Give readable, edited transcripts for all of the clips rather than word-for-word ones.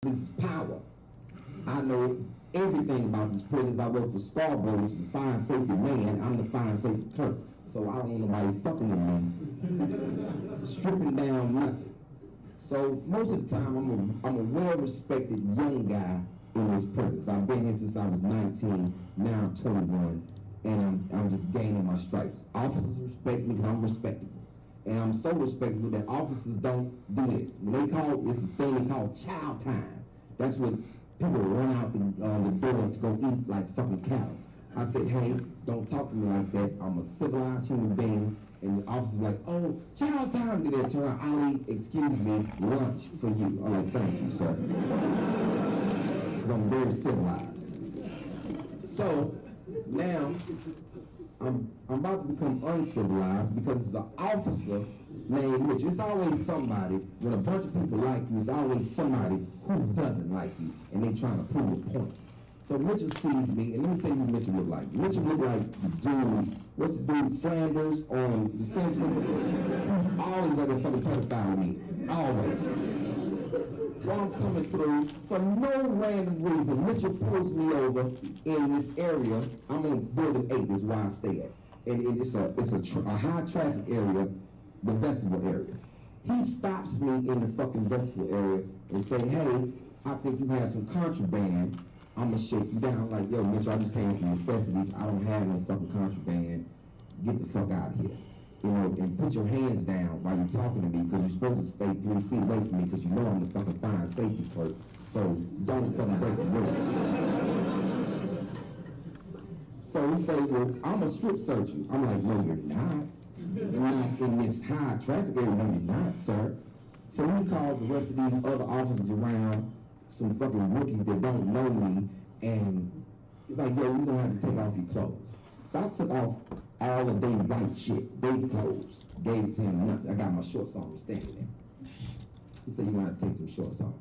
This is power. I know everything about these prisons. I work for Scarborough, which is the fire and safety man. I'm the fire and safety clerk. So I don't want nobody fucking with me. Stripping down nothing. So most of the time, I'm a well-respected young guy in this prison. So I've been here since I was 19, now I'm 21, and I'm just gaining my stripes. Officers respect me because I'm respectable. And I'm so respectable that officers don't do this. When they call, this is thing they call child time. That's when people run out the door to go eat like fucking cattle. I said, hey, don't talk to me like that. I'm a civilized human being. And the officer's like, oh, child time. Then they turn around, Ali, excuse me, lunch for you. I'm like, thank you, sir. Because I'm very civilized. So now I'm about to become uncivilized because it's an officer named Mitchell. It's always somebody, when a bunch of people like you, it's always somebody who doesn't like you, and they trying to prove a point. So Mitchell sees me, and let me tell you what Mitchell look like. Mitchell look like the dude, what's the dude, Flanders on The Simpsons? He's always like a fucking pedophile with me, always. So I'm coming through, for no random reason, Mitchell pulls me over in this area. I'm on building 8, is where I stay at. And it's a high traffic area, the vestibule area. He stops me in the fucking vestibule area and say, hey, I think you have some contraband. I'm gonna shake you down. Like, yo, Mitch, I just came from necessities. I don't have no fucking contraband. Get the fuck out of here. You know, and put your hands down while you're talking to me, because you're supposed to stay 3 feet away from me, because you know I'm the fucking fire and safety clerk. So don't fucking break the rules. So he say, well, I'm gonna strip search you. I'm like, no, you're not. You're not in this high traffic area. No, you're not, sir. So he calls the rest of these other officers around, some fucking rookies that don't know me, and he's like, yo, you don't have to take off your clothes. So I took off all of their white shit, baby clothes, gave it to him, nothing. I got my shorts on, I'm standing there. He said, you want to take them shorts off.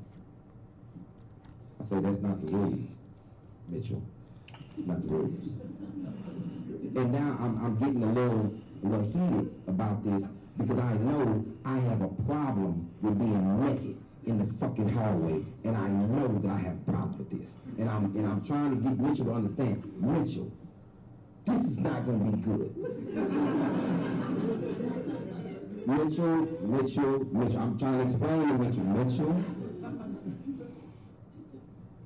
I said, that's not the rules, Mitchell, not the rules. And now I'm getting a little heated about this, because I know I have a problem with being naked in the fucking hallway, and I know that I have a problem with this. And I'm trying to get Mitchell to understand, Mitchell, this is not gonna be good. Mitchell, I'm trying to explain to Mitchell.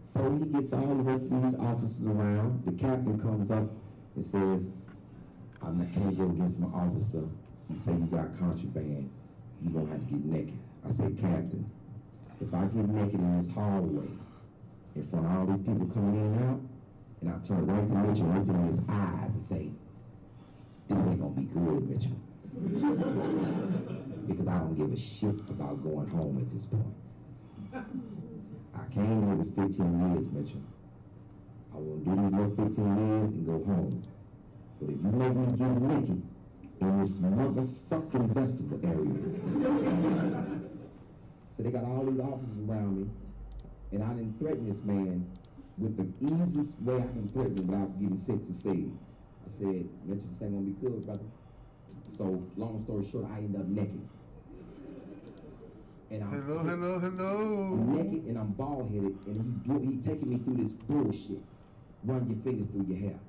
So he gets all the rest of these officers around. The captain comes up and says, I can't go against my officer. He say you got contraband, you're gonna have to get naked. I say, Captain, if I get naked in this hallway, in front of all these people coming in and out, and I turn right to Mitchell, right in his eyes and say, this ain't gonna be good, Mitchell. Because I don't give a shit about going home at this point. I came here with 15 years, Mitchell. I want to do these little 15 years and go home. But if you make me get naked in this motherfucking vestibule area, so they got all these officers around me, and I didn't threaten this man with the easiest way I can threaten him without getting sick to say it. I said, Mitchell, this ain't gonna be good, brother. So, long story short, I end up naked. And I'm hello. I'm naked and I'm bald-headed, and he taking me through this bullshit. Run your fingers through your hair.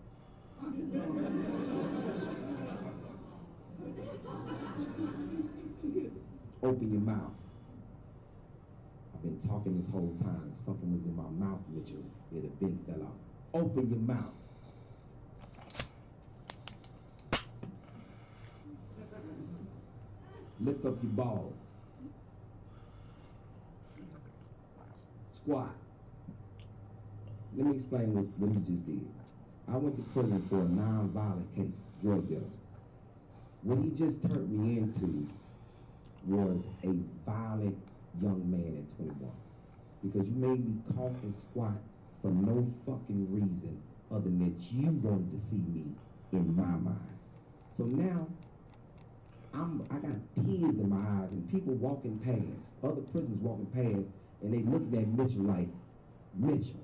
Open your mouth. I've been talking this whole time. If something was in my mouth, Mitchell, it'd have been fell out. Open your mouth. Lift up your balls. Squat. Let me explain what he just did. I went to prison for a non-violent case, drug dealer. What he just turned me into was a violent young man at 21. Because you made me cough and squat for no fucking reason other than that you wanted to see me in my mind. So now, I got tears in my eyes and people walking past, other prisoners walking past, and they looking at Mitchell like, Mitchell,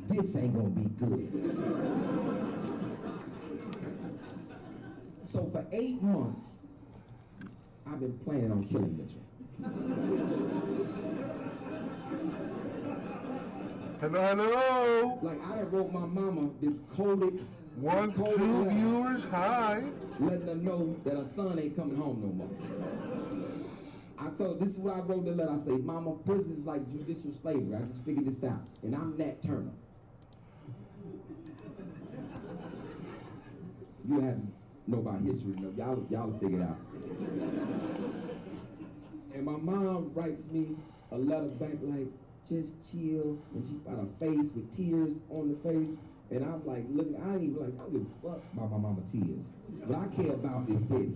this ain't gonna be good. So for 8 months, I've been planning on killing Mitchell. Hello. Like, I done wrote my mama this coded. One, coded two letter, viewers. Hi. letting her know that her son ain't coming home no more. I told, this is what I wrote the letter. I say, Mama, prison is like judicial slavery. I just figured this out. And I'm Nat Turner. You have to know about history. Y'all will figure it out. And my mom writes me a letter back like, just chill. And she got a face with tears on the face. And I'm like, looking, I ain't even like, I don't give a fuck about my mama tears. What I care about is this.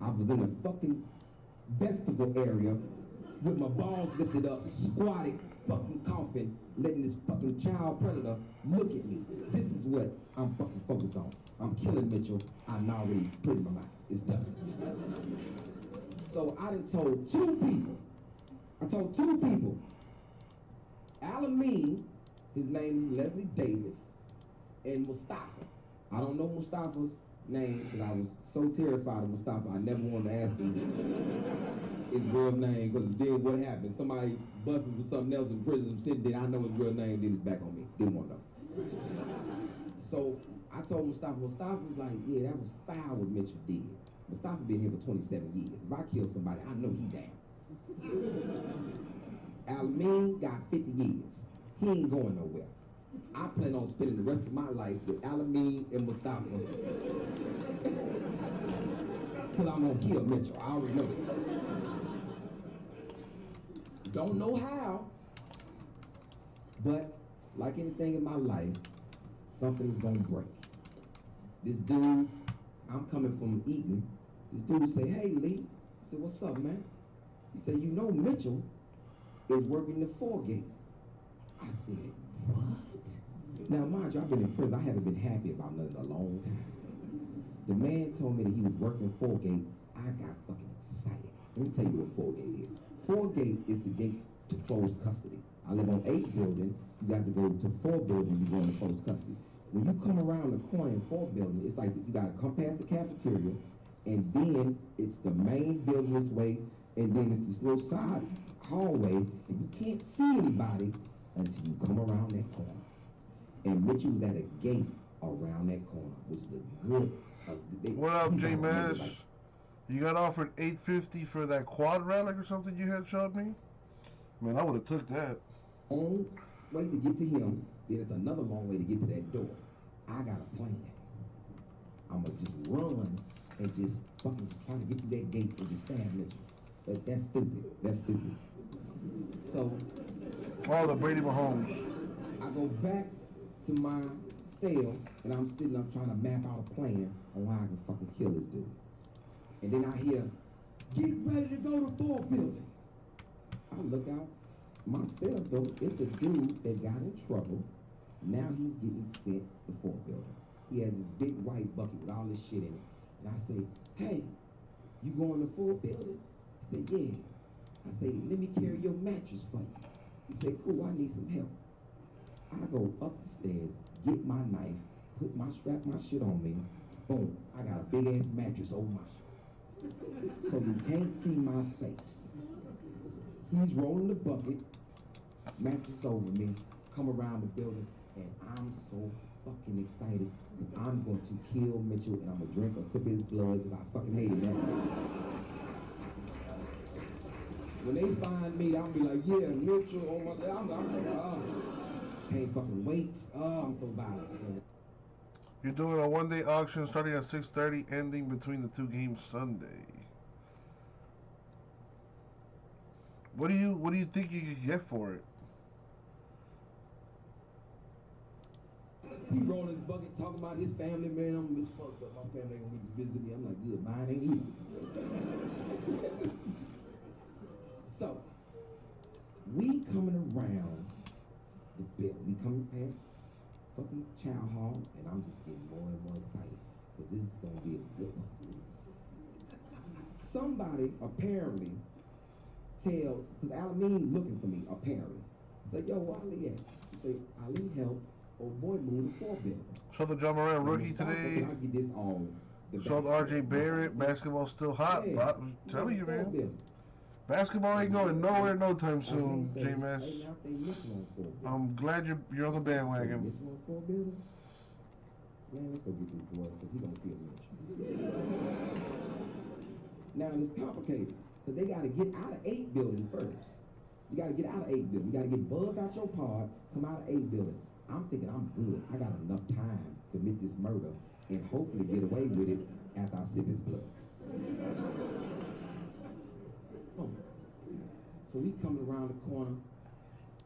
I was in the fucking vestibule area with my balls lifted up, squatted, fucking coughing, letting this fucking child predator look at me. This is what I'm fucking focused on. I'm killing Mitchell. I'm already put in my mind. It's done. So I done told two people. I told two people. Alameen, his name is Leslie Davis, and Mustafa. I don't know Mustafa's name because I was so terrified of Mustafa. I never wanted to ask him his real name because then what happened? Somebody busted for something else in prison, sitting there. I know his real name, then it's back on me. Didn't want to know. So I told Mustafa. Mustafa was like, yeah, that was foul what Mitchell did. Mustafa been here for 27 years. If I kill somebody, I know he down. Alameen got 50 years. He ain't going nowhere. I plan on spending the rest of my life with Alameen and Mustafa. Because I'm going to kill Mitchell. I already know this. Don't know how, but like anything in my life, something is going to break. This dude, I'm coming from Eaton. This dude say, hey, Lee. I said, what's up, man? He said, you know Mitchell is working the 4-gate. I said, what? Now, mind you, I've been in prison. I haven't been happy about nothing in a long time. The man told me that he was working 4-gate. I got fucking excited. Let me tell you what 4-gate is. 4-gate is the gate to closed custody. I live on 8 building. You got to go to 4 building, you go into closed custody. When you come around the corner in 4 building, it's like you got to come past the cafeteria, and then it's the main building this way, and then it's this little side hallway, and you can't see anybody until you come around that corner. And Mitchell was at a gate around that corner, which is a good. What up, J-Mash? You got offered $850 for that quad relic or something you had showed me? Man, I would have took that. Long way to get to him, then it's another long way to get to that door. I got a plan. I'ma just run and just fucking just try to get through that gate and just stab Mitchell. But that's stupid. That's stupid. So. Oh, the Brady Mahomes. I go back to my cell and I'm sitting up trying to map out a plan on how I can fucking kill this dude. And then I hear, get ready to go to 4 building. I look out my cell door. It's a dude that got in trouble. Now he's getting sent to 4 building. He has this big white bucket with all this shit in it. And I say, hey, you going to 4 building? He said, yeah. I say, let me carry your mattress for you. He said, cool, I need some help. I go up the stairs, get my knife, strap my shit on me. Boom, I got a big ass mattress over my shit. So you can't see my face. He's rolling the bucket, mattress over me, come around the building, and I'm so fucking excited because I'm going to kill Mitchell and I'm going to drink a sip of his blood because I fucking hate him that much. When they find me, I'll be like, yeah, Mitchell on my, I'm like, can't fucking wait. Oh, I'm so violent. You're doing a one-day auction starting at 6:30, ending between the 2 games Sunday. What do you think you could get for it? He rolling his bucket, talking about his family, man. I'm just fucked up. My family ain't gonna be to visit me. I'm like, good, mine ain't either. So, we coming around the building. We coming past fucking Chow Hall, and I'm just getting more and more excited because this is gonna be a good one. Somebody apparently because Alameen looking for me apparently. Say, yo, where Ali at? He say, Ali helped old boy move the 4 building. So the John Moran rookie today. I get this on. So the RJ Barrett basketball still hot. Yeah, Tell you, man. Building. Basketball ain't going nowhere no time I soon, may say, J-Mass. hey, now they Mitchell on 4 building. I'm glad you're on the bandwagon. Mitchell on 4 building? Man, let's go get this boy, because he gonna kill Mitchell. Now, it's complicated, because they got to get out of 8 building first. You got to get out of 8 building. You got to get buzzed out your pod, come out of 8 building. I'm thinking I'm good. I got enough time to commit this murder and hopefully get away with it after I sip his blood. Oh. So we coming around the corner.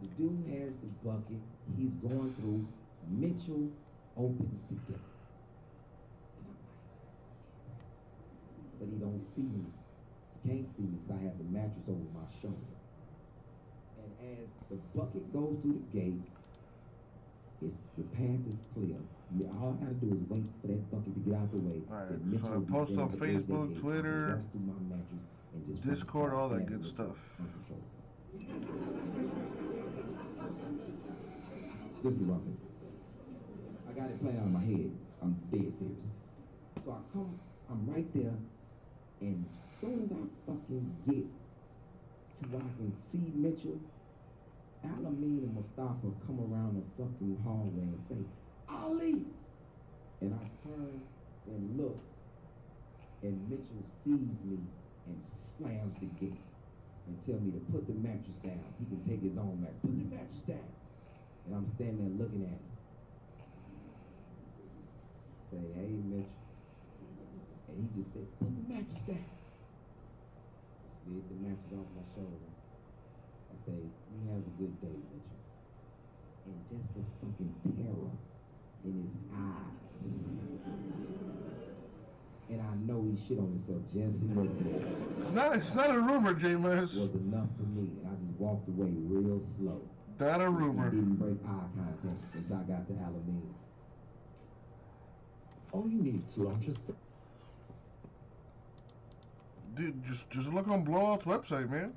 The dude has the bucket. He's going through. Mitchell opens the gate. And I'm like, yes. But he don't see me. He can't see me because I have the mattress over my shoulder. And as the bucket goes through the gate, the path is clear. All I gotta do is wait for that bucket to get out the way. All right, Then so I post on Facebook, Twitter, Discord, all that good stuff. This is what I got it playing out in my head. I'm dead serious. So I'm right there, and as soon as I fucking get to where I can see Mitchell, Alameen and Mustafa come around the fucking hallway and say, Ali! And I turn and look, and Mitchell sees me and slams the gate and tell me to put the mattress down. He can take his own mattress. Put the mattress down. And I'm standing there looking at him. Say, hey, Mitchell. And he just said, put the mattress down. I slid the mattress off my shoulder. I say, you have a good day, Mitchell. And just the fucking terror in his eyes. And I know he shit on himself just a little bit. It's not a rumor, J-Mass. Was enough for me, and I just walked away real slow. Not a rumor. And didn't break eye contact until I got to Alameen. All you need to launch a... Dude, just look on Blowout's website, man.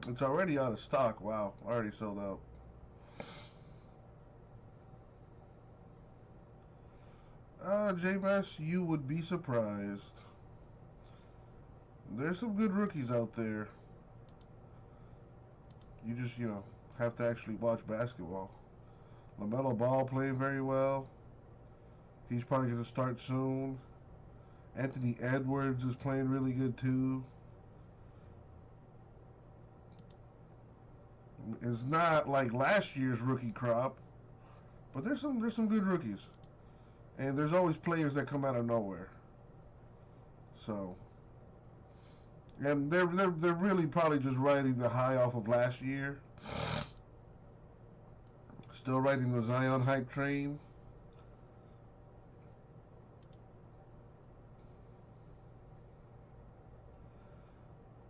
It's already out of stock. Wow, already sold out. J-Mass, you would be surprised. There's some good rookies out there. You just, have to actually watch basketball. LaMelo Ball playing very well. He's probably going to start soon. Anthony Edwards is playing really good too. It's not like last year's rookie crop, but there's some good rookies. And there's always players that come out of nowhere. So, and they're really probably just riding the high off of last year. Still riding the Zion hype train.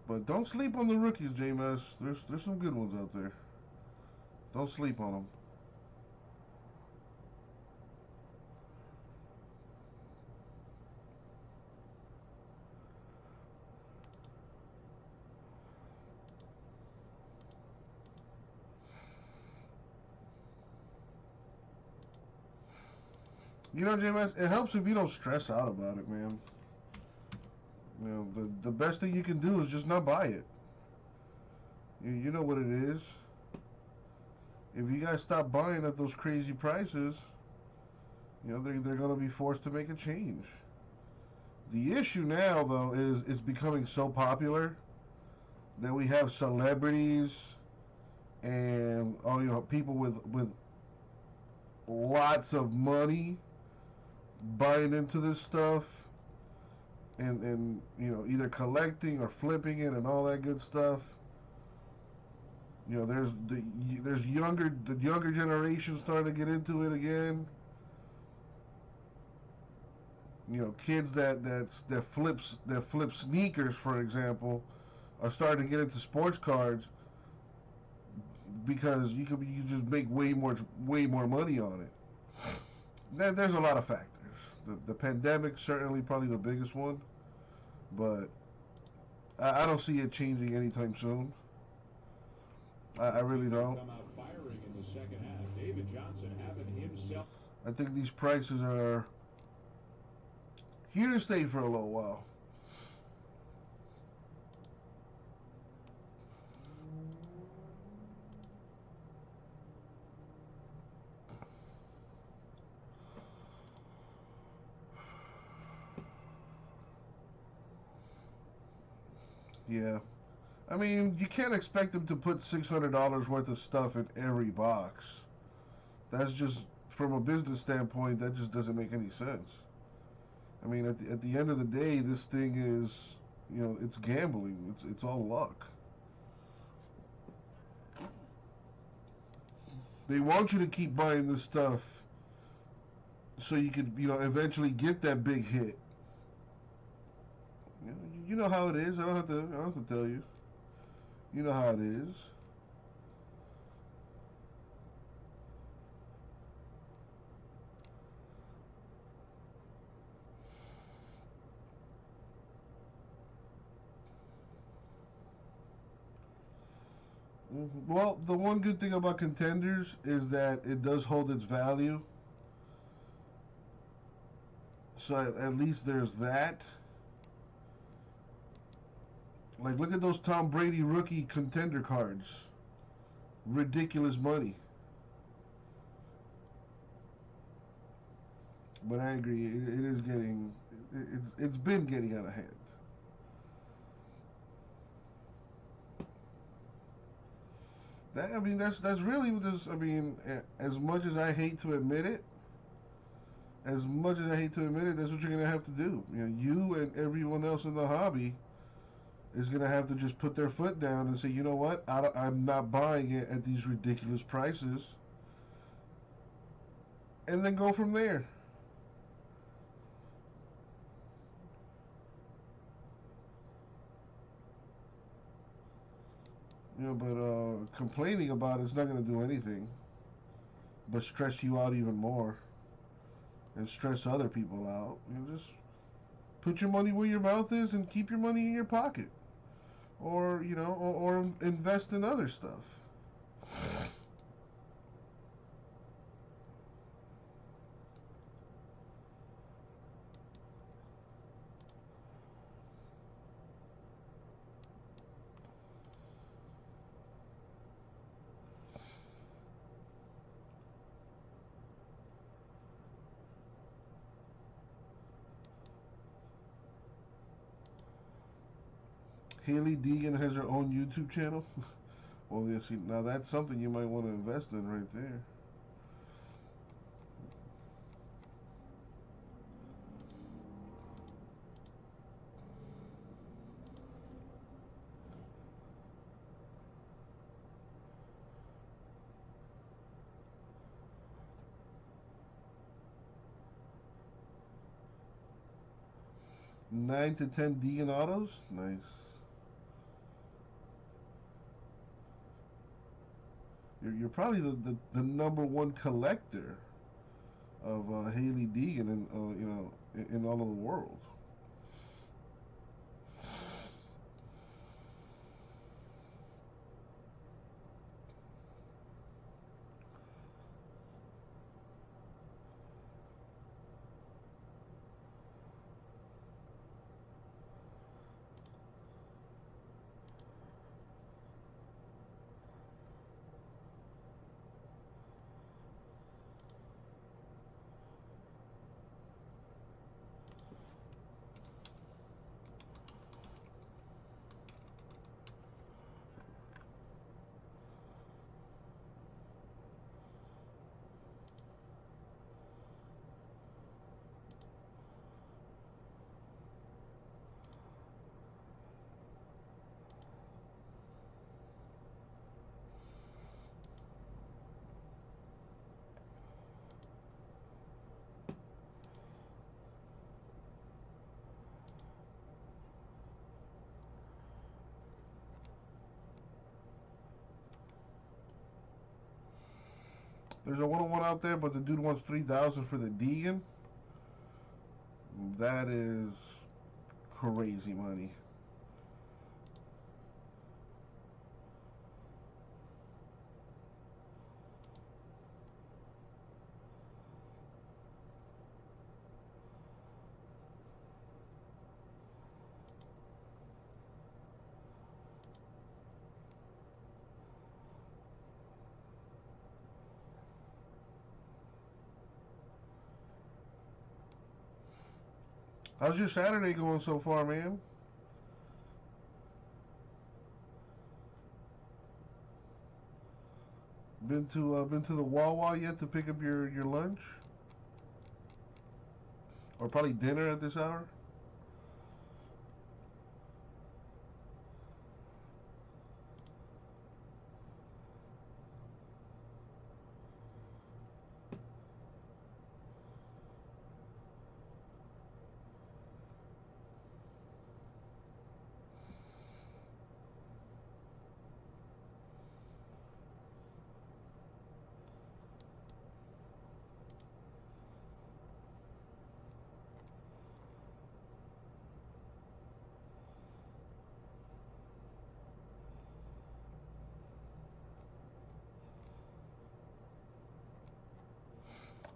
But don't sleep on the rookies, J-Mass. There's some good ones out there. Don't sleep on them. J-Mass, it helps if you don't stress out about it, man. The best thing you can do is just not buy it. You know what it is. If you guys stop buying at those crazy prices, they're going to be forced to make a change. The issue now, though, is it's becoming so popular that we have celebrities and people with lots of money buying into this stuff and either collecting or flipping it and all that good stuff. There's the younger generation starting to get into it again. Kids that flip sneakers, for example, are starting to get into sports cards because you just make way more money on it. There's a lot of factors. The pandemic certainly probably the biggest one, but I don't see it changing anytime soon. I really don't. Come out firing in the second half. David Johnson having himself. I think these prices are here to stay for a little while. Yeah. I mean, you can't expect them to put $600 worth of stuff in every box. That's just, from a business standpoint, that just doesn't make any sense. I mean, at the end of the day, this thing is, you know, it's gambling. It's all luck. They want you to keep buying this stuff so you could, you know, eventually get that big hit. You know how it is. I don't have to tell you. You know how it is. Well, the one good thing about Contenders is that it does hold its value. So at least there's that. Like, look at those Tom Brady rookie Contender cards. Ridiculous money. But I agree, it is getting, it's been getting out of hand. That, I mean, that's really what this. I mean, as much as I hate to admit it, that's what you're gonna have to do. You know, you and everyone else in the hobby is gonna have to just put their foot down and say, you know what, I'm not buying it at these ridiculous prices, and then go from there. You know, but complaining about it's not gonna do anything but stress you out even more and stress other people out. You know, just put your money where your mouth is and keep your money in your pocket, or you know, or invest in other stuff. Hailie Deegan has her own YouTube channel. Well, yeah, see, now that's something you might want to invest in right there. Nine to 10 Deegan autos, nice. You're probably the number one collector of Hailie Deegan in you know, in all of the world. There's a 101 out there, but the dude wants 3,000 for the Deegan. That is crazy money. How's your Saturday going so far, man? Been to the Wawa yet to pick up your lunch? Or probably dinner at this hour?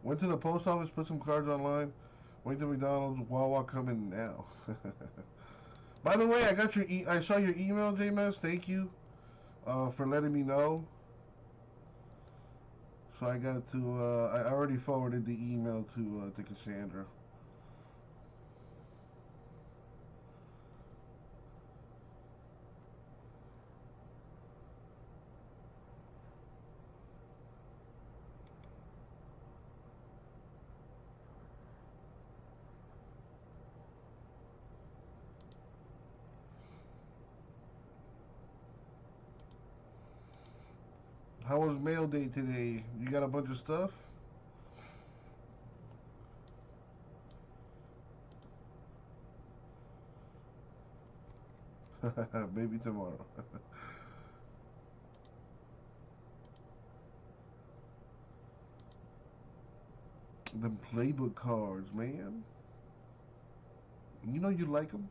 Went to the post office, put some cards online. Went to McDonald's, Wawa coming now. By the way, I got your I saw your email, JMS. Thank you for letting me know. So I got to I already forwarded the email to Cassandra. How was mail day today? You got a bunch of stuff? Maybe tomorrow. Them playbook cards, man. You know you like them.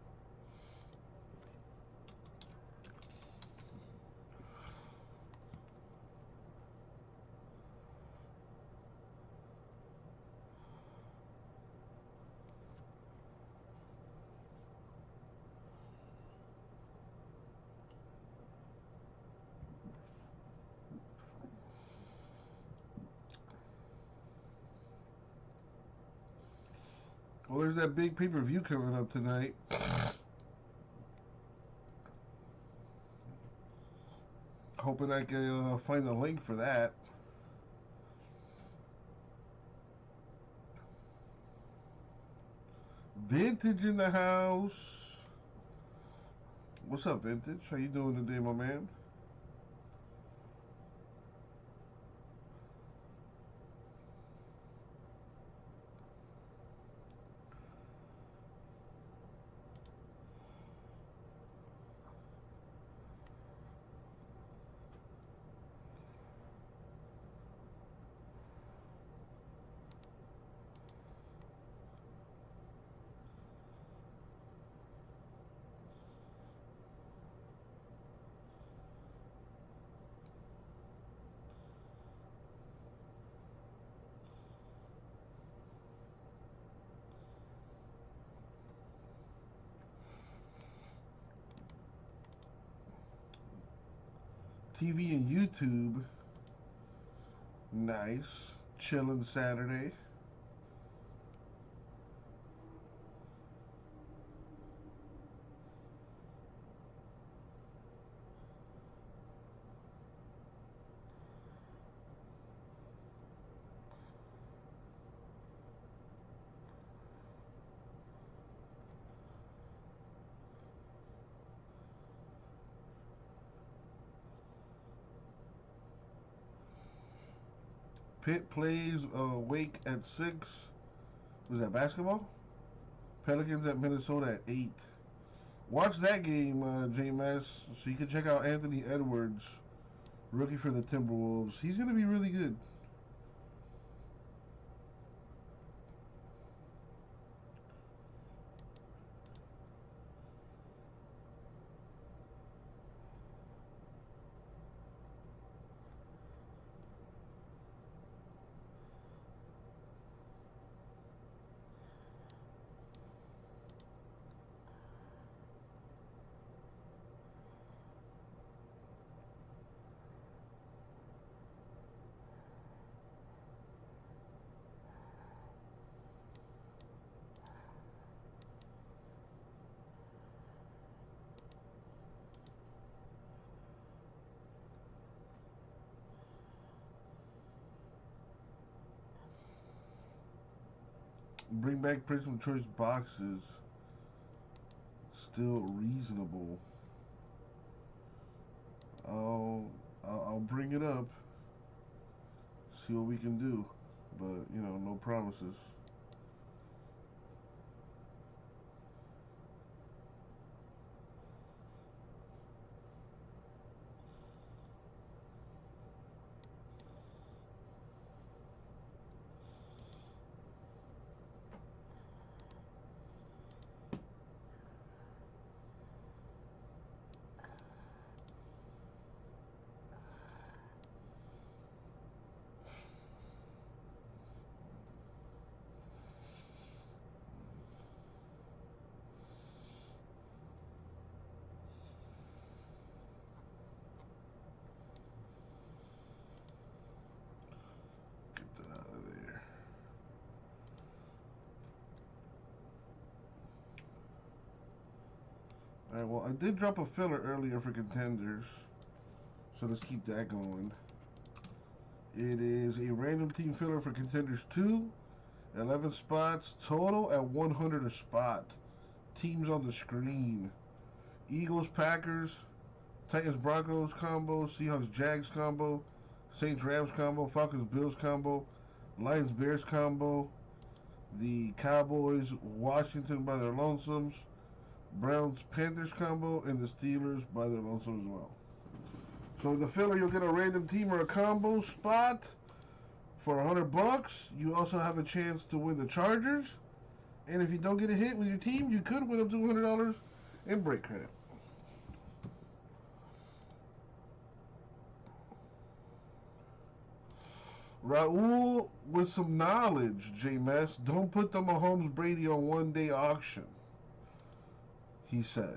Well, there's that big pay-per-view coming up tonight. Hoping I can find the link for that. Vintage in the house. What's up, Vintage? How you doing today, my man? TV and YouTube. Nice. Chilling Saturday. Pitt plays Wake at 6. Was that basketball? Pelicans at Minnesota at 8. Watch that game, JMS, so you can check out Anthony Edwards, rookie for the Timberwolves. He's going to be really good. Bring back Prism Choice boxes. Still reasonable. I'll bring it up. See what we can do. But, you know, no promises. Alright, well, I did drop a filler earlier for contenders, so let's keep that going. It is a random team filler for contenders 2, 11 spots, total at 100 a spot. Teams on the screen: Eagles, Packers, Titans, Broncos combo, Seahawks, Jags combo, Saints, Rams combo, Falcons, Bills combo, Lions, Bears combo, the Cowboys, Washington by their lonesomes, Browns, Panthers combo, and the Steelers by their lonesome as well. So in the filler, you'll get a random team or a combo spot for $100. You also have a chance to win the Chargers. And if you don't get a hit with your team, you could win up to $100 in break credit. Raul with some knowledge, J-Mess. Don't put the Mahomes Brady on one-day auction, he says.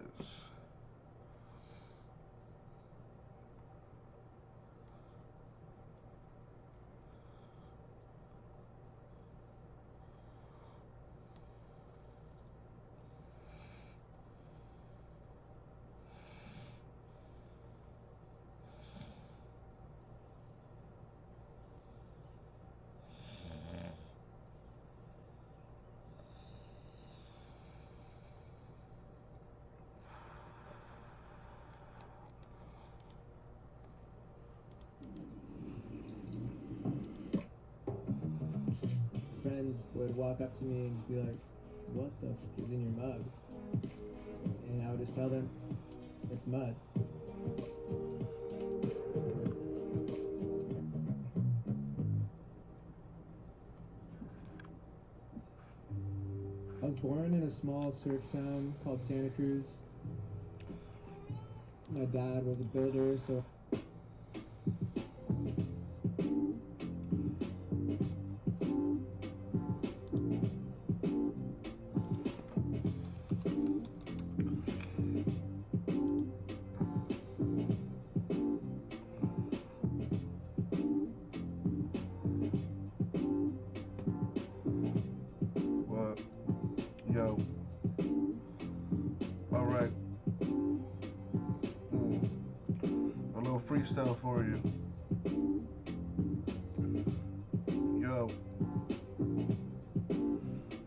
Friends would walk up to me and just be like, "What the fuck is in your mug?" And I would just tell them, "It's mud." I was born in a small surf town called Santa Cruz. My dad was a builder, so Yo. Alright. A little freestyle for you. Yo.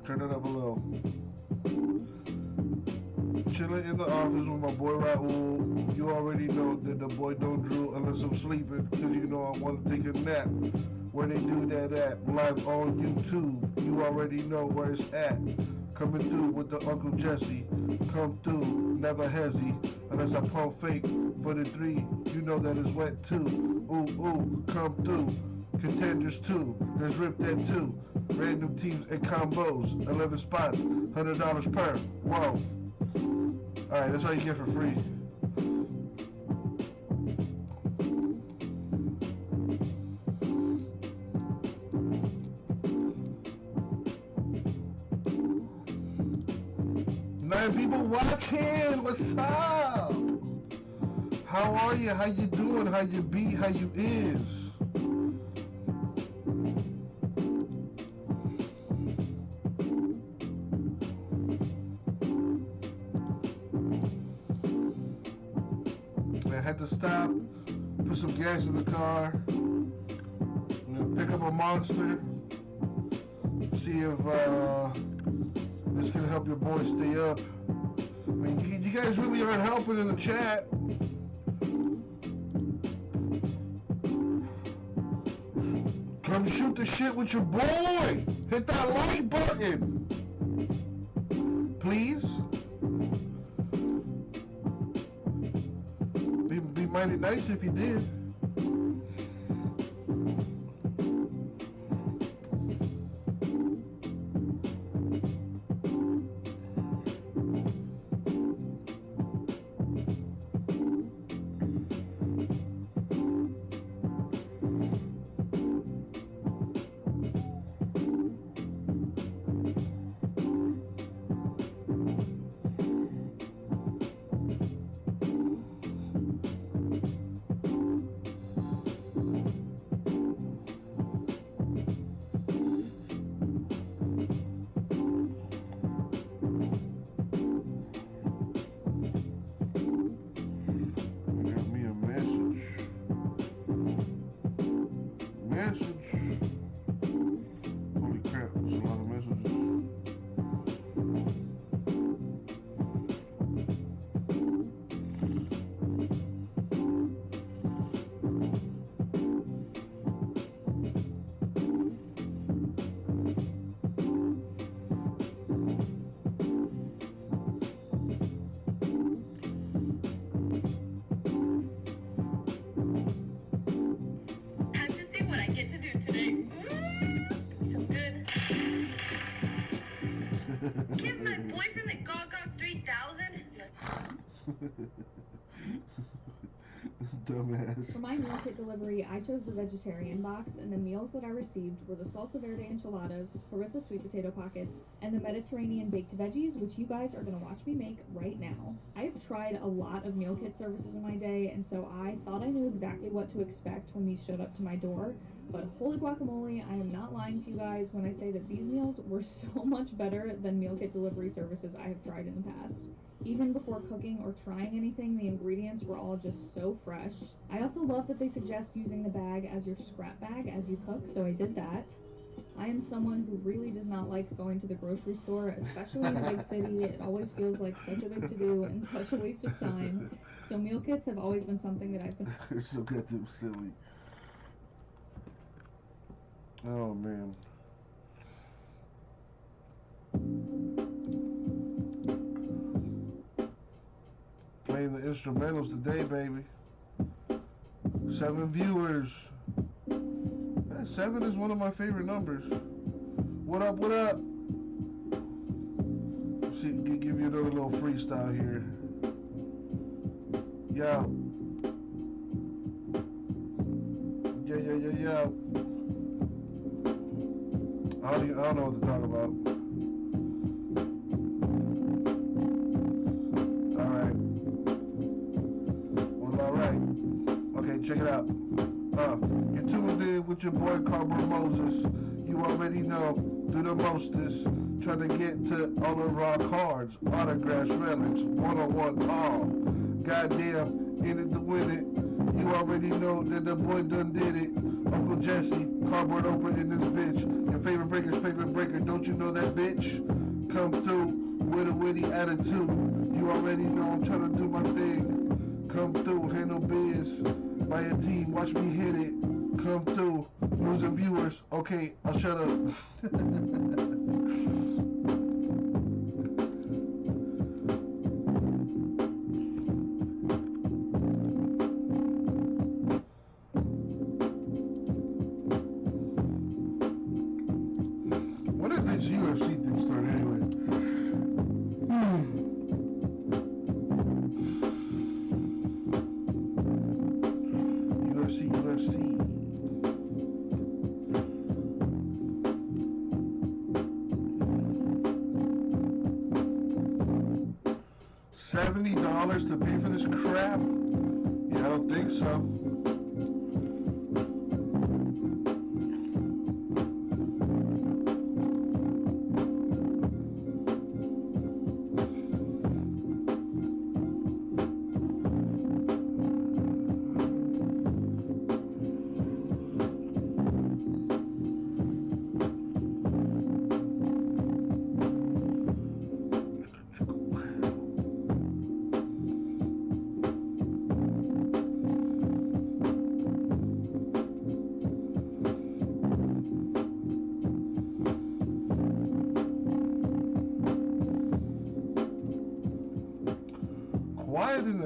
Turn it up a little. Chilling in the office with my boy Raul. You already know that the boy don't drool unless I'm sleeping, cause you know I want to take a nap. Where they do that at? Live on YouTube. You already know where it's at. Coming through with the Uncle Jesse. Come through, never hezzy. Unless I pump fake for the 3. You know that it's wet too. Ooh, ooh, come through. Contenders too. Let's rip that too. Random teams and combos. 11 spots, $100 per. Whoa. Alright, that's all you get for free. People watching, what's up? How are you? How you doing? How you be? How you is? I had to stop, put some gas in the car, pick up a Monster, See if this can help your boy stay up. I mean, you guys really aren't helping in the chat. Come shoot the shit with your boy. Hit that like button. Please. Be mighty nice if you did. Dumbass. For my meal kit delivery, I chose the vegetarian box, and the meals that I received were the salsa verde enchiladas, harissa sweet potato pockets, and the Mediterranean baked veggies, which you guys are going to watch me make right now. I've tried a lot of meal kit services in my day, and so I thought I knew exactly what to expect when these showed up to my door. But holy guacamole, I am not lying to you guys when I say that these meals were so much better than meal kit delivery services I have tried in the past. Even before cooking or trying anything, the ingredients were all just so fresh. I also love that they suggest using the bag as your scrap bag as you cook, so I did that. I am someone who really does not like going to the grocery store, especially in a big city. It always feels like such a big to-do and such a waste of time. So meal kits have always been something that I've been... They're so goddamn silly. Oh, man. Playing the instrumentals today, baby. 7 viewers. 7 is one of my favorite numbers. What up, what up? See, give you another little freestyle here. Yo. Yeah. I don't know what to talk about. Alright. Well, alright. Okay, check it out. You're tuned in with your boy Cardboard Moses. You already know, do the mostest. Trying to get to all of our cards, autographs, relics, one-on-one, all. Goddamn, in it to win it. You already know that the boy done did it. Uncle Jesse, Cardboard Oprah in this bitch. Your favorite breaker's favorite breaker, don't you know that bitch? Come through with a witty attitude. You already know I'm trying to do my thing. Come through, handle biz. By a team, watch me hit it. Come through, losing viewers. Okay, I'll shut up. When is this UFC thing start anyway? UFC. $70 to pay for this crap? Yeah, I don't think so.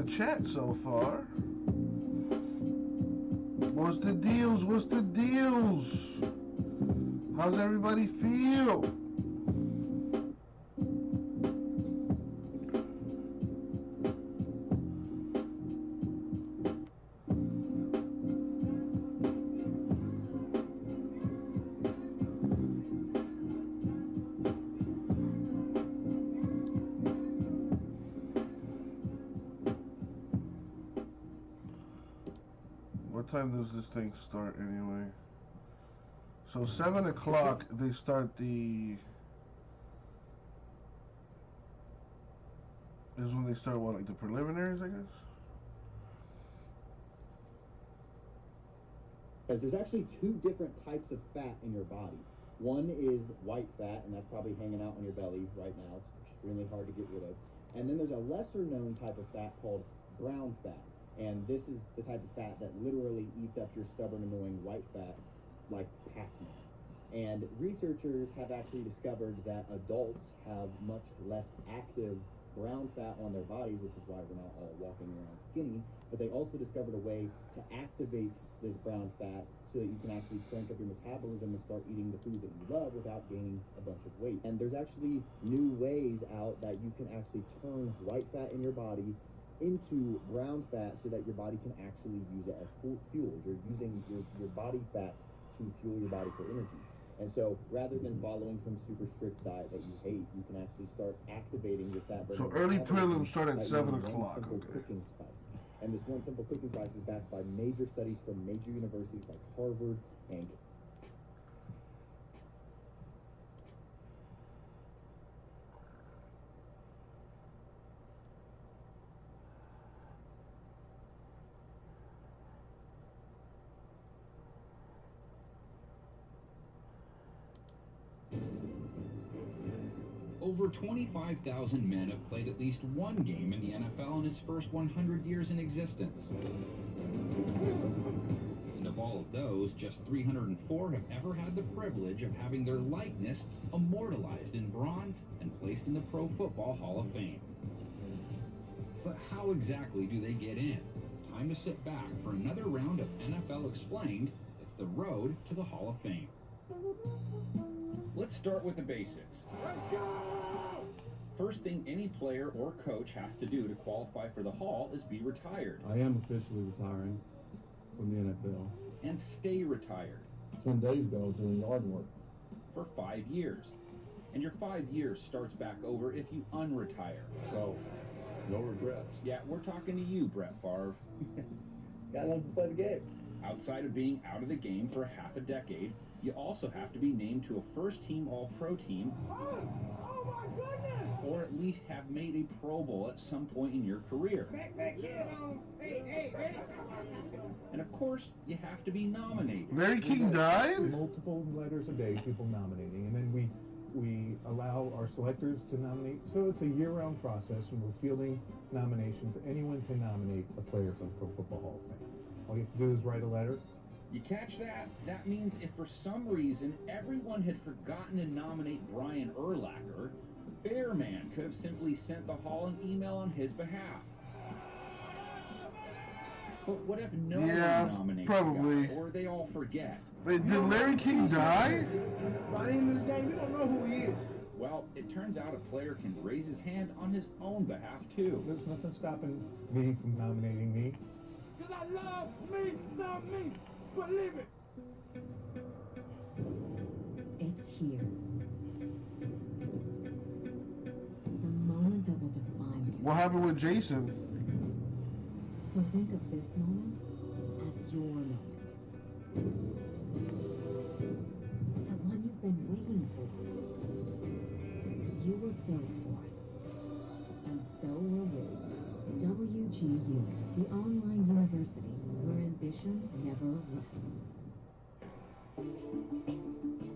the chat so far. What's the deals? What's the deals? How's everybody feel? What time does this thing start anyway? So 7 o'clock they start the... is when they start what, like the preliminaries, I guess? Because there's actually two different types of fat in your body. One is white fat, and that's probably hanging out on your belly right now. It's extremely hard to get rid of. And then there's a lesser known type of fat called brown fat. And this is the type of fat that literally eats up your stubborn, annoying white fat like Pac-Man. And researchers have actually discovered that adults have much less active brown fat on their bodies, which is why we're not all walking around skinny. But they also discovered a way to activate this brown fat so that you can actually crank up your metabolism and start eating the food that you love without gaining a bunch of weight. And there's actually new ways out that you can actually turn white fat in your body into brown fat so that your body can actually use it as fuel. You're using your body fat to fuel your body for energy. And so rather than following some super strict diet that you hate, you can actually start activating your fat burning. So early prelims start at 7 one o'clock, simple okay. cooking spice. And this one simple cooking spice is backed by major studies from major universities like Harvard and Over 25,000 men have played at least one game in the NFL in its first 100 years in existence. And of all of those, just 304 have ever had the privilege of having their likeness immortalized in bronze and placed in the Pro Football Hall of Fame. But how exactly do they get in? Time to sit back for another round of NFL Explained. It's the road to the Hall of Fame. Let's start with the basics. First thing any player or coach has to do to qualify for the Hall is be retired. I am officially retiring from the NFL. And stay retired. 10 days ago, I was doing yard work. For 5 years. And your 5 years starts back over if you unretire. So, no regrets. Yeah, we're talking to you, Brett Favre. Guy wants to play the game. Outside of being out of the game for half a decade, you also have to be named to a first-team All-Pro team. Oh my goodness! Or at least have made a Pro Bowl at some point in your career. Back, get on. Hey, ready? And of course, you have to be nominated. Larry King died? Multiple letters a day, people nominating, and then we allow our selectors to nominate. So it's a year-round process, and we're fielding nominations. Anyone can nominate a player for the Pro Football Hall of Fame. All you have to do is write a letter. You catch that? That means if for some reason everyone had forgotten to nominate Brian Urlacher, Bearman could have simply sent the Hall an email on his behalf. But what if no one nominates probably. the guy, or they all forget? Wait, did Larry King die? By the end of this game, you don't know who he is. Well, it turns out a player can raise his hand on his own behalf, too. There's nothing stopping me from nominating me. Because I love me, some me. Believe it. It's here. The moment that will define you. What happened with Jason? So think of this moment as your moment. The one you've been waiting for. You were built for it. And so were we. WGU, the online university where ambition never rests.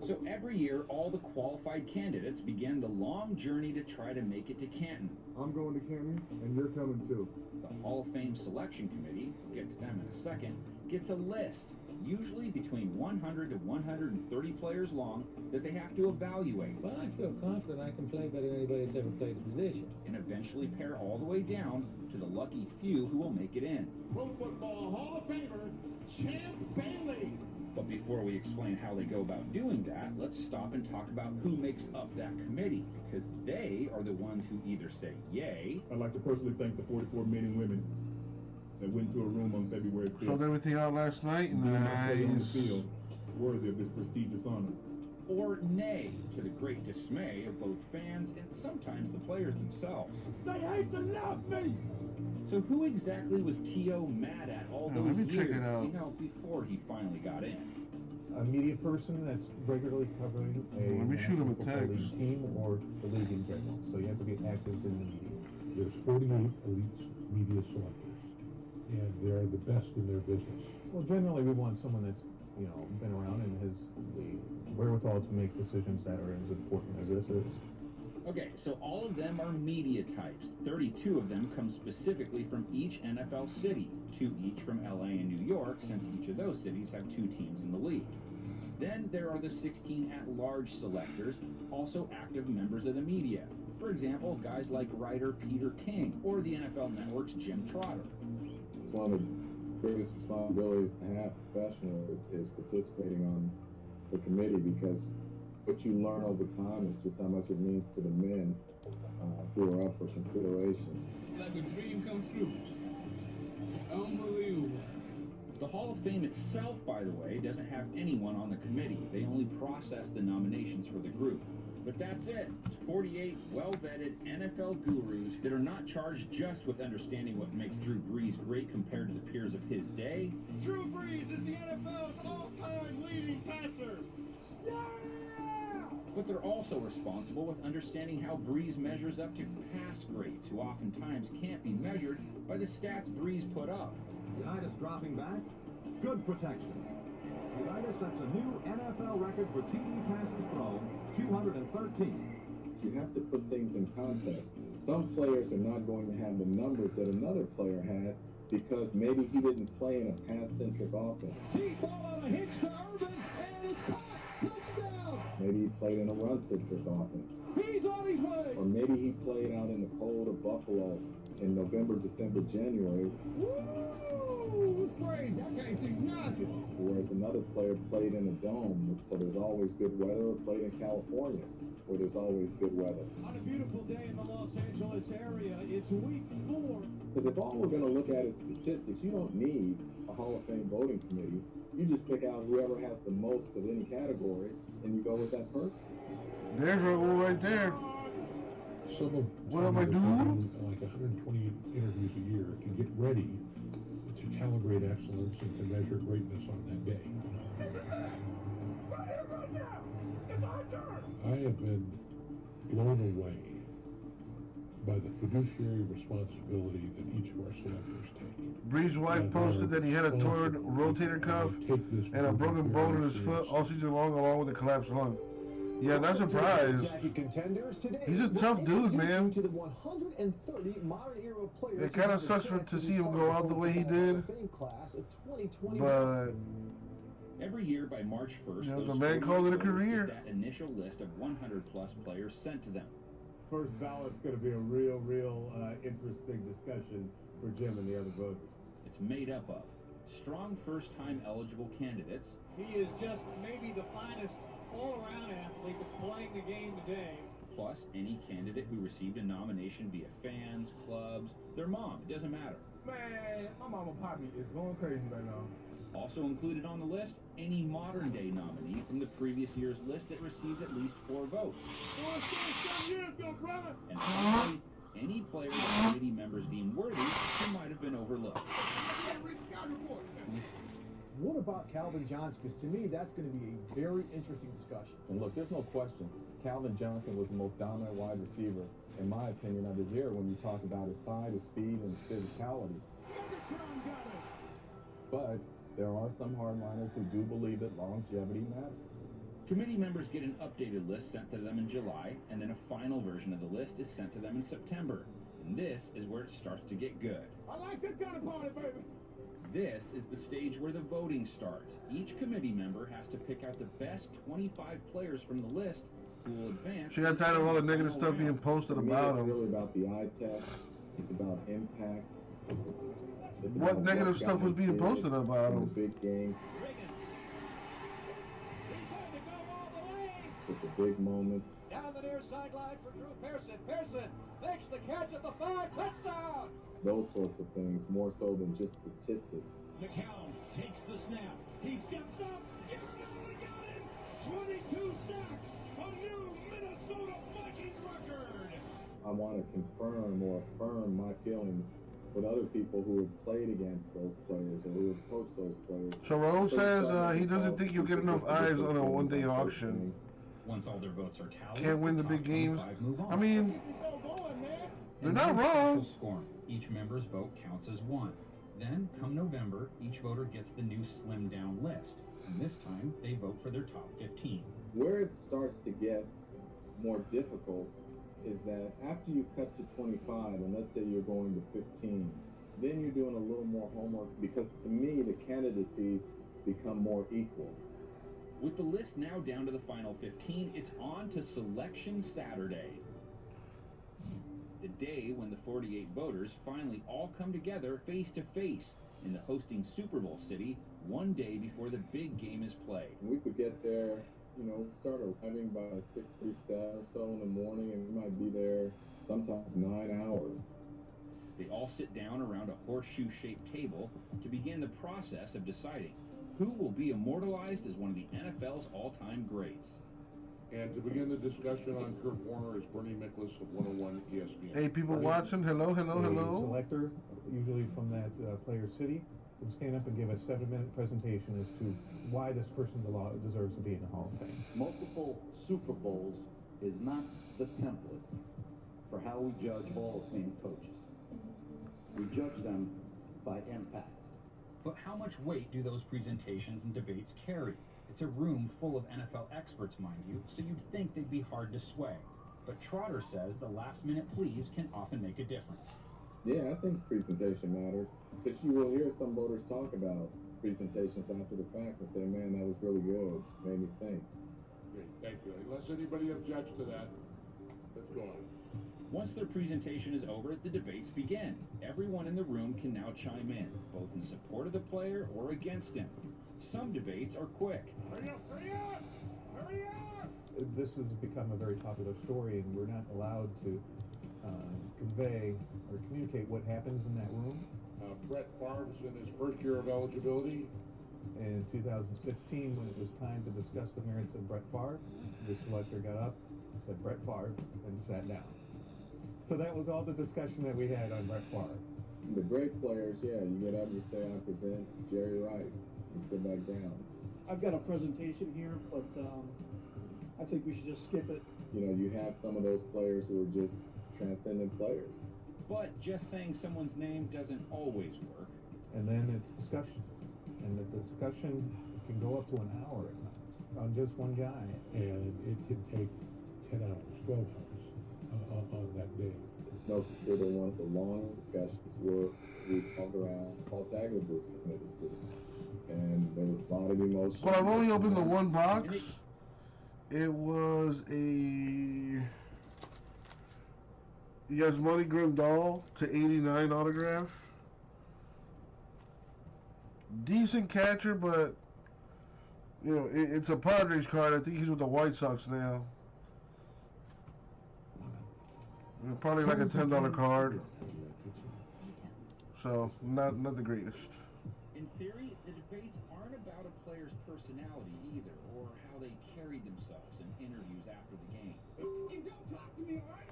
So every year, all the qualified candidates begin the long journey to try to make it to Canton. I'm going to Canton, and you're coming too. The Hall of Fame Selection Committee, we'll get to them in a second, gets a list. usually between 100 to 130 players long, that they have to evaluate. But I feel confident I can play better than anybody that's ever played the position. And eventually pair all the way down to the lucky few who will make it in. Pro Football Hall of Famer, Champ Bailey. But before we explain how they go about doing that, let's stop and talk about who makes up that committee, because they are the ones who either say yay. I'd like to personally thank the 44 men and women that went to a room on February 5th. Sold everything out last night. On the Nice. field, worthy of this prestigious honor. Or nay, to the great dismay of both fans and sometimes the players themselves. They hate to love me. So who exactly was T.O. mad at all Yeah, those let me check years, it out. you know, before he finally got in? A media person that's regularly covering a Let me shoot him a National Football text. League team or the league in general. So you have to be active in the media. There's 48 elite media selectors, and they're the best in their business. Well, generally we want someone that's, been around and has the wherewithal to make decisions that are as important as this is. Okay, so all of them are media types. 32 of them come specifically from each NFL city, 2 each from LA and New York, since each of those cities have 2 teams in the league. Then there are the 16 at-large selectors, also active members of the media. For example, guys like writer Peter King or the NFL Network's Jim Trotter. It's one of the greatest responsibilities to have professional is participating on the committee, because what you learn over time is just how much it means to the men who are up for consideration. It's like a dream come true. It's unbelievable. The Hall of Fame itself, by the way, doesn't have anyone on the committee. They only process the nominations for the group. But that's it. It's 48 well-vetted NFL gurus that are not charged just with understanding what makes Drew Brees great compared to the peers of his day. Drew Brees is the NFL's all-time leading passer. Yeah! But they're also responsible with understanding how Brees measures up to pass greats, who oftentimes can't be measured by the stats Brees put up. Unitas dropping back. Good protection. Unitas sets a new NFL record for TD passes thrown, 213. You have to put things in context. Some players are not going to have the numbers that another player had because maybe he didn't play in a pass-centric offense. Deep ball on a hitch to Urban, and it's caught. Touchdown! Maybe he played in a run-centric offense. He's on his way! Or maybe he played out in the cold of Buffalo in November, December, January. Woo! It's crazy. I can't see nothing. Whereas another player played in a dome, so there's always good weather, or played in California, where there's always good weather. On a beautiful day in the Los Angeles area, it's week 4. Because if all we're going to look at is statistics, you don't need a Hall of Fame voting committee. You just pick out whoever has the most of any category, and you go with that person. There's Raul right there. Some of What am I doing? Like 120 interviews a year to get ready to calibrate excellence and to measure greatness on that day. Right here, right now! It's our turn! I have been blown away by the fiduciary responsibility that each of our selectors take. Brees' wife posted that he had a torn rotator cuff and a broken bone in his foot all season long, along with a collapsed lung. Yeah, not surprised. He's a tough dude, man. To the 130 modern era players. It kind of sucks to see him go out the way he did, but every year by March 1st, you know, those the man called it a career. get that initial list of 100-plus players sent to them. First ballot's going to be a real interesting discussion for Jim and the other voters. It's made up of strong first-time eligible candidates. He is just maybe the finest all-around athlete that's playing the game today. Plus any candidate who received a nomination via fans, clubs, their mom, it doesn't matter. Man, my mama Poppy is going crazy right now. Also included on the list, any modern-day nominee from the previous year's list that received at least 4 votes. And finally, any player that committee members deem worthy who might have been overlooked. What about Calvin Johnson? Because to me, that's going to be a very interesting discussion. And look, there's no question, Calvin Johnson was the most dominant wide receiver, in my opinion, of his era when you talk about his size, his speed, and his physicality. But there are some hardliners who do believe that longevity matters. Committee members get an updated list sent to them in July, and then a final version of the list is sent to them in September. And this is where it starts to get good. I like this kind of party, baby. This is the stage where the voting starts. Each committee member has to pick out the best 25 players from the list who will advance. She got tired of all the negative stuff being posted For me, about it's him. really about the eye test. It's about impact. It's What about negative stuff was guys being did posted about in him? the big games. He's going to go all the way. With the big moments. Down the near sideline for Drew Pearson. Pearson makes the catch at the 5. Touchdown. Those sorts of things, more so than just statistics. McCown takes the snap. He steps up. Giordano got him. 22 sacks. A new Minnesota Vikings record. I want to confirm or affirm my feelings with other people who have played against those players or who have coached those players. So Raul says he doesn't think you'll get enough eyes on a one-day auction. Once all their votes are tallied, Can't win the big games. I mean, they're not no wrong. special scoring. Each member's vote counts as one. Then, come November, each voter gets the new slimmed-down list. And this time, they vote for their top 15. Where it starts to get more difficult is that after you cut to 25, and let's say you're going to 15, then you're doing a little more homework, because to me, the candidacies become more equal. With the list now down to the final 15, it's on to Selection Saturday. The day when the 48 voters finally all come together face to face in the hosting Super Bowl city one day before the big game is played. We could get there, start arriving by 6:37 or so in the morning, and we might be there sometimes 9 hours. They all sit down around a horseshoe-shaped table to begin the process of deciding who will be immortalized as one of the NFL's all-time greats. And to begin the discussion on Kurt Warner is Bernie Miklasz of 101 ESPN. Hey, people watching, hello. A selector, usually from that player city, would stand up and give a 7-minute presentation as to why this person deserves to be in the Hall of Fame. Multiple Super Bowls is not the template for how we judge Hall of Fame coaches. We judge them by impact. But how much weight do those presentations and debates carry? It's a room full of NFL experts, mind you, so you'd think they'd be hard to sway. But Trotter says the last-minute pleas can often make a difference. Yeah, I think presentation matters, because you will hear some voters talk about presentations after the fact and say, man, that was really good, made me think. Okay, thank you. Unless anybody objects to that, let's go on. Once their presentation is over, the debates begin. Everyone in the room can now chime in, both in support of the player or against him. Some debates are quick. Hurry up! Hurry up! Hurry up! This has become a very popular story, and we're not allowed to convey or communicate what happens in that room. Brett Favre's in his first year of eligibility. In 2016, when it was time to discuss the merits of Brett Favre, the selector got up and said Brett Favre and sat down. So that was all the discussion that we had on Brett Favre. The great players, yeah, you get up and you say, I present Jerry Rice. You sit back down. I've got a presentation here, but I think we should just skip it. You have some of those players who are just transcendent players. But just saying someone's name doesn't always work. And then it's discussion. And the discussion can go up to an hour at times on just one guy. And it can take 10 hours, 12 hours on that day. It's no secret that one of the longest discussions were we talked around Paul Tagliabue's candidacy. And there was a lot of emotion. Well, I've only opened the one box. It was a Yasmani Grandal to 89 autograph. Decent catcher, but it's a Padres card. I think he's with the White Sox now. Probably like a $10 card. So not the greatest. In theory, the debates aren't about a player's personality either, or how they carried themselves in interviews after the game. You don't talk to me, all right?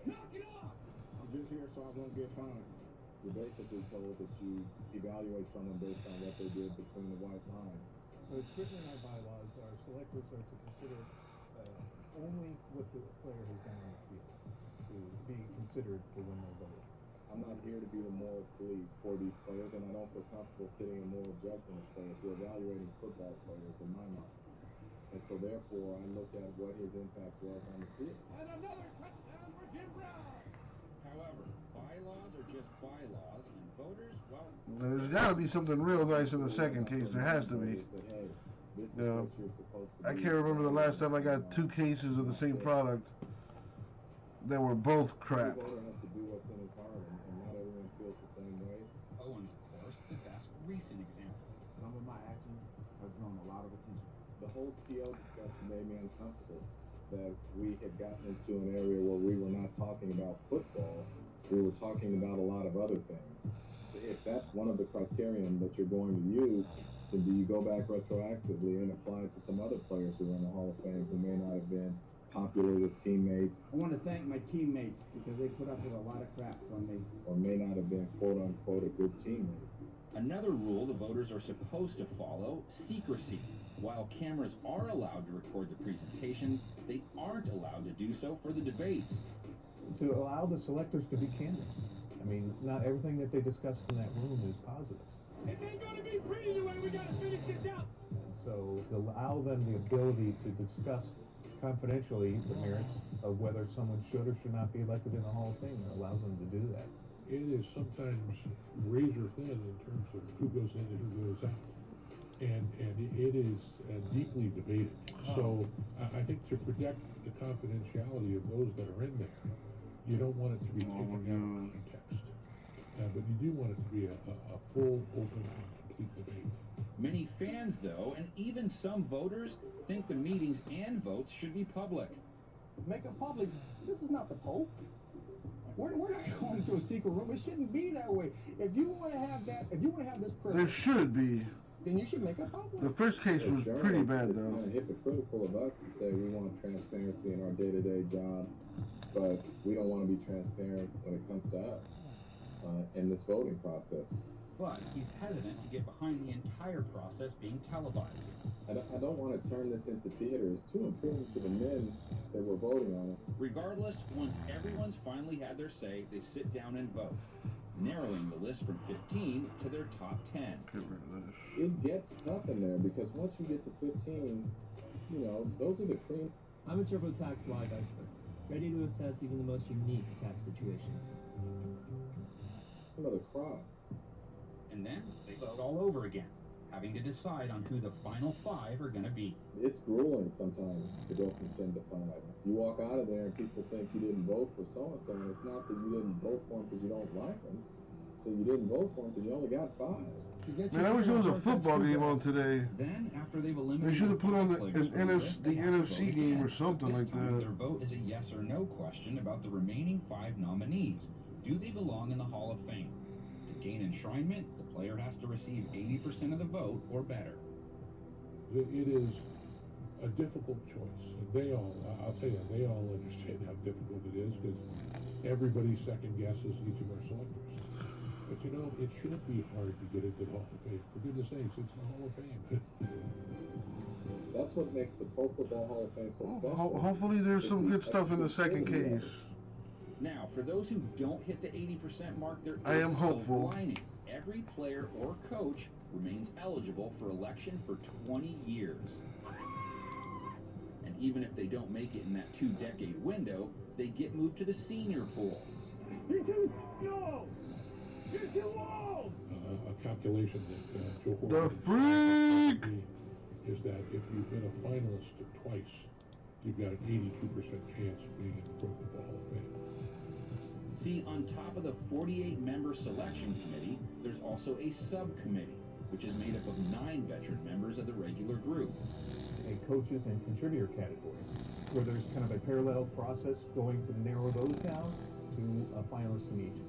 Knock it off! I'm just here so I won't get fined. You're basically told that you evaluate someone based on what they did between the white lines. It's written in our bylaws, our selectors are to consider only what the player has done on the field to be considered for when they're voted. I'm not here to be the moral police for these players, and I don't feel comfortable sitting in moral judgment of players. We're evaluating football players in my mind. And so therefore, I look at what his impact was on the field. And another touchdown for Jim Brown! However, bylaws are just bylaws, and voters, well... Now, there's got to be something real nice in the second case. There has to be. Yeah. I can't remember the last time I got 2 cases of the same product that were both crap. The voter has to do what's in his heart, and not everyone feels the same way. Owens, of course, the best recent example. Some of my actions have drawn a lot of attention. The whole TO discussion made me uncomfortable, that we had gotten into an area where we were not talking about football, we were talking about a lot of other things. If that's one of the criterion that you're going to use, then do you go back retroactively and apply it to some other players who are in the Hall of Fame who may not have been popular with teammates? I want to thank my teammates because they put up with a lot of crap from me. Or may not have been quote-unquote a good teammate. Another rule the voters are supposed to follow, secrecy. While cameras are allowed to record the presentations, they aren't allowed to do so for the debates. To allow the selectors to be candid. I mean, not everything that they discuss in that room is positive. This ain't gonna be pretty the way we gotta finish this out. So to allow them the ability to discuss confidentially the merits of whether someone should or should not be elected in the Hall of Fame, it allows them to do that. It is sometimes razor thin in terms of who goes in and who goes out. And it is deeply debated. So I think to protect the confidentiality of those that are in there, you don't want it to be taken out of context. But you do want it to be a full, open, and complete debate. Many fans, though, and even some voters, think the meetings and votes should be public. Make it public. This is not the Pope. We're not going to a secret room. It shouldn't be that way. If you want to have that, if you want to have this privilege, There should be. then you should make it public. The first case was pretty bad, It's though. not hypocritical of us to say we want transparency in our day-to-day job, but we don't want to be transparent when it comes to us in this voting process. But he's hesitant to get behind the entire process being televised. I don't want to turn this into theater. It's too important to the men that were voting on it. Regardless, once everyone's finally had their say, they sit down and vote, narrowing the list from 15 to their top 10. It gets tough in there because once you get to 15, you know, those are the cream. I'm a TurboTax live expert, ready to assess even the most unique tax situations. Another crop. And then they vote all over again, having to decide on who the final 5 are going to be. It's grueling sometimes to go from 10 to 5. You walk out of there and people think you didn't vote for so-and-so, and it's not that you didn't vote for them because you don't like them. So you didn't vote for them because you only got 5. Man, I wish there was a football game on today. Then, after they've eliminated They should have put on the players from list, the they have to NFC vote game again. or something This like time, that. Their vote is a yes or no question about the remaining 5 nominees. Do they belong in the Hall of Fame? To gain enshrinement, the player has to receive 80% of the vote or better. It is a difficult choice. And I'll tell you, they all understand how difficult it is because everybody second guesses each of our selectors. But you know, it shouldn't be hard to get into the Hall of Fame. For goodness sakes, it's the Hall of Fame. That's what makes the Pro Football Hall of Fame so special. Hopefully there's some good stuff in the second case. Now, for those who don't hit the 80% mark, there is I am a hopeful. silver lining. Every player or coach remains eligible for election for 20 years. And even if they don't make it in that 2-decade window, they get moved to the senior pool. You're too old! You're too old! A calculation that Joe The Horn freak! is that if you've been a finalist twice, you've got an 82% chance of being in the Pro Football Hall of Fame. See, on top of the 48-member selection committee, there's also a subcommittee, which is made up of 9 veteran members of the regular group. A coaches and contributor category, where there's kind of a parallel process going to narrow those down to a finalist in each.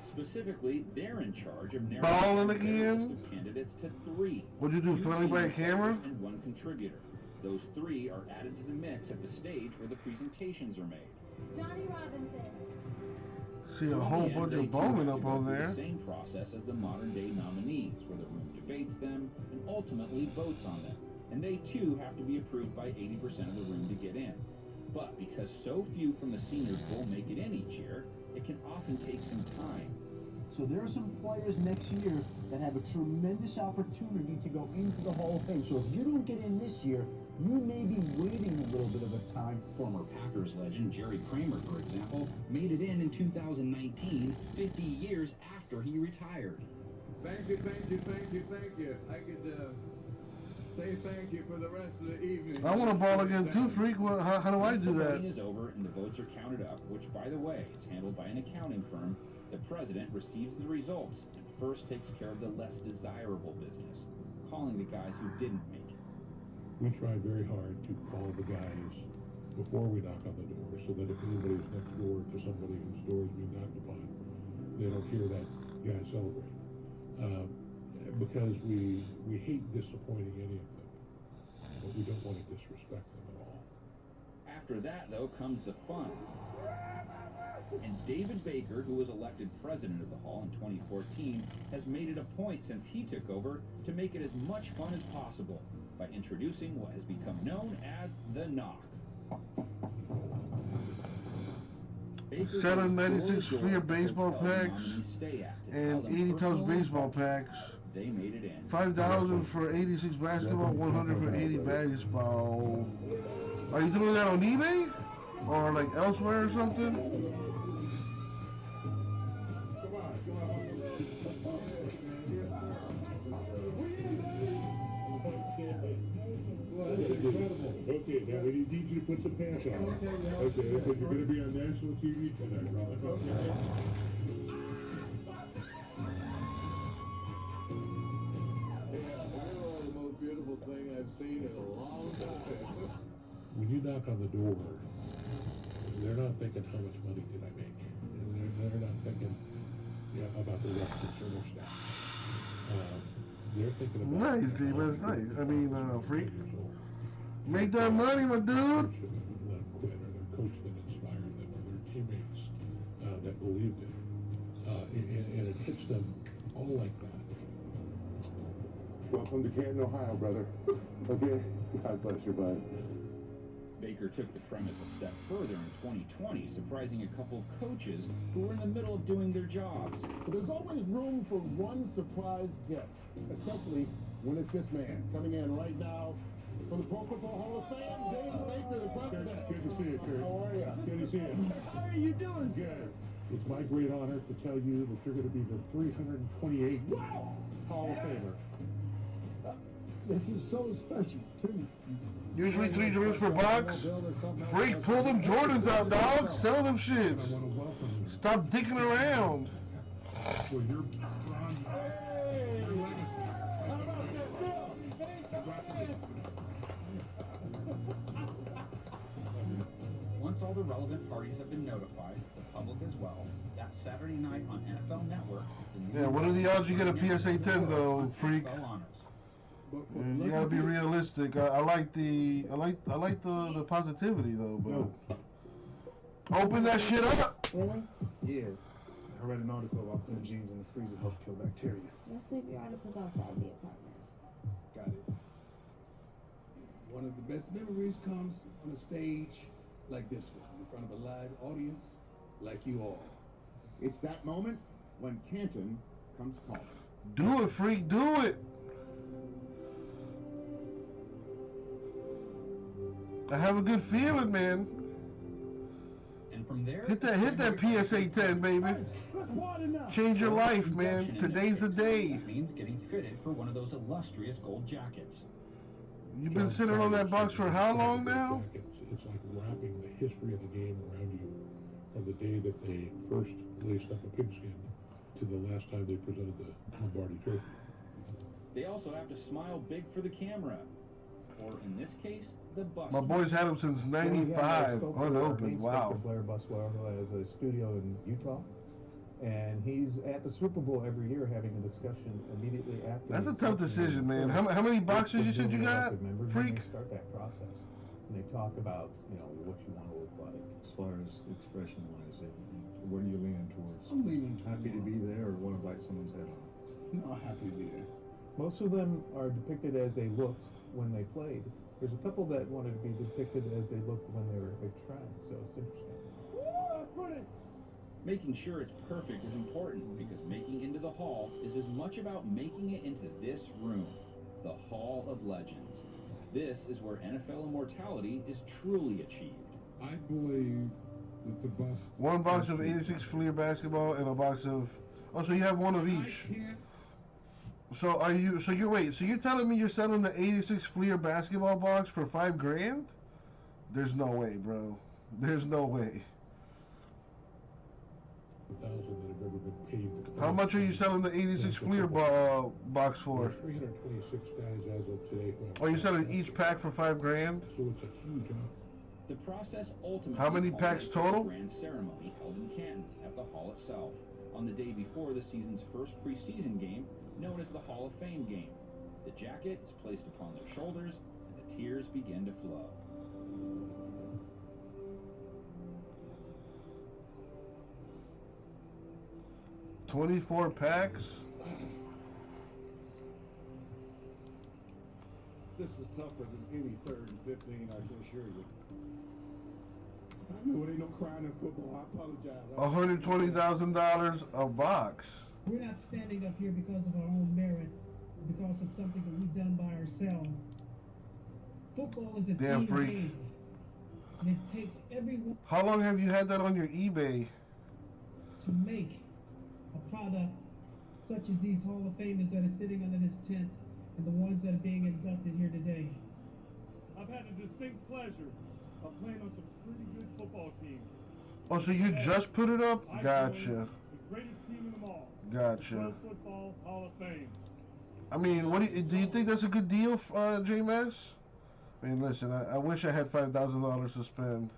Specifically, they're in charge of Balling narrowing the again? list of candidates to 3. What'd you do, Two friendly by a senior camera? players and 1 contributor. Those 3 are added to the mix at the stage where the presentations are made. Johnny Robinson. See a In whole the end, bunch they of too bowling have to up go on through there. The same process as the modern-day nominees, where the room debates them and ultimately votes on them. And they too have to be approved by 80% of the room to get in. But because so few from the senior pool make it in each year, it can often take some time. So there are some players next year that have a tremendous opportunity to go into the Hall of Fame. So if you don't get in this year, you may be waiting a little bit of a time. Former Packers legend Jerry Kramer, for example, made it in 2019, 50 years after he retired. Thank you, thank you, thank you, thank you. I could say thank you for the rest of the evening. I want to ball again too, freak. Well, how do I do that? The voting is over and the votes are counted up, which, by the way, is handled by an accounting firm. The president receives the results and first takes care of the less desirable business, calling the guys who didn't make it. We try very hard to call the guys before we knock on the door, so that if anybody's next door to somebody whose door is being knocked upon, they don't hear that guy celebrate. Because we hate disappointing any of them, but we don't want to disrespect them at all. After that, though, comes the fun. And David Baker, who was elected president of the Hall in 2014, has made it a point since he took over to make it as much fun as possible by introducing what has become known as the knock. 7 96 Sphere baseball packs and 80 Tubs baseball packs. They made it in. $5,000 for 86 basketball, 100 for 80 baseball. Are you doing that on eBay or like elsewhere or something? Okay, now we need you to put some pants on. Okay, because you're going to be on national TV tonight, brother. You're the most beautiful thing I've seen in a long time. When you knock on the door, they're not thinking, how much money did I make? And they're not thinking about the rest of service staff. They're thinking about... Nice, G, that's nice. I mean, freak. Make that money, my dude. Let them quit, or their coach that inspired them, or their teammates that believed in it. And it hits them all like that. Welcome to Canton, Ohio, brother. Okay? God bless your bud. Baker took the premise a step further in 2020, surprising a couple of coaches who were in the middle of doing their jobs. But there's always room for one surprise guest, especially when it's this man coming in right now from the Pro Football Hall of Fame, David Baker, the president. Good to see you, Kurt. How are you? Good to see you. How are you doing, sir? Good. It's my great honor to tell you that you're going to be the 328th Hall of Famer. This is so special, too. Usually $3 per box. Freak, pull them Jordans out, dog. Sell them shits. Stop dicking around. Well, you're Once all the relevant parties have been notified, the public as well, that Saturday night on NFL Network. Yeah, what are the odds you get a PSA 10 though, freak? You gotta be realistic. I like the positivity though, but open that shit up. Really? Yeah. I read an article about putting jeans in the freezer helps kill bacteria. Let's leave your articles outside the apartment. Got it. One of the best memories comes on a stage like this one, in front of a live audience like you all. It's that moment when Canton comes calling. Do it, freak, do it. I have a good feeling, man. And from there, hit that PSA 10, baby. Change your life, man. Today's the day. That means getting fitted for one of those illustrious gold jackets. You've been sitting on that box for how long now? It's like wrapping the history of the game around you from the day that they first laced up a pigskin to the last time they presented the Lombardi Trophy. They also have to smile big for the camera, or in this case, the bus. My boys had them since '95, unopened. Wow. Blair Buswell has a studio in Utah, and he's at the Super Bowl every year having a discussion immediately after. That's a tough decision, man. How many boxes you said you got? Freak. They start that process, and they talk about what you want to look like As far as expression-wise, what are you leaning towards? I'm leaning towards Happy to be there or want to bite someone's head off? No, happy to be there. Most of them are depicted as they looked when they played. There's a couple that wanted to be depicted as they looked when they were a big trend, so it's interesting. Making sure it's perfect is important because making into the Hall is as much about making it into this room, the Hall of Legends. This is where NFL immortality is truly achieved. I believe that the bust... One box of 86 Fleer basketball and a box of... Oh, so you have one of each. So are you... So you're telling me you're selling the 86 Fleer basketball box for $5,000? There's no way, bro. There's no way. That have ever been paid. How much are you selling the 86 Fleer box for? 326 guys as of today. Oh, you're selling each pack for $5,000? So it's a huge amount. The process ultimately... How many packs total? ...a grand ceremony held in Canton at the Hall itself on the day before the season's first preseason game, known as the Hall of Fame game. The jacket is placed upon their shoulders, and the tears begin to flow. $24 packs? This is tougher than any 3rd and 15, I can assure you. I know it ain't no crying in football. I apologize. $120,000 a box. We're not standing up here because of our own merit, because of something that we've done by ourselves. Football is a Damn team freak. game, and it takes everyone How long have you had that on your eBay? to make a product such as these Hall of Famers that are sitting under this tent and the ones that are being inducted here today. I've had the distinct pleasure of playing on some pretty good football teams. Oh, so you just put it up? I Gotcha. joined the greatest team in them all. Gotcha. The Pro Football Hall of Fame. I mean, what do you think that's a good deal, J-Mess? I mean, listen, I wish I had $5,000 to spend.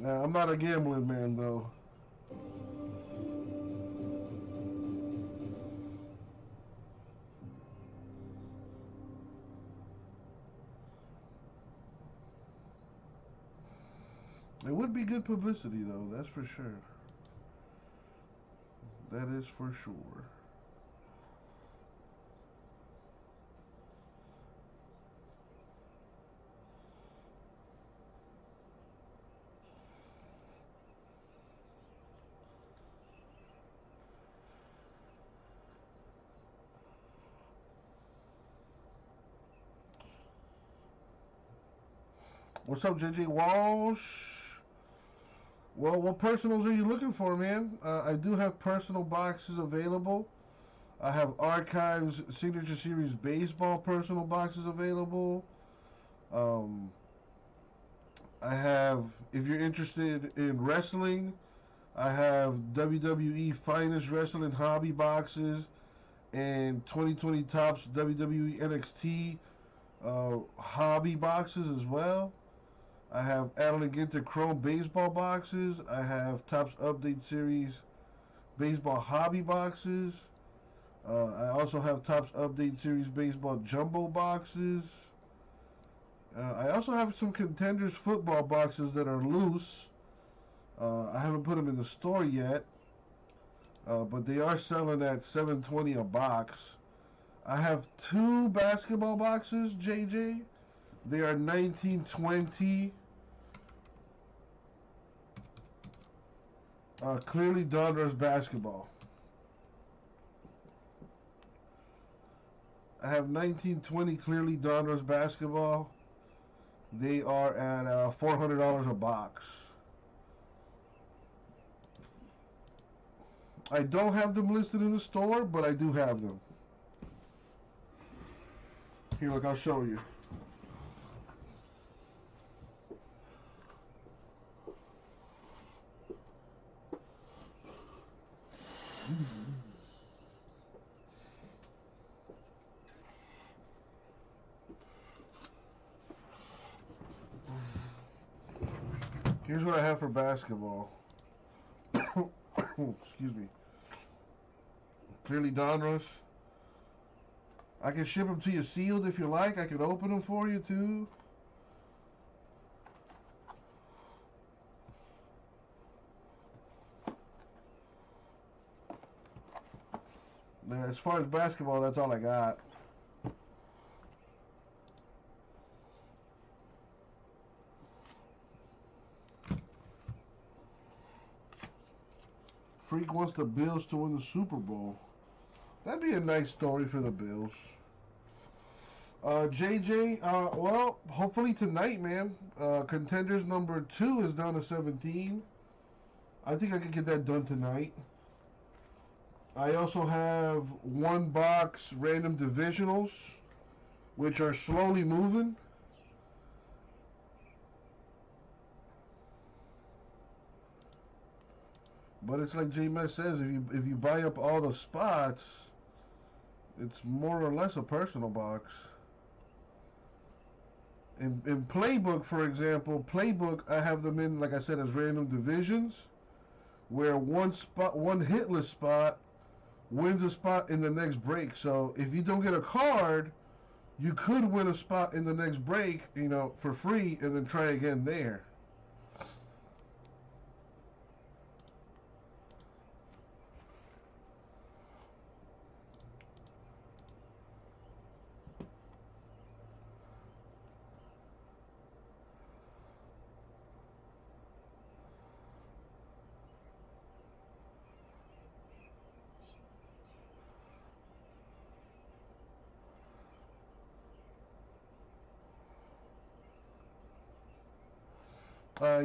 I'm not a gambling man, though. It would be good publicity, though, that's for sure. That is for sure. What's up, JJ Walsh? Well, what personals are you looking for, man? I do have personal boxes available. I have Archives Signature Series Baseball personal boxes available. I have, if you're interested in wrestling, I have WWE Finest Wrestling Hobby boxes and 2020 Topps WWE NXT hobby boxes as well. I have Allen & Ginter Chrome baseball boxes. I have Topps Update Series baseball hobby boxes. I also have Topps Update Series baseball jumbo boxes. I also have some Contenders football boxes that are loose. I haven't put them in the store yet, but they are selling at $7.20 a box. I have 2 basketball boxes, JJ. They are 1920 clearly Donruss basketball. I have 1920 clearly Donruss basketball. They are at $400 a box. I don't have them listed in the store, but I do have them. Here, look, I'll show you. Here's what I have for basketball. Excuse me. Clearly Donruss. I can ship them to you sealed if you like. I can open them for you too. Now, as far as basketball, that's all I got. Freak wants the Bills to win the Super Bowl. That'd be a nice story for the Bills. JJ, well, hopefully tonight, man. Contenders number 2 is down to 17. I think I could get that done tonight. I also have 1 box random divisionals, which are slowly moving. But it's like J-Mess says, if you buy up all the spots, it's more or less a personal box. In Playbook, for example, Playbook, I have them in, like I said, as random divisions, where one hitless spot wins a spot in the next break. So if you don't get a card, you could win a spot in the next break, you know, for free, and then try again there.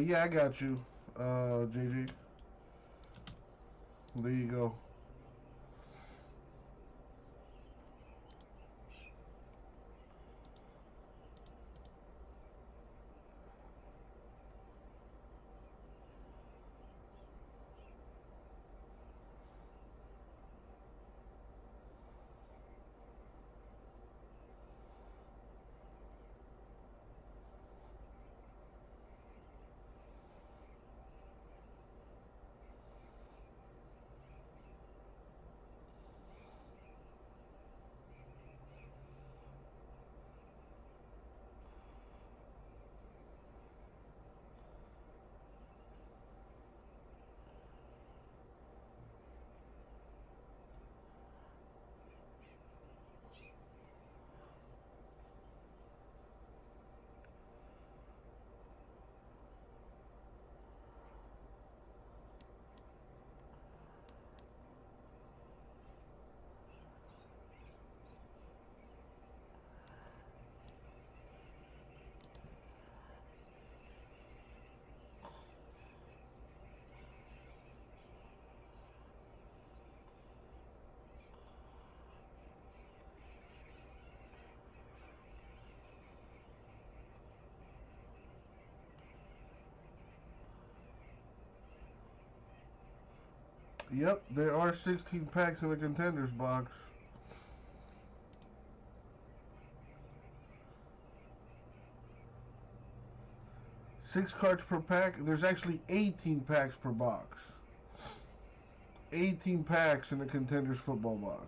Yeah, I got you, JJ. There you go. Yep, there are 16 packs in the Contenders box. Six cards per pack. There's actually 18 packs per box. 18 packs in the Contenders football box.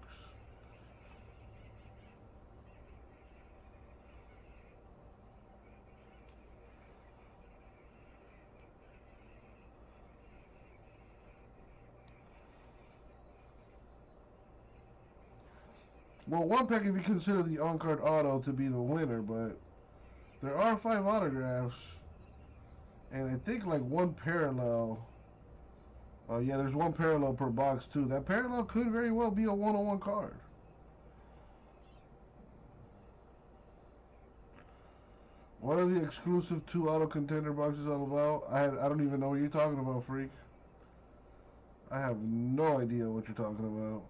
Well, one pack if you consider the on-card auto to be the winner, but there are 5 autographs, and I think like 1 parallel. Yeah, there's 1 parallel per box too. That parallel could very well be a one-on-one card. What are the exclusive 2 auto contender boxes all about? I don't even know what you're talking about, Freak. I have no idea what you're talking about.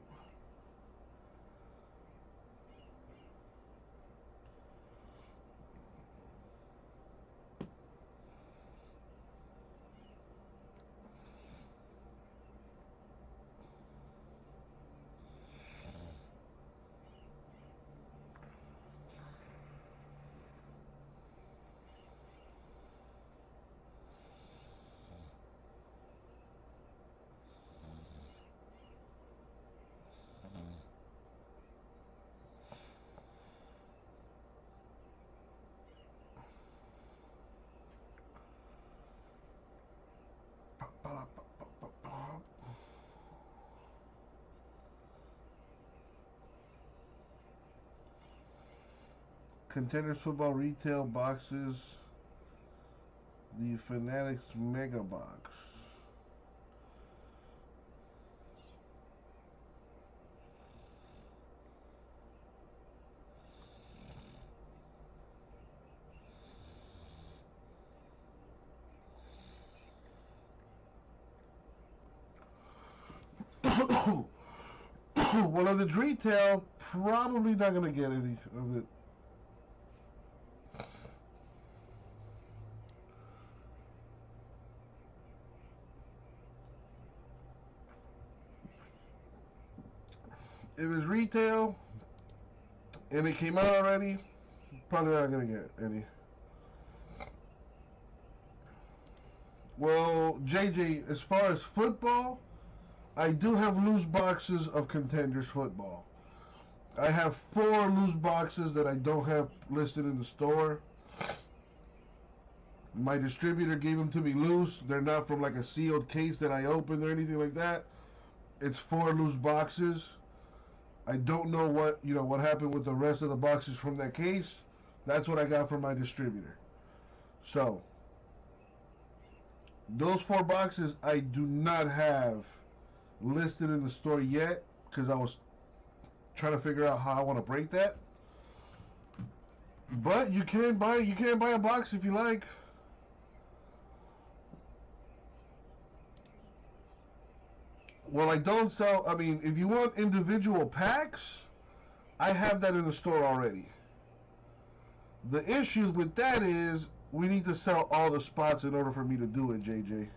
Contenders football retail boxes. The Fanatics Mega Box. Well, if it's retail, probably not going to get any of it. If it's retail and it came out already, probably not going to get any. Well, JJ, as far as football, I do have loose boxes of Contenders football. I have 4 loose boxes that I don't have listed in the store. My distributor gave them to me loose. They're not from like a sealed case that I opened or anything like that. It's 4 loose boxes. I don't know what happened with the rest of the boxes from that case. That's what I got from my distributor. So, those 4 boxes I do not have listed in the store yet because I was trying to figure out how I want to break that. But you can buy a box if you like. Well, I don't sell. I mean, if you want individual packs, I have that in the store already. The issue with that is we need to sell all the spots in order for me to do it, JJ.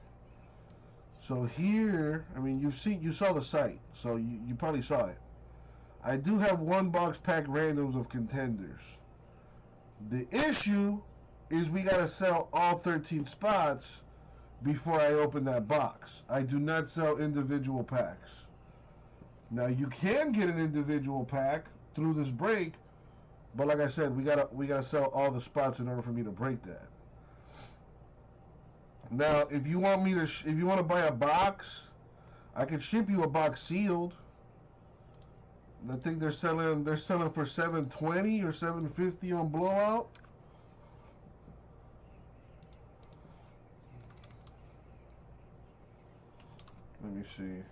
So here, I mean, you saw the site, so you probably saw it. I do have 1 box pack randoms of Contenders. The issue is we gotta sell all 13 spots before I open that box. I do not sell individual packs. Now you can get an individual pack through this break, but like I said, we gotta sell all the spots in order for me to break that. Now, if you want to buy a box, I can ship you a box sealed. I think they're selling for $720 or $750 on Blowout. Let me see.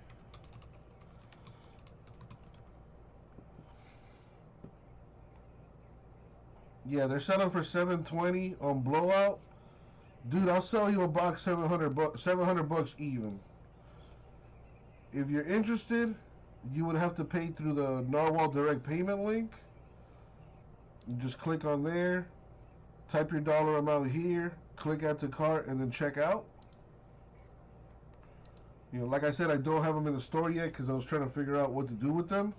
Yeah, they're selling for $720 on Blowout. Dude, I'll sell you a box $700 bucks even. If you're interested, you would have to pay through the Narwhal direct payment link. You just click on there, type your dollar amount here, click add to cart, and then check out. You know, like I said, I don't have them in the store yet because I was trying to figure out what to do with them.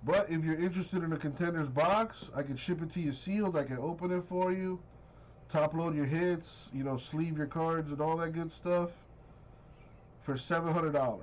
But if you're interested in a Contenders box, I can ship it to you sealed. I can open it for you, top load your hits, sleeve your cards and all that good stuff for $700.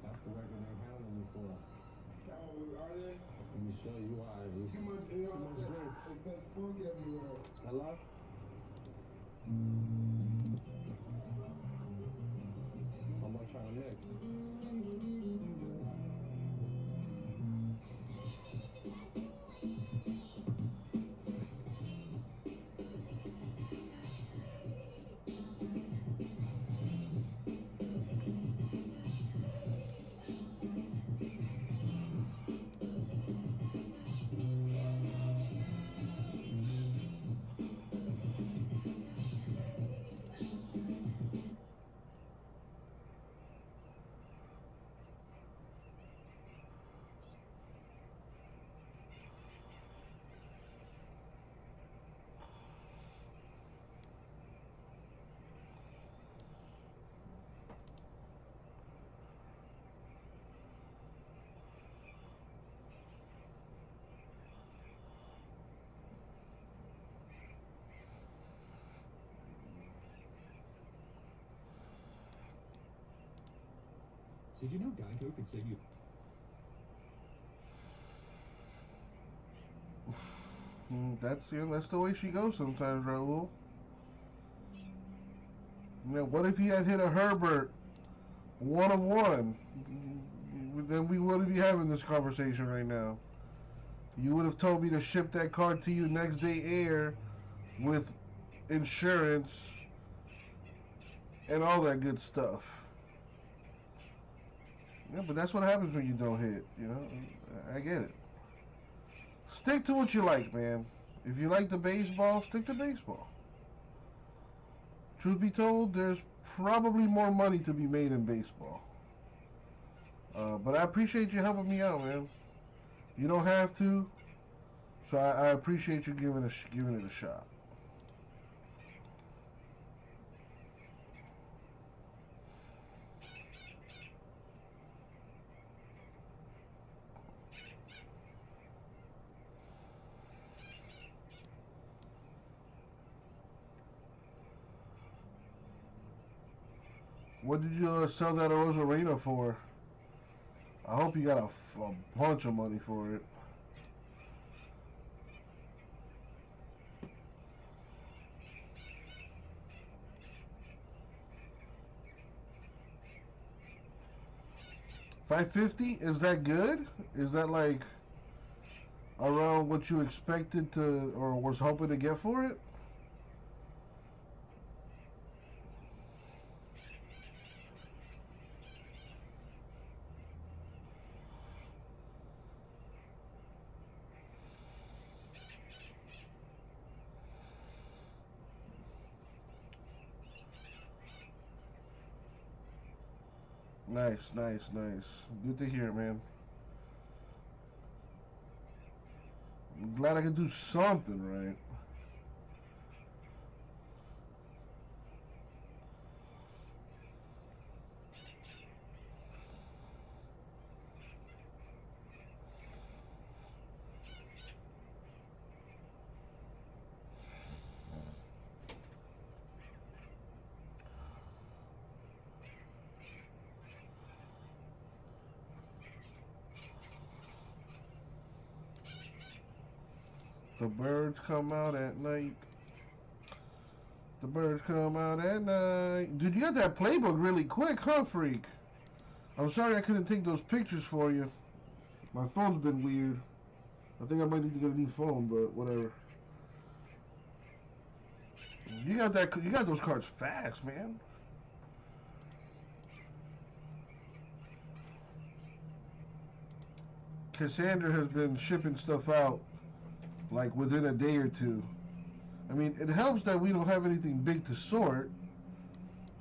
That's the record they hounding me for. Oh, are they? Let me show you why. Too much air. Too much grace. It's that funk everywhere. Hello? I'm not trying to mix. Did you know Geico could save you? That's the way she goes sometimes, Raul. What if he had hit a Herbert 1 of 1? Then we wouldn't be having this conversation right now. You would have told me to ship that card to you next day air with insurance and all that good stuff. Yeah, but that's what happens when you don't hit, you know? I get it. Stick to what you like, man. If you like the baseball, stick to baseball. Truth be told, there's probably more money to be made in baseball. But I appreciate you helping me out, man. You don't have to, so I appreciate you giving it a shot. What did you sell that Rosarena for? I hope you got a bunch of money for it. $550? Is that good? Is that like around what you expected to or was hoping to get for it? Nice, nice, nice. Good to hear, man. I'm glad I could do something right. The birds come out at night. The birds come out at night. Dude, you got that playbook really quick, huh, freak? I'm sorry I couldn't take those pictures for you. My phone's been weird. I think I might need to get a new phone, but whatever. You got those cards fast, man. Cassandra has been shipping stuff out like within a day or two. I mean, it helps that we don't have anything big to sort,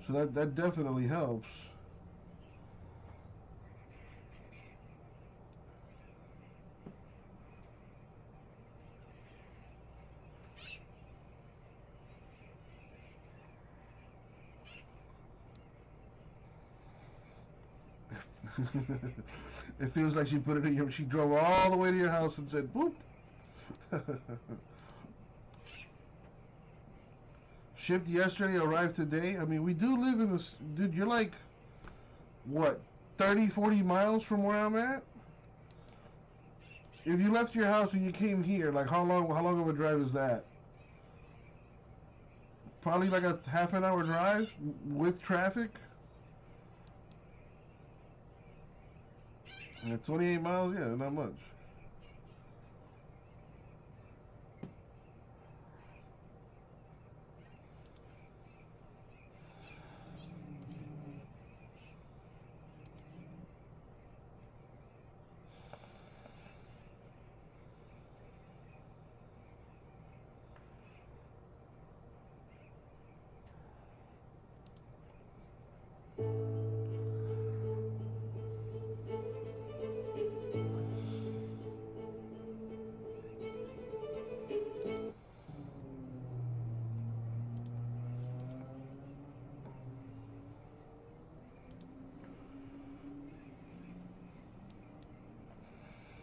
so that definitely helps. It feels like she put it in your. She drove all the way to your house and said, "Boop." Shipped yesterday, arrived today. I mean, we do live in this. Dude, you're like, what, 30, 40 miles from where I'm at? If you left your house and you came here, like how long of a drive is that? Probably like a half an hour drive with traffic. And 28 miles, yeah, not much.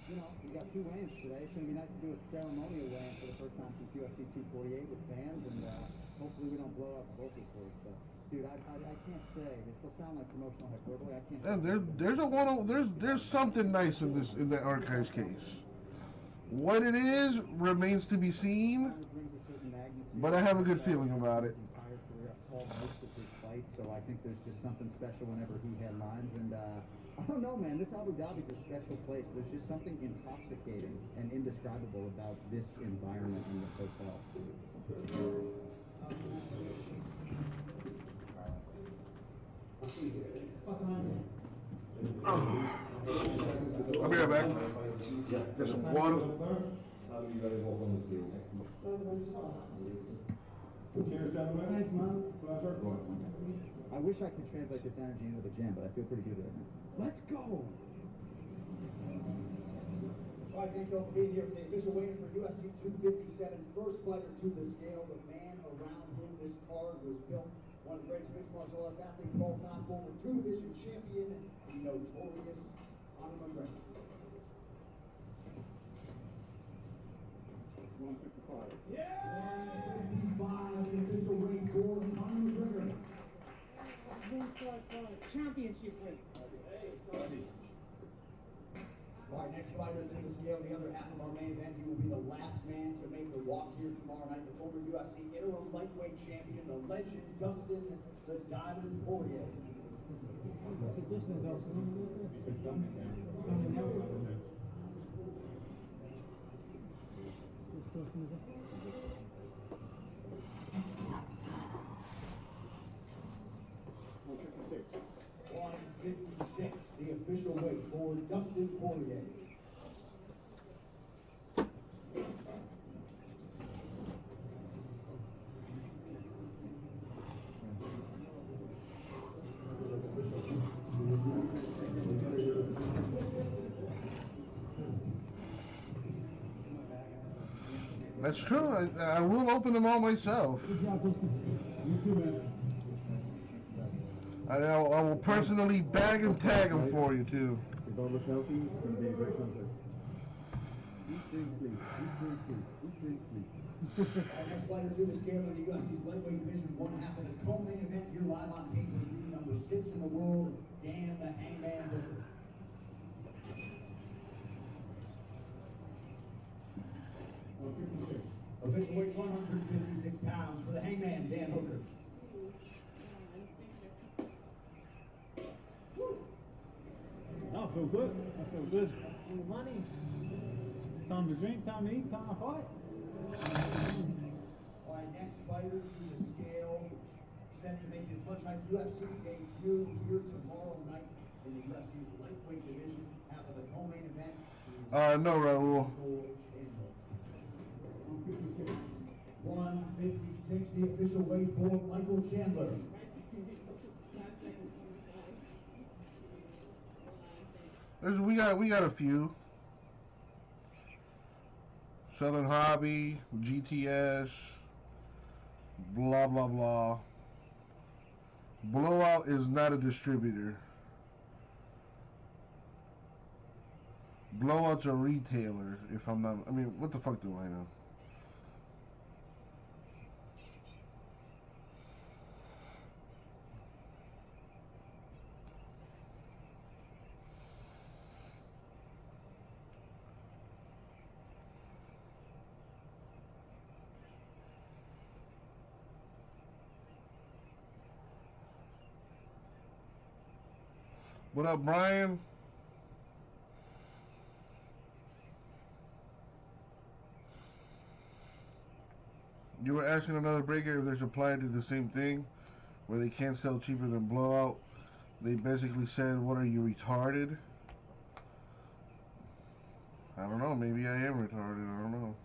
You know, we got 2 weigh-ins today. It's going to be nice to do a ceremonial weigh-in for the first time since UFC 248 with fans, and hopefully we don't blow out the vocal cords. But Dude, I can't say. This will sound like promotional hyperbole. I can't. There's something nice in that Archives case. What it is remains to be seen, but I have a good feeling about it. Entire career, I've called most of his fights, so I think there's just something special whenever he headlines. And I don't know, man. This Abu Dhabi's a special place. There's just something intoxicating and indescribable about this environment in this hotel. I'll be right back. Get some water. Cheers, gentlemen. Thanks, man. Pleasure. I wish I could translate this energy into the gym, but I feel pretty good right now. Let's go! All right, thank you all for being here for the official weigh-in for UFC 257. First fighter to the scale, the man around whom this card was built. One of the greatest mixed martial arts athletes of all time, former two-division champion, the notorious Conor McGregor. 155. Yeah! 155, the official weight for Conor McGregor. Championship weight. All right, next fighter to the scale, the other half of our main event. He will be the last man to make the walk here tomorrow night. The former UFC interim lightweight champion, the legend Dustin the Diamond Poirier. $156, the official weight for Dustin Poirier. That's true. I will open them all myself. I will personally bag and tag them for you too. If all look healthy, it's going to be a great contest. Eat, drink, sleep. Eat, drink, sleep. Eat, drink, sleep. Our next fighter to the scale of the UFC's lightweight division, one half of the co-main event here live on pay-per-view, number 6 in the world, Dan the Hangman Hooker. Official weight 156 pounds for the Hangman, Dan Hooker. I feel good. I feel good. Money. Time to drink, time to eat, time to fight. All right, next fighter to the scale, set to make his much hyped UFC debut here tomorrow night in the UFC's lightweight division, half of the co-main event. No, Raul. 156, the official weight for Michael Chandler. We got a few. Southern Hobby, GTS, blah blah blah. Blowout is not a distributor. Blowout's a retailer, if I'm not. I mean, what the fuck do I know? What up, Brian? You were asking another breaker if their supplier did the same thing, where they can't sell cheaper than Blowout. They basically said, "What are you, retarded?" I don't know. Maybe I am retarded. I don't know.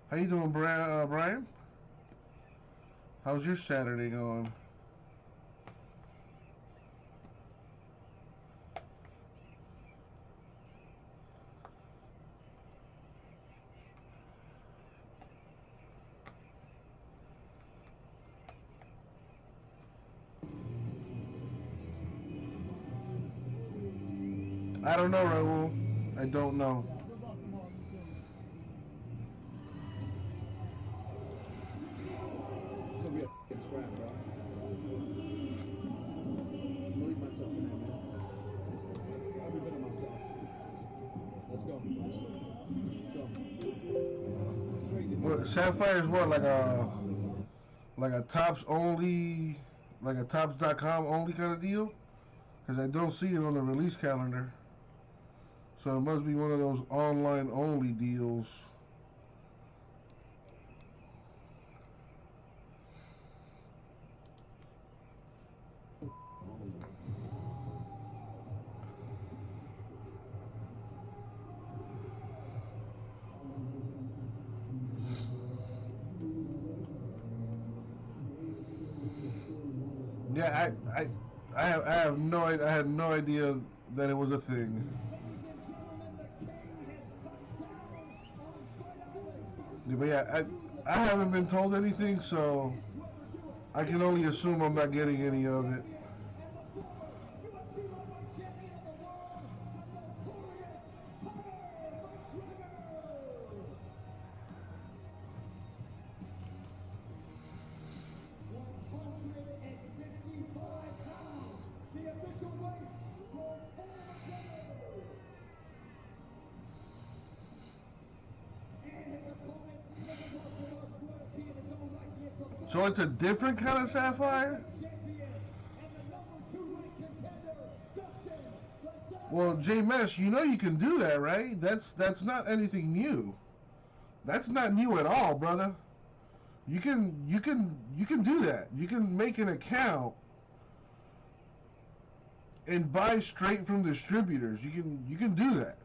How you doing, Brian? How's your Saturday going? I don't know, Raul. I don't know. What Sapphire is what, like a Tops only, like a Tops.com only kind of deal? Because I don't see it on the release calendar. So it must be one of those online only deals. Yeah, I have no I had no idea that it was a thing. Yeah, but yeah, I haven't been told anything, so I can only assume I'm not getting any of it. So it's a different kind of Sapphire? Well, J-Mesh, you know you can do that, right? That's not anything new. That's not new at all, brother. You can do that. You can make an account and buy straight from distributors. You can do that.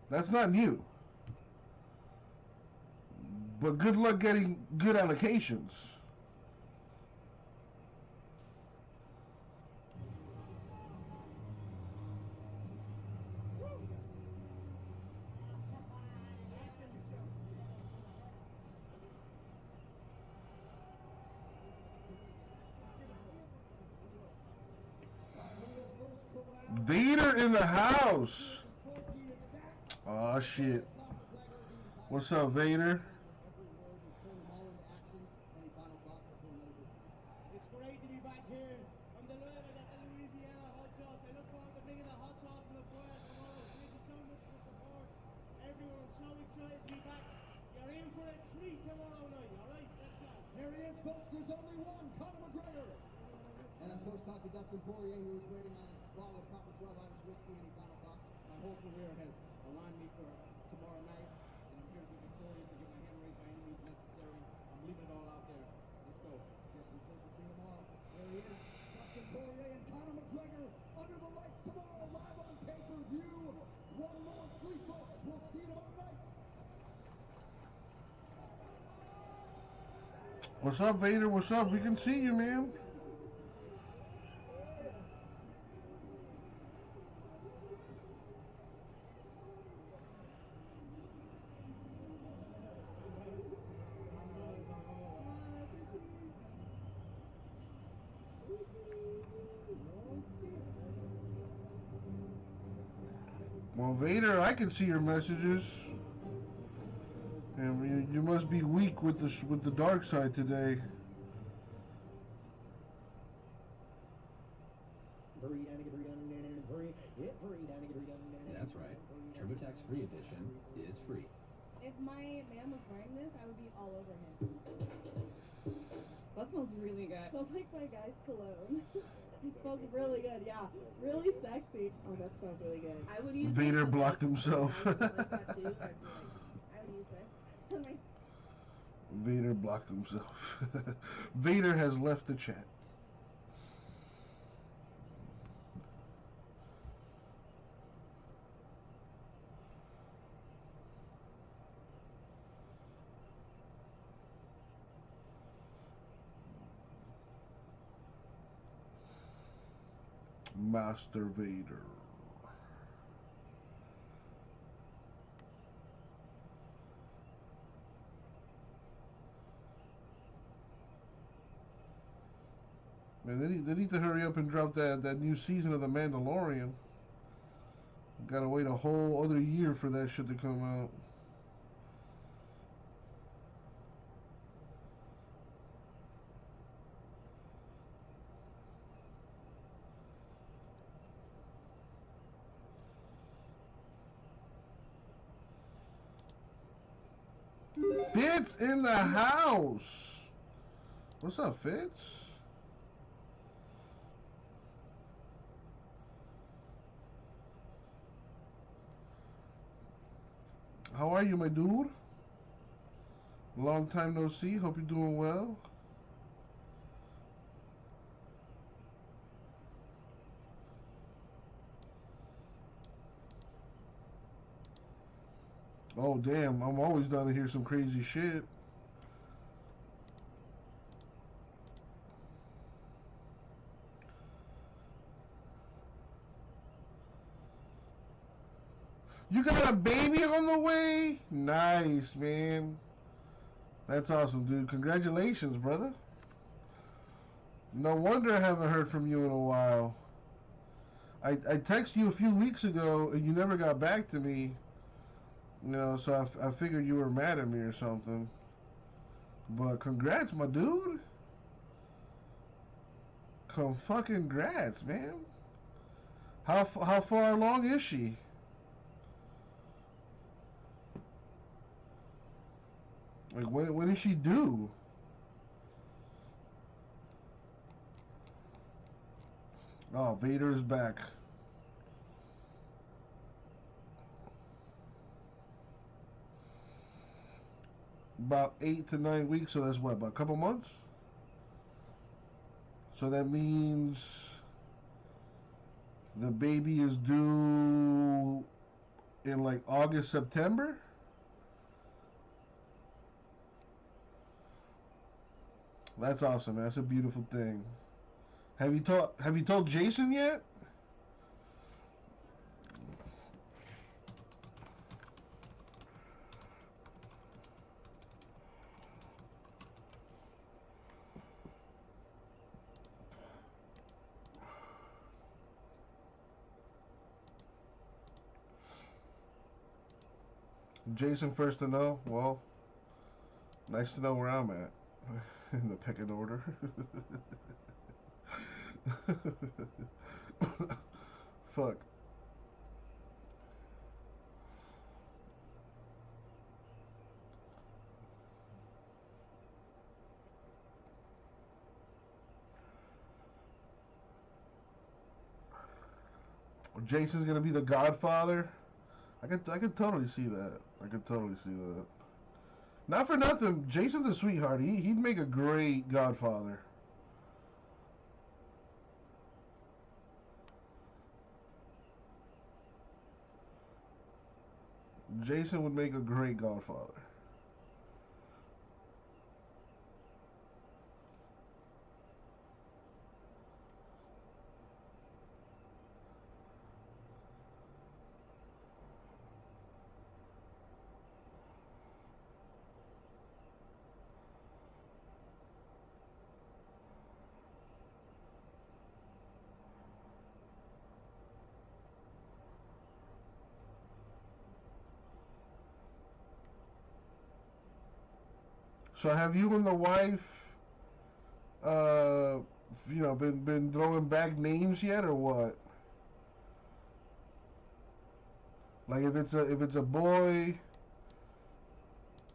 That's not new. But good luck getting good allocations. Vader in the house. Oh shit. What's up, Vader? It's great to be back here on the Luego de Louisiana Hot Sauce. I look forward to bringing the hot sauce to the boys tomorrow. Thank you so much for the support. Everyone, I'm so excited to be back. You're in for a treat tomorrow night, alright? Let's go. Here he is, folks. There's only one, Conor McGregor. And of course, talk to Dustin Poirier, who is waiting on his bottle of proper 12 Irish whiskey. Any final thoughts? My whole career has aligned me for tomorrow night, and I'm here to be victorious and get my hand raised by any means necessary. I'm leaving it all out there. Let's go. Justin, pleasure to see you tomorrow. There he is, Dustin Poirier and Conor McGregor under the lights tomorrow, live on pay-per-view. One more sleep, folks. We'll see you tomorrow night. What's up, Vader? What's up? We can see you, man. Well, Vader, I can see your messages. And you must be weak with the dark side today. That's right. TurboTax Free Edition is free. If my man was wearing this, I would be all over him. That smells really good. Smells like my guy's cologne. It smells really good, yeah. Really sexy. Oh, that smells really good. I would use Vader blocked himself. I would use this. Vader blocked himself. Vader has left the chat. Master Vader. Man, they need to hurry up and drop that new season of The Mandalorian. Gotta wait a whole other year for that shit to come out. Fitz in the house. What's up, Fitz? How are you, my dude? Long time no see. Hope you're doing well. Oh, damn. I'm always down to hear some crazy shit. You got a baby on the way? Nice, man. That's awesome, dude. Congratulations, brother. No wonder I haven't heard from you in a while. I texted you a few weeks ago and you never got back to me. You know, so I figured you were mad at me or something. But congrats, my dude. Fucking grats, man. How far along is she? Like, when is she due? Oh, Vader is back. About 8 to 9 weeks, so that's what, about a couple months? So that means the baby is due in like August, September? That's awesome, man. That's a beautiful thing. Have you told Jason yet? Jason first to know? Well, nice to know where I'm at in the pecking order. Fuck. Jason's gonna be the Godfather. I could totally see that. I could totally see that. Not for nothing, Jason's a sweetheart. He'd make a great Godfather. Jason would make a great Godfather. So have you and the wife, been throwing back names yet, or what? Like if it's a boy,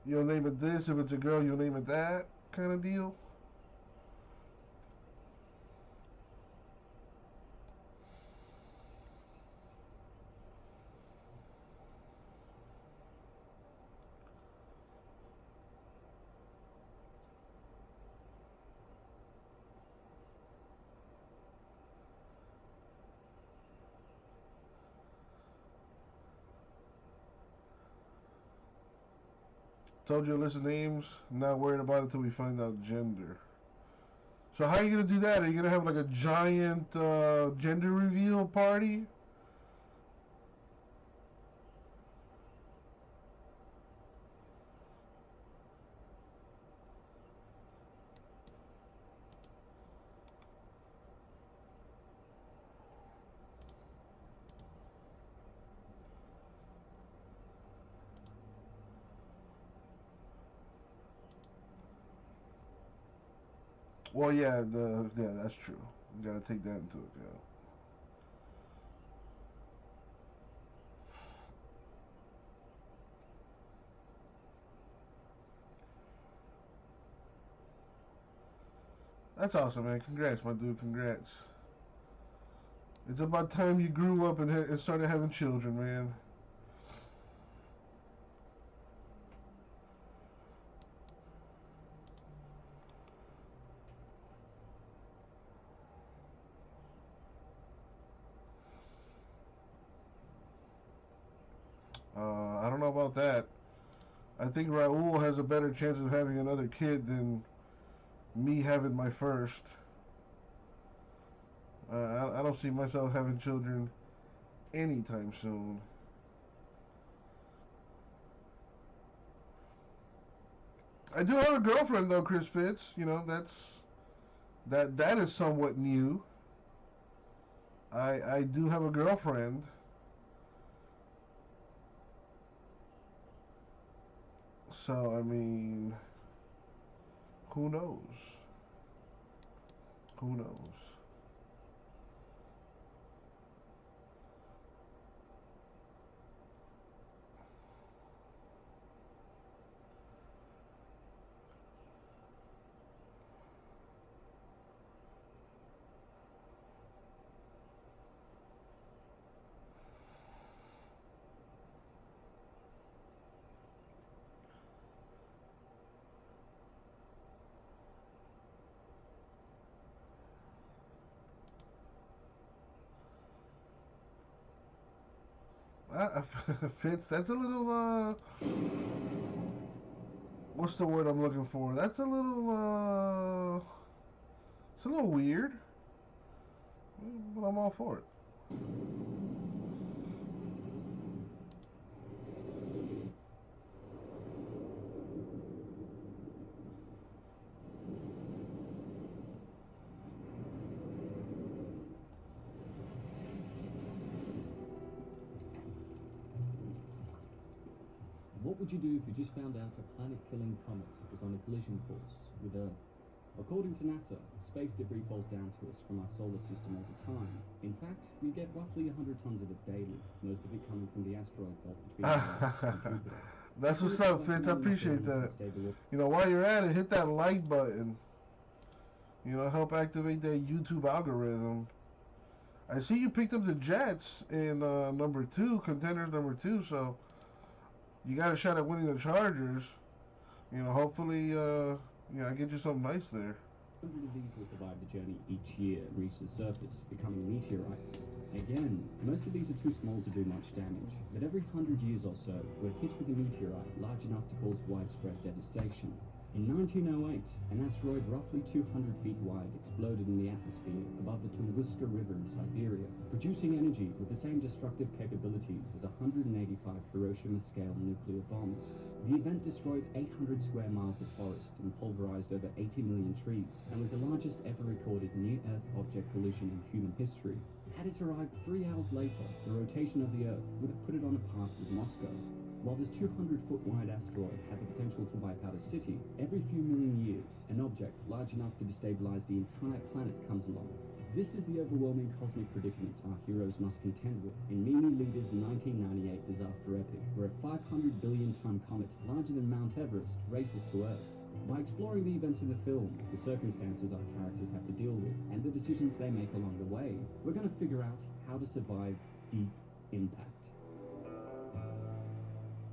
you'll name it this. If it's a girl, you'll name it that kind of deal. Told you to list names. Not worried about it until we find out gender. So how are you gonna do that? Are you gonna have like a giant gender reveal party? Well, yeah, that's true. You gotta take that into account. That's awesome, man. Congrats, my dude. Congrats. It's about time you grew up and started having children, man. I don't know about that. I think Raul has a better chance of having another kid than me having my first. I don't see myself having children anytime soon. I do have a girlfriend though, Chris Fitz. You know, that is somewhat new. I do have a girlfriend. So I mean, who knows? Who knows? Fitz, that's a little, what's the word I'm looking for? That's a little, it's a little weird, but I'm all for it. What would you do if you just found out a planet-killing comet was on a collision course with Earth? According to NASA, space debris falls down to us from our solar system all the time. In fact, we get roughly 100 tons of it daily, most of it coming from the asteroid belt between Earth and Jupiter. That's what's up, Fitz. I appreciate that. You know, while you're at it, hit that like button. You know, help activate that YouTube algorithm. I see you picked up the Jets in number 2, contenders number 2, so you got a shot at winning the Chargers. You know, hopefully, you know, I get you something nice there. 100 of these will survive the journey each year and reach the surface, becoming meteorites. Again, most of these are too small to do much damage, but every 100 years or so, we're hit with a meteorite large enough to cause widespread devastation. In 1908, an asteroid roughly 200 feet wide exploded in the atmosphere above the Tunguska River in Siberia, producing energy with the same destructive capabilities as 185 Hiroshima-scale nuclear bombs. The event destroyed 800 square miles of forest and pulverized over 80 million trees, and was the largest ever recorded near-Earth object collision in human history. Had it arrived 3 hours later, the rotation of the Earth would have put it on a par with Moscow. While this 200-foot wide asteroid had the potential to wipe out a city, every few million years, an object large enough to destabilize the entire planet comes along. This is the overwhelming cosmic predicament our heroes must contend with in Mimi Leader's 1998 disaster epic, where a 500 billion-ton comet larger than Mount Everest races to Earth. By exploring the events in the film, the circumstances our characters have to deal with, and the decisions they make along the way, we're going to figure out how to survive deep impact.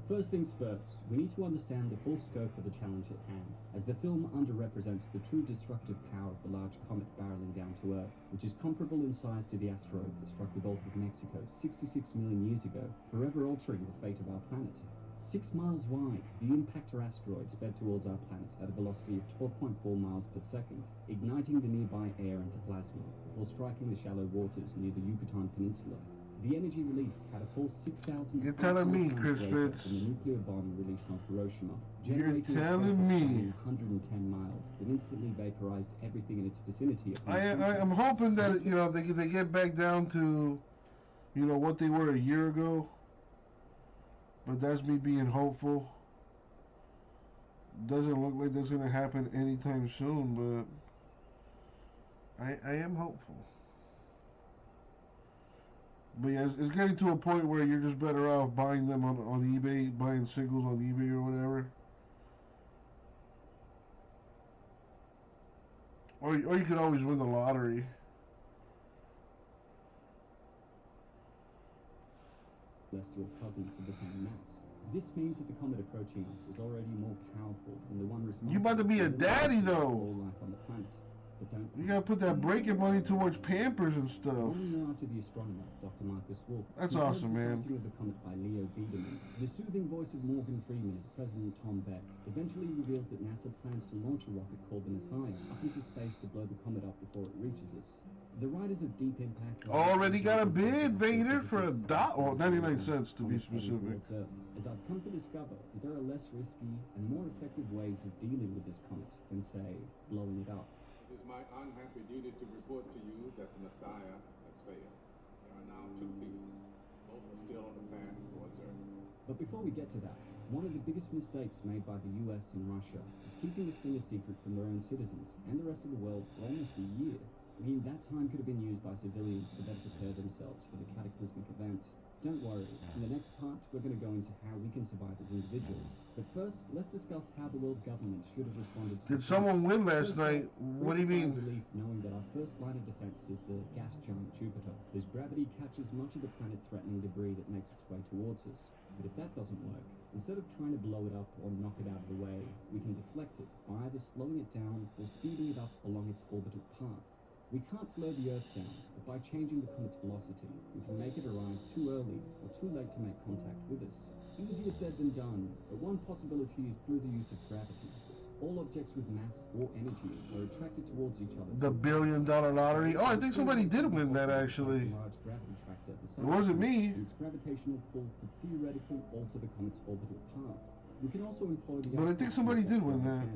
First things first, we need to understand the full scope of the challenge at hand, as the film underrepresents the true destructive power of the large comet barreling down to Earth, which is comparable in size to the asteroid that struck the Gulf of Mexico 66 million years ago, forever altering the fate of our planet. 6 miles wide, the impactor asteroid sped towards our planet at a velocity of 12.4 miles per second, igniting the nearby air into plasma, before striking the shallow waters near the Yucatan Peninsula. The energy released had a full 6,000 You're telling me, Chris greater Fitz. than the nuclear bomb released on Hiroshima, You're generating telling a me. 110 miles that instantly vaporized everything in its vicinity. I'm hoping that, you know, they get back down to, you know, what they were a year ago. But that's me being hopeful. Doesn't look like that's going to happen anytime soon, but I am hopeful. But yeah, it's getting to a point where you're just better off buying them on eBay, buying singles on eBay or whatever. Or you could always win the lottery. Celestial cousins of the same mass. This means that the comet approaching us is already more powerful than the one responsible. You about to be a daddy though. All life on the planet. But don't You gotta put that breaking money towards Pampers and stuff. 1 year after the astronomer, Dr. Marcus Wolf, That's compared awesome, the man. sighting of the comet by Leo Biederman, the soothing voice of Morgan Freeman as President Tom Beck eventually reveals that NASA plans to launch a rocket called the Messiah up into space to blow the comet up before it reaches us. The writers of Deep Impact Already got a bid, Vader, for a $1, 99 cents to be specific. As I've come to discover that there are less risky and more effective ways of dealing with this comet than, say, blowing it up. It is my unhappy duty to report to you that the Messiah has failed. There are now 2 pieces. Both are still on the path towards Earth. But before we get to that, one of the biggest mistakes made by the US and Russia is keeping this thing a secret from their own citizens and the rest of the world for almost a year. I mean, that time could have been used by civilians to better prepare themselves for the cataclysmic event. Don't worry, in the next part, we're going to go into how we can survive as individuals. But first, let's discuss how the world government should have responded to... Did someone win last night? What do you mean? Relief knowing that our first line of defense is the gas giant Jupiter, whose gravity catches much of the planet-threatening debris that makes its way towards us. But if that doesn't work, instead of trying to blow it up or knock it out of the way, we can deflect it by either slowing it down or speeding it up along its orbital path. We can't slow the Earth down, but by changing the comet's velocity, we can make it arrive too early or too late to make contact with us. Easier said than done, but one possibility is through the use of gravity. All objects with mass or energy are attracted towards each other. The $1 billion lottery. Oh, I think somebody did win that actually. It wasn't me. Its gravitational pull could theoretically alter the comet's orbital path. We can also employ the... But I think somebody did win that.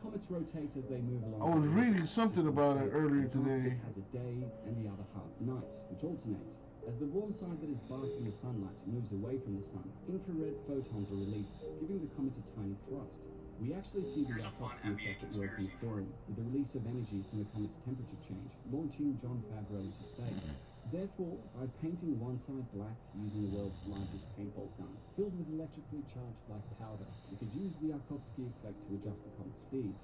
Comets rotate as they move along. I was reading something about it earlier today. It has a day and the other half night, which alternate. As the warm side that is basking in sunlight moves away from the sun, infrared photons are released, giving the comet a tiny thrust. We actually see the Tarkovsky effect at work in the film, with the release of energy from the comet's temperature change, launching Jon Favreau into space. Therefore, by painting one side black using the world's largest paintball gun, filled with electrically charged black powder, we could use the Tarkovsky effect to adjust the comet's speed.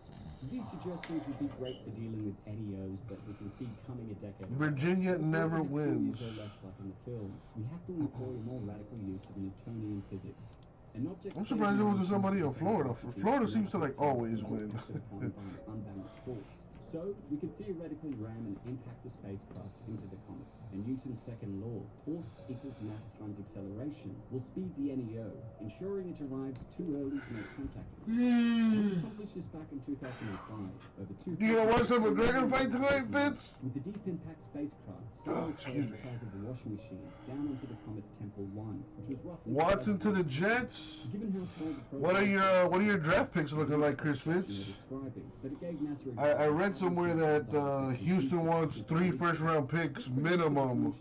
These suggestions would be great for dealing with NEOs that we can see coming a decade ago. Virginia never wins. Or less like in the film, we have to employ a more radical use of Newtonian physics. An object I'm surprised there wasn't somebody in Florida. Florida seems to like always win. Unbalanced force. So, we could theoretically ram and impact the spacecraft into the comet, and Newton's second law, force equals mass times acceleration, will speed the NEO, ensuring it arrives too early to make contact. We accomplished this back in 2005, over 2 You gonna watch some McGregor fight tonight, Vince? With the Deep Impact spacecraft, suddenly carried the size of a washing machine down onto the comet Tempel 1, which was roughly... Watson to the Jets. Given how small the What are your draft picks looking like, Chris Fitz? But it gave NASA I read somewhere that Houston wants 3 first-round picks minimum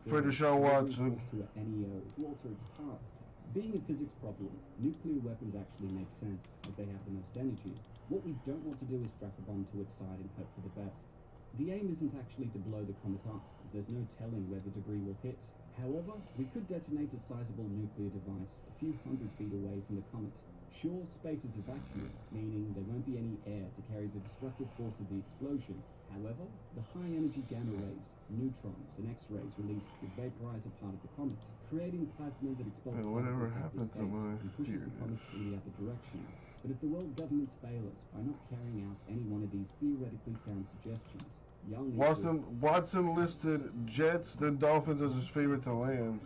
for Deshaun Watson. To an NEO to alter its path. Being a physics problem, nuclear weapons actually make sense, as they have the most energy. What we don't want to do is strap a bomb to its side and hope for the best. The aim isn't actually to blow the comet up, as there's no telling where the debris will hit. However, we could detonate a sizable nuclear device a few hundred feet away from the comet. Sure, space is a vacuum, meaning there won't be any air to carry the destructive force of the explosion. However, the high-energy gamma rays, neutrons, and X-rays released would vaporize a part of the comet, creating plasma that expels whatever particles happened to my and pushes the comet in the other direction. But if the world governments fail us by not carrying out any one of these theoretically sound suggestions, young Watson listed Jets, then Dolphins as his favorite to land.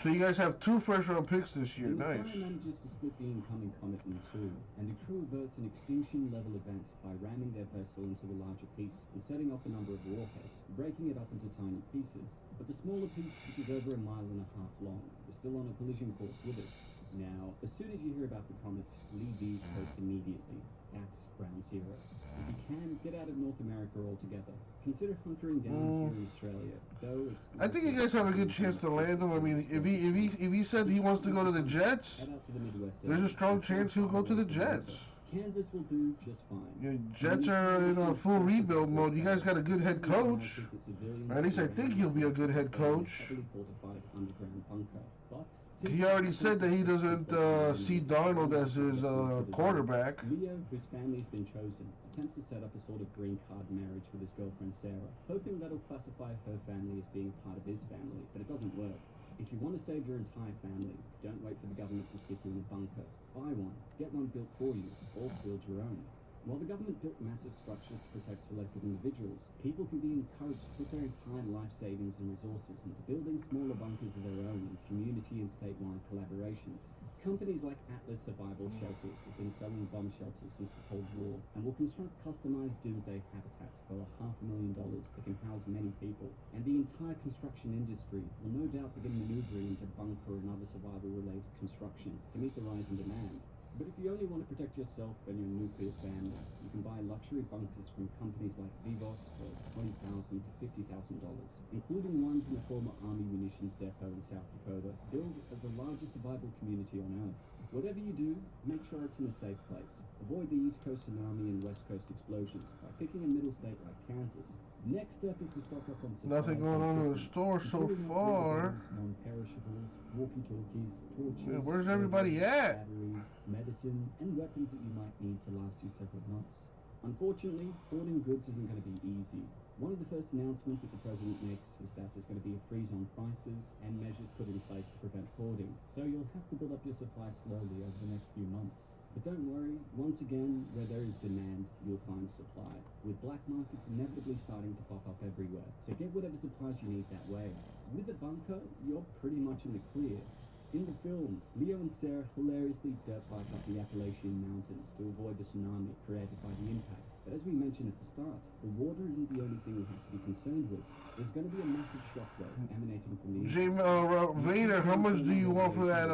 So you guys have 2 first-round picks this year. Nice. The manages to split the incoming comet in 2, and the crew averts an extinction-level event by ramming their vessel into the larger piece and setting off a number of warheads, breaking it up into tiny pieces. But the smaller piece, which is over 1.5 miles long, is still on a collision course with us. Now, as soon as you hear about the comet, leave the East Coast immediately. That's ground zero. If you can, get out of North America altogether. Consider hunkering down here in Australia, though it's... I think you guys have a good chance to land him. I mean, if he said he wants to go to the Jets, there's a strong chance he'll go to the Jets. Kansas will do just fine. Your Jets are in a full rebuild mode. You guys got a good head coach. Or at least I think he'll be a good head coach. Fortified underground bunker. But He already said that he doesn't see Darnold as his quarterback. Leo, whose family's been chosen, attempts to set up a sort of green card marriage with his girlfriend Sarah, hoping that'll classify her family as being part of his family, but it doesn't work. If you want to save your entire family, don't wait for the government to stick you in a bunker. Buy one, get one built for you, or build your own. While the government built massive structures to protect selected individuals, people can be encouraged to put their entire life savings and resources into building smaller bunkers of their own in community and statewide collaborations. Companies like Atlas Survival Shelters have been selling bomb shelters since the Cold War and will construct customized doomsday habitats for $500,000 that can house many people. And the entire construction industry will no doubt begin maneuvering into bunker and other survival-related construction to meet the rise in demand. But if you only want to protect yourself and your nuclear family, you can buy luxury bunkers from companies like Vivos for $20,000 to $50,000, including ones in the former Army Munitions Depot in South Dakota, billed as the largest survival community on Earth. Whatever you do, make sure it's in a safe place. Avoid the East Coast tsunami and West Coast explosions by picking a middle state like Kansas. Next step is to stock up on supplies. Nothing going on in the store so far. Non-perishables, walkie-talkies, torches, yeah, where's everybody at? Batteries, medicine, and weapons that you might need to last you several months. Unfortunately, hoarding goods isn't going to be easy. One of the first announcements that the president makes is that there's going to be a freeze on prices and measures put in place to prevent hoarding. So you'll have to build up your supply slowly over the next few months. But don't worry, once again, where there is demand, you'll find supply, with black markets inevitably starting to pop up everywhere. So get whatever supplies you need that way. With a bunker, you're pretty much in the clear. In the film, Leo and Sarah hilariously dirt bike up the Appalachian Mountains to avoid the tsunami created by the impact. But as we mentioned at the start, the water isn't the only thing we have to be concerned with. There's going to be a massive shockwave emanating from the Vader, how much do you want for that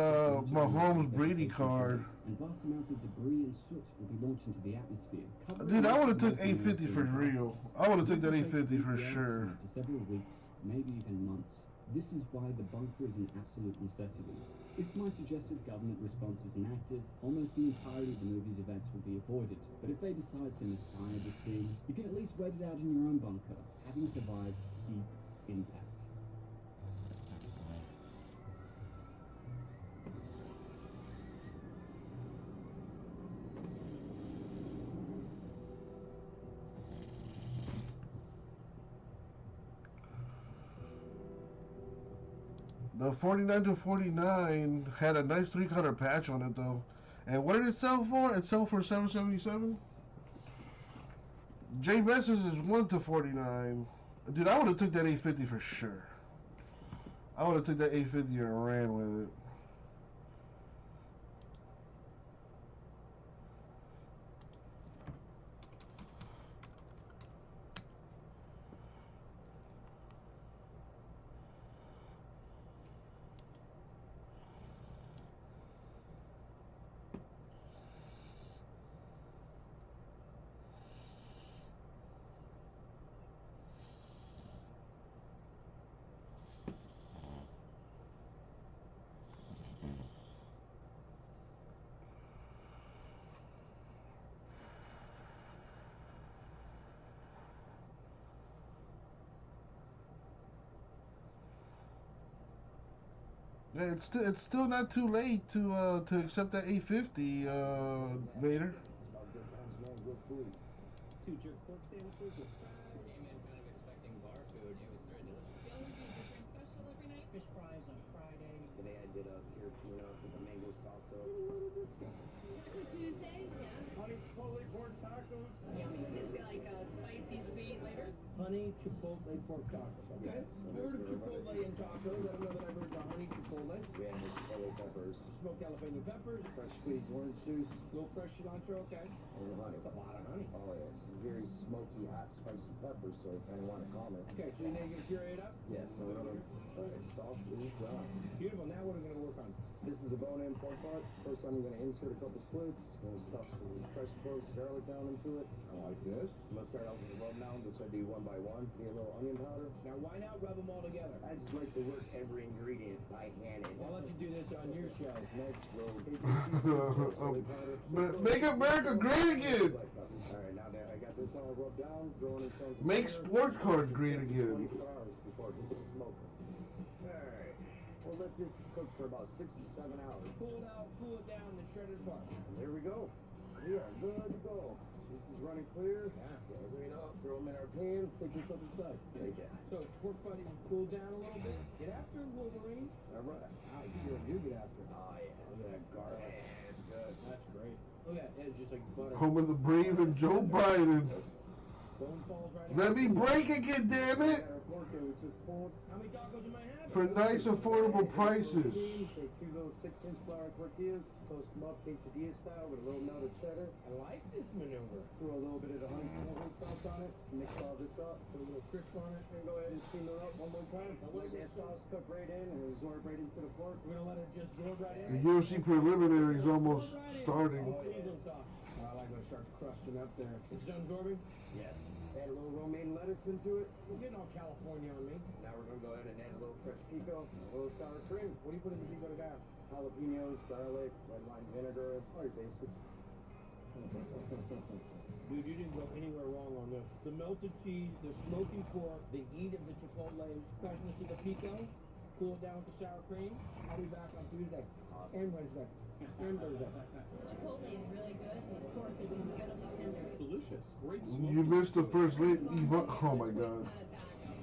Mahomes Brady card? And vast amounts of debris and soot will be launched into the atmosphere. Dude, I would have took 850 for real. I would have took that 850 for sure. For several weeks, maybe even months. This is why the bunker is an absolute necessity. If my suggested government response is enacted, almost the entirety of the movie's events will be avoided. But if they decide to messiah this thing, you can at least wait it out in your own bunker, having survived deep impact. The 49-49 had a nice 3-color patch on it though. And what did it sell for? It sold for $777. Jay Mess's is 1-49. Dude, I would have took that 850 for sure. I would have took that 850 and ran with it. Yeah, it's still not too late to accept that 850, Vader. Good times, man. Good food. 2 jerk pork sandwiches with fries. Came in kind of expecting bar food. It was very delicious. You always do a different special every night. Fish fries on Friday. Today I did a syrup tuna with a mango salsa. Taco Tuesday, yeah. Honey chipotle pork tacos. Yummy. It's got like a spicy, sweet flavor. Honey chipotle pork tacos. Okay. Yes, I've heard of chipotle and tacos. I don't know that I've heard the honey chipotle. We have the chipotle peppers. Smoked jalapeno peppers. Fresh squeezed orange juice. Little fresh cilantro, okay. And the honey. It's a lot of honey. Oh yeah, it's very smoky, hot, spicy peppers, so you kind of want to calm it. Okay, so you're gonna puree it up? Yes, so we're gonna, sauce is done. Beautiful, now what are we gonna work on? This is a bone-in pork butt. First I'm gonna insert a couple slits. Gonna stuff some fresh cloves of garlic down into it. I like this. I'm gonna start out with the rub down, which I do one by one. Get a little onion powder. Now why not rub them all together? I just like to work every ingredient by hand. I'll let you do this on your show. Next, Make America great again. Alright, now that I got this all rubbed down, throwing in some... Make sports cards great again. 24 hours before it gets to smoke. Alright. We'll We'll let this cook for about 6 to 7 hours. Cool it out, cool it down, then shred it apart. And there we go. We are good to go. This is running clear. Yeah. Bring it up, throw them in our pan, take this up inside. Take it. So, pork butt even cooled down a little bit. Get after it, Wolverine. All right. Wow, you sure do get after it. Oh, yeah. Look at that garlic. Yeah, it's good. That's great. Look at it, it's just like butter. Home of the brave and Joe Biden. Bone falls right Let out. me break again, damn it! Our pork that we just pulled. How many tacos am I having? For nice, affordable prices. Take 2 little 6-inch flour tortillas, toast them up quesadilla style with a little melted cheddar. I like this maneuver. Throw a little bit of the honey cinnamon sauce on it. Mix all this up. Put a little crisp on it. And go ahead and steam it up one more time. Let that sauce cook right in and absorb right into the pork. We're gonna let it just absorb right The in. UFC preliminary is almost starting. Oh, yeah. Cleveland talk. I like when it starts crusting up there. It's done absorbing? Yes. Add a little romaine lettuce into it. You're getting all California on me. Now we're going to go ahead and add a little fresh pico, a little sour cream. What do you put in the pico de gallo? Jalapenos, garlic, red wine vinegar, all your basics. Dude, you didn't go anywhere wrong on this. The melted cheese, the smoky pork, the heat of the chipotle, freshness of the pico, cool it down with the sour cream. I'll be back on Tuesday. Awesome. And Wednesday. And Thursday. Chipotle is really good, and the pork is incredibly tender. Delicious. Great You missed the first late Eva. Oh my god.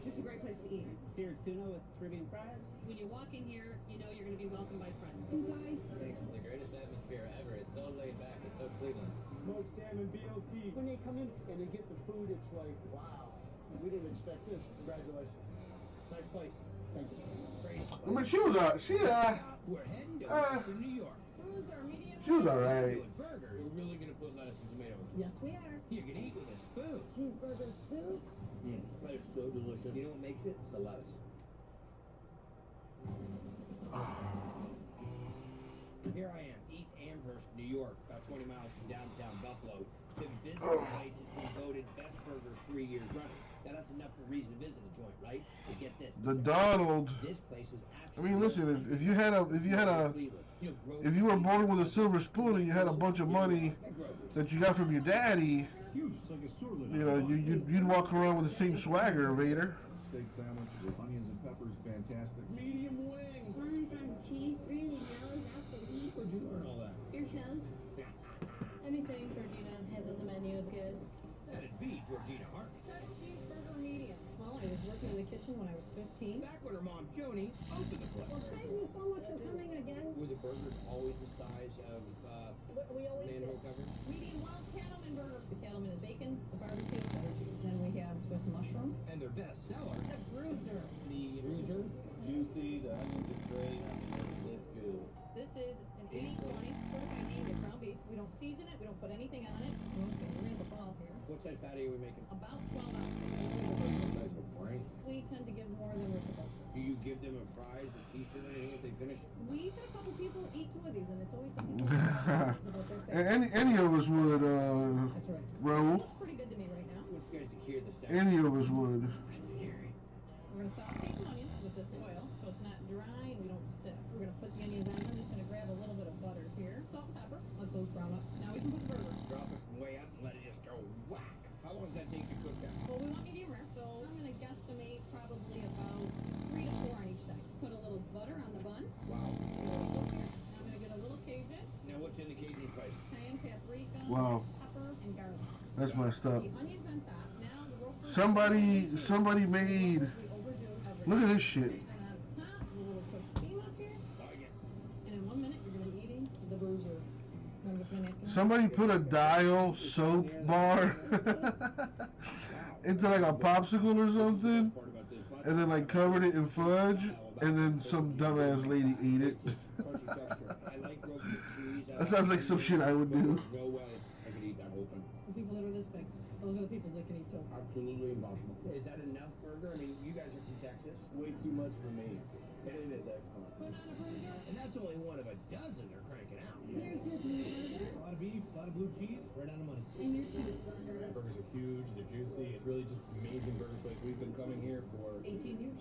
Just a great place to eat. Seared tuna with Caribbean fries. When you walk in here, you know you're going to be welcomed by friends. Enjoy. Thanks. The greatest atmosphere ever. It's so laid back. It's so Cleveland. Smoked salmon BLT. When they come in and they get the food, it's like, wow, we didn't expect this. Congratulations. Nice place. Thank you. Great. I mean, she was We're heading to New York. she was alright. Burger. We're really going to put lettuce and tomatoes. Yes, we are. You can eat with a spoon. Cheeseburger soup. That is so delicious. You know what makes it? The lettuce. Here I am, East Amherst, New York, about 20 miles from downtown Buffalo, to visit the place that's been voted best burger 3 years running. Now that's enough for a reason to visit the joint, right? But get this. The Donald. This place was I mean, listen. If you were born with a silver spoon and you had a bunch of money that you got from your daddy, Huge. It's like a sewer lid. you know, you'd walk around with the same swagger, Vader. Steak sandwich with onions and peppers, fantastic. Medium wing. Parmesan cheese really mellows out the meat. Where'd you learn all that? Your shows. Anything Georgina has on the menu is good. That'd be Georgina Hart. Cheeseburger medium. Well, I was working in the kitchen when I was 15. Back when her mom, Joni, opened the place. Well, thank you so much for coming again. Were the burgers always the size of We always manhole did. cover? Medium well cattleman burger. The cattleman is bacon, the barbecue, cheddar cheese. Then we have Swiss mushroom. And their best seller, The bruiser. the bruiser. Juicy, the onions are great. I mean, it's good. This is an 80/20 certified Angus ground beef. We don't season it. We don't put anything on it. I'm just going to read the ball here. What size patty are we making? About 12 ounces. The size of a brain. We tend to give more than we're supposed to. Do you give them a prize, a t-shirt, or anything if they finish? We've had a couple people eat 2 of these, and it's always been people about their favorite. Any of us would, That's right. Raoul. Looks pretty good to me right now. I want you guys to hear the sound. Any of us would. That's scary. We're going to saute some onions with this oil, so it's not dry and we don't stick. We're going to put the onions on. I'm just going to grab a little bit of butter here. Salt and pepper. Let those brown up. Now we can put the burger. Drop it from way up and let it just go whack. How long does that take to cook that? Well, we want medium rare, so I'm going to guesstimate probably about 3 to 4 on each side. Put a little butter on the bun. Wow. A little salt here. Now I'm going to get a little Cajun. Now what's in the Cajun spice? Cayenne, paprika, Wow. pepper, and garlic. That's messed up. The onions on top. Now the roast. Somebody made. Look at this shit. And on top, a little cooked steam up here. Oh, yeah. And in 1 minute, you're going to be eating the bruiser. Remember the napkin? Somebody put a dial soap bar into like a popsicle or something, and then like covered it in fudge, and then some dumbass lady ate it. That sounds like some shit I would do. No way I could eat that whole thing. The people that are this big, those are the people that can eat too. Absolutely impossible. Is that enough burger? I mean, you guys are from Texas. Way too much for me. And it is excellent. Put on a bruiser. And that's only one of a dozen they're cranking out. Here's your new burger. A lot of beef, a lot of blue cheese, right on the money. And your cheeseburger. Burgers are huge, they're juicy. It's really just an amazing burger place. We've been coming here for 18 years.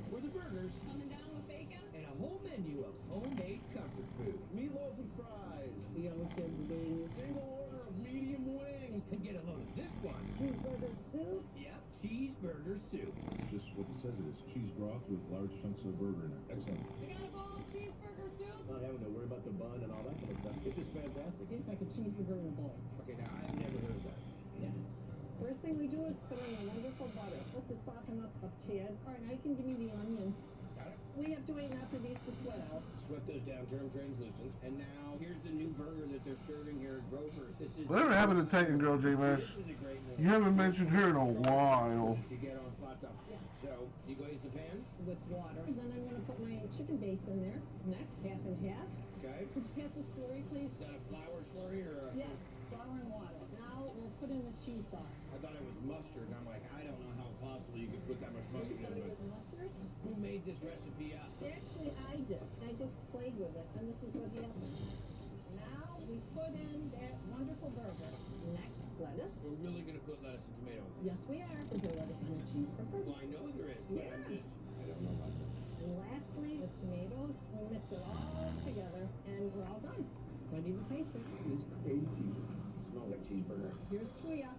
For the burgers. Coming down with bacon. And a whole menu of homemade comfort food. Meatloaf and fries. Yellow silver wings. Single order of medium wings. And get a load of this one. Cheeseburger soup. Yep, cheeseburger soup. Just what it says it is. Cheese broth with large chunks of burger in it. Excellent. You got a bowl of cheeseburger soup? Not having to worry about the bun and all that kind of stuff. It's just fantastic. It's like a cheeseburger in a bowl. Okay, now I've never heard of that. Yeah. First thing we do is put in the wonderful butter. Let this soften up a tad. All right, now you can give me the onions. Got it. We have to wait now for these to sweat out. Sweat those down, term trains loosened. And now, here's the new burger that they're serving here at Grover's. This is... Whatever happened to Titan Girl, J-Mash? This is a great one. You haven't mentioned her in a while. You get on flat top. Yeah. So, you glaze the pan? With water. Then I'm going to put my chicken base in there. Next, half and half. Okay. Could you pass the slurry, please? Is that a flour slurry or a... Yeah, flour and water. Now we'll put in the cheese sauce. I thought it was mustard, and I'm like, I don't know how possible you could put that much mustard You thought in it it. was mustard? Who made this recipe up? Actually, I did. I just played with it, and this is what happened. Now we put in that wonderful burger. Next, lettuce. We're really going to put lettuce and tomato in. Yes, we are. Is there lettuce on the cheeseburger? Well, I know there is, but Yeah. I don't know about this. And lastly, the tomatoes. We mix it all together, and we're all done. Ready to taste it. It's crazy. It smells like cheeseburger. Here's to ya.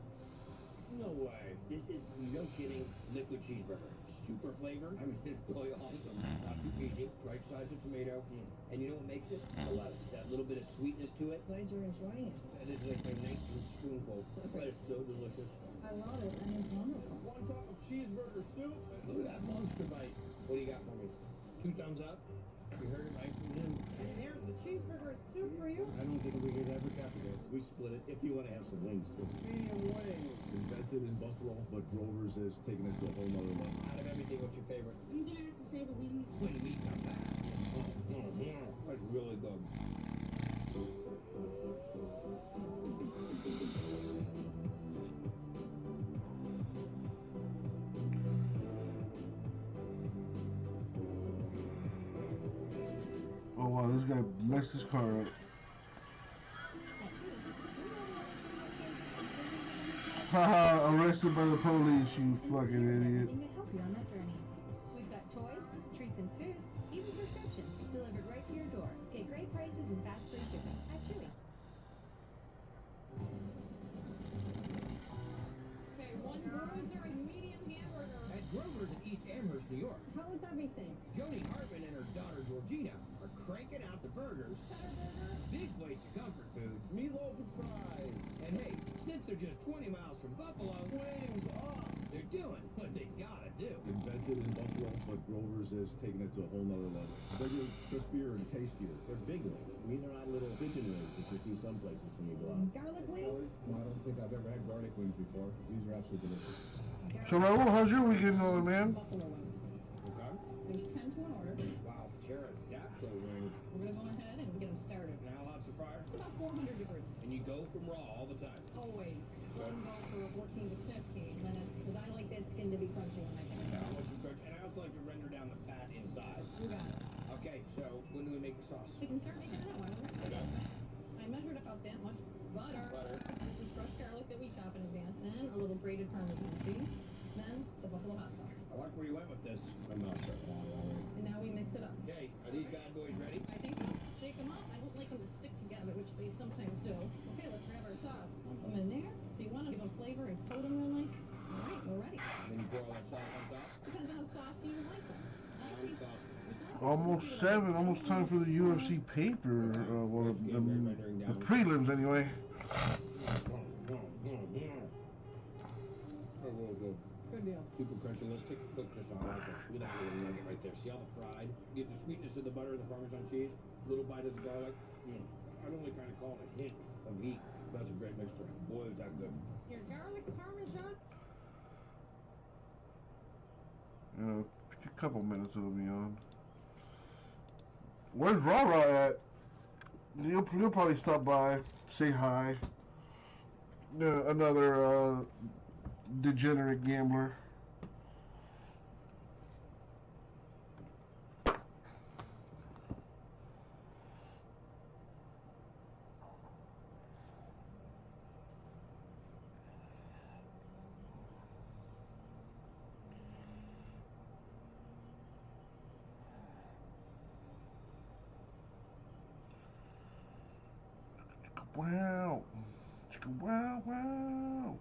No way. This is, no kidding, liquid cheeseburger. Super flavor. I mean, it's really awesome. Not too cheesy. Right size of tomato. And you know what makes it? The lettuce. That little bit of sweetness to it. Glad you're enjoying it. This is like my 19th spoonful. That is so delicious. I love it, and it's wonderful. One cup of cheeseburger soup. Look at that monster bite. What do you got for me? 2 thumbs up. You heard it right from him. And there's the cheeseburger soup for you. I don't think we could ever copy this. We split it if you want to have some wings too. Medium wings. Invented in Buffalo, but Grover's is taking it to a whole nother level. Out of everything, what's your favorite? You're gonna have to say the wings. When we come back. That's really good. Oh wow, this guy messed his car up. Haha, arrested by the police, you fucking idiot. Anything to help you on that journey. We've got toys, treats and food, even prescriptions delivered right to your door. Get great prices and fast free shipping at Chewy. Okay, one bruiser and medium hamburger. At Grover's in East Amherst, New York, How was everything? Joni Hartman and her daughter Georgina are cranking out the burgers. Big plates of comfort food. Meatloaf and fries. And hey, since they're just 20 miles from Buffalo, Wings up. they're doing what they gotta do. Invented in Buffalo, but Grover's is taking it to a whole nother level. Bigger, crispier, and tastier. They're big wings. These are not little pigeon wings that you see some places when you go out. Garlic wings? No, I don't think I've ever had garlic wings before. These are absolutely delicious. So Raul, how's your weekend going, man? Buffalo wings. Okay. There's 10 to an order. Wow, pterodactyl ring. We're gonna go ahead and get them started. And how hot's the fryer? It's about 400 degrees. And you go from raw all the time. Always. Let them go for 14 to 15 minutes, because I like that skin to be crunchy when I get it. I want some crunch, and I also like to render down the fat inside. You got it. Okay, so when do we make the sauce? We can start making it now, why don't we? Okay. I measured about that much butter. Butter. This is fresh garlic that we chop in advance. Then a little grated Parmesan cheese. Then the buffalo hot sauce. I like where you went with this. I'm not starting already. And now we mix it up. Okay, are these bad boys ready? I think so. Shake them up. I don't like them to stick together, which they sometimes do. Okay, let's grab our sauce. Dump them in there. So you want to give them flavor and coat them real nice. All right, we're ready. Then you pour all that sauce on top? Depends on how saucy you like them. I think Almost 7, almost time for the UFC paper. Well, the prelims anyway. They're really good. Good deal. Super crunchy. Let's take a quick just on like it. Look at that little nugget right there. See all the fried? Get the sweetness of the butter and the Parmesan cheese. Little bite of the garlic. I'd only kind of call it a hint of heat. That's a great mixture. Boy, is that good. Your garlic Parmesan. A couple minutes it'll be on. Where's Rara at? You'll probably stop by, say hi. Another degenerate gambler. Wow. Wow, wow.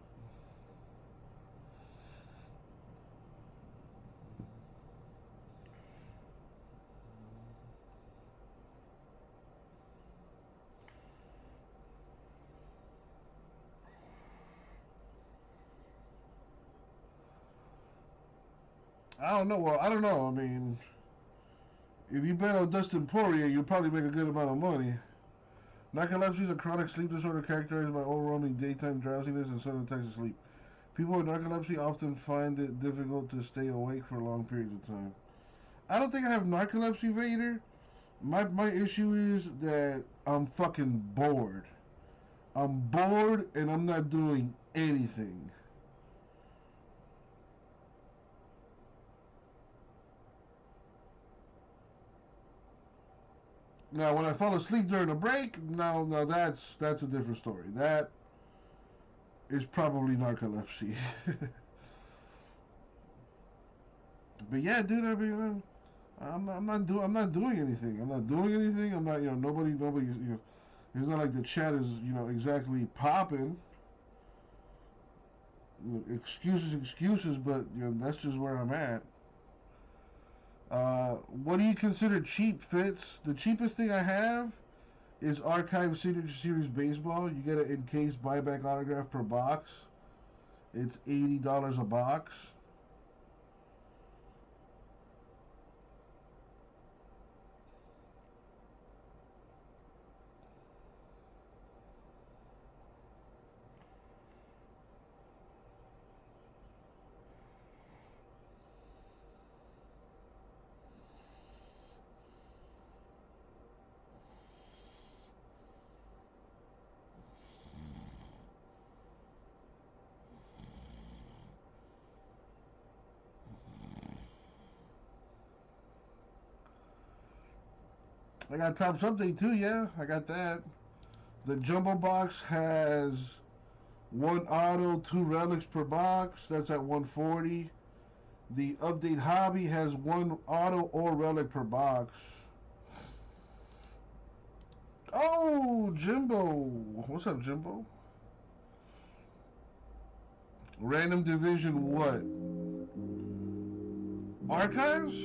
I don't know. Well, I don't know. I mean, if you bet on Dustin Poirier, you'll probably make a good amount of money. Narcolepsy is a chronic sleep disorder characterized by overwhelming daytime drowsiness and sudden attacks of sleep. People with narcolepsy often find it difficult to stay awake for long periods of time. I don't think I have narcolepsy, Vader. My issue is that I'm fucking bored. I'm bored and I'm not doing anything. Now, when I fall asleep during a break, now that's a different story. That is probably narcolepsy. But yeah, dude, I mean, I'm not doing anything. I'm not doing anything. I'm not, nobody, it's not like the chat is, exactly popping. Excuses, but that's just where I'm at. What do you consider cheap, Fitz? The cheapest thing I have is Archive Signature Series Baseball. You get an encased buyback autograph per box. It's $80 a box. I got Topps Update too, yeah, I got that. The Jumbo Box has 1 auto, 2 relics per box. That's at $140. The Update Hobby has 1 auto or relic per box. Oh, Jimbo. What's up, Jimbo? Random Division what? Archives?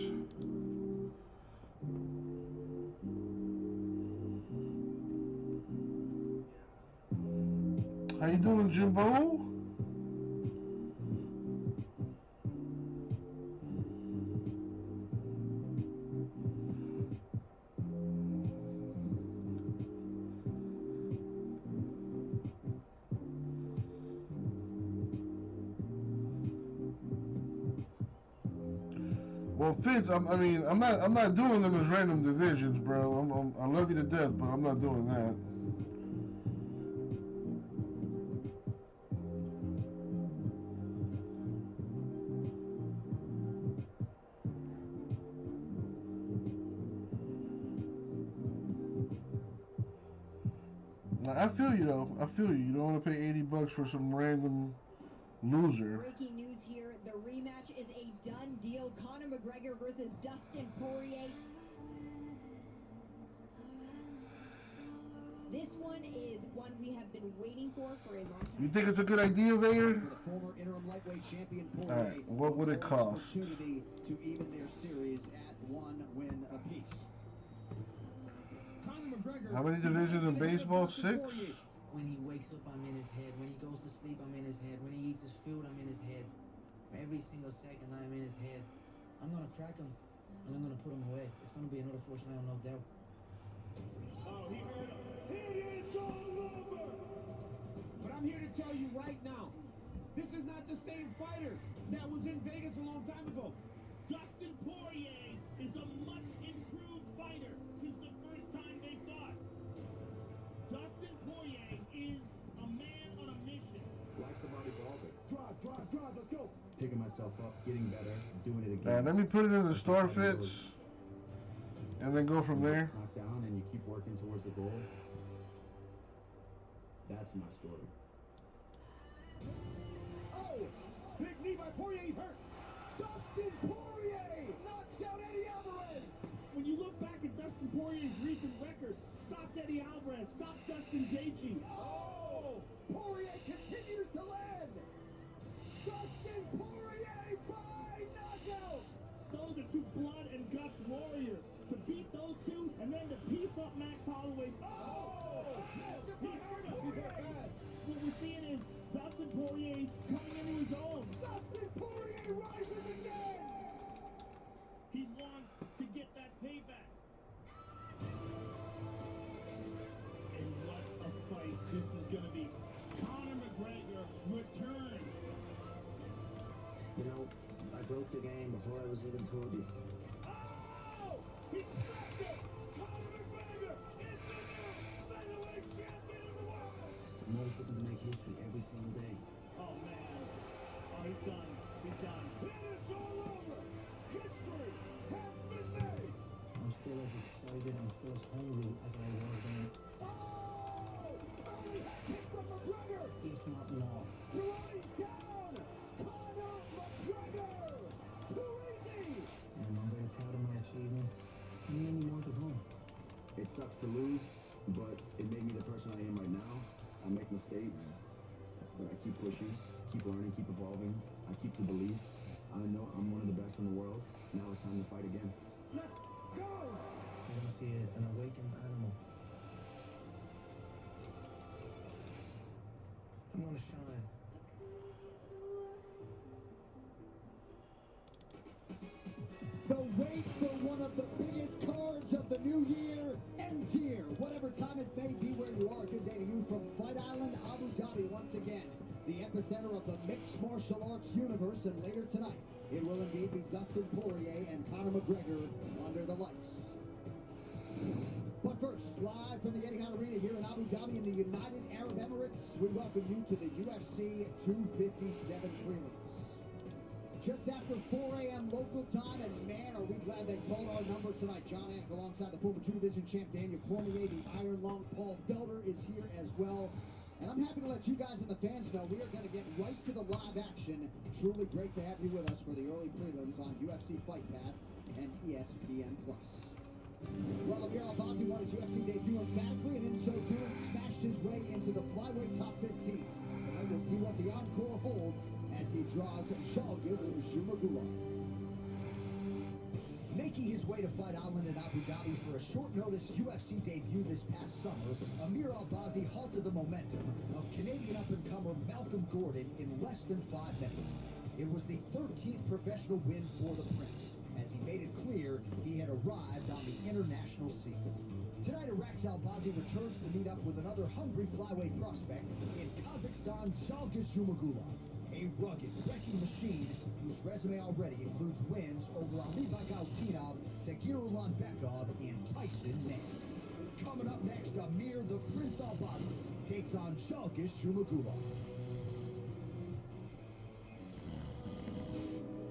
How you doing, Jimbo? Well, Fitz, I'm not doing them as random divisions, bro. I love you to death, but I'm not doing that. I feel you though. I feel you. You don't want to pay $80 for some random loser. Breaking news here: the rematch is a done deal. Conor McGregor versus Dustin Poirier. This one is one we have been waiting for a long time. You think it's a good idea, Vader? The former interim lightweight champion Poirier. All right. What would it cost? Opportunity to even their series at 1 win apiece. How many divisions in baseball? 6? When he wakes up, I'm in his head. When he goes to sleep, I'm in his head. When he eats his food, I'm in his head. Every single second, I'm in his head. I'm gonna crack him, and I'm gonna put him away. It's gonna be another fortune, I have no doubt. Oh, he heard him. It's all over! But I'm here to tell you right now, this is not the same fighter that was in Vegas a long time ago. Dustin Poirier is a much improved fighter since the first time they fought. Dustin Poirier is a man on a mission. Life's about evolving. Drive, let's go. Picking myself up, getting better, doing it again. Let me put it in the store, Fitz, and then go from there. Knock down and you keep working towards the goal. That's my story. Oh, big knee by Poirier, he's hurt. Dustin Poirier knocks out Eddie Alvarez. When you look back at Dustin Poirier's recent record, stopped Eddie Alvarez, stopped Justin Gaethje. Oh, Poirier continues to land. Dustin Poirier by knockout. Those are two blood and guts warriors. To beat those two and then to piece up Max Holloway. Oh! He hurt him. He's hurt bad. What we're seeing is Dustin Poirier coming into his own. Dustin Poirier rises again. the game before I was even told you. Oh! He smacked him! Conor McGregor is the new featherweight champion of the world! I'm always looking to make history every single day. Oh, man. Oh, he's done. He's done. And it's all over. History has been made. I'm still as excited, I'm still as hungry as I was then. Oh! Early head kick from McGregor. If not more. Cerrone's down. Conor McGregor. Too easy. I'm very proud of my achievements. And many more to come. It sucks to lose, but it made me the person I am right now. I make mistakes, but I keep pushing, keep learning, keep evolving. I keep the belief. I know I'm one of the best in the world. Now it's time to fight again. Let's go. You're gonna see an awakened animal. I'm gonna shine. The wait for one of the biggest cards of the new year ends here. Whatever time it may be where you are, good day to you from Fight Island, Abu Dhabi once again. The epicenter of the mixed martial arts universe, and later tonight, it will indeed be Dustin Poirier and Conor McGregor under the lights. But first, live from the Etihad Arena here in Abu Dhabi in the United Arab Emirates, we welcome you to the UFC 257 prelims. Just after 4 a.m. local time, and man, are we glad they called our number tonight. John Anik alongside the former two-division champ Daniel Cormier, the Iron Lung Paul Felder is here as well. And I'm happy to let you guys and the fans know we are going to get right to the live action. Truly great to have you with us for the early prelims on UFC Fight Pass and ESPN+. Well, Amir Albazi won his UFC debut emphatically, and in so doing, smashed his way into the flyweight top 15. Tonight we'll see what the encore holds as he draws Zhalgas Zhumagulov. Making his way to Fight Island in Abu Dhabi for a short-notice UFC debut this past summer, Amir Albazi halted the momentum of Canadian up-and-comer Malcolm Gordon in less than 5 minutes. It was the 13th professional win for the Prince, as he made it clear he had arrived on the international scene. Tonight, Iraq's Albazi returns to meet up with another hungry flyweight prospect in Kazakhstan's Zhalgas Zhumagulov, a rugged, wrecking machine whose resume already includes wins over Ali Bagautinov, Tagir Ulanbekov, and Tyson Nam. Coming up next, Amir the Prince Albazi takes on Zhalgas Zhumagulov.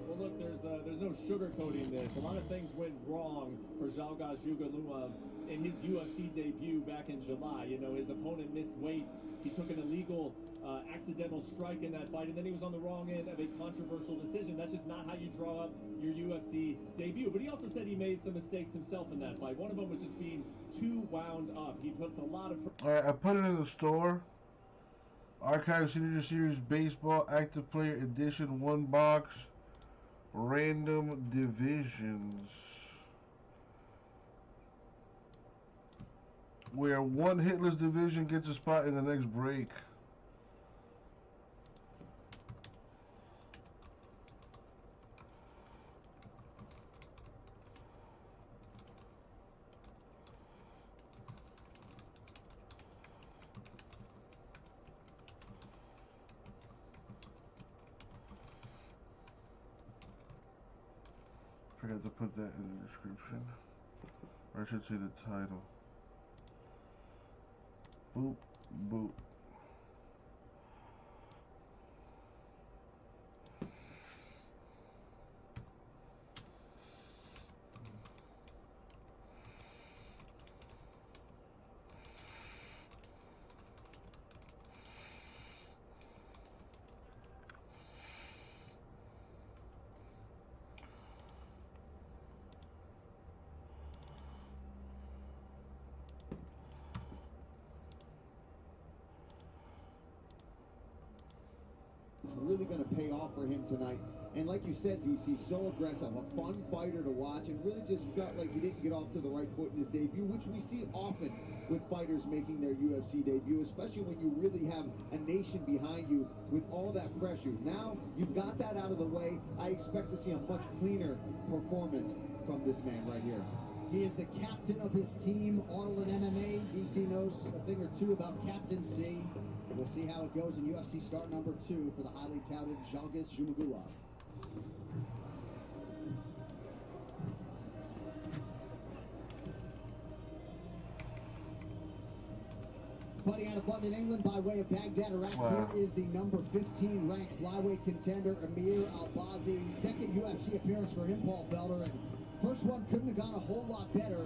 Well, look, there's no sugarcoating this. A lot of things went wrong for Zhalgas Zhumagulov in his UFC debut back in July. You know, his opponent missed weight. He took an illegal accidental strike in that fight, and then he was on the wrong end of a controversial decision. That's just not how you draw up your UFC debut. But he also said he made some mistakes himself in that fight. One of them was just being too wound up. He puts a lot of... Alright, I put it in the store. Archive Signature Series Baseball Active Player Edition 1 box. Random Divisions. Where one hitless division gets a spot in the next break. Forgot to put that in the description. Or I should say the title. Boop, boop. Really going to pay off for him tonight. And like you said, DC, so aggressive, a fun fighter to watch, and really just felt like he didn't get off to the right foot in his debut, which we see often with fighters making their UFC debut, especially when you really have a nation behind you with all that pressure. Now you've got that out of the way. I expect to see a much cleaner performance from this man right here. He is the captain of his team, Arlen MMA. DC knows a thing or two about captaincy. We'll see how it goes in UFC start number 2 for the highly touted Zhalgas Zhumagulov. Fighting out of London, England, by way of Baghdad, Iraq. Wow. Here is the number 15 ranked flyweight contender, Amir Albazi. Second UFC appearance for him, Paul Felder. And first one couldn't have gone a whole lot better.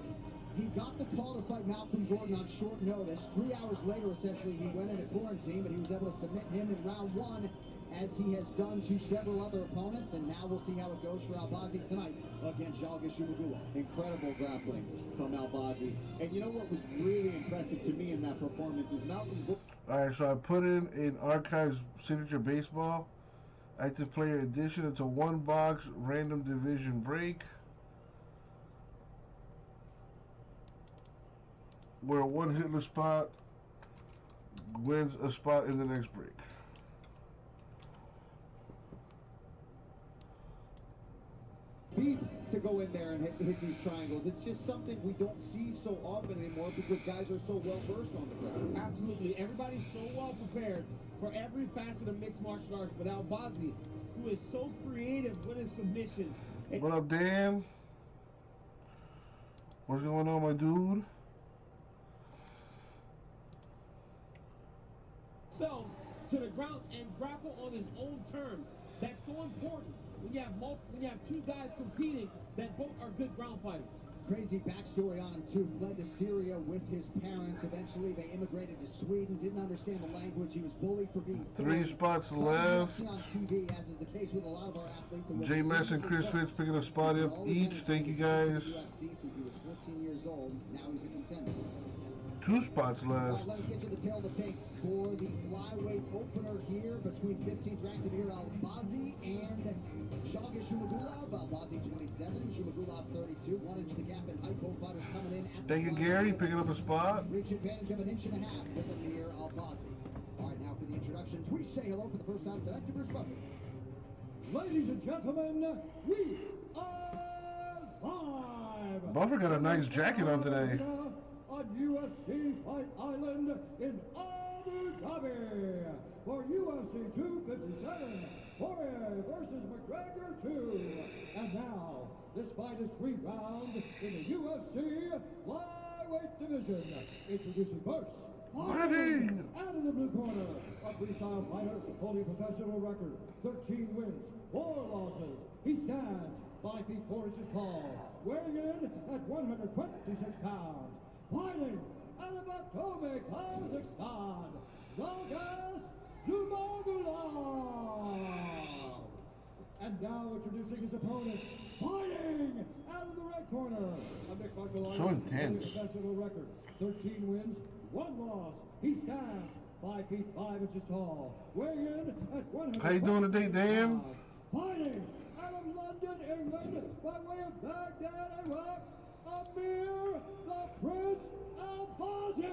He got the call to fight Malcolm Gordon on short notice. 3 hours later, essentially, he went into quarantine, but he was able to submit him in round one, as he has done to several other opponents. And now we'll see how it goes for Albazi tonight against Zhalgas Zhumagulov. Incredible grappling from Albazi. And you know what was really impressive to me in that performance is Malcolm Gordon. Alright, so I put in Archives Signature Baseball. Active Player Edition. It's a one-box random division break, where one hitless spot wins a spot in the next break. Speed to go in there and hit these triangles. It's just something we don't see so often anymore because guys are so well versed on the ground. Absolutely. Everybody's so well prepared for every facet of mixed martial arts, but Albazi, who is so creative with his submissions. What up, Dan? What's going on, my dude? To the ground and grapple on his own terms. That's so important when you have two guys competing that both are good ground fighters. Crazy backstory on him too. Fled to Syria with his parents. Eventually they immigrated to Sweden. Didn't understand the language. He was bullied for being 3 spots left. on TV, as is the case with a lot of our athletes. J Mess and Chris Fitz picking a spot up each. Thank you guys. UFC since he was 14 years old. Now he's a contender. 2 spots All left. right, let us get to the tail of the tape for the flyweight opener here between 15th ranked Amir Albazi and Zhalgas Zhumagulov. Albazi 27, Zhumagulov 32. 1 inch the gap in height. Both fighters coming in at Thank you, Gary, picking up a spot. reach advantage of 1.5 inches with Amir Albazi. All right, now for the introductions, we say hello for the first time tonight to Bruce Buffer. Ladies and gentlemen, we are live. Buffer got a nice jacket on today. On UFC Fight Island in Abu Dhabi for UFC 257, Poirier versus McGregor 2. And now, this fight is 3 rounds in the UFC flyweight division. Introducing first, Fighting out of the blue corner, a freestyle fighter holding a professional record, 13 wins, 4 losses. He stands 5 feet 4 inches tall, weighing in at 126 pounds. Fighting out of Atomic, Kazakhstan, Zhalgas Zhumagulov. And now introducing his opponent, fighting out of the red corner, a mixed martial artist, So intense. professional record, 13 wins, 1 loss. He stands 5 feet 5 inches tall, weighing in at 100. How you doing today, Dan? Fighting out of London, England, by way of Baghdad, Iraq, Amir the Prince Albazi.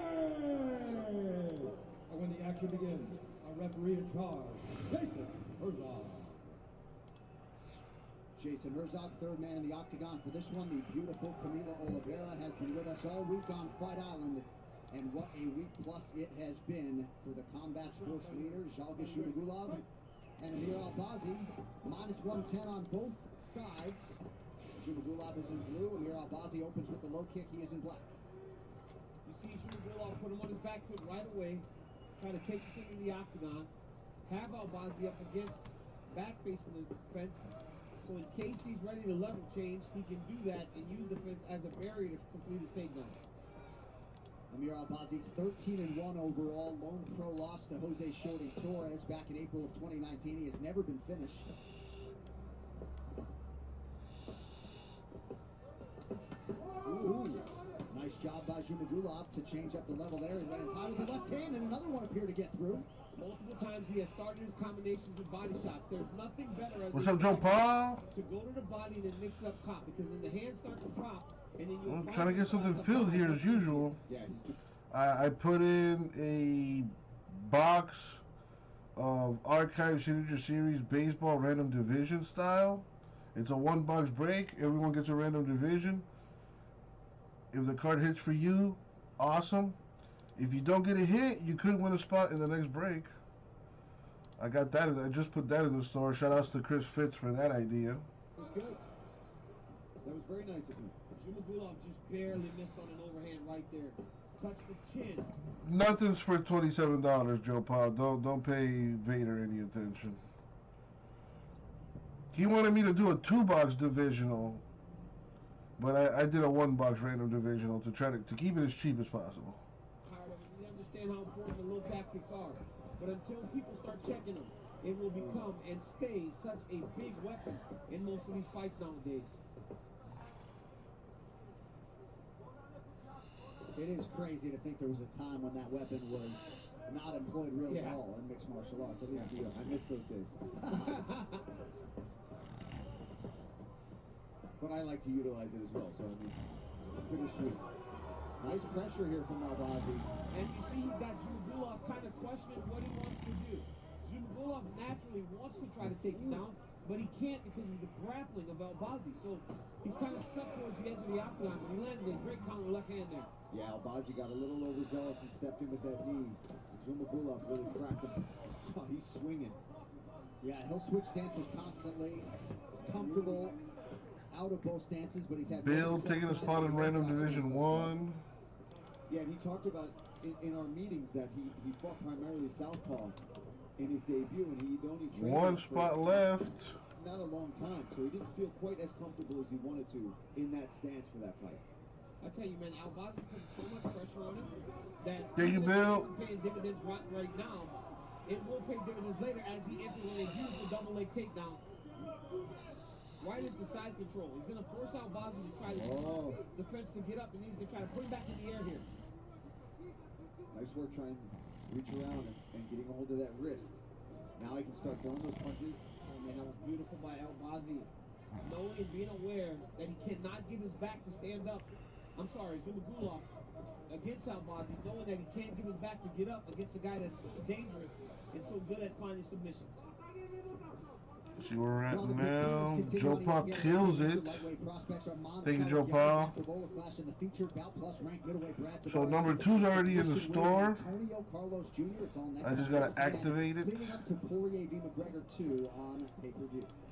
And when the action begins, a referee in charge, Jason Herzog. Jason Herzog, third man in the octagon for this one. The beautiful Camila Oliveira has been with us all week on Fight Island. And what a week plus it has been for the combat sports leader, Zhalgas Zhumagulov and Amir Albazi. Minus 110 on both sides. Zhumagulov is in blue. Amir Albazi opens with the low kick. He is in black. You see Zhumagulov put him on his back foot right away, try to take us into the octagon, have Albazi up against back facing the fence. So in case he's ready to level change, he can do that and use the fence as a barrier to complete his takedown. Amir Albazi 13-1 overall. Lone pro loss to Jose Shorty Torres back in April of 2019. He has never been finished. Ooh. Nice job by Zhumagulov to change up the level there. He lands high with the left hand, and another one appeared to get through. Multiple times he has started his combinations with body shots. There's nothing better as What's up, Joe Paul? to go to the body and then mix up cop, because when the hands start to drop, and then you'll I'm trying to get something filled here as usual. I put in a box of Archive Signature Series Baseball Random Division style. It's a 1-box break. Everyone gets a random division. If the card hits for you, awesome. If you don't get a hit, you could win a spot in the next break. I got that. I just put that in the store. Shout outs to Chris Fitz for that idea. That was good. That was very nice of him. Zhumagulov just barely missed on an overhand right there. touch the chin. Nothing's for $27, Joe Paul. Don't pay Vader any attention. He wanted me to do a 2-box divisional, but I did a 1-box random divisional to try to keep it as cheap as possible. Tired of it. We understand how important the little tactics are, but until people start checking them, it will become and stay such a big weapon in most of these fights nowadays. It is crazy to think there was a time when that weapon was not employed really at all in mixed martial arts. At least I miss those days. But I like to utilize it as well, so I mean, it's bittersweet. Nice pressure here from Albazi. And you see he's got Zhumagulov kind of questioning what he wants to do. Zhumagulov naturally wants to try to take him down, but he can't because of the grappling of Albazi. So he's kind of stuck towards the edge of the octagon. But he landed a great counter left hand there. Yeah, Albazi got a little overzealous and stepped in with that knee. Zhumagulov really cracked him. Oh, he's swinging. Yeah, he'll switch stances constantly. Comfortable out of both stances, but he's had... Bill taking a spot in random division 1. Yeah, and he talked about in our meetings that he fought primarily southpaw in his debut, and he'd only trained... One spot left. Not a long time, so he didn't feel quite as comfortable as he wanted to in that stance for that fight. I tell you, man, Albazi putting so much pressure on him that Thank you, Bill. It's paying dividends right now. It will pay dividends later as he enters on a beautiful double leg takedown. Right into side control. He's going to force Albazi to try to use the fence to get up, and he's going to try to put him back in the air here. Nice work trying to reach around and getting a hold of that wrist. Now he can start throwing those punches. Oh, man, that was beautiful by Albazi. Knowing and being aware that he cannot give his back to stand up. I'm sorry, Zhumagulov against Albazi, knowing that he can't give his back to get up against a guy that's so dangerous and so good at finding submissions. See where we're at now. Joe Paul kills it. Thank you, Joe Paul. So number 2's already in the store. I just gotta activate it.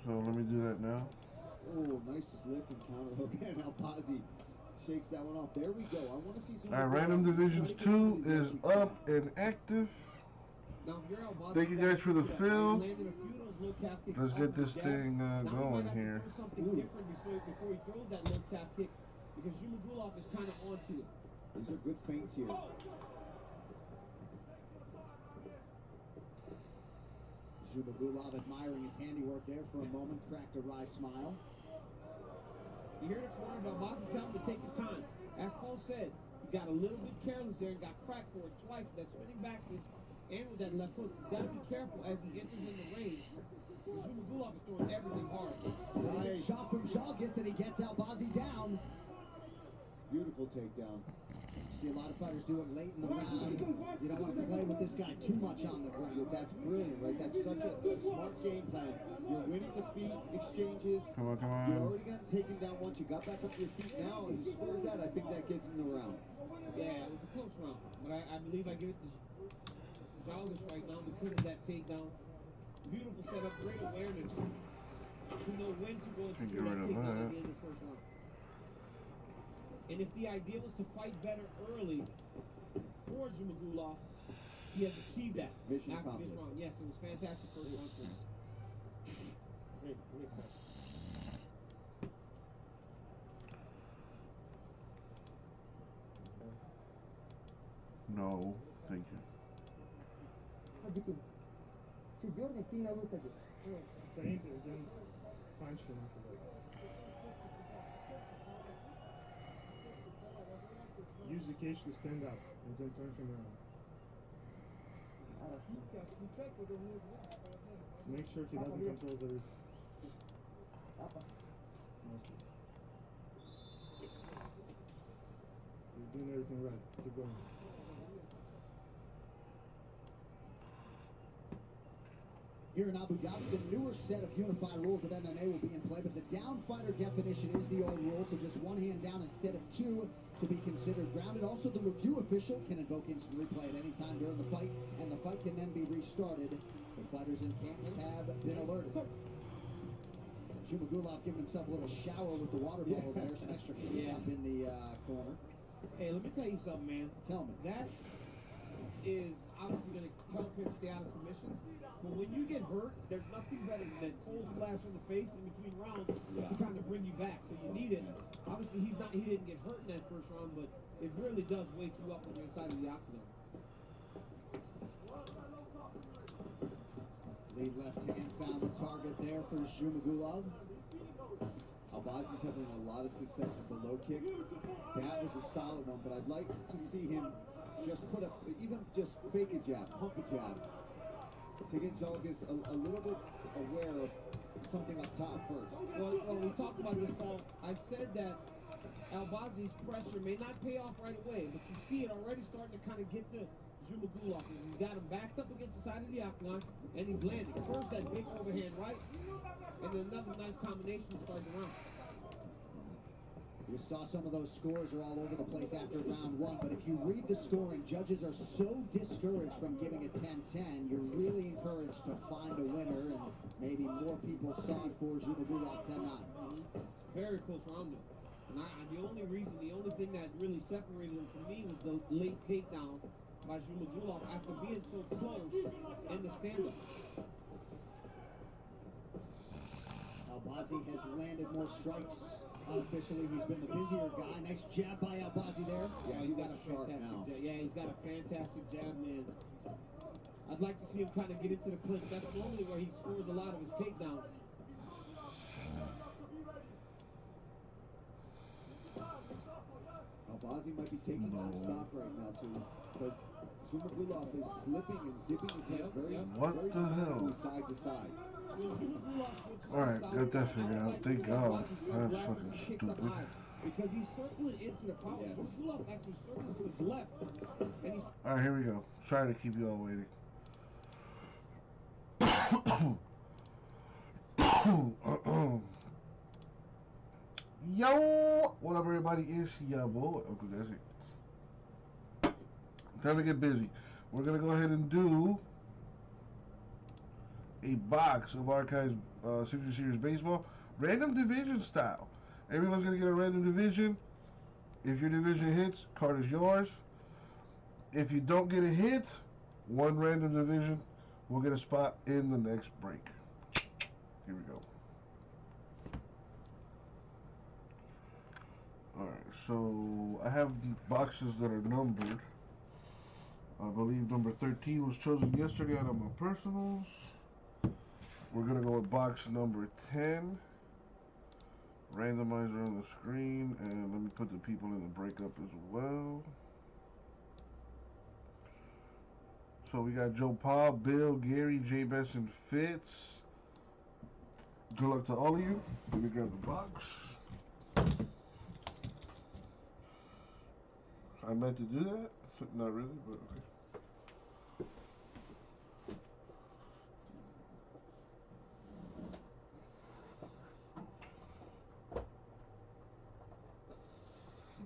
So let me do that now. Oh, nice slip and counter hook, and Albazi shakes that one off. There we go. I want to see some. All right, Random Divisions 2 is up and active. Thank you guys for the fill. Let's get this thing going here. Something different before he throws that low tap kick, because Zhumagulov is kind of onto it. These are good feints here. Zhumagulov admiring his handiwork there for a moment, cracked a wry smile. You hear the corner of Albazi tell him to take his time. As Paul said, he got a little bit careless there and got cracked for it twice. That spinning back fist and with that left hook. You got to be careful as he enters in the range. Zhumagulov is throwing everything hard. Nice shot from Zhalgas, and he gets Albazi down. Beautiful takedown. See a lot of fighters do it late in the round. You don't want to play with this guy too much on the ground. That's brilliant, right? That's such a smart game plan. You're winning the feet exchanges. Come on, come You on. already got taken down once. You got back up to your feet now, and he scores that. I think that gets him the round. Yeah, it was a close round, but I believe I give it to Zhalgas right now because of that takedown. Beautiful setup, great awareness to know when to go and secure that takedown at the end of the first round. And if the idea was to fight better early for Zhumagulov, he has achieved that Mission after this accomplished. round. Yes, it was fantastic first round for him. Great fight. No, thank you. Use the cage to stand up and then turn him around. Make sure he doesn't control the wrist. You're doing everything right. Keep going. Here in Abu Dhabi, the newer set of unified rules of MMA will be in play, but the down fighter definition is the old rule, so just one hand down instead of two to be considered grounded. Also, the review official can invoke instant replay at any time during the fight, and the fight can then be restarted. The fighters in camps have been alerted. Zhumagulov giving himself a little shower with the water bottle there, some extra cleanup in the corner. Hey, let me tell you something, man. Tell me. That is obviously going to help him stay out of submissions. But when you get hurt, there's nothing better than that cold slash in the face in between rounds to kind of bring you back. So you need it. Obviously, he didn't get hurt in that first round, but it really does wake you up when you're inside of the octagon. Lead left hand found the target there for Zhumagulov. Albazi's having a lot of success with the low kick. That was a solid one, but I'd like to see him just put up, even just fake a jab, pump a jab, to get Zhalgas a little bit aware of something up top first. Well, we talked about this, Paul. I said that Albazi's pressure may not pay off right away, but you see it already starting to kind of get to Zhumagulov. He's got him backed up against the side of the octagon, and he's landing. First, that big overhand right, and then another nice combination to start the round. You saw some of those scores are all over the place after round one, but if you read the scoring, judges are so discouraged from giving a 10-10, you're really encouraged to find a winner, and maybe more people saw for Zhumagulov 10-9. Very close round, though. And the only thing that really separated him from me was the late takedown by Zhumagulov after being so close in the stand-up. Albazi has landed more strikes. Unofficially, he's been the busier guy. Nice jab by Albazi there. Yeah, he's got a fantastic jab. Yeah, he's got a fantastic jab, man. I'd like to see him kind of get into the clinch. That's normally where he scores a lot of his takedowns. Albazi might be taking some stock right now, too, because Zhumagulov is slipping and dipping his head very side to side. Alright, got that figured out. Thank God. That's fucking stupid. Because he's circling into the power. Zhumagulov actually circles to his left. Alright, here we go. Sorry to keep you all waiting. Yo! What up, everybody? It's your boy, Uncle Jesse. Time to get busy. We're going to go ahead and do a box of Archives Signature Series Baseball, random division style. Everyone's going to get a random division. If your division hits, card is yours. If you don't get a hit, one random division will get a spot in the next break. Here we go. Alright, so I have boxes that are numbered. I believe number 13 was chosen yesterday out of my personals. We're going to go with box number 10. Randomizer on the screen, and let me put the people in the breakup as well. So we got Joe Paul, Bill, Gary, J. Besson, Fitz. Good luck to all of you. Let me grab the box. I meant to do that. Not really, but okay.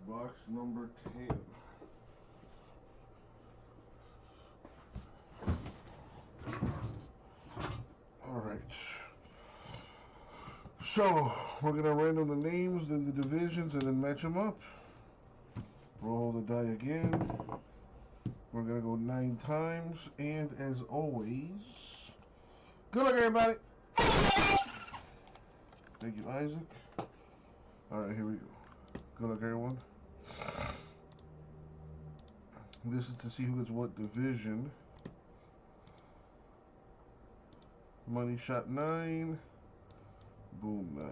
Box number 10. Alright. So, we're going to random the names, then the divisions, and then match them up. Roll the die again. We're going to go 9 times. And as always, good luck, everybody. Thank you, Isaac. Alright, here we go. Good luck, everyone. This is to see who gets what division. Money shot 9. Boom, 9.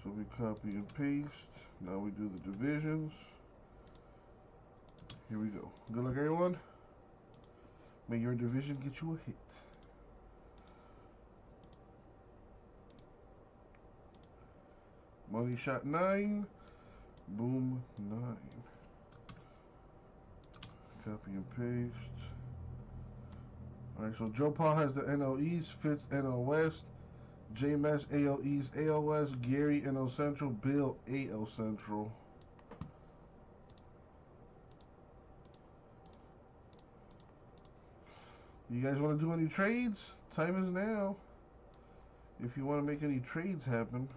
So we copy and paste. Now we do the divisions. Here we go. Good luck, everyone. May your division get you a hit. Money shot 9. Boom, 9. Copy and paste. Alright, so Joe Paul has the NL East, Fitz NL West, J Mesh AL East, AL West, Gary NL Central, Bill AL Central. You guys want to do any trades? Time is now. If you want to make any trades happen.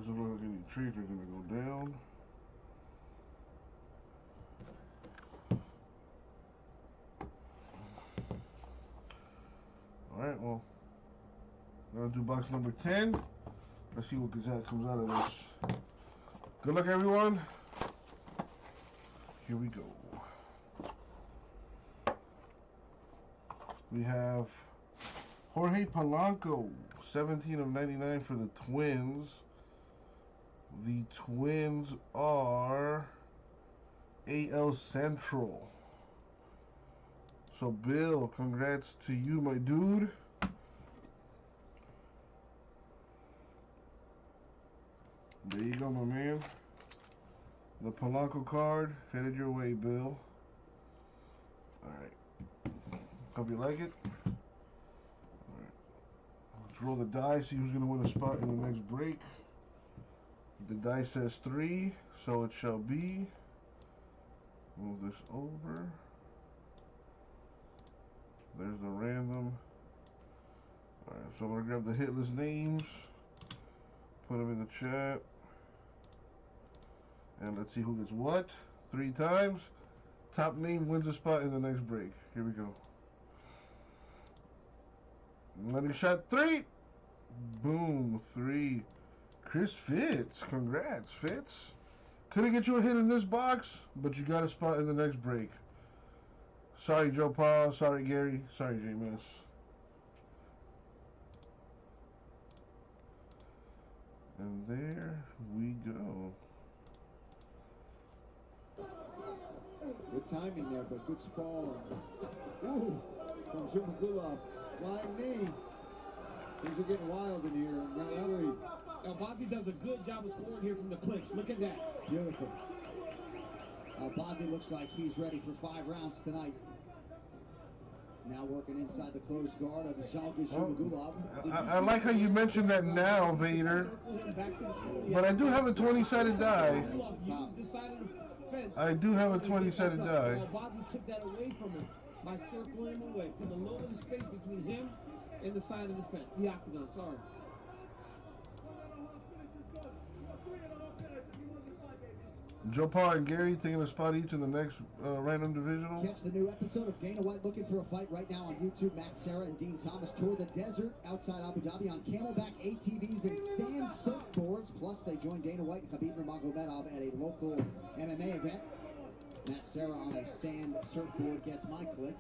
doesn't look like any trades are going to go down. Alright, well, I'm going to do box number 10. Let's see what comes out of this. Good luck, everyone. Here we go. We have Jorge Polanco, 17 of 99 for the Twins. The Twins are AL Central. So, Bill, congrats to you, my dude. There you go, my man. The Polanco card headed your way, Bill. Alright. Hope you like it. Alright. Let's roll the die, see who's going to win a spot in the next break. The die says 3, so it shall be. Move this over. There's the random. Alright, so I'm going to grab the hitless names. Put them in the chat. And let's see who gets what. 3 times. Top name wins a spot in the next break. Here we go. Money shot 3. Boom. 3. Chris Fitz. Congrats, Fitz. Couldn't get you a hit in this box, but you got a spot in the next break. Sorry, Joe Paul. Sorry, Gary. Sorry, J-Miss. And there we go. Good timing there, but good sprawl. Ooh, from Zumagulov. Flying knee. Things are getting wild in here in round 3. Albazi does a good job of scoring here from the clinch. Look at that. Beautiful. Albazi looks like he's ready for 5 rounds tonight. Now working inside the closed guard of Zhalgas Zumagulov. I like how you mentioned that now, Vader. But I do have a 20-sided die. I do have a 20-sided die. Albazi took that away from him by circling him away. Put a little bit of space between him and the side of the fence. The octagon, sorry. Joe Paul and Gary taking a spot each in the next random divisional. Catch the new episode of Dana White Looking for a Fight right now on YouTube. Matt Serra and Dean Thomas tour the desert outside Abu Dhabi on camelback ATVs and sand surfboards. Plus, they joined Dana White and Khabib Nurmagomedov at a local MMA event. Matt Serra on a sand surfboard gets my click.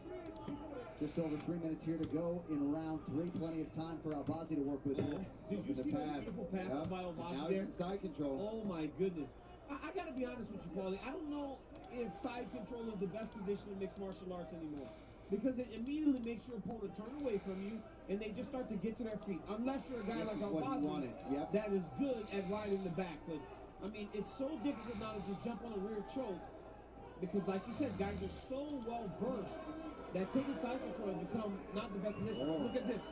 Just over 3 minutes here to go in round 3. Plenty of time for Albazi to work with here. Did you see that beautiful pass by Albazi now there? he's in side control. Oh my goodness. I gotta be honest with you, Paulie. I don't know if side control is the best position in mixed martial arts anymore. Because it immediately makes your opponent turn away from you and they just start to get to their feet. Unless you're a guy like Albazi that is good at riding the back. But I mean, it's so difficult now to just jump on a rear choke. Because like you said, guys are so well versed that taking side control has become not the best position. Look at this.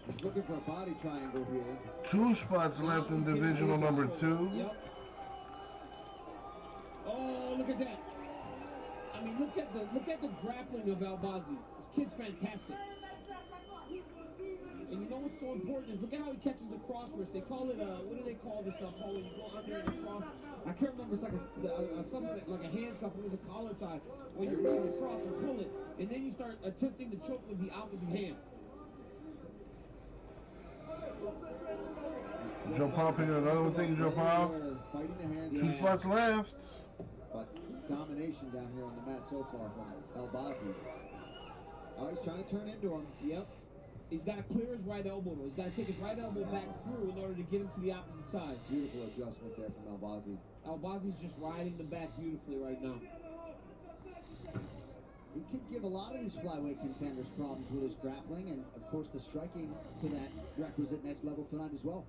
He's looking for a body triangle here. 2 spots left in divisional number 2. Yep. Oh, look at that. I mean, look at the grappling of Albazi. This kid's fantastic. And you know what's so important is look at how he catches the cross wrist. They call it what do they call this? Paul, when you go under and cross. I can't remember. It's like something like a handcuff. It was a collar tie. When you go across or pull it, and then you start attempting to choke with the opposite hand. Joe Paul picking another one. Thank you, Joe Paul. Fighting the hand. 2 spots left. But domination down here on the mat so far from Albazi. Oh, he's trying to turn into him. Yep. He's got to clear his right elbow. He's got to take his right elbow back through in order to get him to the opposite side. Beautiful adjustment there from Albazi. Albazi's just riding the back beautifully right now. He could give a lot of these flyweight contenders problems with his grappling and, of course, the striking to that requisite next level tonight as well.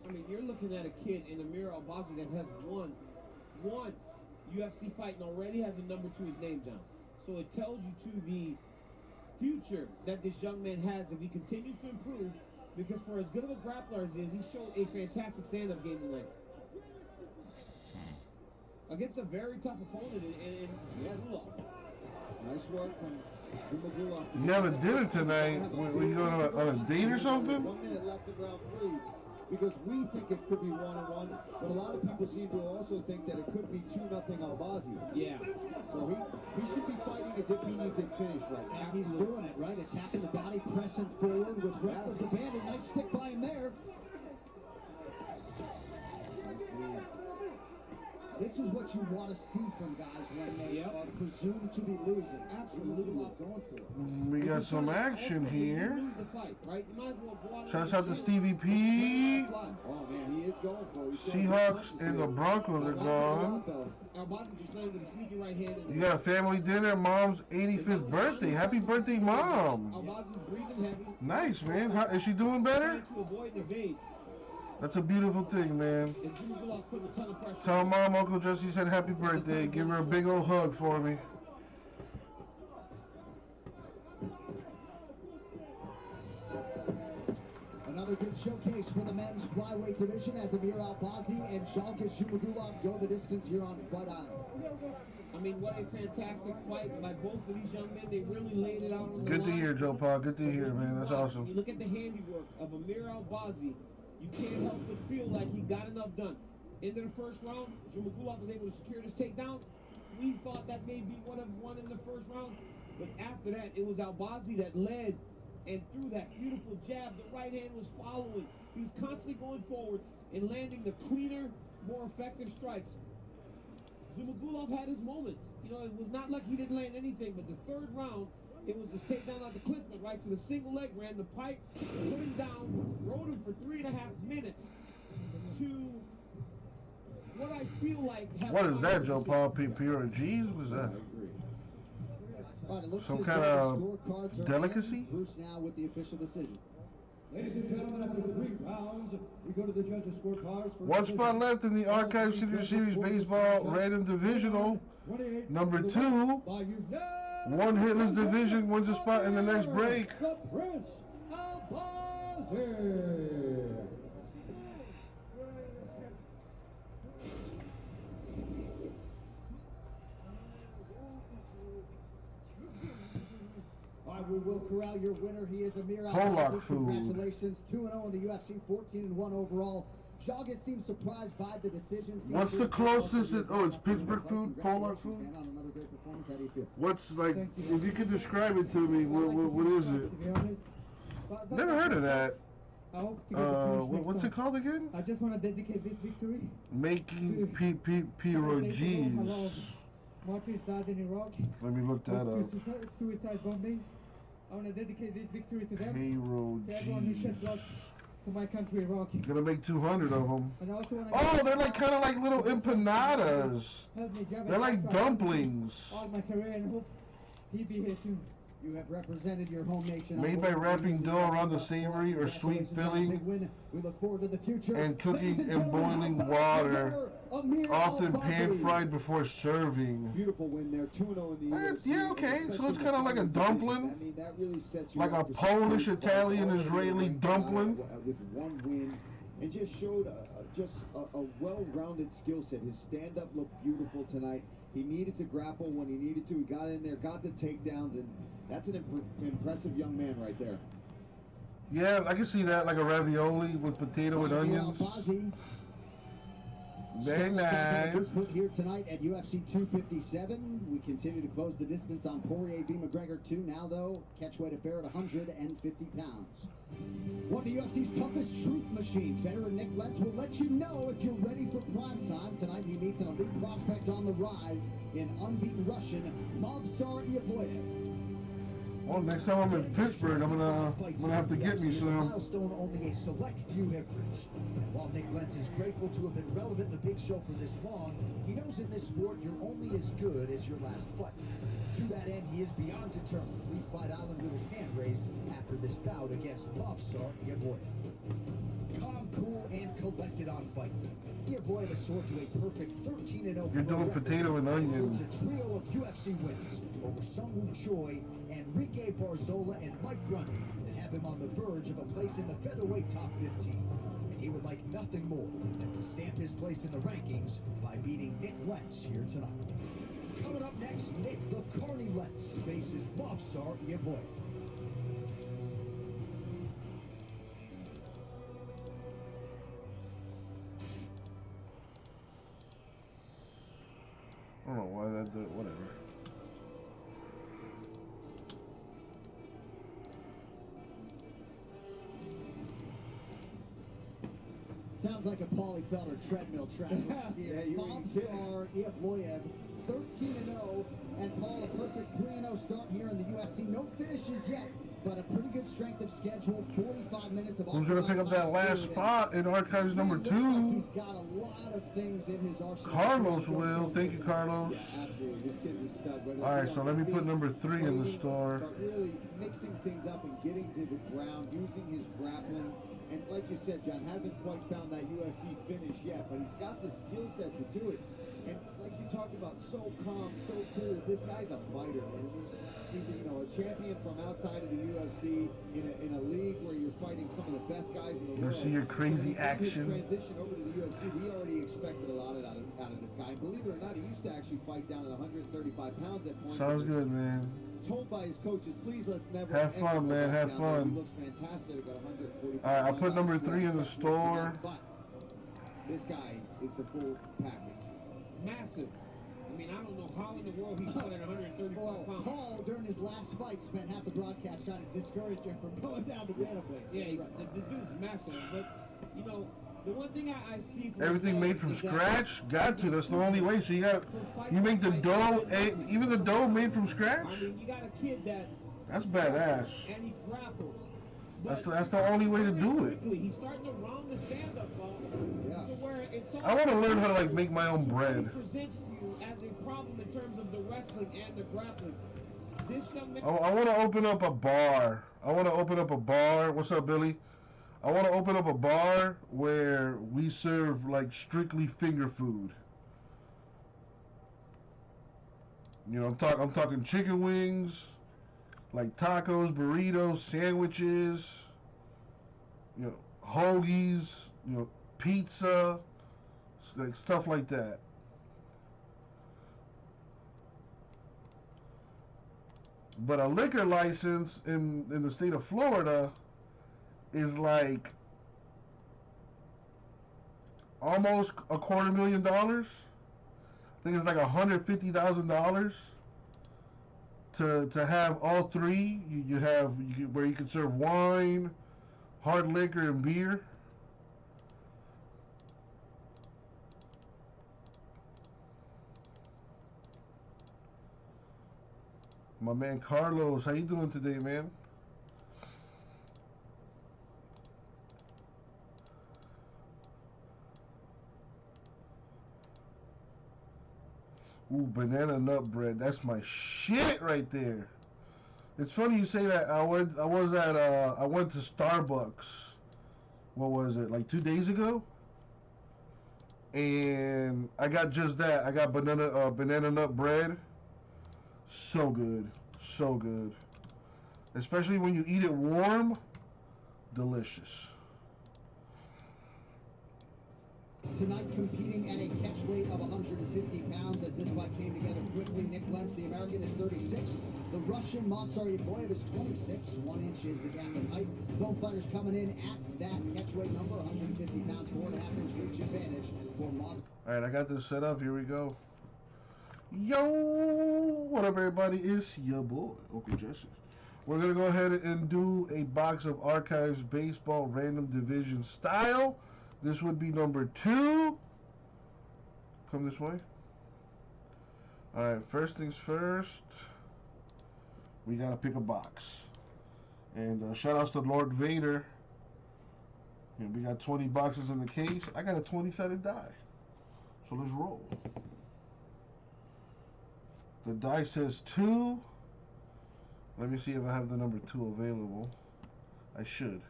I mean, you're looking at a kid in Amir Albazi that has won one UFC fight and already has a number to his name down. So it tells you to the future that this young man has if he continues to improve, because for as good of a grappler as he is, he showed a fantastic stand-up game tonight. Against a very tough opponent in Zumagulov. Nice work from Zumagulov. You have a dinner tonight. Were you going on a date or something? 1 minute left in round 3. because we think it could be 1-1, but a lot of people seem to also think that it could be 2-0 Albazi. Yeah. So he should be fighting as if he needs it finished right now. And he's doing it, right? Attacking the body, pressing forward with reckless abandon. Nice stick by him there. This is what you want to see from guys when they are presumed to be losing. Absolutely. Going for it. We got some action here. Lose the fight, right? You might as well go out Shouts out to Stevie P. Oh man, he is going for it. Seahawks and the Broncos are gone. Albazi just landed with a sneaky right hand. You got a family dinner, mom's 85th birthday. Happy birthday, mom. Albazi's breathing heavy. Nice, man. How, is she doing better? Trying to avoid and evade. That's a beautiful thing, man. And Jimmy Gulak putting a ton of pressure. Tell mom Uncle Jesse said happy birthday. Give her a big old hug for me. Another good showcase for the men's flyweight division as Amir Albazi and Shalkas Shumagulov go the distance here on Fight Island. I mean, what a fantastic fight by both of these young men. They really laid it out on the Good line. to hear, Joe Paul. Good to hear, man. That's awesome. You look at the handiwork of Amir Albazi, you can't help but feel like he got enough done. Into the first round, Shumagulov was able to secure this takedown. We thought that maybe would have won in the first round, but after that, it was Albazi that led and threw that beautiful jab. The right hand was following. He was constantly going forward and landing the cleaner, more effective strikes. Zumagulov had his moments. You know, it was not like he didn't land anything, but the third round, it was just takedown out the Klinsmann, right to the single leg, ran the pipe, put him down, rode him for 3.5 minutes to what I feel like. What is that, Joe Paul? Pure G's? What's that? Some kind of delicacy? Bruce now with the official decision. Ladies and gentlemen, after 3 rounds, we go to the judges' scorecards. One spot left in the Archive Senior Series Baseball Random Divisional. Number 2. One hitless division wins a spot in the next break. The Prince Albazi. All right, we will corral your winner. He is Amir Polak Albazi. food. Congratulations, 2-0 in the UFC, 14-1 overall. Jalgis seems surprised by the decision. What's the closest? Oh, it's Pittsburgh food? Polak food? And on another great performance, how do you feel? What's like, if you could describe it to me, what is it? To be honest, Never heard of that. I hope to get the finish next What's time. it called again? I just want to dedicate this victory. Making pierogies. Martyrs died in Iraq. Let me look that up. Suicide bombings. I want to dedicate this victory to them. To everyone who shed blood for my country, Iraq. Gonna make 200 of them. And I also want Oh, they're like kind of like little empanadas. They're like dumplings. All my career and hope he be here soon. You have represented your home nation. Made by wrapping dough around the savory or sweet filling We look forward to the future. and cooking in boiling water, often pan-fried before serving. Beautiful win there, 2-0 in the UFC. Yeah, okay, so it's kind of like a dumpling, I mean, that really sets you like a up for Polish, success. Italian, Israeli dumpling. With one win, and just showed a well-rounded skill set. His stand-up looked beautiful tonight. He needed to grapple when he needed to. He got in there, got the takedowns, and that's an impressive young man right there. Yeah, I can see that, like a ravioli with potato and onions. Very nice. Put here tonight at UFC 257. We continue to close the distance on Poirier v. McGregor 2. Now, though, catchweight affair at 150 pounds. One of the UFC's toughest truth machines, veteran Nick Lentz, will let you know if you're ready for prime time. Tonight, he meets an elite prospect on the rise in unbeaten Russian, Movsar Iavoyev. Well, next time I'm in Pittsburgh, I'm gonna have to get me It's a some. milestone only a select few have reached. And while Nick Lentz is grateful to have been relevant in the big show for this long, he knows in this sport you're only as good as your last fight. To that end, he is beyond determined to leave Fight Island with his hand raised after this bout against Movsar Iavoyev. Calm, cool, and collected on fight. Iavoyev has soared to a perfect 13-0. You're doing potato and onion. A trio of UFC wins over Sungwoo Choi, Enrique Barzola, and Mike Grundy that have him on the verge of a place in the featherweight top 15. And he would like nothing more than to stamp his place in the rankings by beating Nick Lentz here tonight. Coming up next, Nick the Carney Lentz faces Movsar Iavoyev. whatever. Sounds like a Paulie Felder treadmill track. Yeah, you Five-star Evloev, 13-0, and Paul, a perfect 3-0 start here in the UFC. No finishes yet, but a pretty good strength of schedule. 45 minutes of Who's gonna pick up that last spot in Archives number 2? He's got a lot of things in his arsenal. Carlos will. Thank you, Carlos. Yeah, absolutely. This kid's a stud. All right, so let me put number 3 in the store. But really mixing things up and getting to the ground, using his grappling. And like you said, John, hasn't quite found that UFC finish yet, but he's got the skill set to do it. And like you talked about, so calm, so cool. This guy's a fighter, man. He's a champion from outside of the UFC in a league where you're fighting some of the best guys in the world. You see your crazy action. His transition over to the UFC, we already expected a lot of that out of this guy. And believe it or not, he used to actually fight down at 135 pounds at points. Sounds good, man. Told by his coaches, please let's never have fun, man. Have fun. He looks fantastic at 145. All right, I'll put number 3 in the store. But this guy is the full package. Massive. I mean, I don't know how in the world he's put at 135 pounds. Paul, during his last fight, spent half the broadcast trying to discourage him from going down to bantamweight. Yeah, the dude's massive. But, you know, the one thing I see from Everything made from scratch? Got to. That's the only way. So you make the dough, even the dough made from scratch? I mean, you got a kid That's badass. and he grapples. That's the only way to do it. He's starting to round the stand-up ball. Yeah. To where it's I want to learn how to like make my own bread. presents you as a problem in terms of the wrestling and the grappling. This young man. I want to open up a bar. What's up, Billy? I want to open up a bar where we serve like strictly finger food. You know, I'm talking chicken wings, like tacos, burritos, sandwiches, you know, hoagies, you know, pizza, like stuff like that. But a liquor license in the state of Florida is like almost $250,000. I think it's like $150,000 to have all three. You have where you can serve wine, hard liquor, and beer. My man Carlos, how you doing today, man? Ooh, banana nut bread. That's my shit right there. It's funny you say that. I went to Starbucks. What was it? Like 2 days ago? And I got just that. I got banana nut bread. So good. So good. Especially when you eat it warm. Delicious. Tonight competing at a catch weight of 150 pounds as this fight came together quickly. Nick Lentz, the American, is 36. The Russian Monsar Evloev is 26. 1 inch is the gap in height. Both fighters coming in at that catch weight number, 150 pounds, 4.5 inch reach advantage for Monsar. Alright, I got this set up. Here we go. Yo! What up, everybody? It's your boy, Uncle Jesse. We're going to go ahead and do a box of Archives Baseball Random Division Style. This would be number 2. Come this way. Alright, first things first. We got to pick a box. And shout outs to Lord Vader. And we got 20 boxes in the case. I got a 20-sided die. So let's roll. The die says 2. Let me see if I have the number 2 available. I should.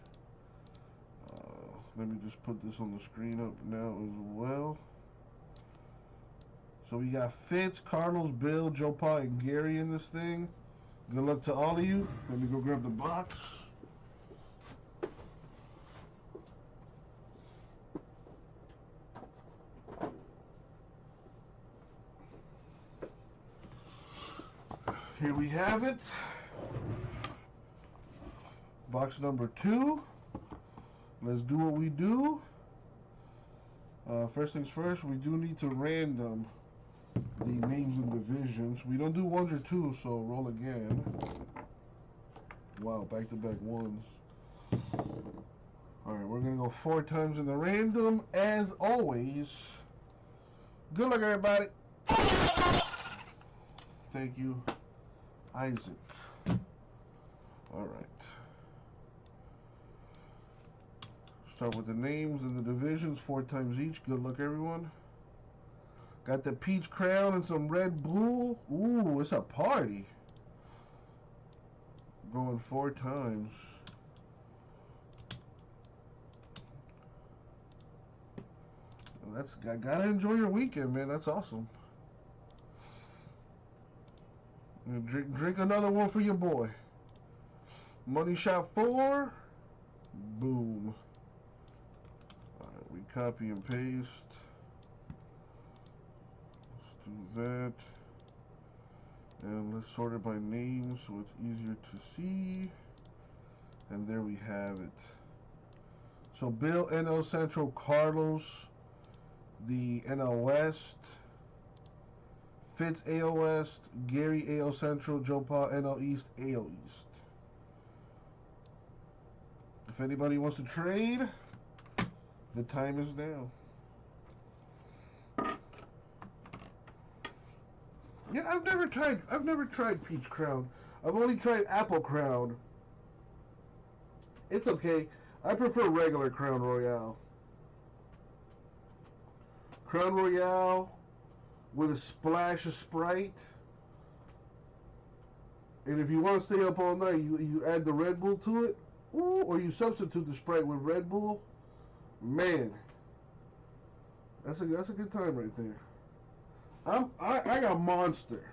Let me just put this on the screen up now as well. So we got Fitz, Carlos, Bill, Joe Paul, and Gary in this thing. Good luck to all of you. Let me go grab the box. Here we have it. Box number 2. Let's do what we do. First things first, we do need to random the names in the divisions. We don't do ones or twos, so roll again. Wow, back-to-back ones. Alright, we're going to go 4 times in the random, as always. Good luck, everybody. Thank you, Isaac. Alright. Start with the names and the divisions, 4 times each. Good luck, everyone. Got the peach crown and some Red Bull. Ooh, it's a party. Going 4 times. That's gotta enjoy your weekend, man. That's awesome. Drink another one for your boy. Money shot 4. Boom. Alright, we copy and paste. Let's do that. And let's sort it by name so it's easier to see. And there we have it. So Bill, NL Central, Carlos, the NL West, Fitz, AL West, Gary, AL Central, Joe Paul, NL East, AL East. If anybody wants to trade, the time is now. Yeah, I've never tried Peach Crown. I've only tried Apple Crown. It's okay. I prefer regular Crown Royale. Crown Royale with a splash of Sprite. And if you want to stay up all night, you add the Red Bull to it. Ooh, or you substitute the Sprite with Red Bull. Man, that's a good time right there. I got Monster.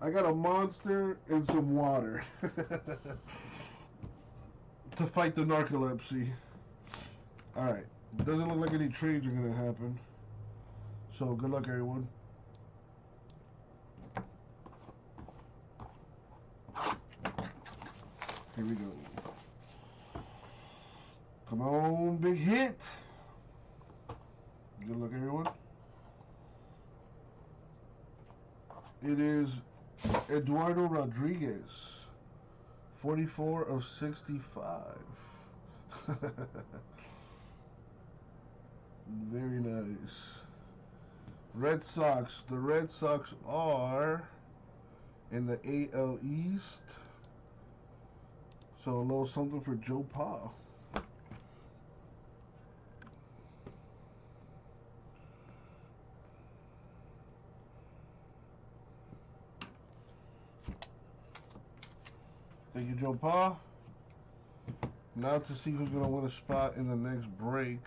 I got a Monster and some water to fight the narcolepsy. Alright, doesn't look like any trades are gonna happen. So good luck, everyone. Here we go. Come on, big hit. Good luck, everyone. It is Eduardo Rodriguez, 44 of 65. Very nice. Red Sox. The Red Sox are in the AL East. So a little something for Joe Pa. Thank you, Joe Pa. Now to see who's going to win a spot in the next break.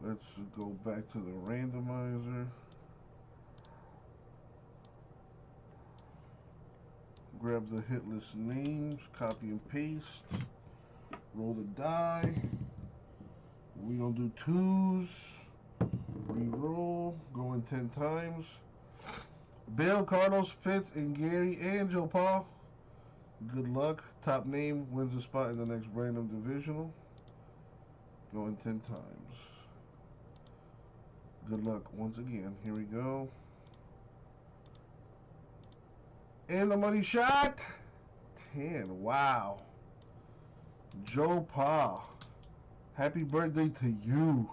Let's go back to the randomizer. Grab the hit list names, copy and paste. Roll the die. We don't do twos. Re-roll. Going 10 times. Bill, Carlos, Fitz, and Gary, and Joe Paul. Good luck. Top name wins a spot in the next random divisional. Going 10 times. Good luck once again. Here we go. And the money shot. 10. Wow. Joe Pa. Happy birthday to you.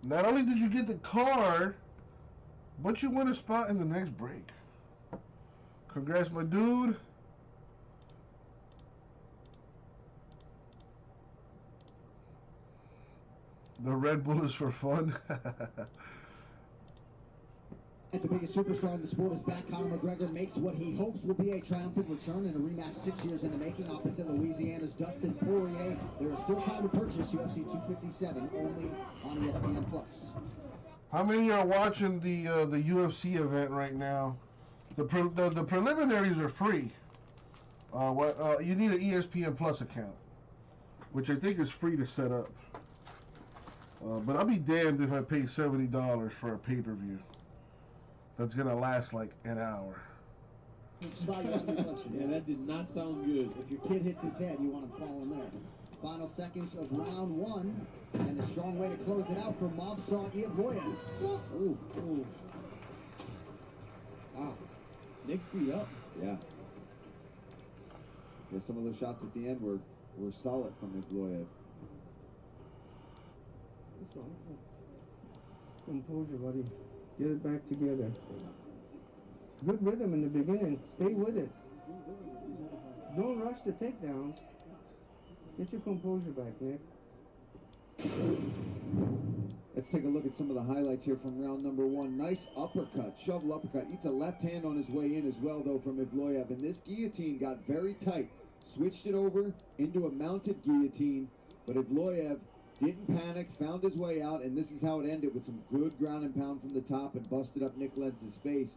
Not only did you get the card, but you win a spot in the next break. Congrats, my dude. The Red Bull is for fun. And the biggest superstar in the sport is back. Conor McGregor makes what he hopes will be a triumphant return in a rematch 6 years in the making opposite Louisiana's Dustin Poirier. There is still time to purchase UFC 257 only on ESPN+. How many are watching the UFC event right now? The preliminaries are free. You need an ESPN Plus account, which I think is free to set up. But I'll be damned if I pay $70 for a pay-per-view that's gonna last like an hour. Yeah, that did not sound good. If your kid hits his head, you want him falling there. Final seconds of round 1, and a strong way to close it out for Mob Saw Iavoya. Ooh, ooh. Wow. Nick's beat up. Yeah. Yeah, some of those shots at the end were solid from Evloev. That's fine. Composure, buddy. Get it back together. Good rhythm in the beginning. Stay with it. Don't rush the takedowns. Get your composure back, Nick. Let's take a look at some of the highlights here from round number 1. Nice uppercut, shovel uppercut. Eats a left hand on his way in as well, though, from Evloev. And this guillotine got very tight. Switched it over into a mounted guillotine, but Evloev didn't panic, found his way out, and this is how it ended, with some good ground and pound from the top and busted up Nick Lentz's face.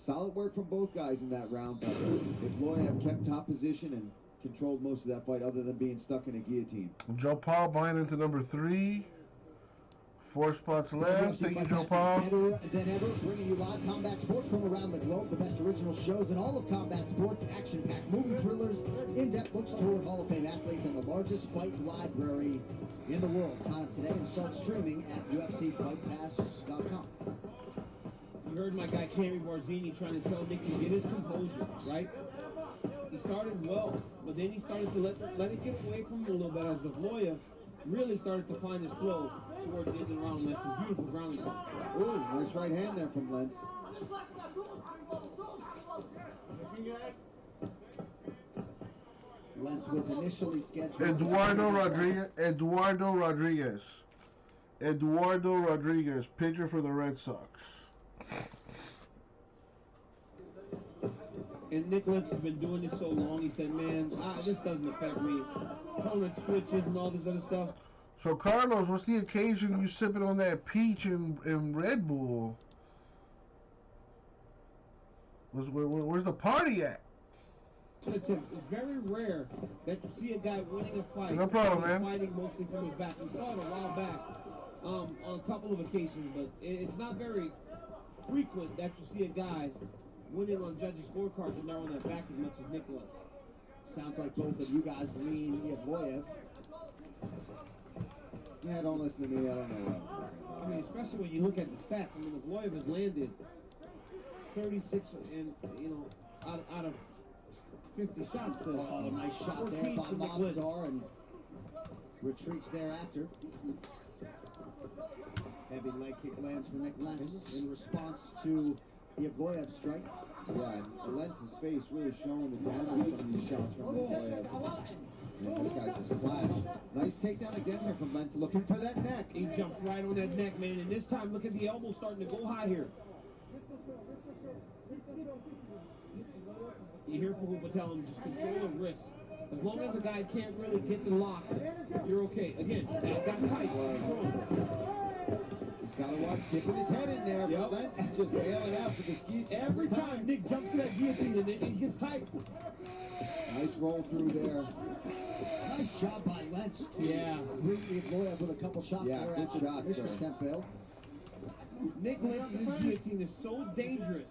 Solid work from both guys in that round, but Evloev kept top position and controlled most of that fight, other than being stuck in a guillotine. Joe Paul buying into number 3. 4 spots left. Thank you, Joe Paul. Better than ever, bringing you live combat sports from around the globe. The best original shows in all of combat sports, action-packed movie thrillers, in-depth looks toward Hall of Fame athletes, and the largest fight library in the world. Sign up today and start streaming at UFCFightPass.com. You heard my guy Cammy Barzini trying to tell Nick to get his composure, right? He started well, but then he started to let it get away from him a little bit as Evloev really started to find his flow towards the end of the round. That's some beautiful ground and pound. Ooh, nice right hand there from Lentz. Lentz was initially scheduled. Eduardo Rodriguez, pitcher for the Red Sox. And Nick Lentz has been doing this so long, he said, man, this doesn't affect me. Opponent switches and all this other stuff. So, Carlos, what's the occasion you sipping on that peach and Red Bull? Where's the party at? It's very rare that you see a guy winning a fight. No problem, man. Fighting mostly from his back. We saw it a while back on a couple of occasions, but it's not very frequent that you see a guy winning on judges' scorecards and not on their back as much as Nicholas. Sounds like both of you guys lean Evloev. Yeah, don't listen to me. I don't know. I mean, especially when you look at the stats. I mean, Evloev has landed 36 and out of 50 shots. Oh, nice shot there by Mobzar, and retreats thereafter. Heavy leg kick lands for Nick Lentz in response to the Evloev strike. Yeah, and Lentz's face really showing the damage from these shots from Evloev. Yeah, this guy just flashed. Nice takedown again here from Lentz, looking for that neck. He jumps right on that neck, man, and this time look at the elbow starting to go high here. You hear Puhupa tell him, just control the wrist. As long as a guy can't really get the lock, you're okay. Again, that got tight. He's got to watch dipping his head in there, but Lentz is just bailing out for the ski. Every time Nick jumps to that guillotine and it gets tight. Nice roll through there. Nice job by Lentz to greet Evloev with a couple shots there after the vicious attempt failed. Nick Lentz's guillotine is so dangerous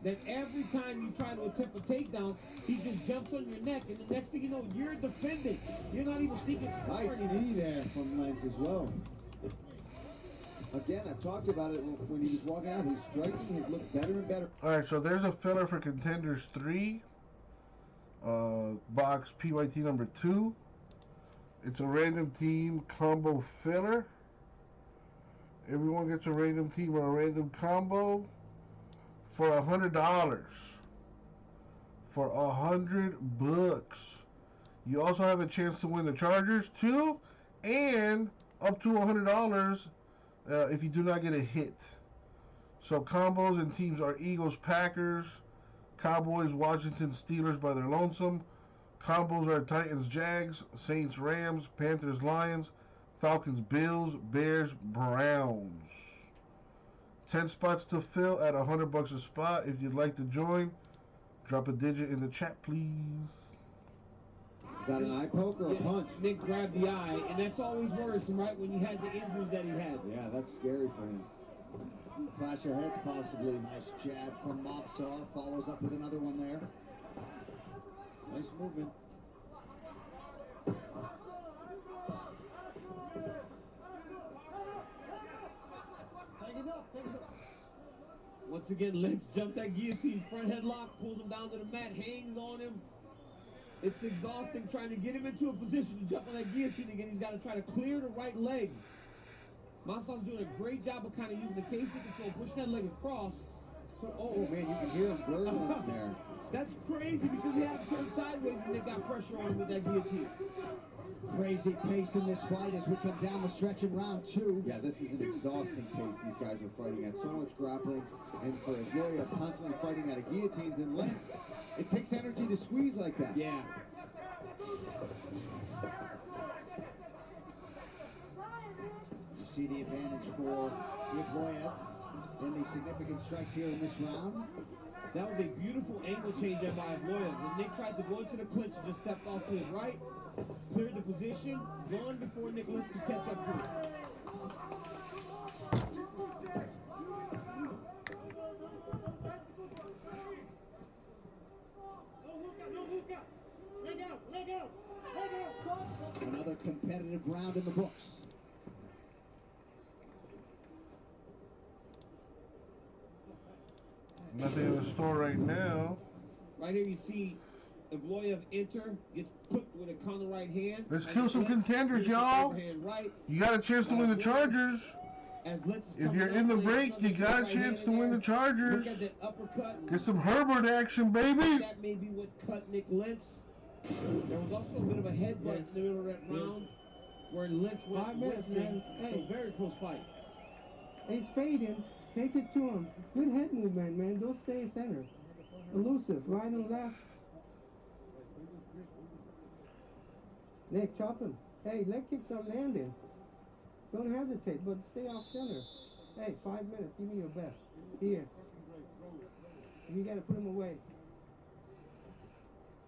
that every time you try to attempt a takedown, he just jumps on your neck, and the next thing you know, you're defending. You're not even thinking. Nice knee there from Lentz as well. Again, I've talked about it when he was walking out. His striking has looked better and better. All right, so there's a filler for Contenders 3. Box PYT number 2. It's a random team combo filler. Everyone gets a random team or a random combo for $100. For $100. You also have a chance to win the Chargers too, and up to $100 if you do not get a hit. So combos and teams are Eagles, Packers, Cowboys, Washington, Steelers by their lonesome. Combos are Titans, Jags, Saints, Rams, Panthers, Lions, Falcons, Bills, Bears, Browns. 10 spots to fill at $100 a spot. If you'd like to join, drop a digit in the chat, please. Is that an eye poke or a punch? Nick grabbed the eye, and that's always worrisome, right, when you had the injuries that he had. Yeah, that's scary for him. Clash of heads, possibly. Nice jab from Mobzar. Follows up with another one there. Nice movement. Once again, Lentz jumps that guillotine, front headlock, pulls him down to the mat, hangs on him. It's exhausting trying to get him into a position to jump on that guillotine again. He's got to try to clear the right leg. Monson's doing a great job of kind of using the KC control, pushing that leg across. So, Oh man, you can hear him gurgling there. That's crazy because he had him turned sideways and they got pressure on him with that guillotine. Crazy pace in this fight as we come down the stretch in round 2. Yeah, this is an exhausting pace these guys are fighting at. So much grappling, and for Evloev constantly fighting out of guillotines and Lentz, it takes energy to squeeze like that. Yeah. You see the advantage for Evloev and the significant strikes here in this round. That was a beautiful angle change there by Evloev. When Nick tried to go into the clinch, just stepped off to his right, cleared the position, gone before Nick Lentz could catch up to him. Another competitive round in the books. Nothing in the store right now. Right here you see Evloev enter, gets put with a counter right hand. Let's kill some contenders, y'all. Right. You got a chance to win the Chargers. If you're in the break, you got a chance to win the Chargers. Look at that uppercut. Get some Herbert action, baby. That may be what cut Nick Lentz. There was also a bit of a headbutt in the middle of that round where Lentz went 5 minutes, missing. man. Hey. So very close fight. Hey, spade him. Take it to him. Good head movement, man. Don't stay center. Elusive. Right and left. Nick, chop him. Hey, leg kicks are landing. Don't hesitate, but stay off center. Hey, 5 minutes. Give me your best. Here. You got to put him away.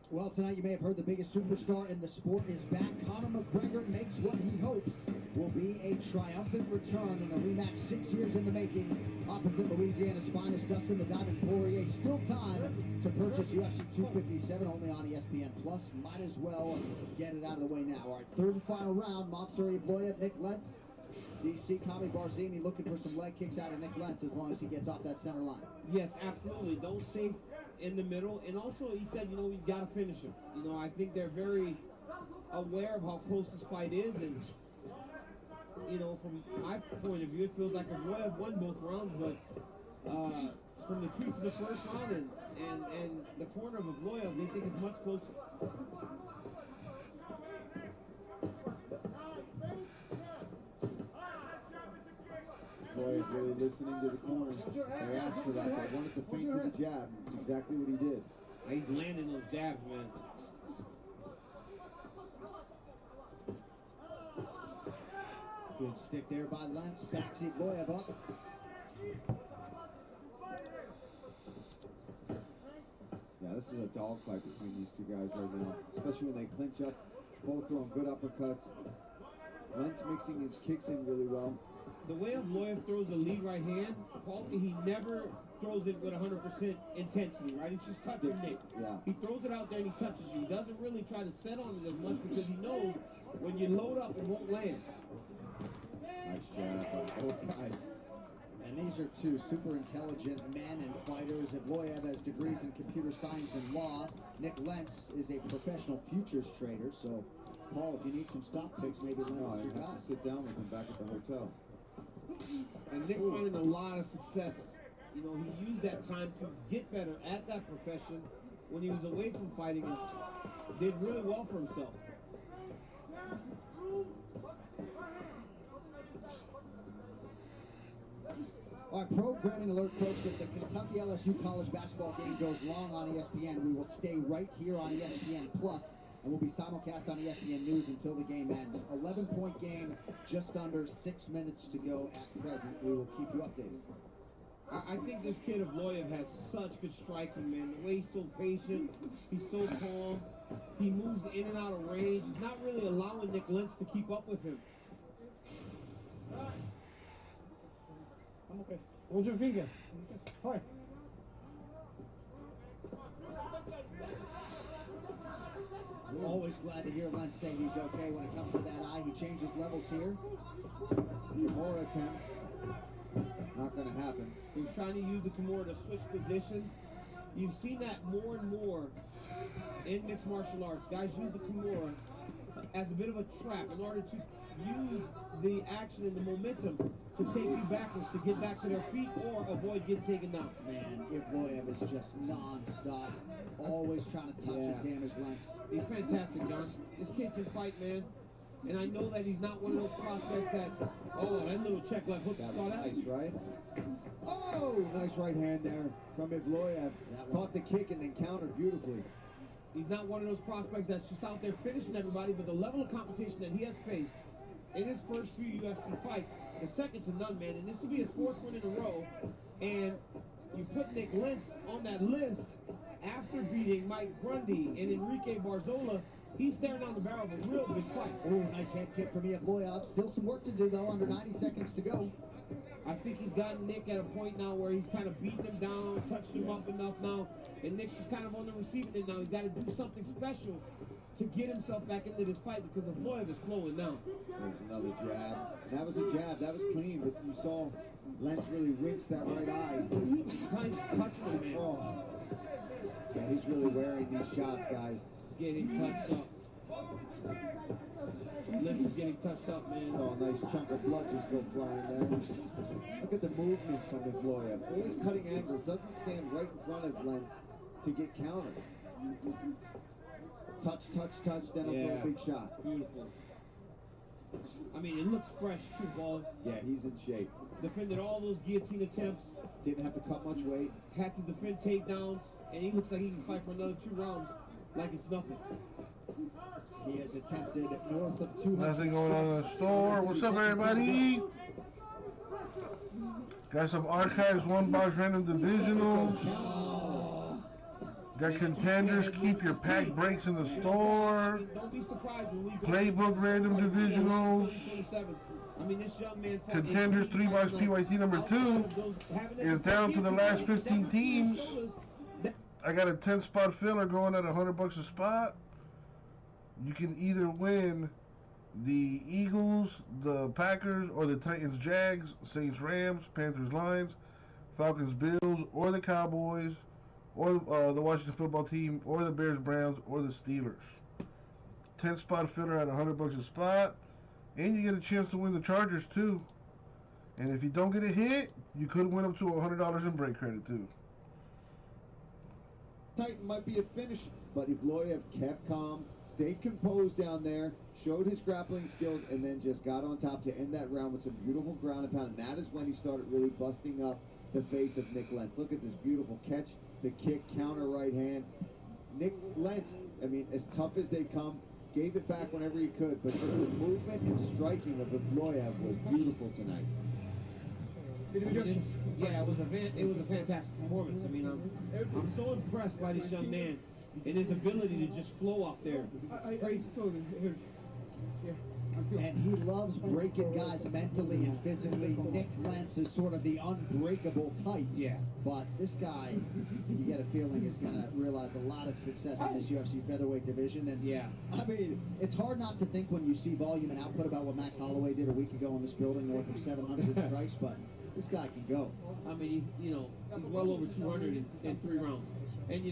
Well, tonight you may have heard the biggest superstar in the sport is back. Conor McGregor makes what he hopes will be a triumphant return in a rematch 6 years in the making. Opposite Louisiana's finest, Dustin the Diamond Poirier. Still time to purchase UFC 257 only on ESPN Plus. Might as well get it out of the way now. All right, third and final round. Movsar Evloev, Nick Lentz. DC Kami Barzini looking for some leg kicks out of Nick Lentz as long as he gets off that center line. Yes, absolutely. Don't stay in the middle. And also, he said, you know, we got to finish him. You know, I think they're very aware of how close this fight is. And, you know, from my point of view, it feels like Evloev won both rounds. But from the tweets of the first round and the corner of Evloev, they think it's much closer. Evloev really listening to the corner. They asked for that. They wanted to feint to the jab. It's exactly what he did. He's landing those jabs, man. Good stick there by Lentz. Backs Evloev up. Yeah, this is a dogfight between these two guys right now, especially when they clinch up. Both throwing good uppercuts. Lentz mixing his kicks in really well. The way Evloev throws a lead right hand, he never throws it with 100% intensity, right? It's just touching Nick. Yeah. He throws it out there and he touches you. He doesn't really try to set on it as much because he knows when you load up, it won't land. Nice jab by both guys. And these are two super intelligent men and fighters. Evloev has degrees in computer science and law. Nick Lentz is a professional futures trader. So, Paul, if you need some stock picks, maybe Lentz is your guy. Sit down with him back at the hotel. And Nick's finding a lot of success. You know, he used that time to get better at that profession when he was away from fighting and did really well for himself. All right, programming alert, folks. If the Kentucky LSU college basketball game goes long on ESPN, we will stay right here on ESPN Plus, and we'll be simulcast on ESPN News until the game ends. 11-point game, just under 6 minutes to go at present. We will keep you updated. I think this kid Evloev has such good striking, man. The way he's so patient, he's so calm. He moves in and out of range. He's not really allowing Nick Lentz to keep up with him. I'm okay. Hold your finger. Hi. Always glad to hear Lentz say he's okay when it comes to that eye. He changes levels here. More attempt. Not going to happen. He was trying to use the Kimura to switch positions. You've seen that more and more in mixed martial arts. Guys use the Kimura as a bit of a trap in order to use the action and the momentum to take you backwards, to get back to their feet or avoid getting taken down. Man, Evloev is just non-stop, always trying to touch and damage Lentz. He's fantastic, John. This kid can fight, man. And I know that he's not one of those prospects that, oh, that little check left hook. That was nice, right? Oh, nice right hand there from Evloev. Caught the kick and then countered beautifully. He's not one of those prospects that's just out there finishing everybody, but the level of competition that he has faced in his first few UFC fights is second to none, man. And this will be his fourth win in a row. And you put Nick Lentz on that list after beating Mike Grundy and Enrique Barzola. He's staring down the barrel of a real big fight. Oh, nice head kick from Evloev. Still some work to do, though, under 90 seconds to go. I think he's gotten Nick at a point now where he's kind of beating him down, touching him up enough now, and Nick's just kind of on the receiving end now. He's got to do something special to get himself back into this fight because Evloev is slowing down. There's another jab. And that was a jab. That was clean, but you saw Lentz really wince that right eye. Nice touching him, man. Oh. Yeah, he's really wearing these shots, guys. Getting touched up. Lentz is getting touched up, man. Saw a nice chunk of blood just go flying there. Look at the movement from Evloev. Always cutting angles. Doesn't stand right in front of Lentz to get countered. Touch, touch, touch, then he'll throw a big shot. Beautiful. I mean, it looks fresh, too, Ball. Yeah, he's in shape. Defended all those guillotine attempts. Didn't have to cut much weight. Had to defend takedowns, and he looks like he can fight for another 2 rounds like it's nothing. He has attempted north of 200. Nothing going on in the store. What's up, everybody? Got some archives, one box random divisionals. Got contenders, keep your pack breaks in the store. Don't be surprised when we go Playbook random divisionals. I mean, this young man Contenders 3 box PYT number 2 is down to the last 15 teams. I got a 10 spot filler going at $100 a spot. You can either win the Eagles, the Packers, or the Titans, Jags, Saints, Rams, Panthers, Lions, Falcons, Bills, or the Cowboys, or the Washington football team, or the Bears, Browns, or the Steelers. 10 spot filler at $100 a spot, and you get a chance to win the Chargers too. And if you don't get a hit, you could win up to $100 in break credit too. Titan might be a finish, but Evloev kept calm, stayed composed down there, showed his grappling skills, and then just got on top to end that round with some beautiful ground and pound. And that is when he started really busting up the face of Nick Lentz. Look at this beautiful catch, the kick, counter right hand. Nick Lentz, I mean, as tough as they come, gave it back whenever he could, but just the movement and striking of Evloev was beautiful tonight. Yeah, it was a fantastic performance. I mean, I'm so impressed by this young man and his ability to just flow up there. It's crazy. And he loves breaking guys mentally and physically. Nick Lentz is sort of the unbreakable type. Yeah. But this guy, you get a feeling, is going to realize a lot of success in this UFC featherweight division. And yeah, I mean, it's hard not to think when you see volume and output about what Max Holloway did a week ago in this building, north of 700 strikes, but this guy can go. I mean, he's well over 200 in 3 rounds. And,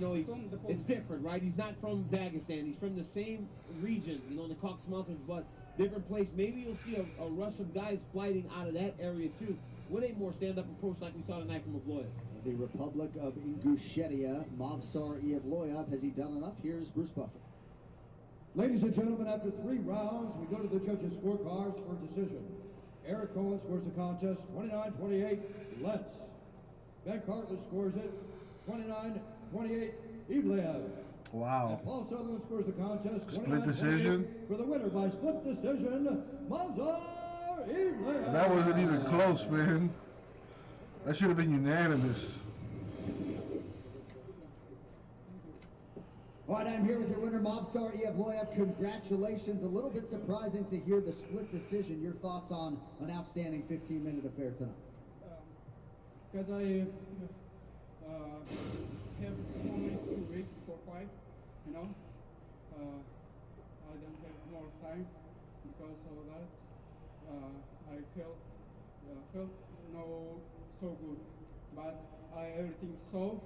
it's different, right? He's not from Dagestan. He's from the same region, the Caucasus Mountains, but different place. Maybe you'll see a rush of guys fighting out of that area, too, with a more stand-up approach like we saw tonight from Evloev. The Republic of Ingushetia, Movsar Evloev. Has he done enough? Here's Bruce Buffer. Ladies and gentlemen, after 3 rounds, we go to the judges' scorecards for decision. Eric Cohen scores the contest 29-28, Lentz. Ben Cartlett scores it 29-28, Evloev. Wow. And Paul Sutherland scores the contest Split decision. for the winner by split decision, Movsar Evloev. That wasn't even close, man. That should have been unanimous. All right, I'm here with your winner, Movsar Evloev. Congratulations. A little bit surprising to hear the split decision. Your thoughts on an outstanding 15-minute affair tonight? Because I have only 2 weeks for fight, I don't have more time because of that. I feel felt no so good, but everything so,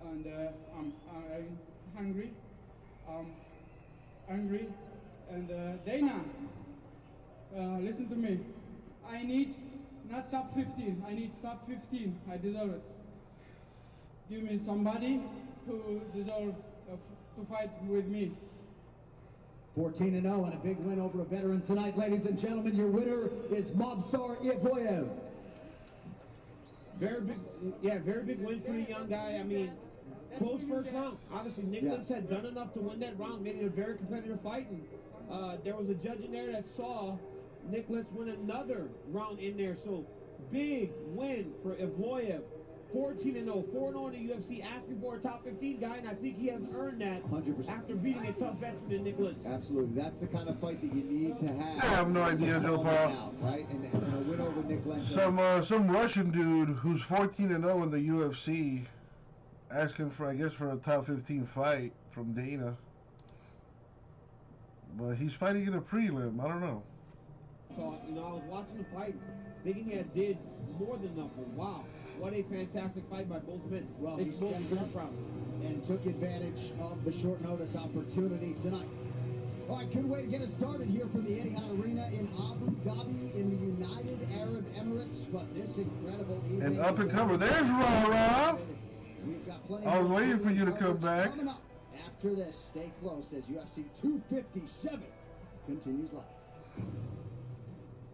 and I'm hungry, angry, and Dana, listen to me. I need not top 15. I need top 15. I deserve it. Give me somebody who deserves to fight with me. 14-0 and a big win over a veteran tonight, ladies and gentlemen. Your winner is Movsar Evloev. Very big win for the young guy. I mean, close first round. Obviously, Nick Lentz had done enough to win that round, made it a very competitive fight. And there was a judge in there that saw Nick Lentz win another round in there. So, big win for Evloev. 14-0, 4-0 in the UFC, asking for a top 15 guy, and I think he has earned that 100%. after beating a tough veteran in Nick Lentz. Absolutely. That's the kind of fight that you need to have. I have no idea, Joe Paul. Right? And a win over Nick Lentz. Some Russian dude who's 14-0 in the UFC asking for, I guess, for a top 15 fight from Dana. But he's fighting in a prelim. I don't know. So, I was watching the fight, thinking he had did more than enough. But wow, what a fantastic fight by both men. Well, They he both stepped very up proud. and took advantage of the short notice opportunity tonight. All right, good way to get us started here from the Etihad Arena in Abu Dhabi in the United Arab Emirates. But this incredible evening. And up and cover. There's Ra. We've got plenty I was more waiting for you to come coverage back. coming up after this. Stay close as UFC 257 continues live.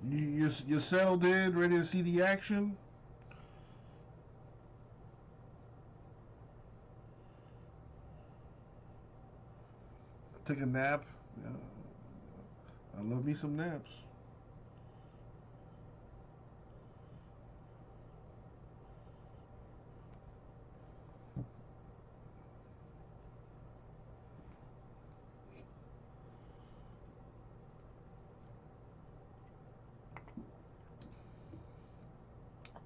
You settled in, ready to see the action? Take a nap. I love me some naps.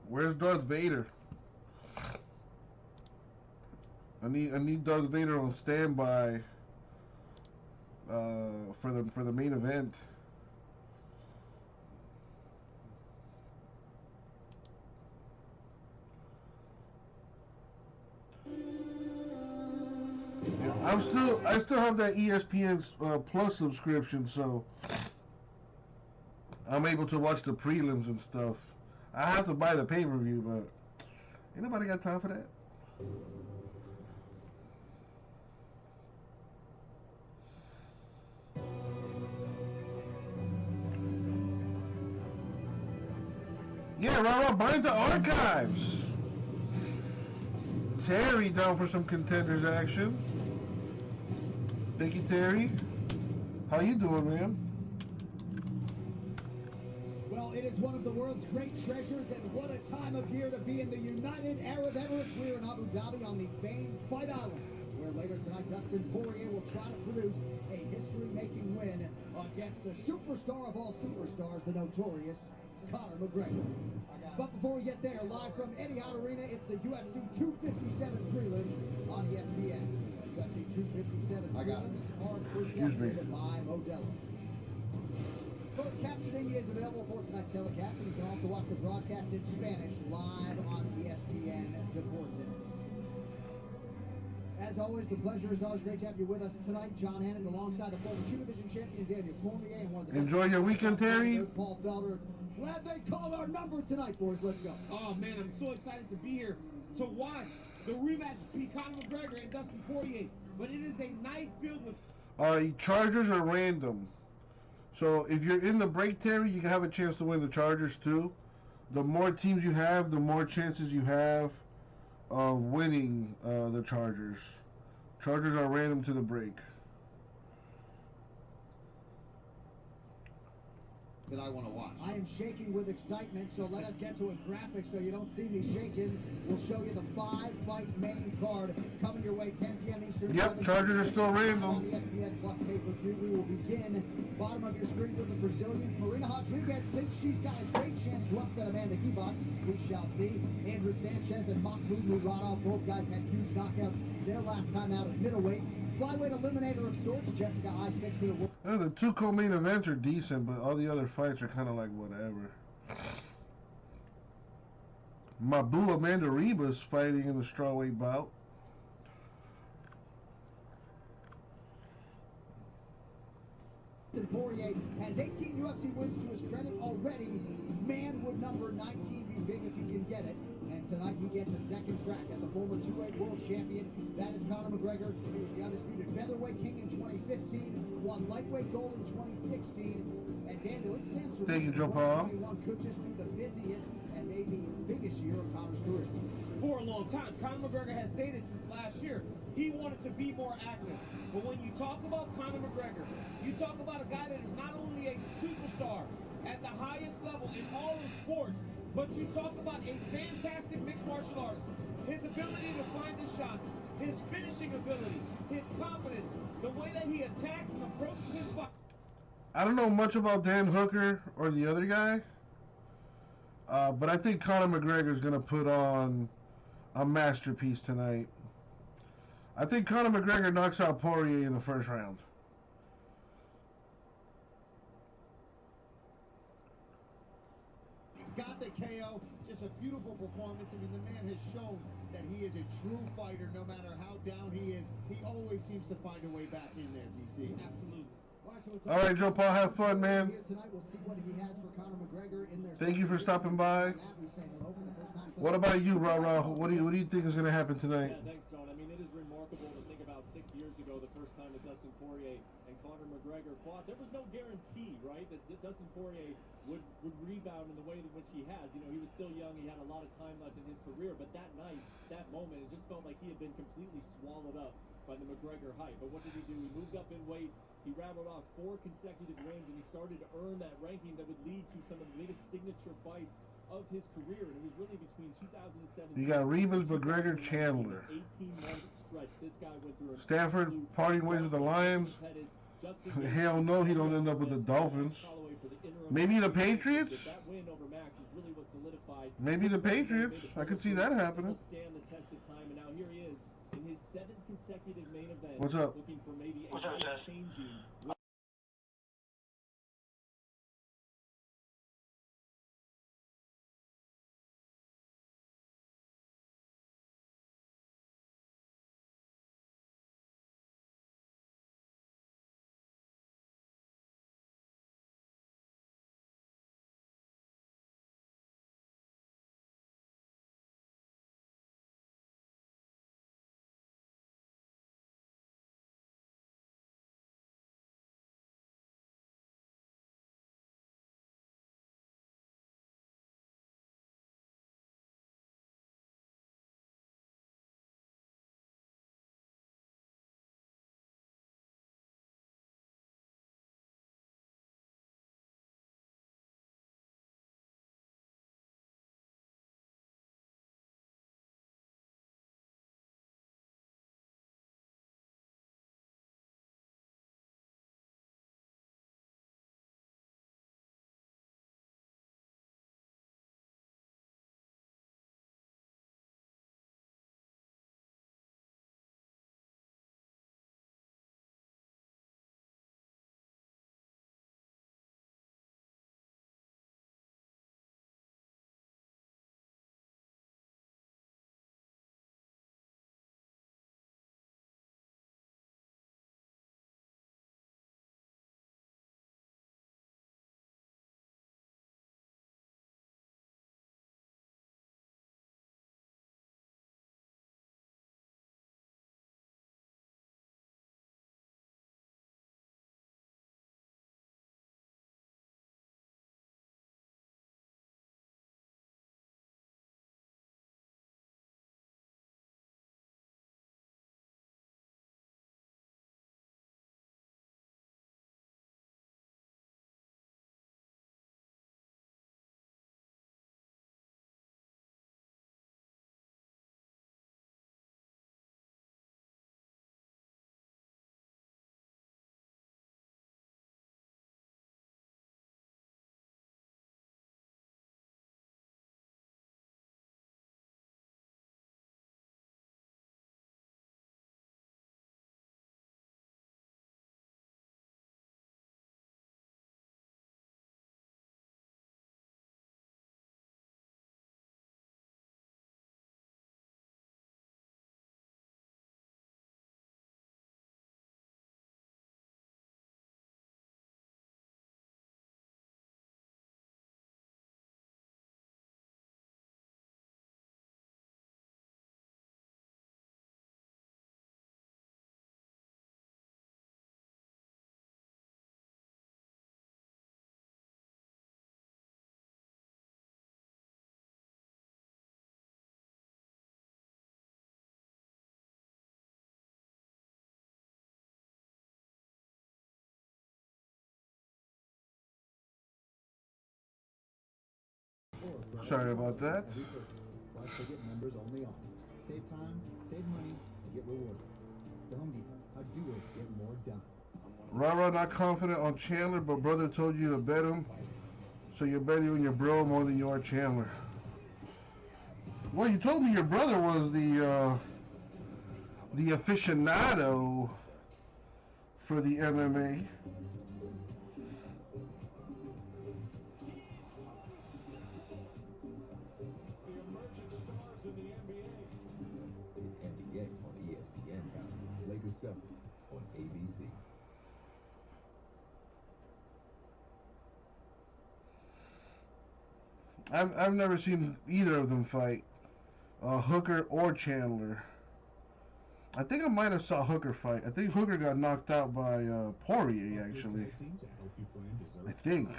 Where's Darth Vader? I need Darth Vader on standby for the main event. Yeah, I still have that ESPN Plus subscription, so I'm able to watch the prelims and stuff. I have to buy the pay-per-view, but ain't nobody got time for that. Yeah, right, bind the archives. Terry down for some contenders action. Thank you, Terry. How you doing, man? Well, it is one of the world's great treasures, and what a time of year to be in the United Arab Emirates. We're in Abu Dhabi on the famed Fight Island, where later tonight Dustin Poirier will try to produce a history-making win against the superstar of all superstars, the notorious Conor McGregor. But before we get there, live from Etihad Arena, it's the UFC 257 prelims on ESPN. UFC 257 prelims are presented by Modelo. Closed captioning is available for tonight's telecast, and you can also watch the broadcast in Spanish live on ESPN Deportes. As always, the pleasure is always great to have you with us tonight. John Anik alongside the former two-division champion Daniel Cormier and one of the Enjoy your weekend, Terry. Paul Felder. Glad they called our number tonight, boys. Let's go. Oh man, I'm so excited to be here to watch the rematch between Conor McGregor and Dustin Poirier. But it is a night filled with Chargers are random. So if you're in the break, Terry, you can have a chance to win the Chargers too. The more teams you have, the more chances you have of winning the Chargers. Chargers are random to the break. That I want to watch. I am shaking with excitement, so let us get to a graphic so you don't see me shaking. We'll show you the 5-fight main card coming your way 10 p.m. Eastern. Yep, Chargers are still random. On ESPN Plus pay-per-view, we will begin bottom of your screen with the Brazilians. Marina Rodriguez thinks she's got a great chance to upset Amanda Ribas. We shall see. Andrew Sanchez and Mahmoud Muradov, both guys had huge knockouts their last time out at middleweight. Flyweight eliminator of sorts, Jessica Eye, 6 to the The two co-main events are decent, but all the other fights are kind of like whatever. Mabu Amanda Ribas fighting in the strawweight bout. Poirier has 18 UFC wins to his credit already. Man, would number 19 be big if he can get it. And tonight he gets a second crack at the former two-weight world champion. That is Conor McGregor. He was the undisputed featherweight king in 2015, won lightweight gold in 2016. And Daniel, it stands to Thank you, reason Joe Paul. 2021 could just be the busiest and maybe biggest year of Conor's career. For a long time, Conor McGregor has stated since last year he wanted to be more active. But when you talk about Conor McGregor, you talk about a guy that is not only a superstar at the highest level in all of sports, but you talk about a fantastic mixed martial artist. His ability to find the shots, his finishing ability, his confidence, the way that he attacks and approaches his fight. I don't know much about Dan Hooker or the other guy, but I think Conor McGregor is going to put on a masterpiece tonight. I think Conor McGregor knocks out Poirier in the first round. Got the KO. Just a beautiful performance. I mean, the man has shown that he is a true fighter. No matter how down he is, he always seems to find a way back in there, DC. Absolutely. All right, Joe Paul, have fun, man. Thank you for stopping by. What about you, Ra? What do you think is going to happen tonight? Yeah, thanks, John. I mean, it is remarkable to think about 6 years ago, the first time that Dustin Poirier and Conor McGregor fought. There was no guarantee, right, that Dustin Poirier would rebound in the way in which he has. You know, he was still young. He had a lot of time left in his career. But that night, that moment, it just felt like he had been completely swallowed up by the McGregor hype. But what did he do? He moved up in weight. He rattled off 4 consecutive wins, and he started to earn that ranking that would lead to some of the biggest signature fights of his career. And it was really between 2007. You got Ribas, McGregor, Chandler. 18-month stretch. This guy went through Stanford parting ways with the Lions. Hell no, he don't end up with the Dolphins. Maybe the Patriots? Maybe the Patriots. I could see that happening. Stand the test of time, and now here he is in his 7th consecutive main event. What's up? Looking for maybe a changing Sorry about that. Every purchase. Plus, they get members only offers. Save time, save money, and get rewarded. The Home Depot. How doers get more done. Rara not confident on Chandler, but brother told you to bet him. So you're betting on your bro more than you are Chandler. Well, you told me your brother was the aficionado for the MMA. It's NBA on ESPN time. Lakers Celtics on ABC. I've never seen either of them fight, Hooker or Chandler. I think I might have saw Hooker fight. I think Hooker got knocked out by Poirier, actually. I think.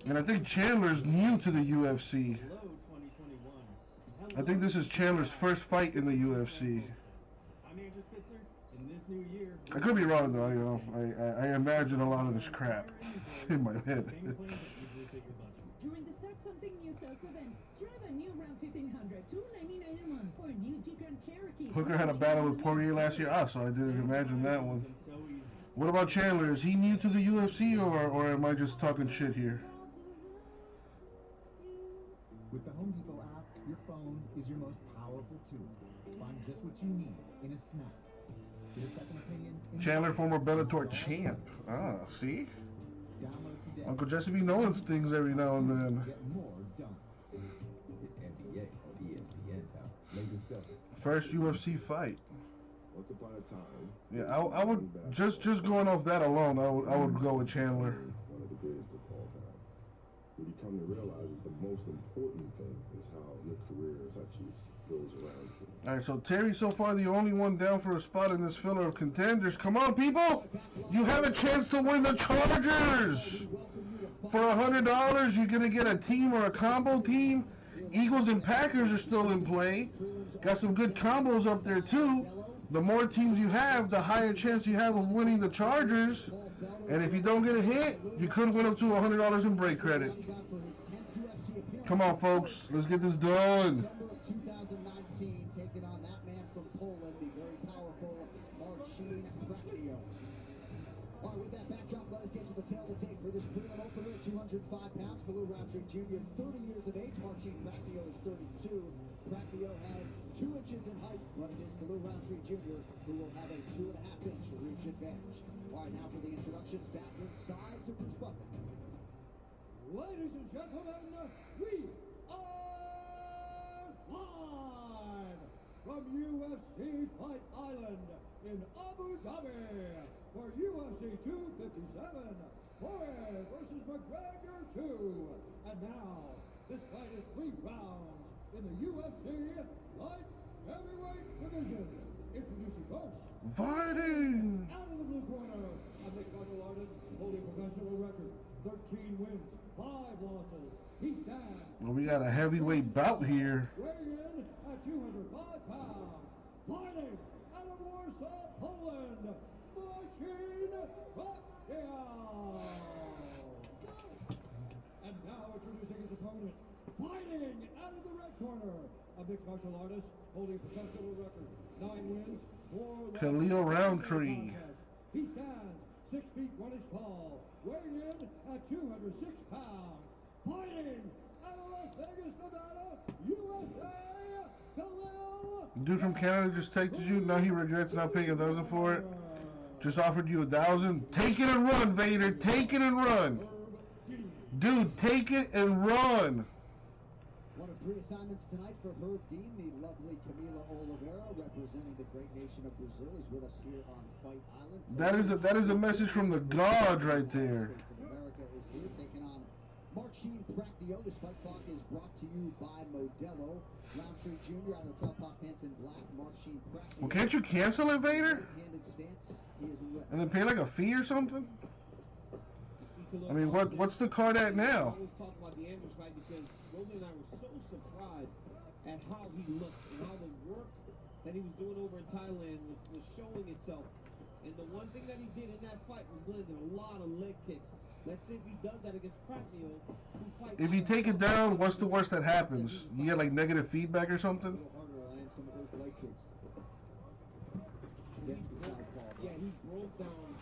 And I think Chandler's new to the UFC. I think this is Chandler's first fight in the UFC. I could be wrong though, you know. I imagine a lot of this crap in my head. During the Start Something New sales event, drive a new Ram 1500, $299 a month, or a new Jeep Grand Cherokee. Hooker had a battle with Poirier last year. So I didn't imagine that one. What about Chandler? Is he new to the UFC or am I just talking shit here? With the Home Depot app, your phone is your most powerful tool. Find just what you need in a snap. Get a second opinion. Chandler, former Bellator champ. Ah, see? Download today. Uncle Jesse be knowing things every now and then. Get more done. It's NBA on ESPN time. Lakers Celtics. First UFC fight. Once upon a time. Yeah, I would just going off that alone. I would go with Chandler. One of the greatest of all time. What you come to realize is the most important thing is how your career touches those around you. All right, so Terry so far the only one down for a spot in this filler of contenders. Come on, people! You have a chance to win the Chargers! For $100, you're gonna get a team or a combo team. Eagles and Packers are still in play. Got some good combos up there too. The more teams you have, the higher chance you have of winning the Chargers. And if you don't get a hit, you could win up to $100 in break credit. Come on, folks. Let's get this done. 2019, taking on that man from Poland, the very powerful Marcin Prachnio. All right, with that backdrop, let us get to the tail of the tape for this prelim opener at 205 pounds. Khalil Roundtree Jr., 30 years of age. Marcin Prachnio is 32. Prachnio has 2 inches in height, but it is Khalil Roundtree Jr. who will have a 2.5-inch reach advantage. All right, now for the introductions, back inside to Bruce Buffer. Ladies and gentlemen, we are live from UFC Fight Island in Abu Dhabi for UFC 257, Poirier versus McGregor 2. And now, this fight is 3 rounds in the UFC Light Heavyweight Division. Introducing first, Fighting! out of the blue corner, a mixed martial artist holding professional record, 13 wins, 5 losses. He stands. Well, we got a heavyweight bout here. Weighing in at 205 pounds, fighting out of Warsaw, Poland, Marcin Prachnio. And now introducing his opponent, fighting out of the red corner, a mixed martial artist holding a professional record, 9 wins, 4 losses. Khalil Roundtree. He stands 6 feet 1 inch tall, weighing in at 206 pounds, fighting out of Las Vegas, Nevada, USA, Khalil. Dude from Canada just texted you. Now he regrets not paying $1,000 for it. Just offered you $1,000. Take it and run, Vader. Take it and run. Dude, take it and run. One of 3 assignments tonight for Herb Dean, the lovely Camila Oliveira, representing the great nation of Brazil, is with us here on Fight Island. That is a message from the gods right there. America is here taking on Marcin Prachnio. This fight clock is brought to you by Modelo. Roundtree Jr. out of the Southpaw stance in black. Marcin Prachnio. Well, can't you cancel it, Vader? Handed stance. He is in red. And then pay like a fee or something? I mean, what's the card at now? I was talking about the Anders fight because Rosie and I were so surprised at how he looked and how the work that he was doing over in Thailand was showing itself. And the one thing that he did in that fight was landed a lot of leg kicks. Let's see if he does that against Crackneo, who fights. If you take it down, what's the worst that happens? You get like negative feedback or something? A little harder to land some of those leg kicks. Yeah, he broke down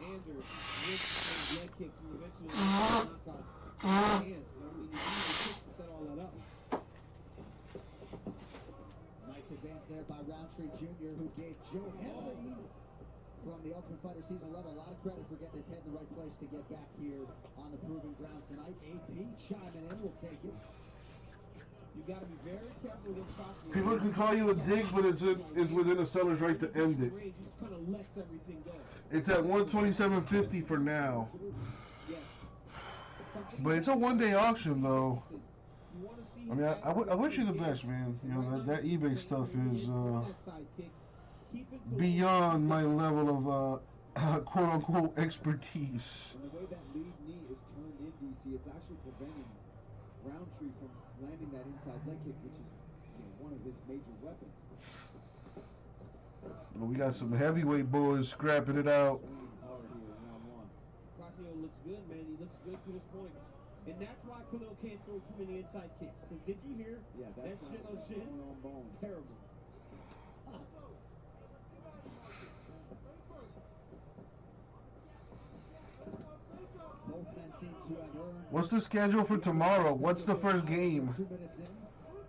Anders with those leg kicks and eventually knocked out his hand. I mean, he used the kicks to set all that up. Nice advance there by Roundtree Jr., who gave Joe Henley from the Ultimate Fighter Season 11 a lot of credit for getting his head in the right place to get back here on the Proving Ground tonight. AP chiming in, we'll take it. You got to be very careful with Crackneo. People can call you a dick, but it's within a seller's right to end it. He just kind of lets everything go. It's at 127.50 for now. But it's a one-day auction, though. I mean, I wish you the best, man. You know, that eBay stuff is beyond my level of quote-unquote expertise. And the way that lead knee is turned in, DC, it's actually preventing Roundtree from landing that inside leg kick, which is one of his major weapons. Well, we got some heavyweight boys scrapping it out. Crackneo looks good, man. He looks good to this point. And that's why Khalil can't throw too many inside kicks. Because did you hear that shit on shin? Bone. Terrible. Both men seem to have earned. What's the schedule for tomorrow? What's the first game?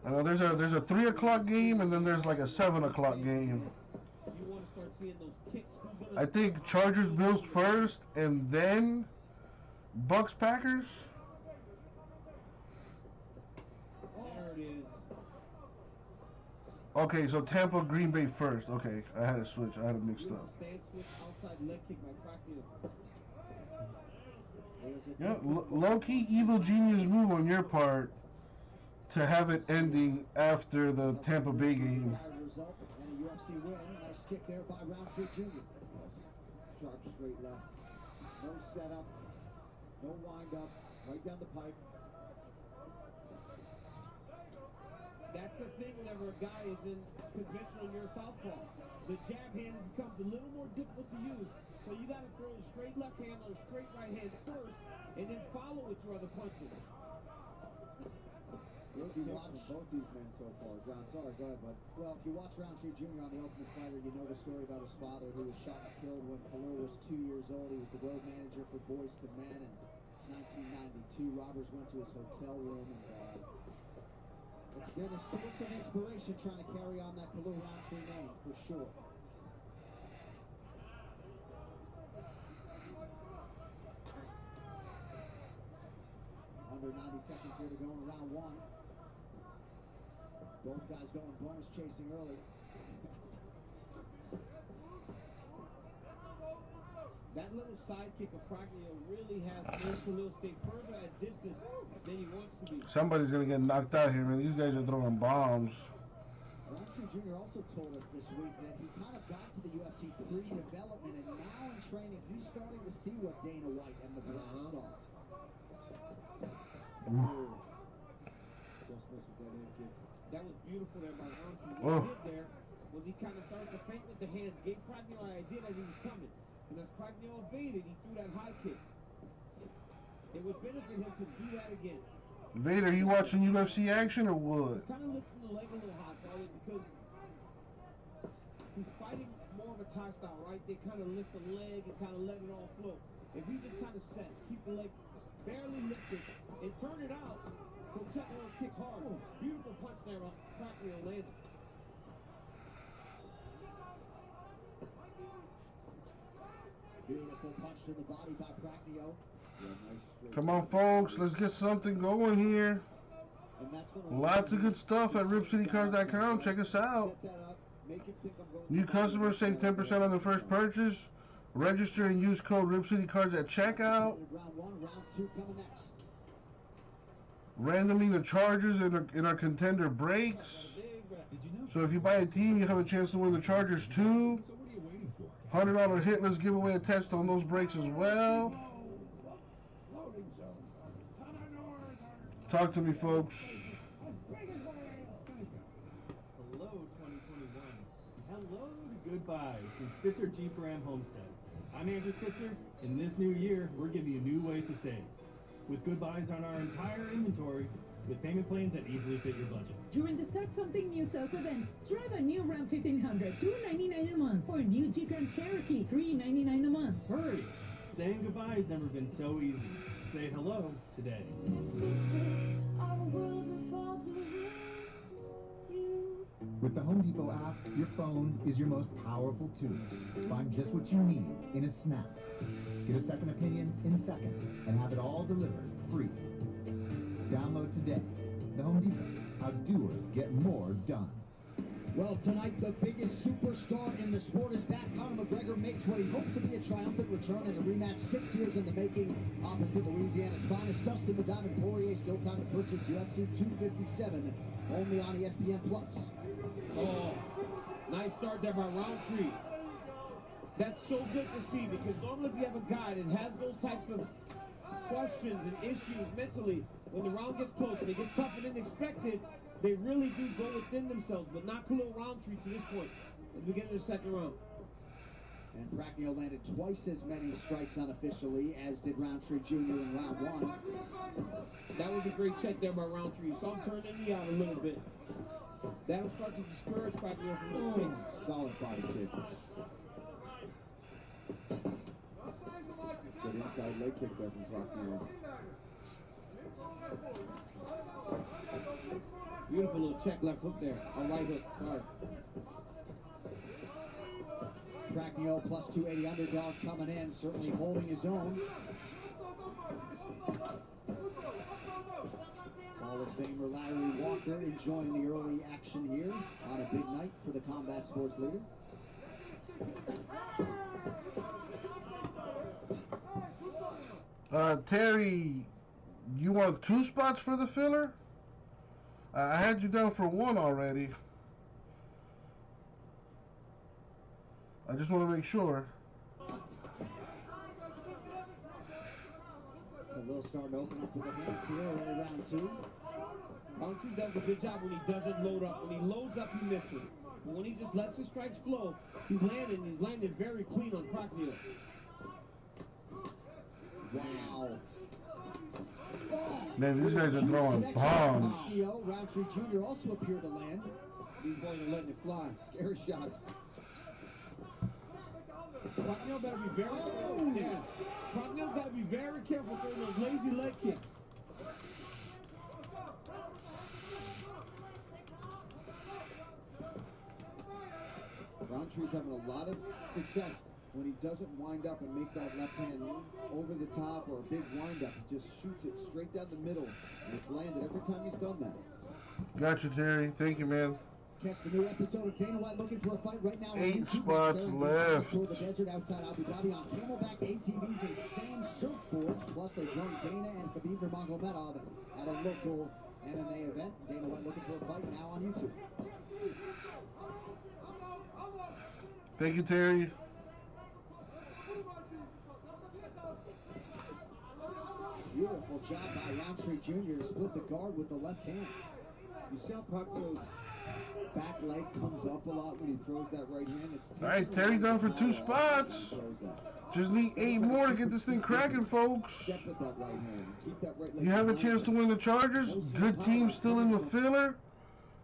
I know there's a 3 o'clock game and then there's like a 7 o'clock game. You want to start seeing those kicks? I think Chargers Bills first and then Bucks Packers. There it is. Okay, so Tampa Green Bay first. Okay, I had to switch. I had it mixed up. Stand switch outside leg kick by Crackneo. Yeah, low-key evil genius move on your part to have it ending after the Tampa Bay game. Result and a UFC win. Nice kick there by Roundtree Jr. Sharp straight left. No setup. No wind up. Right down the pipe. That's the thing whenever a guy is in conventional near southpaw. The jab hand becomes a little more difficult to use. So you got to throw a straight left hand or a straight right hand first, and then follow with your other punches. You'll be watching both these men so far. John, sorry, go ahead, bud. Well, if you watch Roundtree Jr. on The Ultimate Fighter, you know the story about his father who was shot and killed when Khalil was 2 years old. He was the road manager for Boys to Men in 1992. Robbers went to his hotel room, and it's been a source of inspiration trying to carry on that Khalil Roundtree name, for sure. Under 90 seconds here to go in round one. Both guys going bonus chasing early. That little side kick of Crackneo really has made Khalil stay further at distance than he wants to be. Somebody's gonna get knocked out here, man. These guys are throwing bombs. Roundtree Jr. also told us this week that he kind of got to the UFC pre-development, and now in training, he's starting to see what Dana White and the Browns saw. That was beautiful there by Roundtree. What he did there was he kind of started to feint with the hands, gave Crackneo an idea that he was coming. And as Crackneo evaded, he threw that high kick. It would benefit him to do that again. Vader, you watching UFC action or what? He's kind of lifting the leg a little high, Paulie, because he's fighting more of a Thai style, right? They kind of lift the leg and kind of let it all flow. If he just kind of sets, keep the leg barely lifted, and turn it out, he'll check those kicks hard. Beautiful punch there on Crackneo landed. Beautiful punch to the body by Crackneo. Come on, folks, let's get something going here. Lots of good stuff at RipCityCards.com. Check us out. New customers save 10% on their first purchase. Register and use code RipCityCards at checkout. Randoming the Chargers in our contender breaks. So if you buy a team, you have a chance to win the Chargers too. $100 hitless giveaway attached on those breaks as well. Talk to me, folks. Hello, 2021. Hello to good goodbyes from Spitzer Jeep Ram Homestead. I'm Andrew Spitzer. In this new year, we're giving you new ways to save. With goodbyes on our entire inventory, with payment plans that easily fit your budget. During the Start Something New sales event, drive a new Ram 1500, $299 a month, or new Jeep Grand Cherokee, $399 a month. Hurry! Saying goodbye has never been so easy. Say hello today. With the Home Depot app, your phone is your most powerful tool. Find just what you need in a snap. Get a second opinion in seconds and have it all delivered free. Download today. The Home Depot. How doers get more done. Well, tonight, the biggest superstar in the sport is back. Conor McGregor makes what he hopes to be a triumphant return in a rematch 6 years in the making opposite Louisiana's finest. Dustin the Diamond Poirier, still time to purchase UFC 257, only on ESPN+. Oh, nice start there by Roundtree. That's so good to see, because normally if you have a guy that has those types of questions and issues mentally, when the round gets close and it gets tougher than expected, they really do go within themselves. But not Khalil Roundtree to this point at the beginning of the second round. And Bracknell landed twice as many strikes unofficially as did Roundtree Jr. in round one. That was a great check there by Roundtree. You saw him turn the knee out a little bit. That'll start to discourage Bracknell from those kicks. Solid body kick. Good inside leg kick there from Bracknell. Beautiful little check left hook there. Or right hook, sorry. Bracknell plus 280 underdog coming in, certainly holding his own. Hall of Famer Larry Walker enjoying the early action here on a big night for the combat sports leader. Terry, you want 2 spots for the filler? I had you down for 1 already. I just want to make sure. Khalil starting to open up with the hands here early round 2. Roundtree does a good job when he doesn't load up. When he loads up, he misses. But when he just lets his strikes flow, he's landing very clean on Bracknell. Wow. Man, these guys are throwing bombs. Roundtree Jr. also appeared to land. These boys are letting it fly. Scary shots. Bracknell better be very careful. Yeah. Bracknell's got to be very careful throwing those lazy leg kicks. Roundtree's having a lot of success when he doesn't wind up and make that left hand over the top or a big wind up. He just shoots it straight down the middle, and it's landed every time he's done that. Gotcha, Terry. Thank you, man. Catch the new episode of Dana White Looking for a Fight right now. 8 spots left. Toward the desert outside Abu Dhabi on Camelback ATVs and sand surfboards. Plus, they joined Dana and Khabib Nurmagomedov at a local MMA event. Dana White Looking for a Fight now on YouTube. Thank you, Terry. Beautiful job by Roundtree Jr. to split the guard with the left hand. You see how Bracknell's back leg comes up a lot when he throws that right hand? All right, Terry done for 2 spots. Just need 8 more to get this thing cracking, folks. Step with that right hand. Keep that right leg. You have a chance to win the Chargers. Good team still in the filler.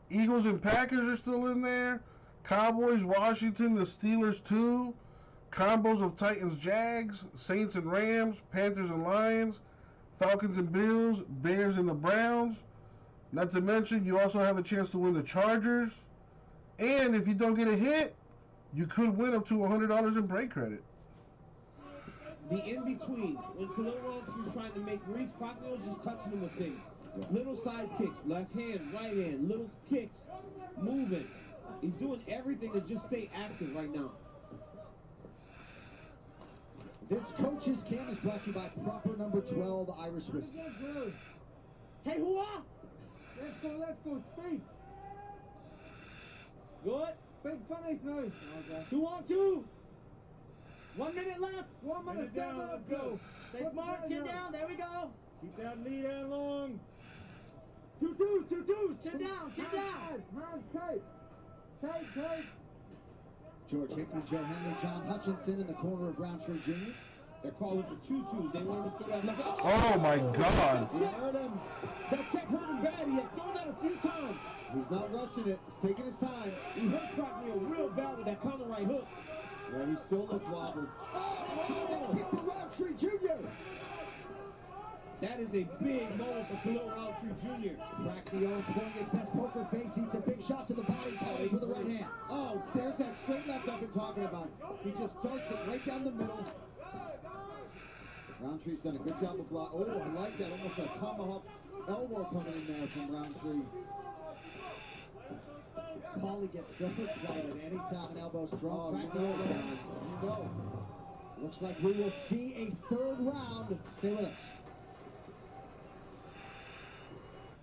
Eagles and Packers are still in there. Cowboys, Washington, the Steelers too. Combos of Titans, Jags, Saints and Rams, Panthers and Lions, Falcons and Bills, Bears and the Browns. Not to mention, you also have a chance to win the Chargers. And if you don't get a hit, you could win up to $100 in break credit. The in-between, when Khalil Roundtree is trying to make reads, Bracknell's just touching him with things. Little side kicks, left hand, right hand, little kicks, moving. He's doing everything to just stay active right now. This Coach's Cam is brought to you by Proper Number 12 Irish Whiskey. Hey, hoo-ah! Let's go, speed. Good. Big finish now. Okay. 2 on 2. 1 minute left. 1 minute down. Let's go. Stay smart. Chin down. There we go. Keep that lead in long. 2 twos. 2 twos. Chin down. Chin down. Hands tight. Tight. George Hickman, Joe Henley, John Hutchinson in the corner of Roundtree Jr. They're calling for 2-2. They want him to throw that left. Oh my God! He hurt him. That check hurt him bad. He had thrown that a few times. He's not rushing it. He's taking his time. He hurt Prochnio real bad with that counter right hook. Yeah, he still looks wobbled. Oh, kick for Roundtree Jr. That is a big moment for Khalil Roundtree Jr. Prochnio employing his best poker face. Eats a big shot to the body. Powers with the right hand. Oh, there's that straight left I've been talking about. He just darts it right down the middle. Roundtree's done a good job of block. Oh, I like that. Almost a tomahawk elbow coming in there from Roundtree. Paulie gets so excited anytime an elbow's thrown. Oh, you know, John. You know. Looks like we will see a third round. Stay with us.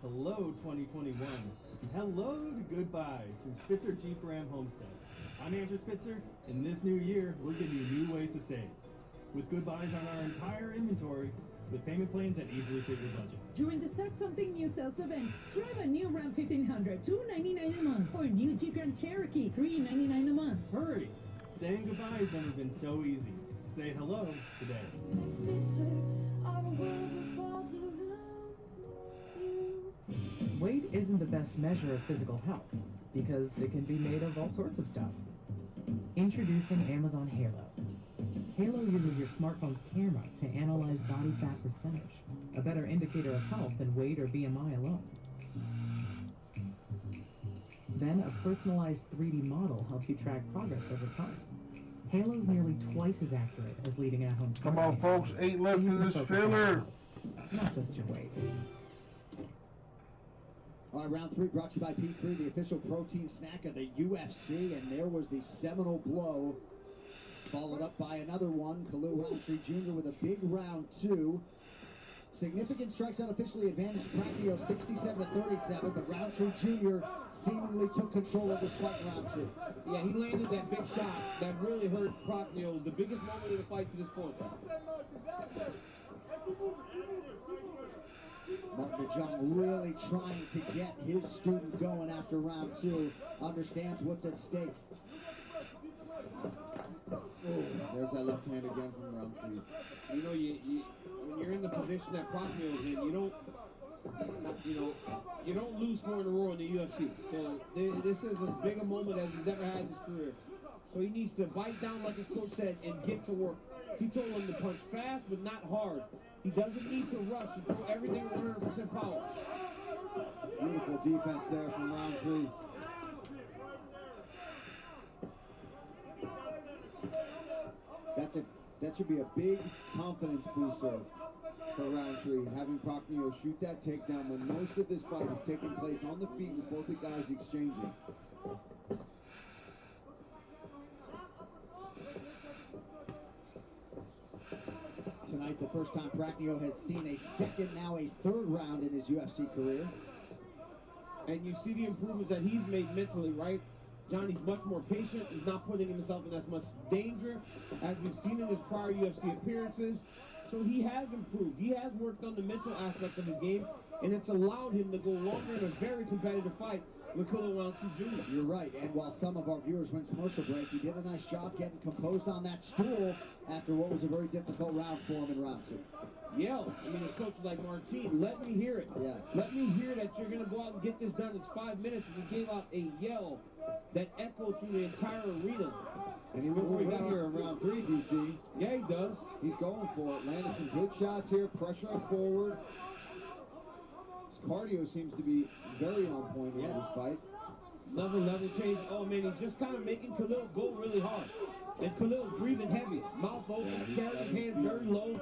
Hello, 2021. Hello to goodbyes from Spitzer Jeep Ram Homestead. I'm Andrew Spitzer, and this new year, we're giving you new ways to save. With goodbyes on our entire inventory, with payment plans that easily fit your budget. During the Start Something New sales event, drive a new Ram 1500, $299 a month, or new Jeep Grand Cherokee, $399 a month. Hurry! Saying goodbye has never been so easy. Say hello today. Weight isn't the best measure of physical health, because it can be made of all sorts of stuff. Introducing Amazon Halo. Halo uses your smartphone's camera to analyze body fat percentage, a better indicator of health than weight or BMI alone. Then a personalized 3D model helps you track progress over time. Halo's nearly twice as accurate as leading at-home scans. Come on, folks. 8 left in this filler. Not just your weight. All right, round 3 brought to you by P3, the official protein snack of the UFC, and there was the seminal blow, followed up by another one. Khalil Roundtree Jr. with a big round 2. Significant strikes unofficially advantaged Prochnio 67-37, but Roundtree Jr. seemingly took control of this fight in round 2. Yeah, he landed that big shot that really hurt Prochnio. It was the biggest moment of the fight to this point. Martin DeJong really trying to get his student going after round 2. Understands what's at stake. Oh, there's that left hand again from Roundtree. You know, when you're in the position that Prochnio's in, you don't lose 4 in a row in the UFC. So this is as big a moment as he's ever had in his career. So he needs to bite down, like his coach said, and get to work. He told him to punch fast, but not hard. He doesn't need to rush and throw everything at 100% power. Beautiful defense there from Roundtree. That should be a big confidence booster for Roundtree, having Prochnio shoot that takedown when most of this fight is taking place on the feet with both the guys exchanging. Tonight, the first time Prochnio has seen a second, now a third round in his UFC career. And you see the improvements that he's made mentally, right? Johnny's much more patient. He's not putting himself in as much danger as we've seen in his prior UFC appearances. So he has improved. He has worked on the mental aspect of his game, and it's allowed him to go longer in a very competitive fight with Khalil Roundtree Jr. You're right, and while some of our viewers went commercial break, he did a nice job getting composed on that stool after what was a very difficult round for him in round 2. Yell. I mean, his coach is like, Martine, let me hear it. Yeah. Let me hear that you're going to go out and get this done. It's 5 minutes, and he gave out a yell that echoed through the entire arena. And he will win here in round 3, DC. Yeah, he does. He's going for it. Landed some good shots here, pressuring forward. His cardio seems to be very on point in this fight. Another level change. Oh, man, he's just kind of making Khalil go really hard. And Khalil's breathing heavy. Mouth open, carrying his hands very low.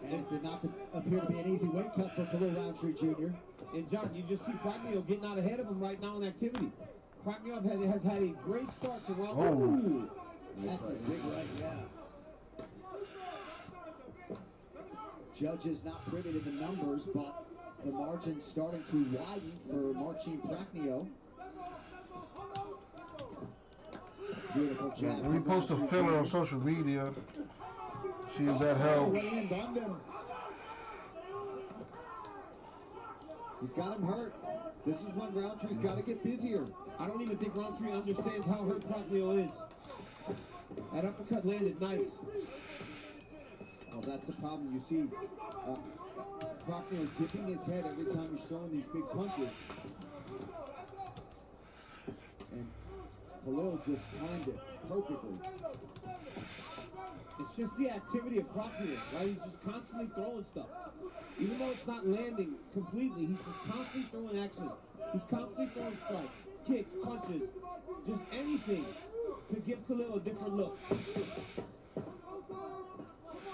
And it did not appear to be an easy weight cut for Khalil Roundtree Jr. And John, you just see Prochnio getting out ahead of him right now in activity. Prochnio has had a great start to round 2. That's a big right, yeah. Judges not privy to the numbers, but the margin's starting to widen for Marcin Prochnio. Beautiful jab. We post a filler on social media. See if that helps. He's got him hurt. This is when Roundtree's got to get busier. I don't even think Roundtree understands how hurt Prochnio is. That uppercut landed nice. Well, that's the problem. You see Prochnio dipping his head every time he's throwing these big punches. And Khalil just timed it perfectly. It's just the activity of Prochnio, right? He's just constantly throwing stuff. Even though it's not landing completely, he's just constantly throwing action. He's constantly throwing strikes, kicks, punches, just anything to give Khalil a different look.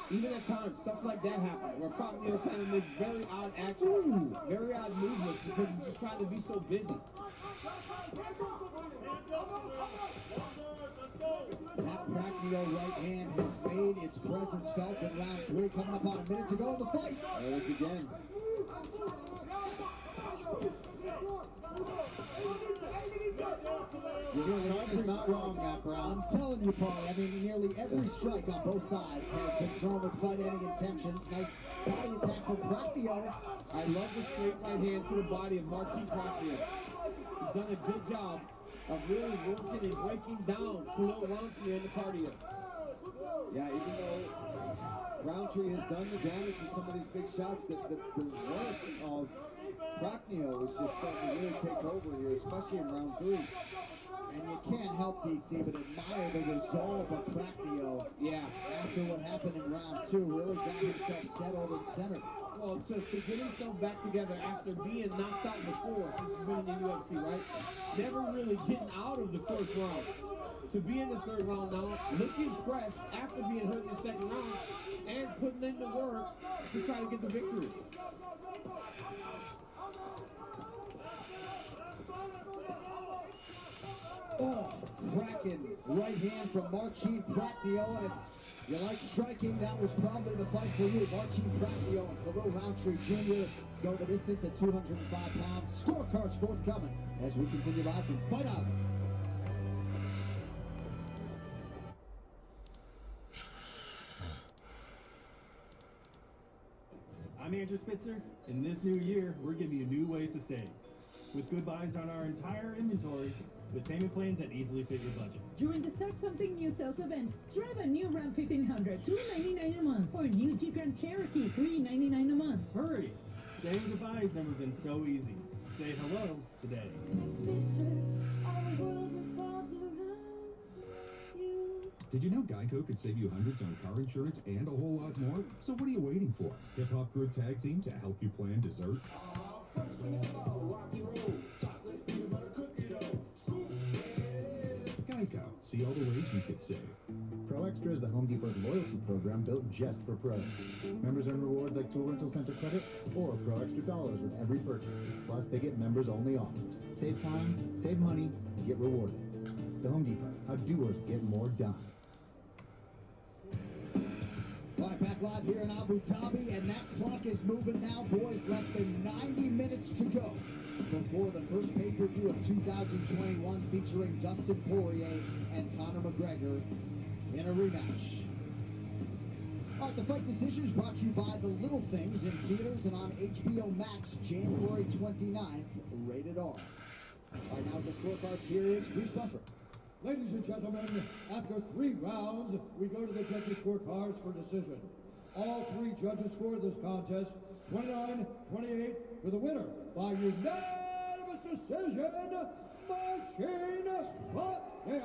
Even at times, stuff like that happens, where Prochnio kind of makes very odd actions, very odd movements, because he's just trying to be so busy. That Prochnio right hand has made its presence felt in round 3. Coming up on a minute to go in the fight. There it is again. Your strike is not wrong, Matt Brown. I'm telling you, Paulie, I mean, nearly every strike on both sides has been thrown with fight-ending intentions. Nice body attack from Prochnio. I love the straight right hand to the body of Marcin Prochnio. He's done a good job of really working and breaking down Khalil Roundtree and the cardio. Yeah, even though Roundtree has done the damage with some of these big shots, the work of Prochnio is just starting to really take over here, especially in round 3. And you can't help, DC, but admire the resolve of Prochnio. Yeah. After what happened in round 2, really got himself settled and centered. Well, to get himself back together after being knocked out before, since he's been in the UFC, right? Never really getting out of the first round. To be in the third round now, looking fresh after being hurt in the second round, and putting in the work to try to get the victory. Oh, cracking right hand from Marcin Prochnio, and if you like striking, that was probably the fight for you. Marcin Prochnio and Khalil Roundtree Jr. go the distance at 205 pounds. Scorecards forthcoming as we continue live from Fight Island. I'm Andrew Spitzer. In this new year, we're giving you new ways to save. With good buys on our entire inventory, with payment plans that easily fit your budget. During the Start Something New Sales event, drive a new Ram 1500, $299 a month, or new Jeep Grand Cherokee, $399 a month. Hurry! Saying goodbye has never been so easy. Say hello today. Did you know Geico could save you hundreds on car insurance and a whole lot more? So what are you waiting for? Hip Hop Group Tag Team to help you plan dessert? Geico. See all the ways you could save. Pro Extra is the Home Depot's loyalty program built just for pros. Members earn rewards like Tool Rental Center credit or Pro Extra dollars with every purchase. Plus, they get members-only offers. Save time, save money, get rewarded. The Home Depot. How doers get more done. All right, back live here in Abu Dhabi, and that clock is moving now, boys. Less than 90 minutes to go before the first pay-per-view of 2021 featuring Dustin Poirier and Conor McGregor in a rematch. All right, the fight decisions brought to you by The Little Things in theaters and on HBO Max January 29th, rated R. All right, now the scorecards, here is Bruce Buffer. Ladies and gentlemen, after 3 rounds, we go to the judges' scorecards for decision. All 3 judges scored this contest 29-28 for the winner by unanimous decision, Marcin Prochnio.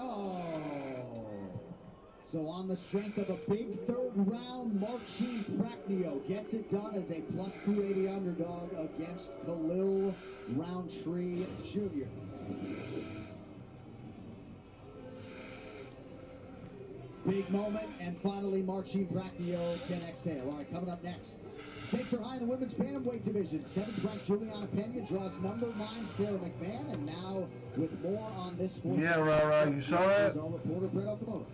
So on the strength of a big third round, Marcin Prochnio gets it done as a plus 280 underdog against Khalil Roundtree Jr. Big moment, and finally Marcin Prochnio can exhale. All right, coming up next. Stakes are high in the women's bantamweight division. 7th ranked Juliana Pena draws number 9 Sarah McMahon, and now with more on this. Yeah, Rara, you saw that? Our reporter Brett Okamoto.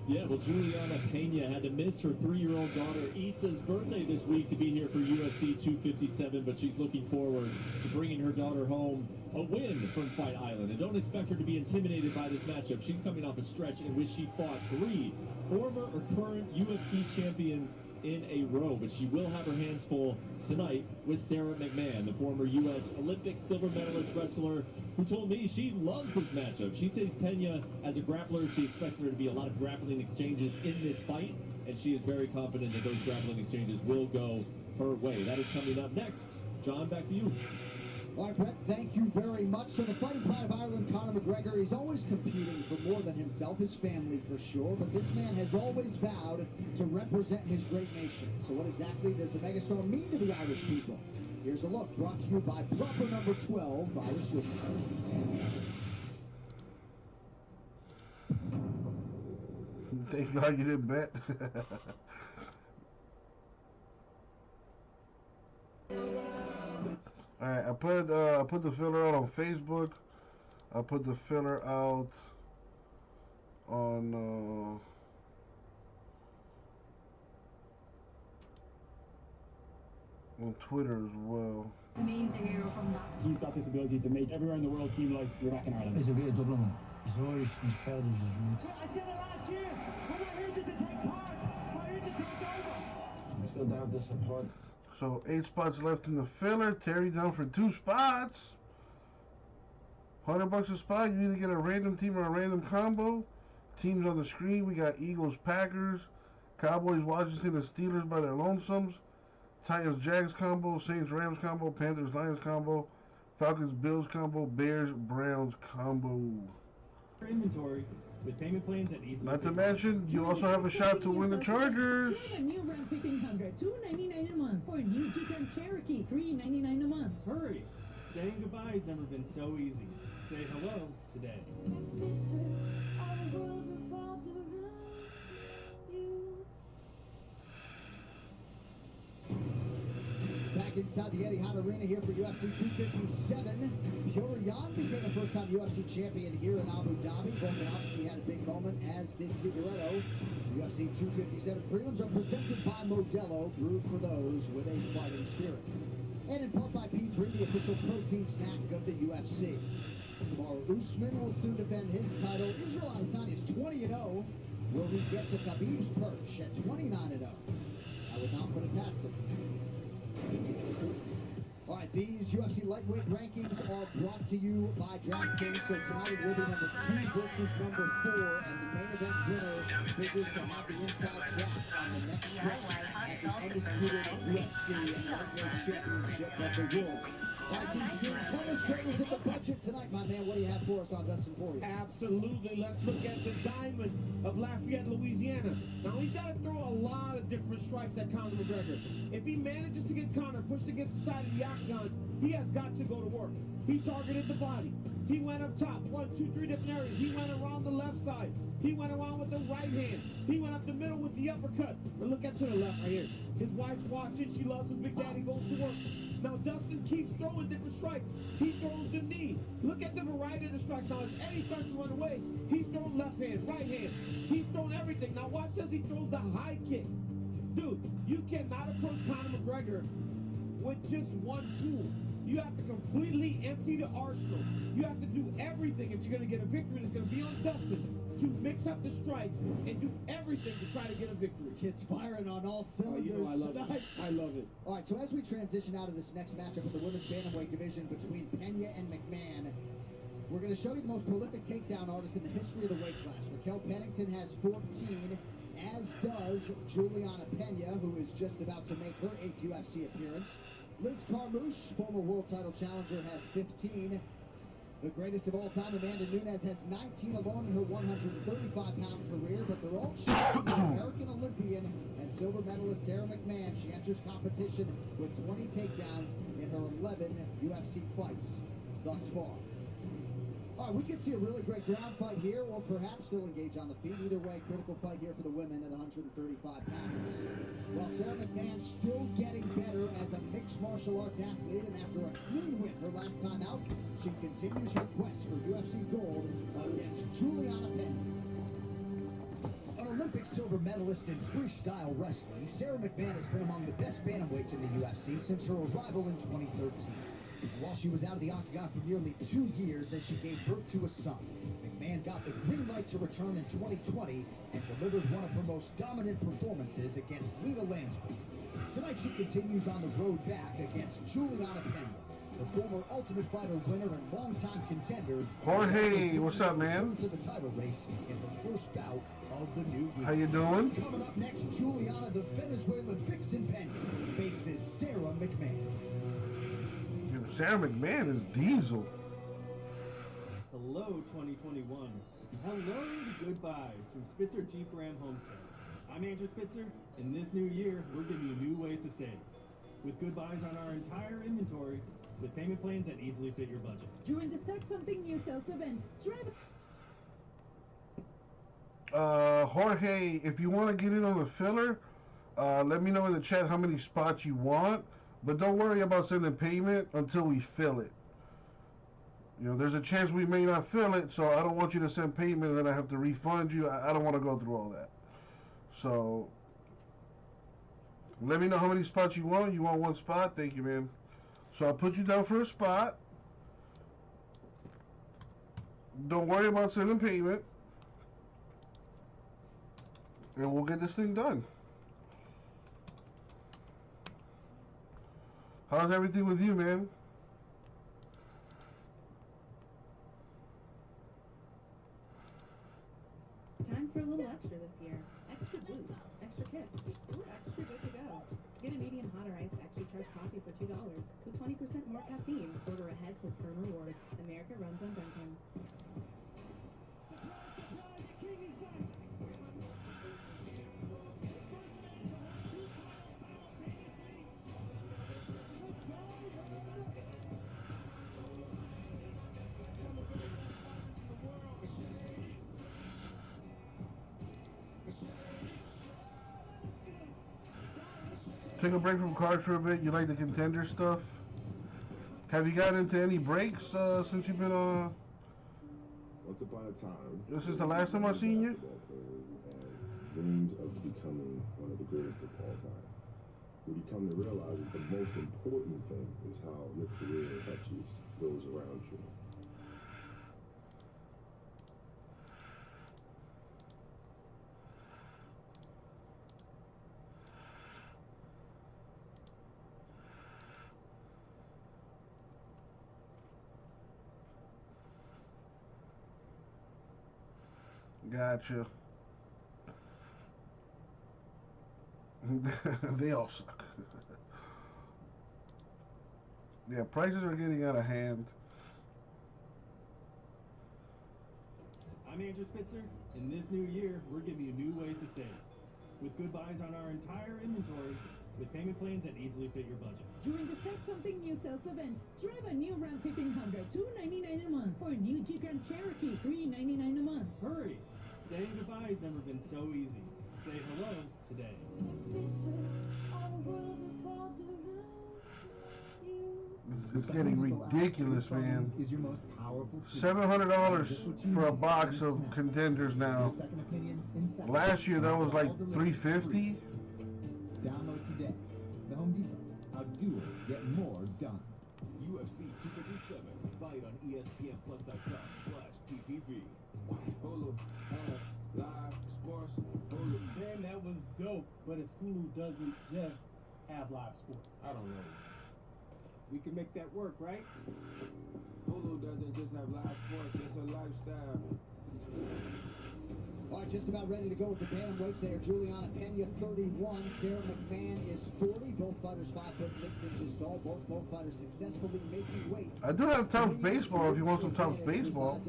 Yeah, well, Juliana Pena had to miss her 3-year-old daughter Issa's birthday this week to be here for UFC 257, but she's looking forward to bringing her daughter home a win from Fight Island. And don't expect her to be intimidated by this matchup. She's coming off a stretch in which she fought 3 former or current UFC champions in a row, but she will have her hands full tonight with Sarah McMahon, the former U.S. Olympic silver medalist wrestler, who told me she loves this matchup. She says Pena, as a grappler, she expects there to be a lot of grappling exchanges in this fight, and she is very confident that those grappling exchanges will go her way. That is coming up next. John, back to you. All right, Brett, thank you very much. So the fighting pride of Ireland, Conor McGregor, he's always competing for more than himself, his family for sure, but this man has always vowed to represent his great nation. So what exactly does the megastar mean to the Irish people? Here's a look brought to you by proper number 12, Irish Whiskey. Thank God you didn't bet. Alright, I put the filler out on Facebook. I put the filler out on Twitter as well. Amazing hero from that. He's got this ability to make everywhere in the world seem like we're back in Ireland. He's a great Dubliner. He's Irish and he's proud of his roots. I said it last year. We're not here to take part. We're here to take over. It's good to have the support. So 8 spots left in the filler. Terry down for 2 spots. $100 a spot. You either get a random team or a random combo. Teams on the screen. We got Eagles, Packers, Cowboys, Washington, and Steelers by their lonesomes. Titans, Jags combo. Saints, Rams combo. Panthers, Lions combo. Falcons, Bills combo. Bears, Browns combo. Inventory with payment plans at Easy. Not to mention, you also have a shot to win the Chargers. Drive a new Ram 1500, $299 a month. Or a new Jeep Grand Cherokee, $399 a month. Hurry! Saying goodbye's never been so easy. Say hello today. Back inside the Etihad Arena here for UFC 257. Petr Yan became a first-time UFC champion here in Abu Dhabi. Volkanovski had a big moment, as did Figueiredo. UFC 257 prelims are presented by Modelo, brewed for those with a fighting spirit. And in part by P3, the official protein snack of the UFC. Tomorrow, Usman will soon defend his title. Israel Adesanya is 20-0. Will he get to Khabib's perch at 29-0? I would not put it past him. All right, these UFC lightweight rankings are brought to you by DraftKings. So tonight will be number 2 versus number 4, and the main event winner figures to have the inside track on the next stretch at the undisputed UFC and lightweight championship of the world. All right, these tennis traders at the budget tonight, my man. What do you have for us on Dustin Poirier? Absolutely. Let's look at the diamond of Lafayette, Louisiana. Now, he's got to throw a lot of different strikes at Conor McGregor. If he manages to get Conor pushed against the side of the octagon, he has got to go to work. He targeted the body. He went up top, 1, 2, 3 different areas. He went around the left side. He went around with the right hand. He went up the middle with the uppercut. But look at to the left right here. His wife's watching. She loves him. Big Daddy goes to work. Now, Dustin keeps throwing different strikes. He throws the knee. Look at the variety of the strikes. Now, as Eddie starts to run away, he's throwing left hand, right hand. He's throwing everything. Now, watch as he throws the high kick. Dude, you cannot approach Conor McGregor with just one tool. You have to completely empty the arsenal. You have to do everything if you're going to get a victory. It's going to be on Dustin to mix up the strikes and do everything to try to get a victory. Kid's firing on all cylinders I love tonight. it. I love it. All right, so as we transition out of this next matchup in the women's bantamweight division between Pena and McMahon, we're going to show you the most prolific takedown artist in the history of the weight class. Raquel Pennington has 14, as does Juliana Pena, who is just about to make her 8th UFC appearance. Liz Carmouche, former world title challenger, has 15. The greatest of all time, Amanda Nunes, has 19 alone in her 135-pound career, but they're all chasing the American Olympian and silver medalist Sarah McMahon. She enters competition with 20 takedowns in her 11 UFC fights thus far. All right, we could see a really great ground fight here, or perhaps they'll engage on the feet. Either way, critical fight here for the women at 135 pounds. While Sarah McMahon still getting better as a mixed martial arts athlete, and after a clean win her last time out, she continues her quest for UFC gold against Juliana Pena. An Olympic silver medalist in freestyle wrestling, Sarah McMahon has been among the best bantamweights in the UFC since her arrival in 2013. And while she was out of the octagon for nearly 2 years as she gave birth to a son, McMahon McMahon got the green light to return in 2020 and delivered one of her most dominant performances against Lena Lansbury. Tonight she continues on the road back against Juliana Pena, the former Ultimate Fighter winner and longtime contender. Jorge, what's up, man? To the title race in her first bout of the new year. How you doing? Coming up next, Juliana, the Venezuelan Vixen Pena, faces Sarah McMahon. Sarah McMahon is Diesel. Hello, 2021. Hello to goodbyes from Spitzer Jeep Ram Homestead. I'm Andrew Spitzer, and this new year, we're giving you new ways to save. With goodbyes on our entire inventory, with payment plans that easily fit your budget. During the Stack Something New sales event, drive... Jorge, if you want to get in on the filler, let me know in the chat how many spots you want, but don't worry about sending payment until we fill it. You know, there's a chance we may not fill it, so I don't want you to send payment and then I have to refund you. I don't want to go through all that. So, let me know how many spots you want. You want one spot? Thank you, man. So I'll put you down for a spot. Don't worry about sending payment. And we'll get this thing done. How's everything with you, man? Time for a little extra this year. Extra boost, extra kick, so extra good to go. Get a medium hot or iced extra charge coffee for $2 with 20% more caffeine. Order ahead plus earn rewards. America runs on Dunkin'. Take a break from cards for a bit. You like the contender stuff? Have you gotten into any breaks since you've been on? Once upon a time. This is the last time I've seen you? Dreams of becoming one of the greatest of all time. What you come to realize is the most important thing is how your career touches those around you. Gotcha. They all suck. Yeah, prices are getting out of hand. I'm Andrew Spitzer, and this new year, we're giving you new ways to save. With goodbyes on our entire inventory, with payment plans that easily fit your budget. During the Stack Something New sales event, drive a new Ram 1500, $299 a month, or new Jeep Grand Cherokee, $399 a month. Hurry! Saying goodbye has never been so easy. Say hello today. It's getting ridiculous, man. Is your most powerful $700 for a box of contenders now. Last year that was like $350. Download today. The Home Depot. How doers get more done. UFC 257. Fight on ESPNplus.com/PPV. Hulu has live sports. Hulu. Man, that was dope. But if Hulu doesn't just have live sports, I don't know. We can make that work, right? Hulu doesn't just have live sports, it's a lifestyle. All right, just about ready to go with the bantamweights there. Juliana Pena, 31. Sarah McMahon is 40. Both fighters 5'6" tall. Both fighters successfully making weight. I do have Topps Baseball if you want some Topps Baseball.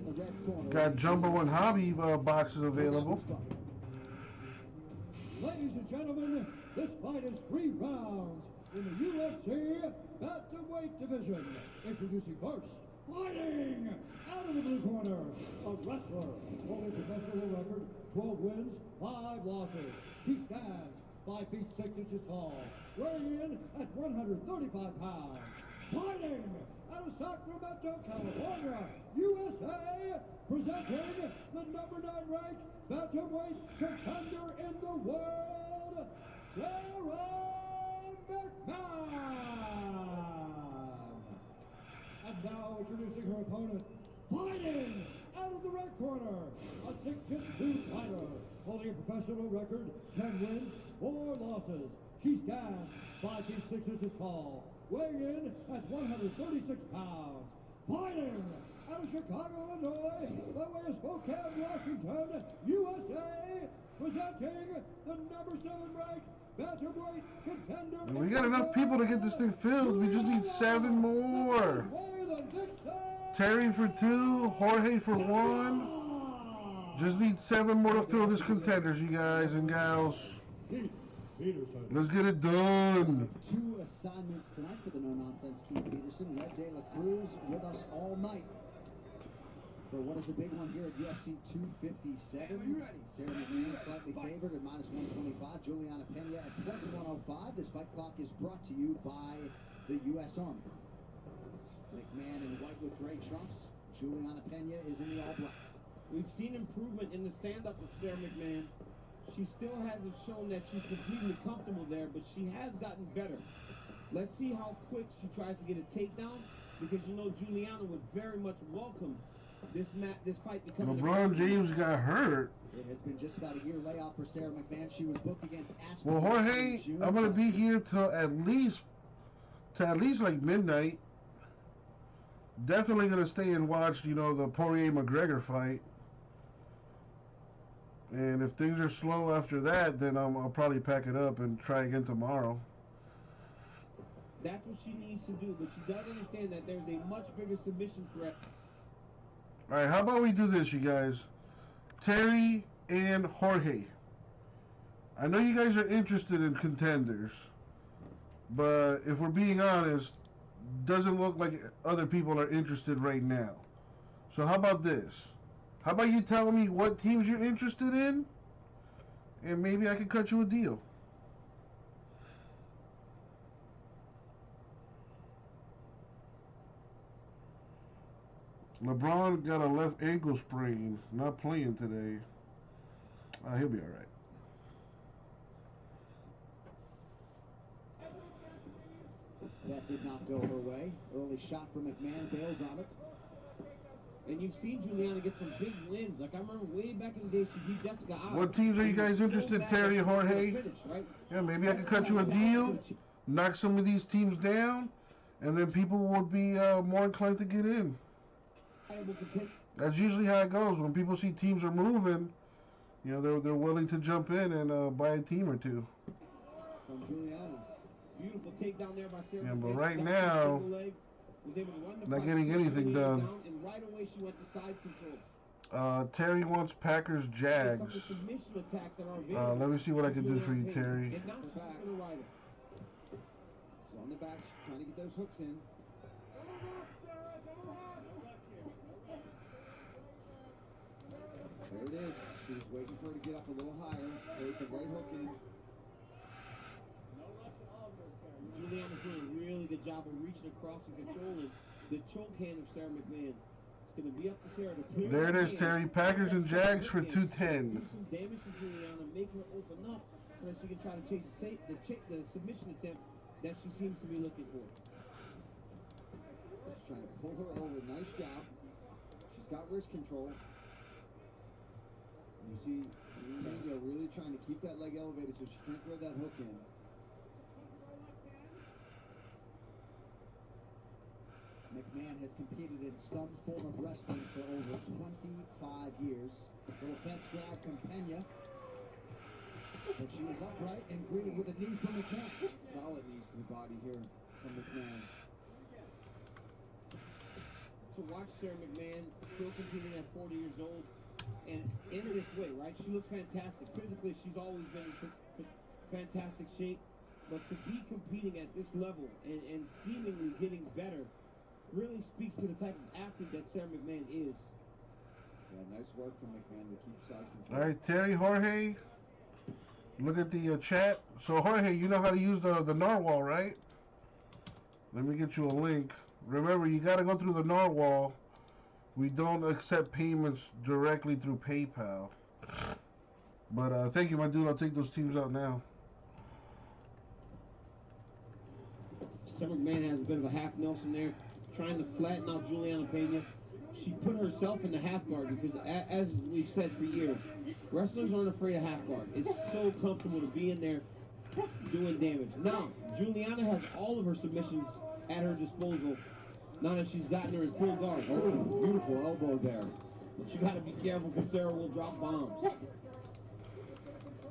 Got Jumbo and Hobby boxes available. Ladies and gentlemen, this fight is 3 rounds in the UFC Bantamweight division. Introducing first, fighting out of the blue corner, a wrestler holding professional record, 12 wins, 5 losses. She stands 5 feet 6 inches tall, weighing in at 135 pounds. Fighting out of Sacramento, California, USA, presenting the number 9 ranked bantamweight contender in the world, Sarah McMahon. And now introducing her opponent, fighting out of the red corner, a 6'2" fighter, holding a professional record, 10 wins, 4 losses. She's gassed, 5 feet 6 inches tall, weighing in at 136 pounds. Fighting out of Chicago, Illinois, by way of Spokane, Washington, USA, presenting the number 7 ranked bantamweight contender. We got enough people to get this thing filled. We just need 7 more. Terry for 2, Jorge for 1. Just need 7 more to fill this contenders, you guys and gals. Let's get it done. 2 assignments tonight for the no-nonsense Keith Peterson. Red De La Cruz with us all night for what is the big one here at UFC 257. Sarah McMahon slightly favored at -125. Juliana Pena at +105. This fight clock is brought to you by the U.S. Army. McMahon in white with gray trunks. Juliana Pena is in the all-black. We've seen improvement in the stand-up of Sarah McMahon. She still hasn't shown that she's completely comfortable there, but she has gotten better. Let's see how quick she tries to get a takedown, because you know Juliana would very much welcome this fight becoming. LeBron James got hurt. It has been just about a year layoff for Sarah McMahon. She was booked against Aspen. Well, Jorge, I'm gonna be here till at least like midnight. Definitely gonna stay and watch, you know, the Poirier-McGregor fight. And if things are slow after that, then I'll probably pack it up and try again tomorrow. That's what she needs to do, but she does understand that there's a much bigger submission threat. All right, how about we do this, you guys? Terry and Jorge. I know you guys are interested in contenders, but if we're being honest, doesn't look like other people are interested right now. So how about this? How about you tell me what teams you're interested in, and maybe I can cut you a deal. LeBron got a left ankle sprain, not playing today. He'll be all right. That did not go her way. Early shot from McMahon, bails on it. And you've seen Juliana get some big wins. Like I remember way back in the day, she beat Jessica Alba. What teams are you guys interested in, Terry and Jorge? Yeah, maybe I could cut you a deal, knock some of these teams down, and then people would be more inclined to get in. That's usually how it goes. When people see teams are moving, you know, they're willing to jump in and buy a team or two. From Juliana. Beautiful takedown there by Sarah. Yeah, but right now, not getting anything done. And right away she went to side control. Terry wants Packers Jags. Let me see what I can do for you, Terry. And now she's going to ride it. So on the back, trying to get those hooks in. There it is. She was waiting for her to get up a little higher. There's the right hook in. Juliana's doing a really good job of reaching across and controlling the choke hand of Sarah McMahon. It's going to be up to Sarah to clear. There it is, Terry. Packers and Jags for 210. Do some damage to Juliana, make her open up so that she can try to chase the submission attempt that she seems to be looking for. She's trying to pull her over. Nice job. She's got wrist control. You see Mania really trying to keep that leg elevated so she can't throw that hook in. McMahon has competed in some form of wrestling for over 25 years. Little fence grab from Pena. But she is upright and greeted with a knee from McMahon. Solid knees to the body here from McMahon. To watch Sarah McMahon still competing at 40 years old and in this way, right? She looks fantastic. Physically, she's always been in fantastic shape. But to be competing at this level and seemingly getting better really speaks to the type of athlete that Sarah McMahon is. Yeah, nice work from McMahon to keep size control. All right, Terry, Jorge, look at the chat. So, Jorge, you know how to use the Narwhal, right? Let me get you a link. Remember, you got to go through the Narwhal. We don't accept payments directly through PayPal. But thank you, my dude. I'll take those teams out now. Sarah McMahon has a bit of a half Nelson there, trying to flatten out Juliana Pena. she put herself in the half guard because, as we've said for years, wrestlers aren't afraid of half guard. It's so comfortable to be in there doing damage. Now, Juliana has all of her submissions at her disposal now that she's gotten her in full guard. Oh, beautiful elbow there. But you got to be careful because Sarah will drop bombs.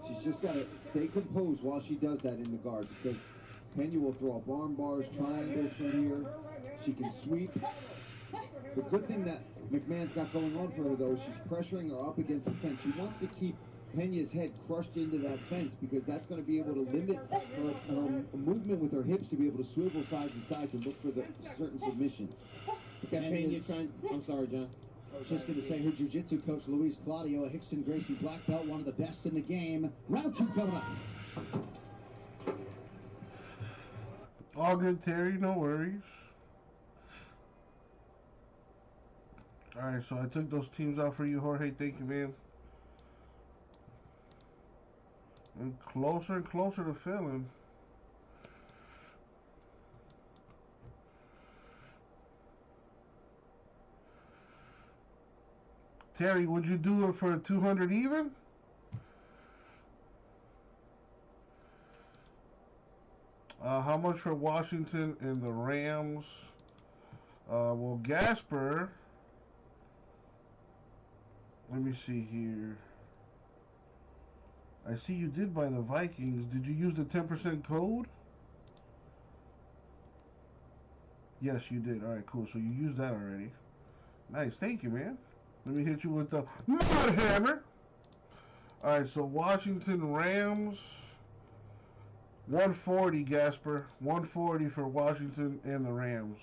She's just got to stay composed while she does that in the guard, because Pena will throw up arm bars, triangles from here. She can sweep. The good thing that McMahon's got going on for her, though, is she's pressuring her up against the fence. She wants to keep Pena's head crushed into that fence, because that's going to be able to limit her movement with her hips to be able to swivel side to side to look for the certain submissions. Pena's trying. I'm sorry, John. I was just going to say, her jiu-jitsu coach, Luis Claudio, a Hickson Gracie black belt, one of the best in the game. Round 2 coming up. All good, Terry. No worries. All right, so I took those teams out for you, Jorge. Thank you, man. And closer to filling. Terry, would you do it for 200 even? How much for Washington and the Rams? Well, Gasper, let me see here. I see you did buy the Vikings. Did you use the 10% code? Yes, you did. All right, cool. So you used that already. Nice. Thank you, man. Let me hit you with the mud hammer. All right, so Washington Rams, 140, Gasper. 140 for Washington and the Rams.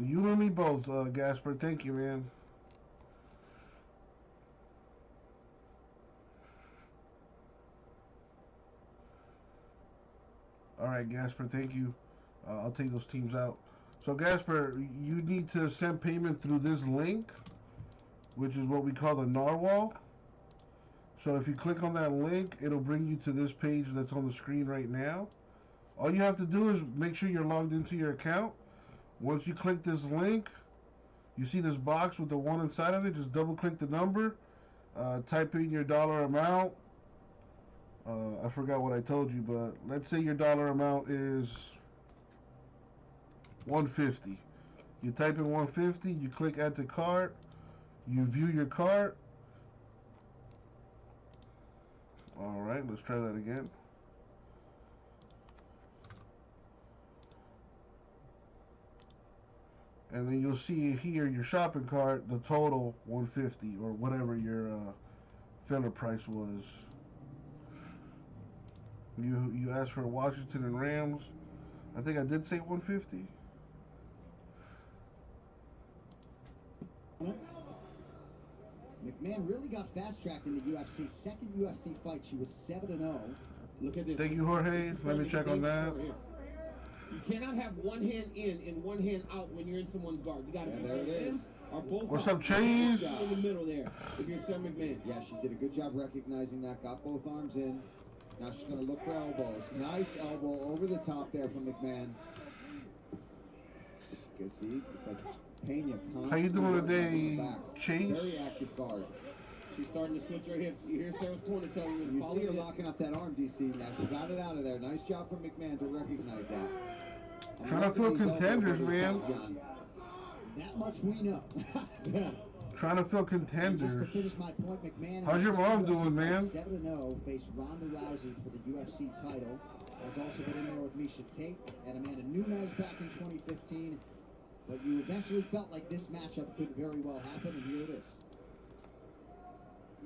You and me both, Gasper. Thank you, man. All right, Gasper. Thank you. I'll take those teams out. So, Gasper, you need to send payment through this link, which is what we call the narwhal. So if you click on that link, it'll bring you to this page that's on the screen right now. All you have to do is make sure you're logged into your account. Once you click this link, you see this box with the 1 inside of it. Just double click the number, type in your dollar amount. I forgot what I told you, but let's say your dollar amount is 150. You type in 150, you click add to cart, you view your cart. All right, let's try that again. And then you'll see here your shopping cart, the total 150 or whatever your filler price was. You asked for Washington and Rams. I think I did say 150. McMahon really got fast-tracked in the UFC. Second UFC fight, she was 7-0. Look at this. Thank you, Jorge. Let me check on that. You cannot have one hand in and one hand out when you're in someone's guard. You got to be there it is. Or both. What's up, Chase? In the middle there. If you're Sarah McMahon. Yeah, she did a good job recognizing that. Got both arms in. Now she's going to look for elbows. Nice elbow over the top there from McMahon. You can see, but Pena. How you doing today, Chase? Very active guard. She's starting to switch her hips. You hear Sarah's corner telling you. You see her locking up that arm, DC. Now she got it out of there. Nice job from McMahon to recognize that. Trying to fill contenders, man. That much we know. Trying to fill contenders. Just to finish my point, McMahon. How's your mom doing, man? 7-0, faced Ronda Rousey for the UFC title. Has also been in there with Miesha Tate and Amanda Nunes back in 2015. But you eventually felt like this matchup could very well happen, and here it is.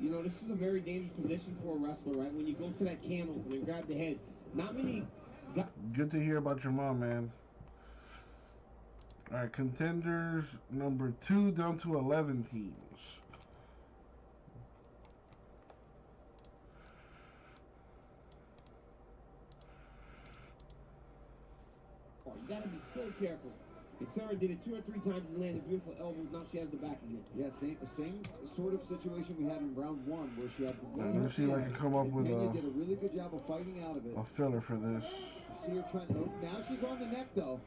You know, this is a very dangerous position for a wrestler, right? When you go to that can open and grab the head. Not many... Good to hear about your mom, man. All right, contenders number 2 down to 11 teams. You gotta be so careful. And Sarah did it 2 or 3 times and landed beautiful elbows. Now she has the back again. Yeah, same sort of situation we had in round 1 where she had the Let me see if I can come up with Pena did a really good job of fighting out of it. a filler for this. You see her trying. Oh, now she's on the neck though.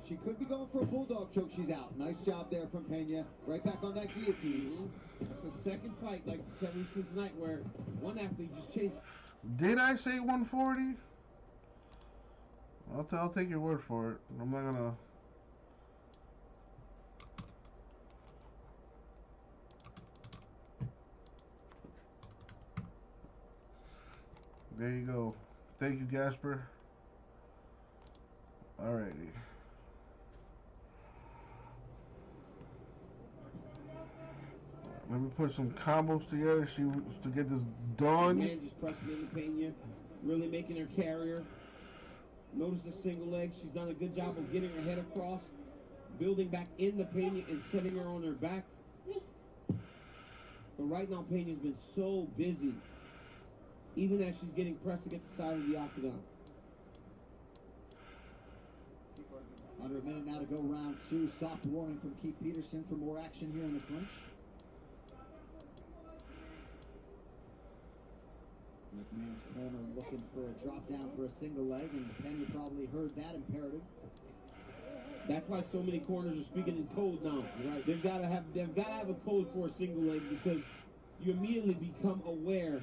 She could be going for a bulldog choke. She's out. Nice job there from Pena. Right back on that guillotine. That's the second fight, like we've seen tonight, where one athlete just chased. Did I say 140? I'll take your word for it. I'm not gonna. There you go. Thank you, Gasper. Alrighty. Let me put some combos together to get this done. Man just pressing into Pena, really making her carrier. Notice the single leg. She's done a good job of getting her head across, building back into Pena and setting her on her back. But right now, Pena's been so busy, even as she's getting pressed against the side of the octagon. Under a minute now to go, round 2. Soft warning from Keith Peterson for more action here in the clinch. McMahon's corner looking for a drop down for a single leg, and Pena probably heard that imperative. That's why so many corners are speaking in code now. Right. They've got to have a code for a single leg, because you immediately become aware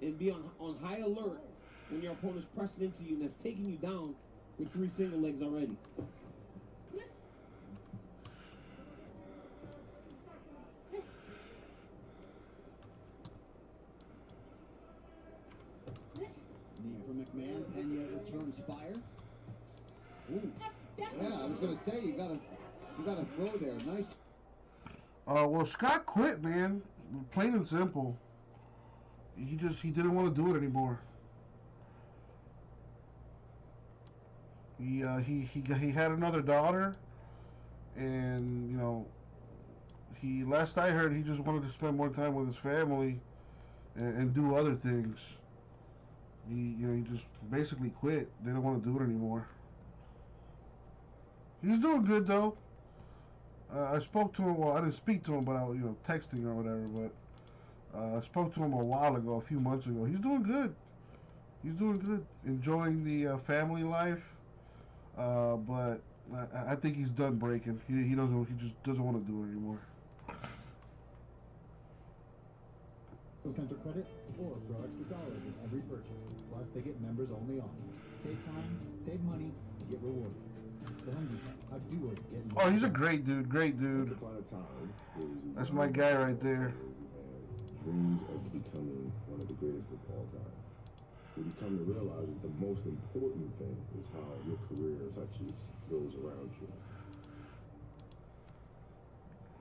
and be on high alert when your opponent's pressing into you and that's taking you down with 3 single legs already. Knee for McMahon. Pena returns fire. Ooh. Yeah, I was gonna say you gotta throw there. Nice. Well, Scott quit, man. Plain and simple. He didn't want to do it anymore. He had another daughter, and last I heard, he just wanted to spend more time with his family and do other things. He just basically quit. They don't want to do it anymore. He's doing good though. I spoke to him. Well, I didn't speak to him, but I was texting or whatever. But I spoke to him a while ago, a few months ago. He's doing good. He's doing good. Enjoying the family life. But I think he's done breaking. He doesn't. He just doesn't want to do it anymore. Center credit or grow extra dollars with every purchase. Plus, they get members-only offers. Save time, save money, and get rewarded. The Home Depot. How doers get. Oh, he's a great dude. Great dude. Once upon a time, That's my guy right there. Dreams of becoming one of the greatest of all time. What you come to realize is the most important thing is how your career touches those around you.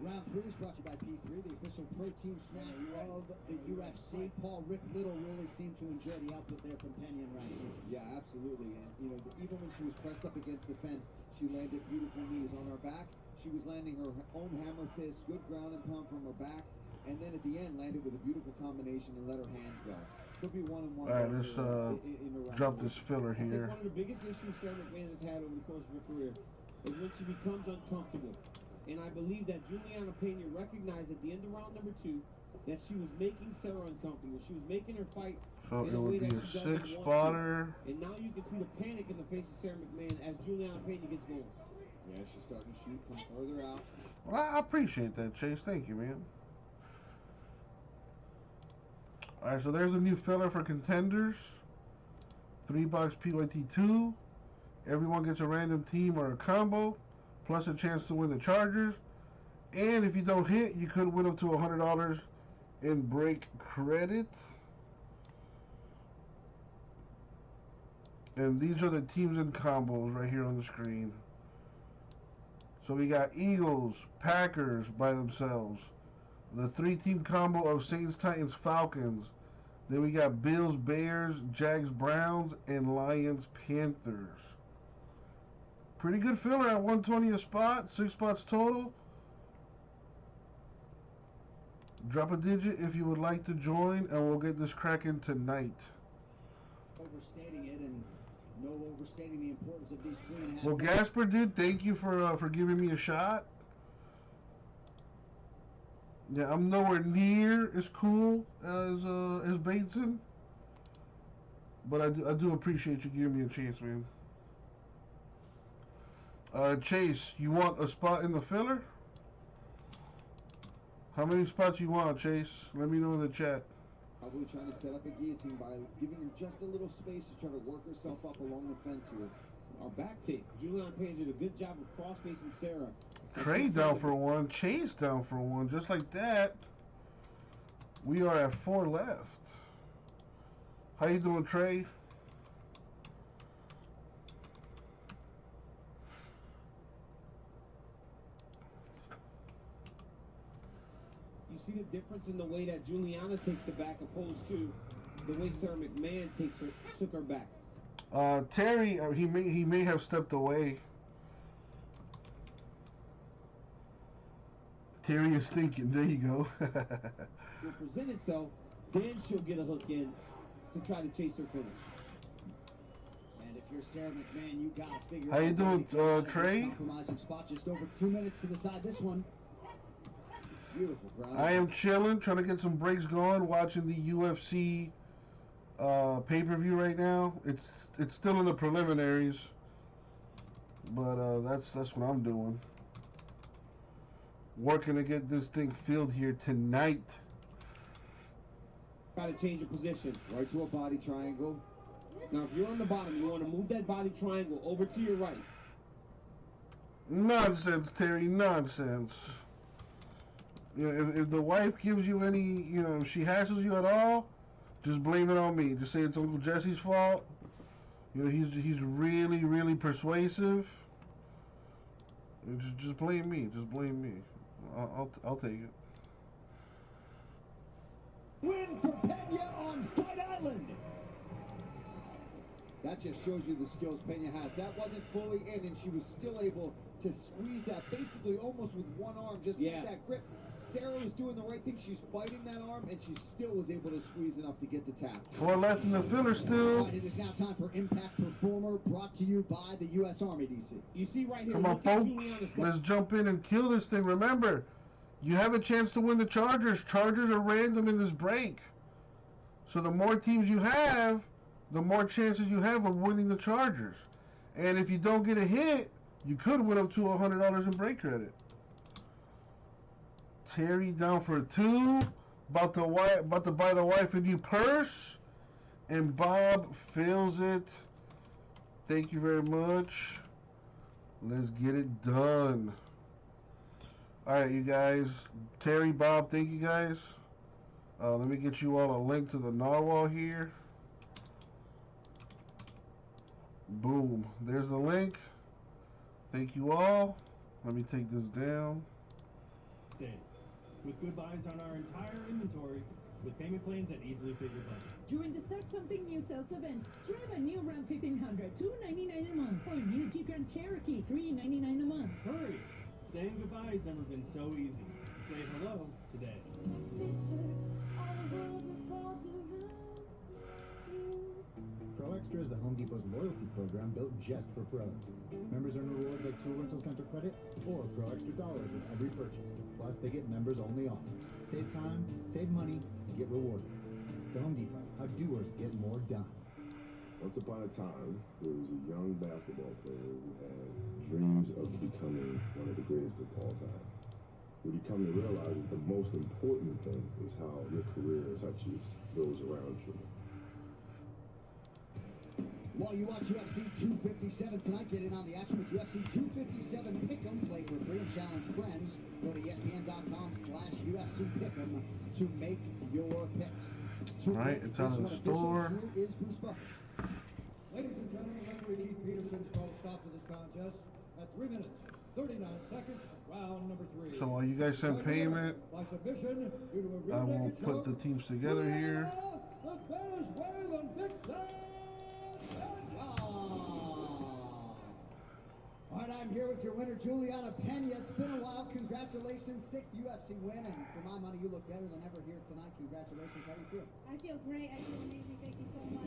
Round 3 is brought to you by P3, the official protein snack of the UFC. Paul, Rick Little really seemed to enjoy the output there from Pena in round 2. Yeah, absolutely. And even when she was pressed up against the fence, she landed beautiful knees on her back. She was landing her own hammer fist, good ground and pound from her back, and then at the end landed with a beautiful combination and let her hands go. Could be 1-1. All right, let's drop this filler I think here. one of the biggest issues Sarah McMahon has had over the course of her career is when she becomes uncomfortable. And I believe that Juliana Pena recognized at the end of round number 2 that she was making Sarah uncomfortable. She was making her fight So in it a way would be that a she doesn't want 6-spotter. to. And now you can see the panic in the face of Sarah McMahon as Juliana Pena gets going. Yeah, she's starting to shoot from further out. Well, I appreciate that, Chase. Thank you, man. All right, so there's a new filler for contenders. 3-box PYT2. Everyone gets a random team or a combo, plus a chance to win the Chargers. And if you don't hit, you could win up to $100 in break credit. And these are the teams and combos right here on the screen. So we got Eagles, Packers by themselves. The 3-team combo of Saints, Titans, Falcons. Then we got Bills, Bears, Jags, Browns, and Lions, Panthers. Pretty good filler at 120 a spot, 6 spots total. Drop a digit if you would like to join, and we'll get this cracking tonight. Overstating it, and No overstating the importance of these 3.5. Well, Gasper, dude, thank you for giving me a shot. Yeah, I'm nowhere near as cool as Bateson, but I do appreciate you giving me a chance, man. Chase, you want a spot in the filler? How many spots you want, Chase? Let me know in the chat. Probably trying to set up a guillotine by giving her just a little space to try to work herself up along the fence here. Our back take. Juliana Payne did a good job of cross-facing Sarah. Trey down for one. Chase down for one. Just like that. We are at 4 left. How you doing, Trey? You see the difference in the way that Juliana takes the back opposed to the way Sarah McMahon took her back. Terry, he may have stepped away. Terry is thinking. There you go. Will present itself, then she'll get a hook in to try to chase her finish. And if you're Sarah McMahon, you gotta figure How out you doing, Trey? compromising spot. Just over 2 minutes to decide this one. Beautiful ground. I am chilling, trying to get some breaks going, watching the UFC pay-per-view right now. It's still in the preliminaries, but that's what I'm doing. Working to get this thing filled here tonight. Try to change your position. Right to a body triangle. Now, if you're on the bottom, you want to move that body triangle over to your right. Nonsense, Terry, nonsense. You know, if the wife gives you any, you know, if she hassles you at all, just blame it on me. Just say it's Uncle Jesse's fault. You know, he's really, really persuasive. Just blame me. Just blame me. I'll take it. Win for Pena on Fight Island. That just shows you the skills Pena has. That wasn't fully in, and she was still able to squeeze that basically almost with one arm, just like that grip. Sarah was doing the right thing. She's fighting that arm, and she still was able to squeeze enough to get the tap. 4 left in the filler still. Right, it is now time for Impact Performer, brought to you by the U.S. Army, DC. You see right here. Come on, folks. Let's jump in and kill this thing. Remember, you have a chance to win the Chargers. Chargers are random in this break. So the more teams you have, the more chances you have of winning the Chargers. And if you don't get a hit, you could win up to $100 in break credit. Terry down for 2. About to buy the wife a new purse. And Bob fills it. Thank you very much. Let's get it done. Alright, you guys. Terry, Bob, thank you guys. Let me get you all a link to the narwhal here. Boom. There's the link. Thank you all. Let me take this down. With good buys on our entire inventory, with payment plans that easily fit your budget. During the Start Something New sales event, drive a new Ram 1500, $299 a month, or a new Jeep Grand Cherokee, $399 a month. Hurry! Saying goodbye has never been so easy. Say hello today. Pro Extra is the Home Depot's loyalty program built just for pros. Members earn rewards like Tool Rental Center credit or Pro Extra dollars with every purchase. Plus, they get members-only offers. Save time, save money, and get rewarded. The Home Depot, how doers get more done. Once upon a time, there was a young basketball player who had dreams of becoming one of the greatest of all time. What you come to realize is the most important thing is how your career touches those around you. While you watch UFC 257 tonight, get in on the action with UFC 257 Pick'em. Play for free and challenge friends. Go to ESPN.com/UFC Pick'em to make your picks. Alright, it's out of the store. Here is Bruce Buffer. Ladies and gentlemen, referee Keith Peterson's called stop to this contest at 3 minutes, 39 seconds, round number 3. So while you guys send payment, By submission, due to a I rear will naked put the choke, teams together here. the Venezuelan Vixen! All right, I'm here with your winner, Juliana Pena. It's been a while. Congratulations. 6th UFC win, and for my money, you look better than ever here tonight. Congratulations. How do you feel? I feel great. I feel amazing. Thank you so much.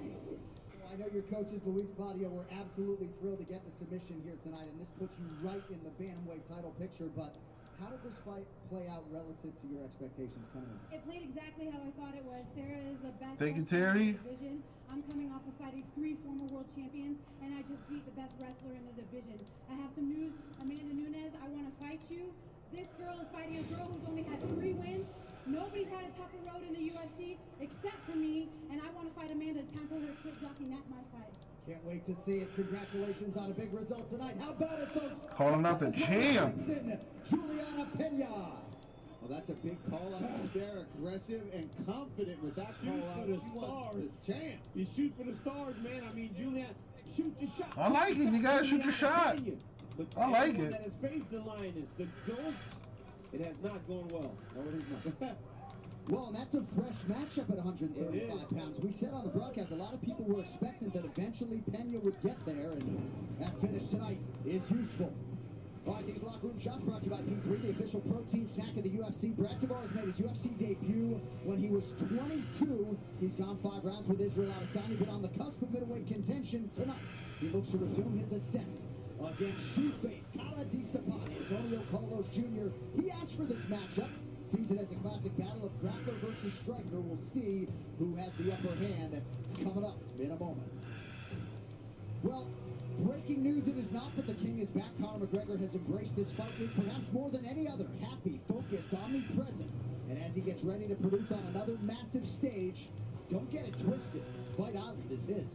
Well, I I know your coaches, Luis Claudio, were absolutely thrilled to get the submission here tonight, and this puts you right in the bantamweight title picture. But how did this fight play out relative to your expectations coming in? It played exactly how I thought it was. Sarah is the best Thank you, wrestler in Terry. the division. I'm coming off of fighting 3 former world champions, and I just beat the best wrestler in the division. I have some news. Amanda Nunes, I want to fight you. This girl is fighting a girl who's only had 3 wins. Nobody's had a tougher road in the UFC except for me, and I want to fight Amanda. It's time for her to quit ducking. That's my fight. Can't wait to see it. Congratulations on a big result tonight. How about it, folks? Calling out the champ. Juliana Pena. Well, that's a big call out there. Aggressive and confident with that call out. Shoot for the She wants stars. this champ. You shoot for the stars, man. I mean, Juliana, shoot your shot. I like it. You gotta shoot your shot. I like it. That has faced the Lioness, the GOAT, it has not gone well. No, it has not. Well, and that's a fresh matchup at 135 pounds. We said on the broadcast, a lot of people were expecting that eventually Pena would get there, and that finish tonight is useful. All right, these locker room shots brought to you by P3, the official protein snack of the UFC. Brad Tavares made his UFC debut when he was 22. He's gone 5 rounds with Israel Adesanya, but on the cusp of middleweight contention tonight, he looks to resume his ascent against shoe-face Cara Di Sapani. Antonio Carlos Jr., he asked for this matchup. Sees it as a classic battle of grappler versus striker. We'll see who has the upper hand coming up in a moment. Well, breaking news it is not, but the King is back. Conor McGregor has embraced this fight week perhaps more than any other. Happy, focused, omnipresent. And as he gets ready to produce on another massive stage, don't get it twisted. Fight Island is his.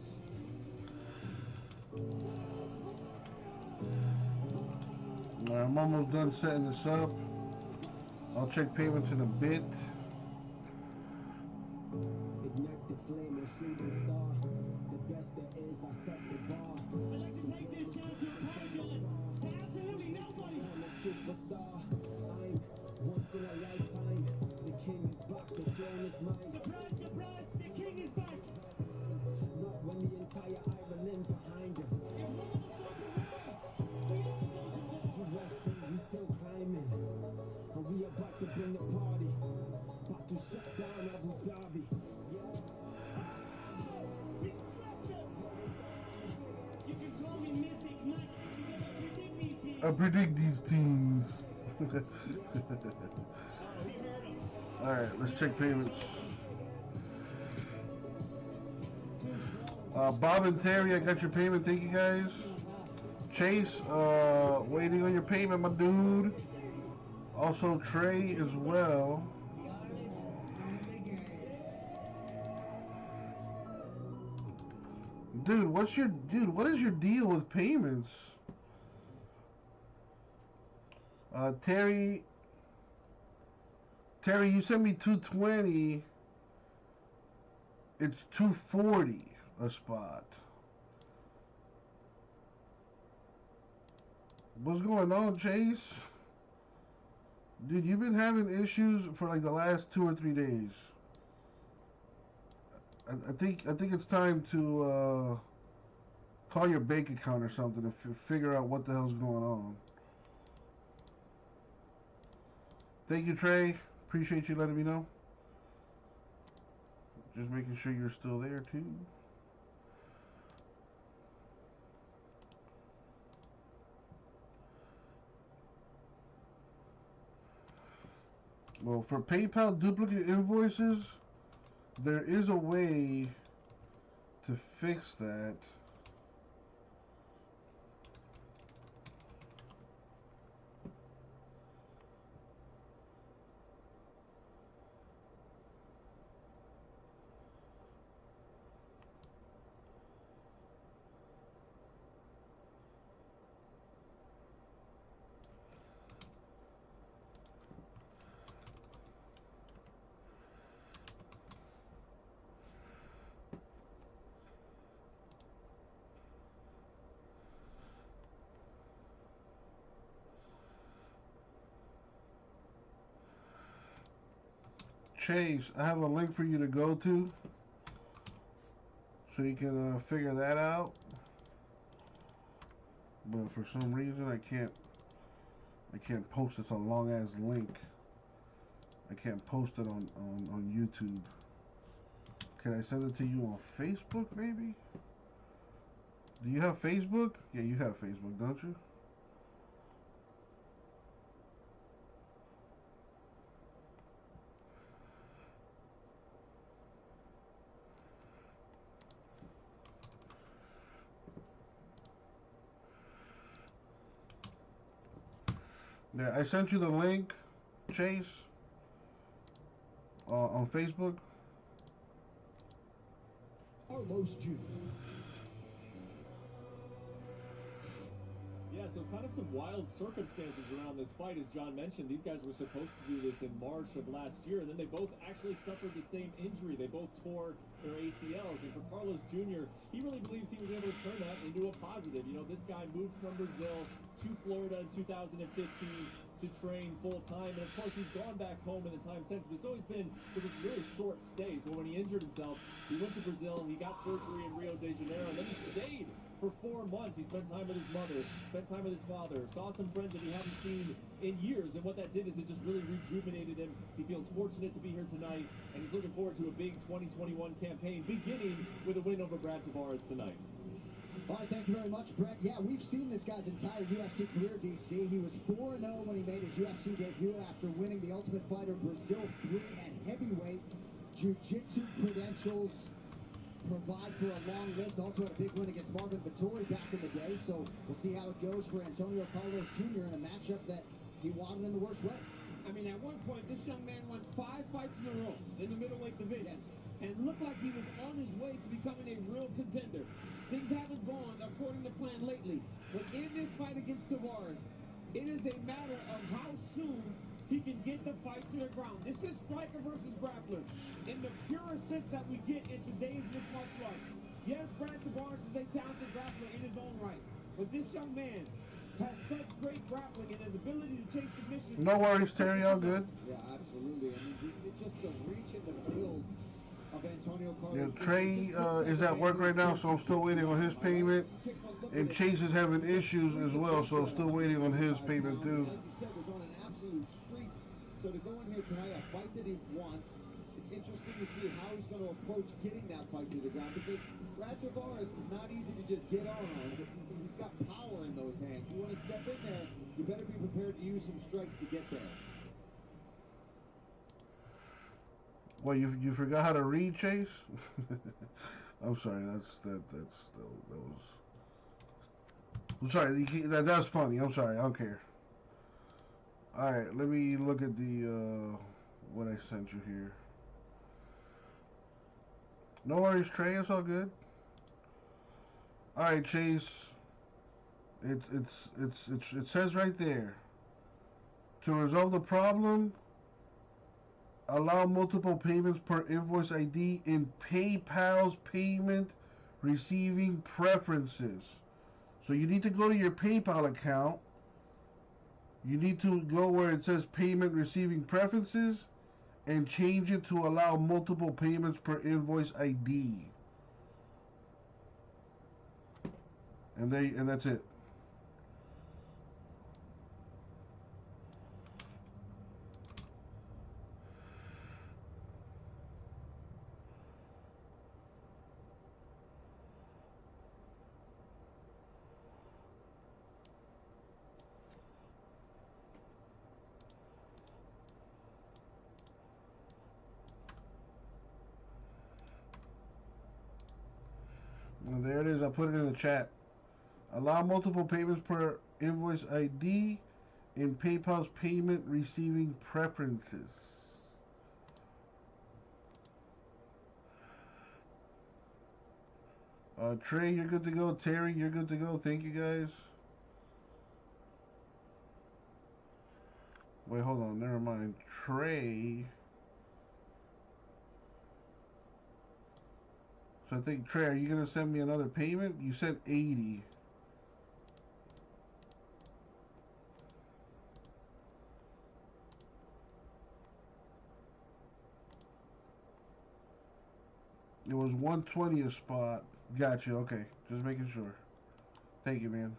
I'm almost done setting this up. I'll check payments in a bit. Ignite the flame and shooting star. The best there is, I set the bar. I'd like to take this chance to apologize to absolutely nobody. I'm a superstar. I'm once in a lifetime. The King is back, the throne is mine. Surprise, surprise, the King is back. Not when the entire Ireland behind him. And one motherfucker remember, we all go to war. UFC, we still climbing. And we about to bring the party. About to shut down Abu Dhabi. We slapped them. You can call me Mystic Mike because I predict these things. I predict these teams. Oh, he heard him. Alright, let's check payments. Bob and Terry, I got your payment. Thank you guys. Chase, waiting on your payment, my dude. Also Trey as well. Dude, what is your deal with payments? Terry, you sent me 220. It's 240 a spot. What's going on, Chase? Dude, you've been having issues for like the last 2 or 3 days. I think it's time to call your bank account or something to figure out what the hell's going on. Thank you, Trey. Appreciate you letting me know. Just making sure you're still there too. Well, for PayPal duplicate invoices, there is a way to fix that. Chase, I have a link for you to go to so you can figure that out, but for some reason I can't post it. It's a long ass link. I can't post it on YouTube. Can I send it to you on Facebook maybe? Do you have Facebook? Yeah, you have Facebook, don't you? There, I sent you the link, Chase, on Facebook. Carlos Jr. Yeah, so kind of some wild circumstances around this fight. As John mentioned, these guys were supposed to do this in March of last year, and then they both actually suffered the same injury. They both tore their ACLs, and for Carlos Jr., he really believes he was able to turn that into a positive. You know, this guy moved from Brazil to Florida in 2015 to train full-time, and of course he's gone back home in the time since, but it's always been for this really short stay. So when he injured himself, he went to Brazil, he got surgery in Rio de Janeiro, and then he stayed for 4 months. He spent time with his mother, spent time with his father, saw some friends that he hadn't seen in years, and what that did is it just really rejuvenated him. He feels fortunate to be here tonight, and he's looking forward to a big 2021 campaign, beginning with a win over Brad Tavares tonight. All right, thank you very much, Brett. Yeah, we've seen this guy's entire UFC career, DC. He was 4-0 when he made his UFC debut after winning the Ultimate Fighter Brazil 3 at heavyweight. Jiu-jitsu credentials provide for a long list. Also had a big win against Marvin Vettori back in the day, so we'll see how it goes for Antonio Carlos Jr. in a matchup that he wanted in the worst way. I mean, at one point, this young man won 5 fights in a row in the middleweight division. And looked like he was on his way to becoming a real contender. Things haven't gone according to plan lately. But in this fight against Tavares, it is a matter of how soon he can get the fight to the ground. This is striker versus grappler in the purest sense that we get in today's mixed martial arts. Yes, Brad Tavares is a talented grappler in his own right. But this young man has such great grappling and his ability to chase submissions. No worries, Terry. All good. Yeah, absolutely. I mean, it's just the reach and the build of Antonio Carlos. Yeah, Trey is at work right now, so I'm still waiting on his payment. And Chase is having issues as well, so I'm still waiting on his payment too. Like you said, was on an absolute streak. So to go in here tonight, a fight that he wants, it's interesting to see how he's going to approach getting that fight to the ground, because Brad Tavares is not easy to just get on. He's got power in those hands. You want to step in there, you better be prepared to use some strikes to get there. Well, you forgot how to read, Chase? I'm sorry. That was. I'm sorry. That's funny. I'm sorry. I don't care. All right. Let me look at the what I sent you here. No worries, Trey. It's all good. All right, Chase. It says right there. To resolve the problem, allow multiple payments per invoice ID in PayPal's payment receiving preferences. So you need to go to your PayPal account. You need to go where it says payment receiving preferences and change it to allow multiple payments per invoice ID. And that's it. And there it is. I put it in the chat. Allow multiple payments per invoice ID in PayPal's payment receiving preferences. Trey, you're good to go. Terry, you're good to go. Thank you, guys. Wait, hold on. Never mind. Trey. So I think, Trey, are you going to send me another payment? You sent 80. It was 120 a spot. Gotcha, okay. Just making sure. Thank you, man.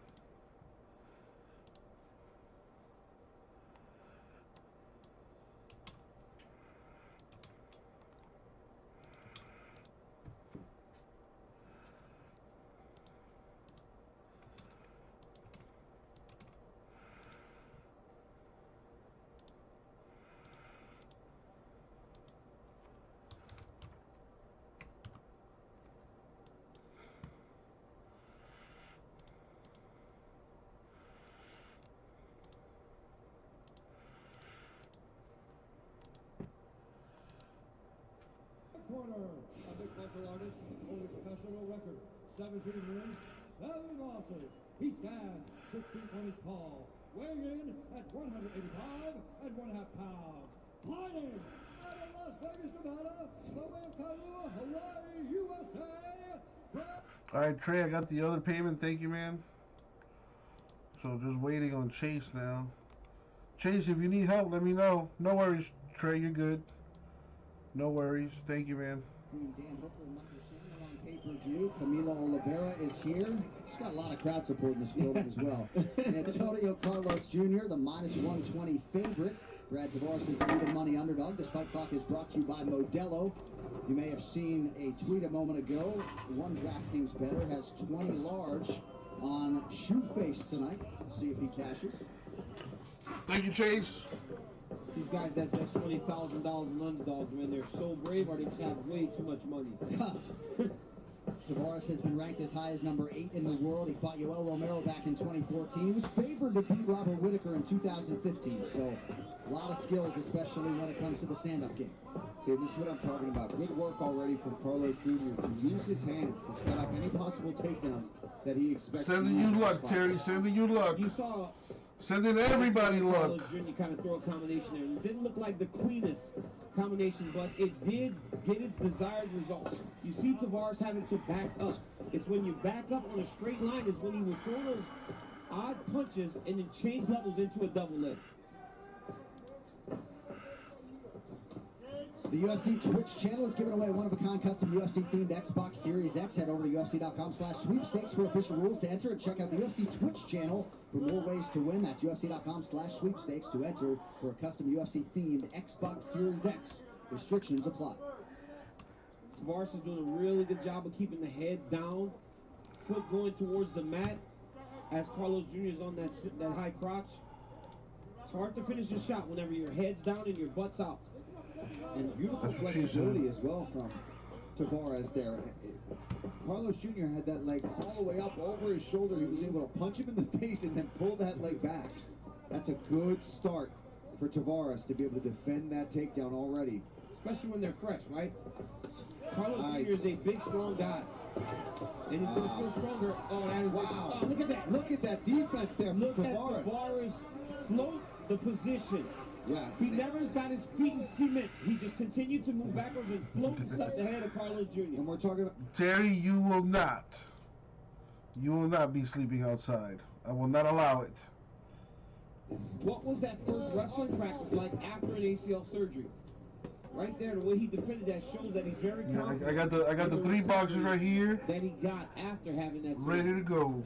martial artist holding a professional record, 17 wins, 7 losses. He stands 6 feet 1 inch tall, weighing in at 185 and 1/2 pounds. Fighting out of Las Vegas, Nevada, by way of Kailua, Hawaii, USA. All right, Trey, I got the other payment. Thank you, man. So just waiting on Chase now. Chase, if you need help, let me know. No worries, Trey. You're good. No worries. Thank you, man. Dan Hooker and Michael Chandler on pay-per-view. Camilo Oliveira is here. He's got a lot of crowd support in this building as well. Antonio Carlos Jr., the -120 favorite. Brad Tavares is the even money underdog. This fight clock is brought to you by Modelo. You may have seen a tweet a moment ago. One DraftKings bettor has 20 large on Shoeface tonight. See if he cashes. Thank you, Chase. These guys that bet $20,000 in underdogs, man, they're so brave or they just have way too much money. Tavares has been ranked as high as number 8 in the world. He fought Yoel Romero back in 2014. He was favored to beat Robert Whitaker in 2015. So a lot of skills, especially when it comes to the stand-up game. See, this is what I'm talking about. Good work already from Carlos Jr. to use his hands to set up any possible takedowns that he expects. Sending you luck, Terry. Sending you luck. You saw sending everybody luck. Carlos Jr. kind of throw a combination there. It didn't look like the cleanest combination, but it did get its desired result. You see Tavares having to back up. It's when you back up on a straight line is when he will throw those odd punches and then change levels into a double leg. The UFC Twitch channel is giving away a one-of-a-kind custom UFC-themed Xbox Series X. Head over to UFC.com/sweepstakes for official rules to enter, and check out the UFC Twitch channel for more ways to win. That's UFC.com/sweepstakes to enter for a custom UFC-themed Xbox Series X. Restrictions apply. Tavares is doing a really good job of keeping the head down, foot going towards the mat as Carlos Jr. is on that high crotch. It's hard to finish a shot whenever your head's down and your butt's out. And beautiful flexibility as well from Tavares there. Carlos Jr. had that leg all the way up over his shoulder. He was able to punch him in the face and then pull that leg back. That's a good start for Tavares to be able to defend that takedown already. Especially when they're fresh, right? Carlos Jr. is a big, strong guy. And he's going to feel stronger. Oh, that is wow. Oh, look at that. Look at that defense there from Tavares. At Tavares float the position. Yeah. He never got his feet in cement. He just continued to move backwards and float and stuff the head of Carlos Jr. And we're talking about Terry, you will not be sleeping outside. I will not allow it. What was that first wrestling practice like after an ACL surgery? Right there, the way he defended that shows that he's very confident. I got the 3 boxes right here. That he got after having that surgery. Ready to go.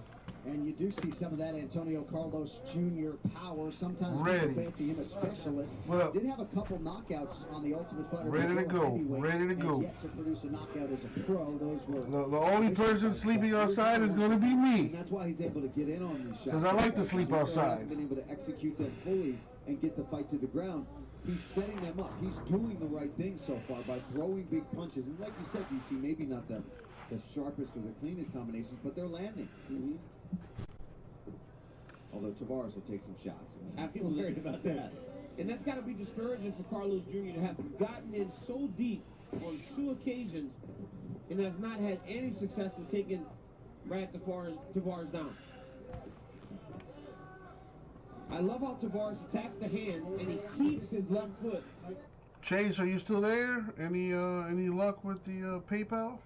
And you do see some of that Antonio Carlos Jr. power. Sometimes Ready. people fancy him a specialist. What up? Did have a couple knockouts on the Ultimate Fighter. Ready to go. Ready to go. Yet to produce a knockout as a pro. Those were The only person sleeping outside is going to be me. And that's why he's able to get in on these shots. Because I like to sleep outside. He hasn't been able to execute them fully and get the fight to the ground. He's setting them up. He's doing the right thing so far by throwing big punches. And like you said, DC, maybe not the sharpest or the cleanest combinations, but they're landing. Mm-hmm. Although Tavares will take some shots. I'm Absolutely. worried about that. And that's got to be discouraging for Carlos Jr. to have gotten in so deep on 2 occasions and has not had any success with taking Brad Tavares down. I love how Tavares attacks the hands and he keeps his left foot. Chase, are you still there? Any luck with the PayPal?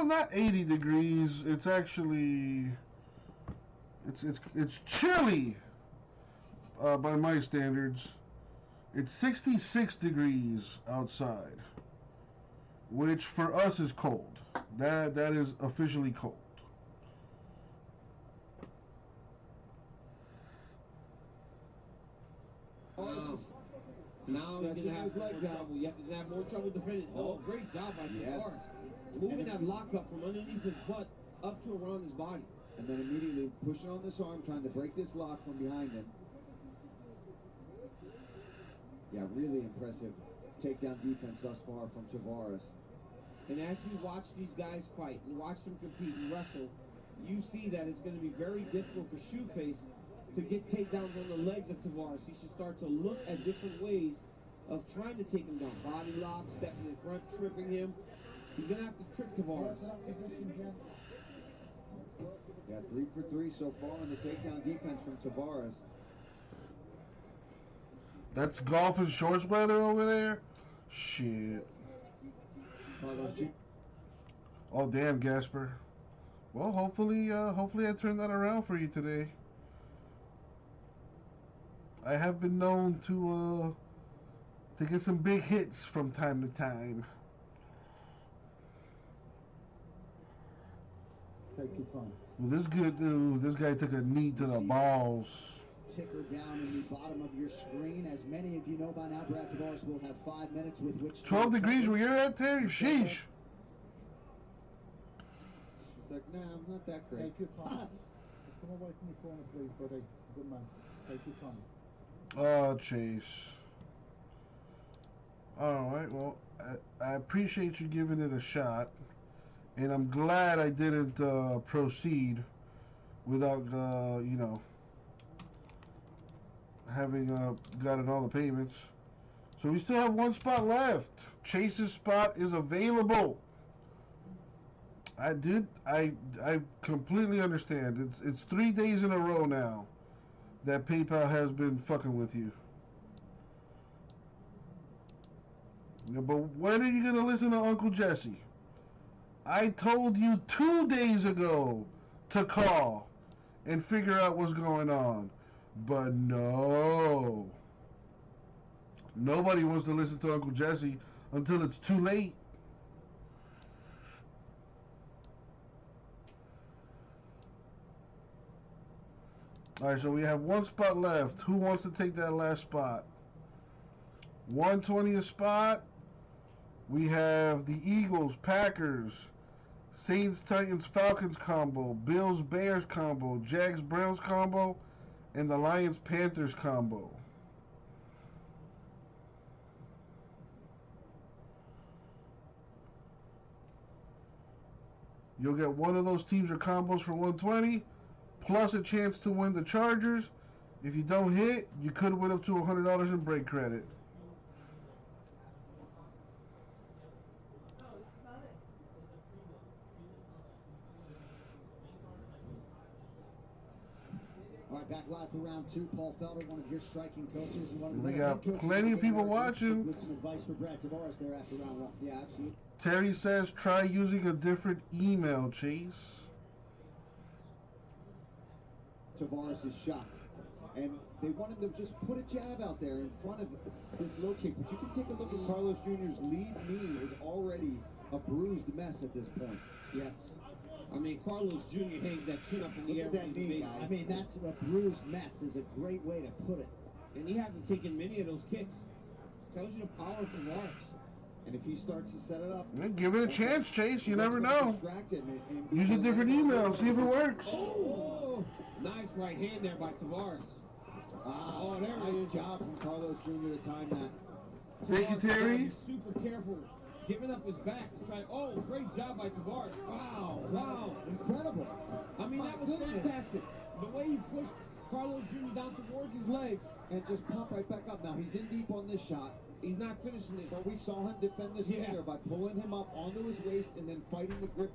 Not 80 degrees. It's actually it's chilly by my standards. It's 66 degrees outside, which for us is cold. That is officially cold. Now he's going to have more trouble. You have to have more trouble defending. Oh, great job by Tavares. Moving that lockup from underneath his butt up to around his body. And then immediately pushing on this arm, trying to break this lock from behind him. Yeah, really impressive takedown defense thus far from Tavares. And as you watch these guys fight and watch them compete and wrestle, you see that it's going to be very difficult for Shoeface to get takedowns on the legs of Tavares. He should start to look at different ways of trying to take him down. Body lock, stepping in front, tripping him. He's going to have to trick Tavares. Yeah, 3 for 3 so far on the takedown defense from Tavares. That's golf and shorts weather over there? Shit. Oh, damn, Gasper. Well, hopefully I turned that around for you today. I have been known to get some big hits from time to time. Take your time. Well, this good dude, this guy took a knee to the balls. Ticker down in the bottom of your screen. As many of you know by now, Brad Tavares will have 5 minutes with which to 12 degrees where you're at, Terry? Sheesh. It's like, nah, I'm not that great. Take your time. Just come away from your corner, please, buddy. Good man. Take your time. Oh, Chase. Alright, well, I appreciate you giving it a shot. And I'm glad I didn't proceed without, you know, having gotten all the payments. So we still have 1 spot left. Chase's spot is available. I completely understand. It's 3 days in a row now that PayPal has been fucking with you. Yeah, but when are you gonna listen to Uncle Jesse? I told you 2 days ago to call and figure out what's going on. But no. Nobody wants to listen to Uncle Jesse until it's too late. Alright, so we have 1 spot left. Who wants to take that last spot? 120th spot. We have the Eagles, Packers, Saints, Titans, Falcons combo, Bills, Bears combo, Jags, Browns combo, and the Lions, Panthers combo. You'll get one of those teams or combos for 120, plus a chance to win the Chargers. If you don't hit, you could win up to $100 in break credit. All right, back live for round 2. Paul Felder, one of your striking coaches, and one of the We better got head coaches plenty in of the game. people watching. With some advice for Brad Tavares there after round 1. Yeah, absolutely. Terry says try using a different email, Chase. Tavares is shot. And they want him to just put a jab out there in front of this low kick. But you can take a look at Carlos Jr.'s lead knee is already a bruised mess at this point. Yes. I mean, Carlos Jr. hangs that chin up in the air. Look at that knee, guys. I mean, that's a bruised mess is a great way to put it. And he hasn't taken many of those kicks. Tells you the power of Tavares. And if he starts to set it up... Give it a chance, Chase. You never know. And Use a different email and see if it works. Oh, nice right hand there by Tavares. Oh, there it is. Job from Carlos Jr. to time that. Thank you, Terry. Super careful. Giving up his back to try. Oh, great job by Tavares. Wow, wow. Incredible. I mean, that was fantastic. The way he pushed Carlos Jr. down towards his legs. And just pop right back up. Now, he's in deep on this shot. He's not finishing it. But we saw him defend this finger by pulling him up onto his waist and then fighting the grip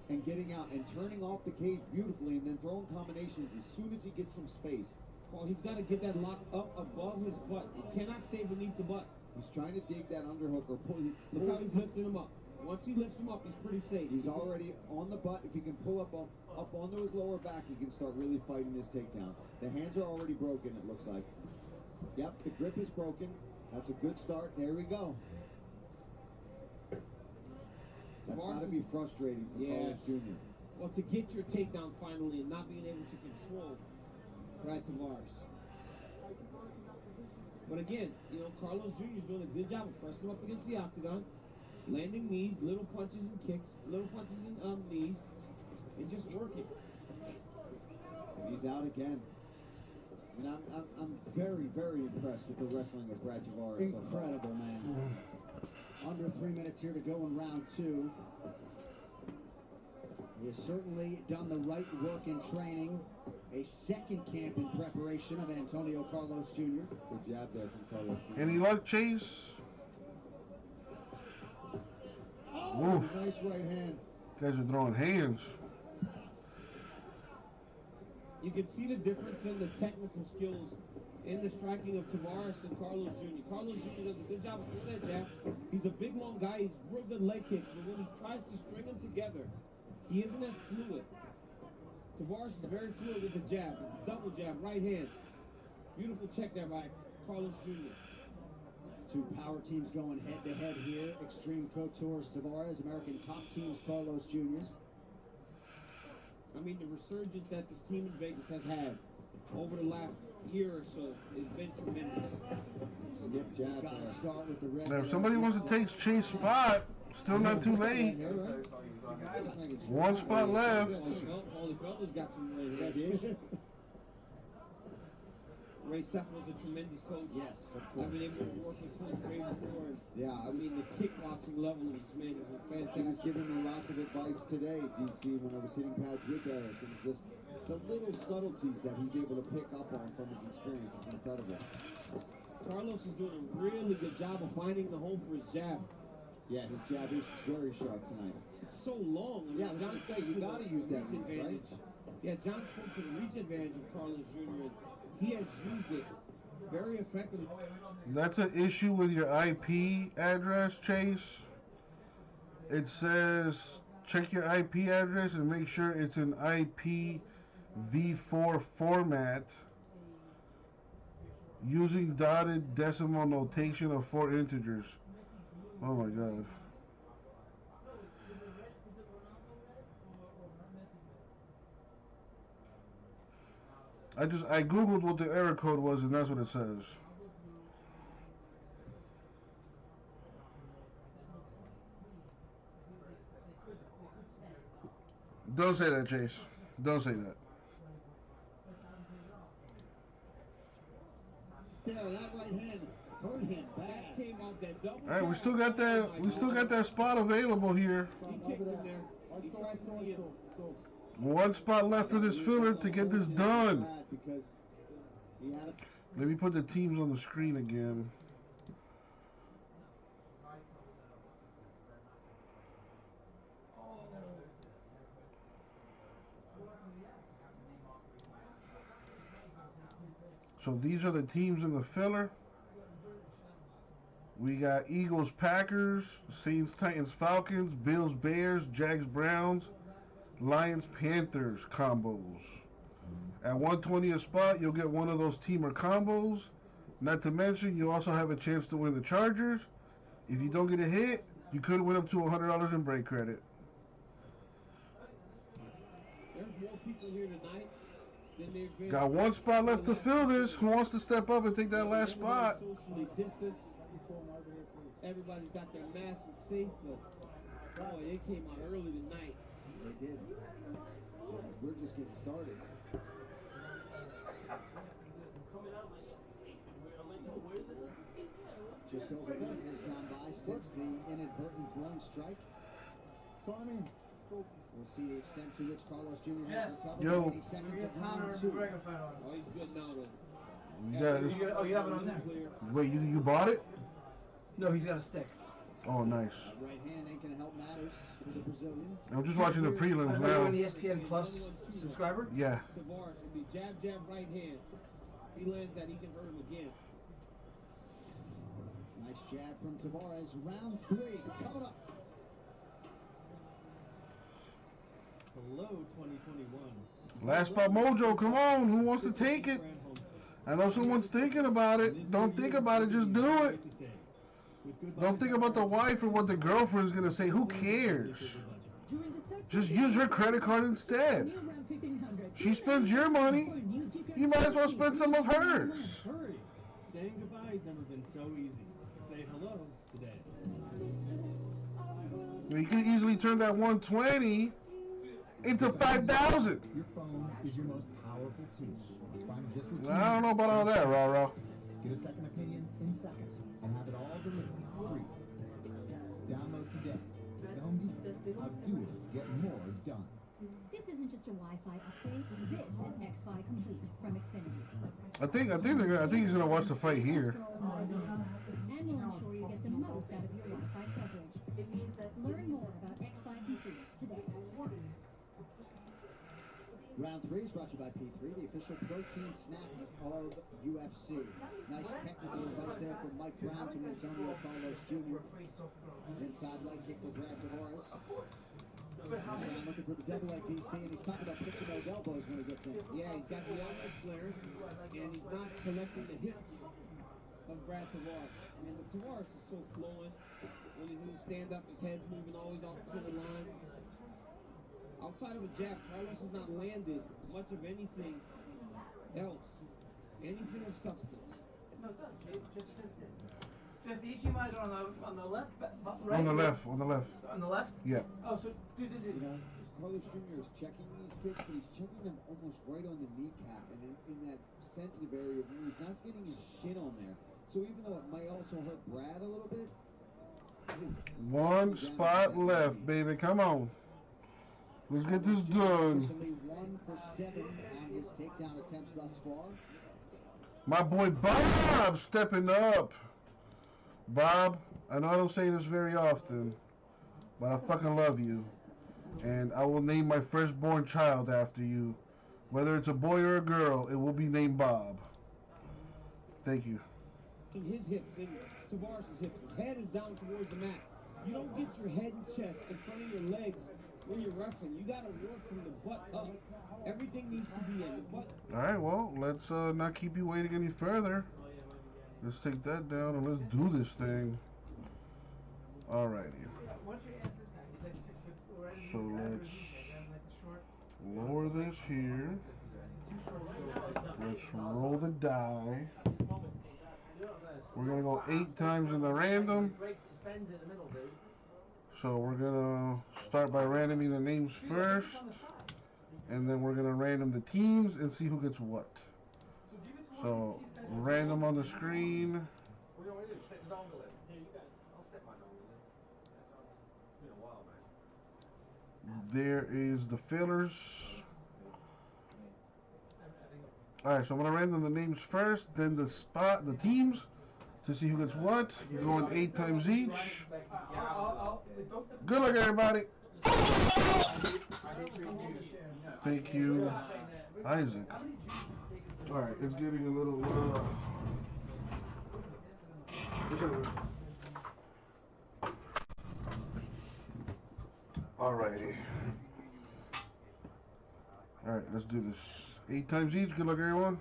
and getting out and turning off the cage beautifully and then throwing combinations as soon as he gets some space. Well, he's got to get that lock up above his butt. It cannot stay beneath the butt. He's trying to dig that underhook or pull. Look how he's lifting him up. Once he lifts him up, he's pretty safe. He's already on the butt. If he can pull up onto his lower back, he can start really fighting this takedown. The hands are already broken, it looks like. Yep, the grip is broken. That's a good start. There we go. That's got to be frustrating for Carlos Jr. Well, to get your takedown finally and not being able to control Brad Tavares. But again, you know, Carlos Jr. is doing a good job of pressing him up against the octagon, landing knees, little punches and kicks, little punches and knees, and just working. He's out again. I mean, I'm very, very impressed with the wrestling of Brad Tavares. Incredible, man. Under 3 minutes here to go in round 2. He has certainly done the right work in training. A second camp in preparation of Antonio Carlos Jr. Good jab there from Carlos Jr. Any luck, Chase? Oh, nice right hand. Guys are throwing hands. You can see the difference in the technical skills in the striking of Tavares and Carlos Jr. Carlos Jr. does a good job of throwing that jab. He's a big, long guy. He's real good leg kicks, but when he tries to string them together, he isn't as fluid. Tavares is very fluid with the jab. Double jab, right hand. Beautiful check there by Carlos Jr. Two power teams going head-to-head here. Extreme Couture's Tavares, American top team's Carlos Jr. I mean, the resurgence that this team in Vegas has had over the last year or so has been tremendous. Stiff jab Got to there. start with the red. Now, if somebody wants to take Chase spot, still not too late. One spot left. Holyfield's got some red here. Ray Seffel's a tremendous coach. Yes, of course. I've been able to work with Coach Ray before. Yeah, I mean, the kickboxing level of this man is He was fantastic. giving me lots of advice today, DC, when I was hitting pads with Eric, and just the little subtleties that he's able to pick up on from his experience is incredible. Carlos is doing a really good job of finding the home for his jab. Yeah, his jab is very sharp tonight. It's so long. I mean, Yeah, I was going to say, you got to use that reach reach, right? advantage. Yeah, John spoke to the reach advantage of Carlos Jr. He has used it very effectively. That's an issue with your IP address, Chase. It says check your IP address and make sure it's an IPv4 format using dotted decimal notation of 4 integers. Oh my god. I googled what the error code was and that's what it says. Don't say that, Chase. Don't say that. There, that right hand hurt him bad. That came off that double. All right, we still got that spot available here. He kicked him there. He tried to be in. One spot left for this filler to get this done. Because he had a Let me put the teams on the screen again. So these are the teams in the filler. We got Eagles, Packers, Saints, Titans, Falcons, Bills, Bears, Jags, Browns, Lions, Panthers combos. At 120 a spot, you'll get one of those teamer combos. Not to mention, you also have a chance to win the Chargers. If you don't get a hit, you could win up to $100 in break credit. There's more people here tonight than there's been. Got one spot left to fill this. Who wants to step up and take that last spot? Socially distanced. Everybody's got their masks and safe, but boy, they came out early tonight. They did. We're just getting started. Just over a minute has gone by since the inadvertent groin strike. Timing. We'll see the extent to which Carlos Jr. Yes. has recovered. Yo. 80 seconds We of get Conor round two. McGregor fight on. Oh, he's good now, though. Yeah. You have it on there. Wait, you bought it? No, he's got a stick. Oh, nice. That right hand ain't gonna help matters for the Brazilian. I'm just watching the prelims Are you an now. ESPN Plus subscriber? Yeah. Tavares will be jab, jab, right hand. If he lands that, he can hurt him again. Nice jab from Tavares. Round 3 coming up. Hello, 2021. Last spot mojo, come on. Who wants to take it? I know someone's thinking about it. Don't think about it, just do it. Don't think about the wife or what the girlfriend's gonna say. Who cares? Just use her credit card instead. She spends your money. You might as well spend some of hers. Hurry. Saying goodbye has never been so easy. Say hello today. You can easily turn that 120 into 5,000. Your phone is your most powerful tool. Find just what you I don't know about all that, Rara. Get a second opinion in seconds and have it all delivered free. Download today. The Home Depot. How doers get more done. isn't just a Wi-Fi update. This is X-Fi Complete from Xfinity. I think he's gonna watch the fight here. And will ensure you get the most out of your Wi-Fi coverage. Learn more about X-Fi Complete today. Round 3 is brought to you by P3, the official protein snack of UFC. Nice technical advice there from Mike Brown to Antonio Carlos Jr. Inside leg kick for Brad Tavares. Brown looking for the double leg DC, and he's talking about pitching those elbows when he gets in. Yeah, he's got the elbow flares, and he's not collecting the hits of Brad Tavares. I mean, the Tavares is so fluent. When he's in the stand-up, his head's moving always opposite the line. Outside of a jab, Carlos has not landed much of anything else. Anything of substance. No, it does. Just the Ishimas are on the left, right? On the left. On the left? Yeah. Oh, so You know, Carlos Jr. is checking these kicks, but he's checking them almost right on the kneecap, and in that sensitive area of the knee. He's not getting his shin on there. So even though it may also hurt Brad a little bit, One spot left, baby. Come on. Let's get this done. Officially 1 for 7 on his takedown attempts thus far. My boy Bob stepping up. Bob, I know I don't say this very often, but I fucking love you. And I will name my firstborn child after you. Whether it's a boy or a girl, it will be named Bob. Thank you. In his hips, in Tavares' hips, his head is down towards the mat. You don't get your head and chest in front of your legs when you're wrestling. You got to work from the butt up. Everything needs to be in the butt. All right, well, let's not keep you waiting any further. Let's take that down and let's do this thing. All righty. So let's lower this here. Let's roll the die. We're going to go 8 times in the random. So we're going to start by randoming the names first. And then we're going to random the teams and see who gets what. So random on the screen. There is the fillers. Alright, so I'm going to random the names first, then the teams to see who gets what. We're going 8 times each. Good luck, everybody. Thank you, Isaac. Alright, it's getting a little Alrighty. Alright, let's do this. 8 times each. Good luck, everyone.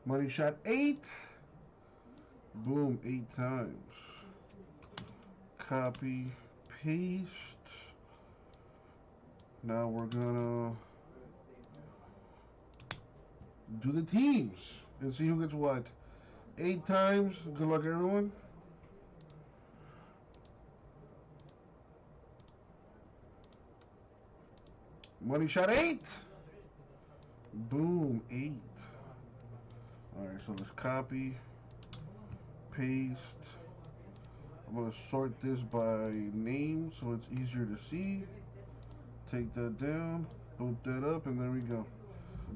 Money shot 8. Boom, 8 times. Copy, paste. Now we're gonna do the teams and see who gets what. 8 times. Good luck, everyone. Money shot 8. Boom, 8. Alright, so let's copy, paste. I'm going to sort this by name so it's easier to see. Take that down, boot that up, and there we go.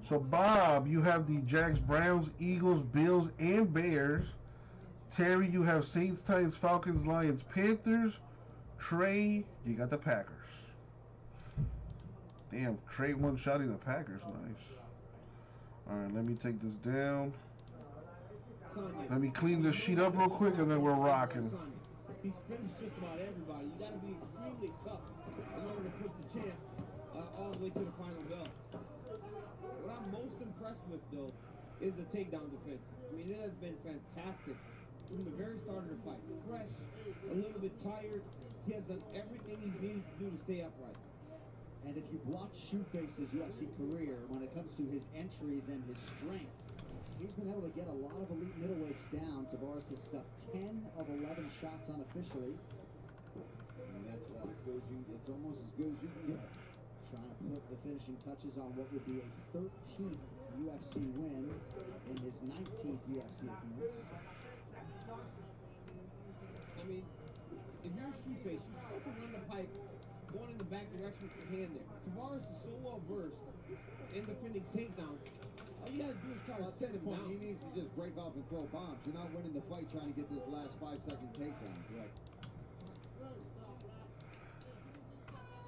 So Bob, you have the Jags, Browns, Eagles, Bills, and Bears. Terry, you have Saints, Titans, Falcons, Lions, Panthers. Trey, you got the Packers. Damn, Trey one-shotting the Packers, nice. Alright, let me take this down. Let me clean this sheet up real quick and then we're rocking. He's finished just about everybody. You got to be extremely tough in order to push the champ all the way to the final bell. What I'm most impressed with, though, is the takedown defense. I mean, it has been fantastic from the very start of the fight. Fresh, a little bit tired. He has done everything he's needed to do to stay upright. And if you've watched Shoeface's UFC career, when it comes to his entries and his strength, he's been able to get a lot of elite middleweights down. Tavares has stuffed 10 of 11 shots unofficially. And that's about as good as it's almost as good as you can get. Trying to put the finishing touches on what would be a 13th UFC win in his 19th UFC appearance. space. You still can run the pipe going in the back direction with your hand there. Tavares is so well versed in defending takedowns. All you gotta do is try to At set this him point, down. he needs to just break off and throw bombs. You're not winning the fight trying to get this last 5-second takedown. Right.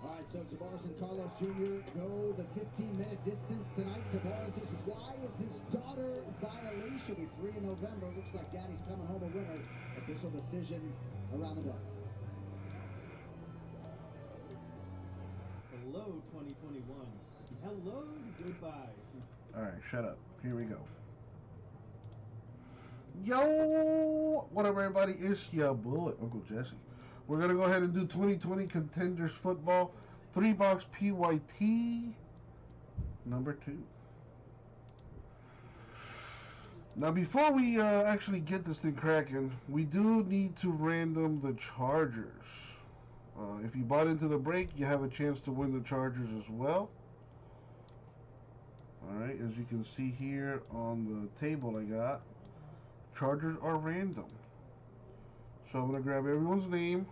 All right, so Tavares and Carlos Jr. go the 15-minute distance tonight. Tavares is why is his daughter Zia She'll be 3 in November. Looks like daddy's coming home a winner. Official decision around the bell. Hello, 2021. Hello, goodbyes. Alright, shut up. Here we go. Yo! What up, everybody? It's your boy, Uncle Jesse. We're going to go ahead and do 2020 Contenders Football 3-box PYT number 2. Now, before we actually get this thing cracking, we do need to random the Chargers. If you bought into the break, you have a chance to win the Chargers as well. Alright, as you can see here on the table I got, Chargers are random. So I'm going to grab everyone's name,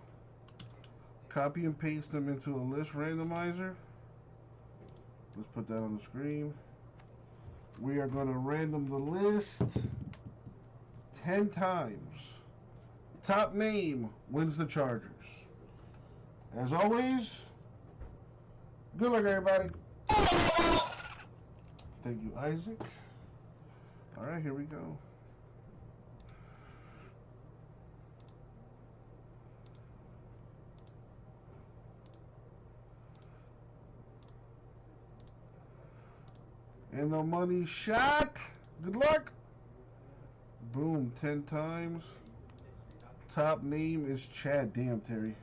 copy and paste them into a list randomizer. Let's put that on the screen. We are going to random the list 10 times. Top name wins the Chargers. As always, good luck, everybody. Thank you, Isaac. All right, here we go. And the money shot. Good luck. Boom, 10 times. Top name is Chad. Damn, Terry.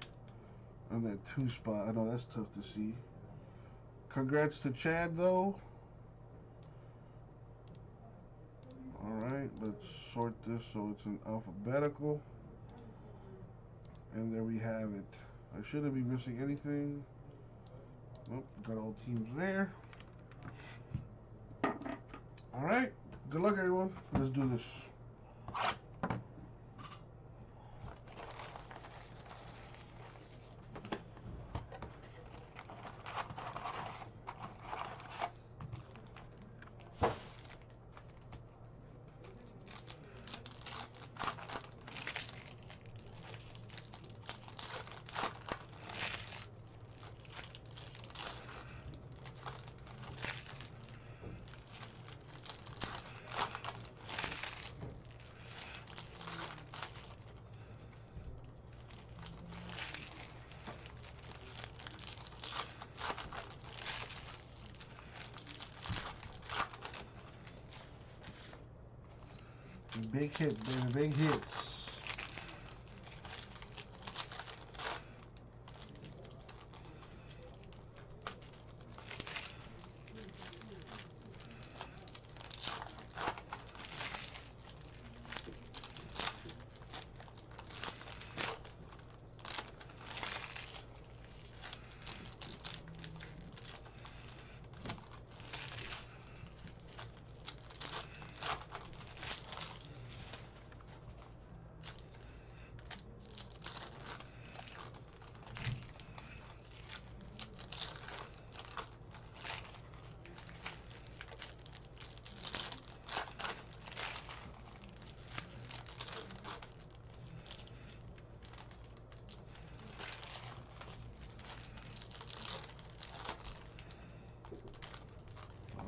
On that 2 spot. I know that's tough to see. Congrats to Chad, though. Alright, let's sort this so it's in alphabetical. And there we have it. I shouldn't be missing anything. Nope, got all teams there. Alright, good luck, everyone. Let's do this. Big hits, baby, big hits.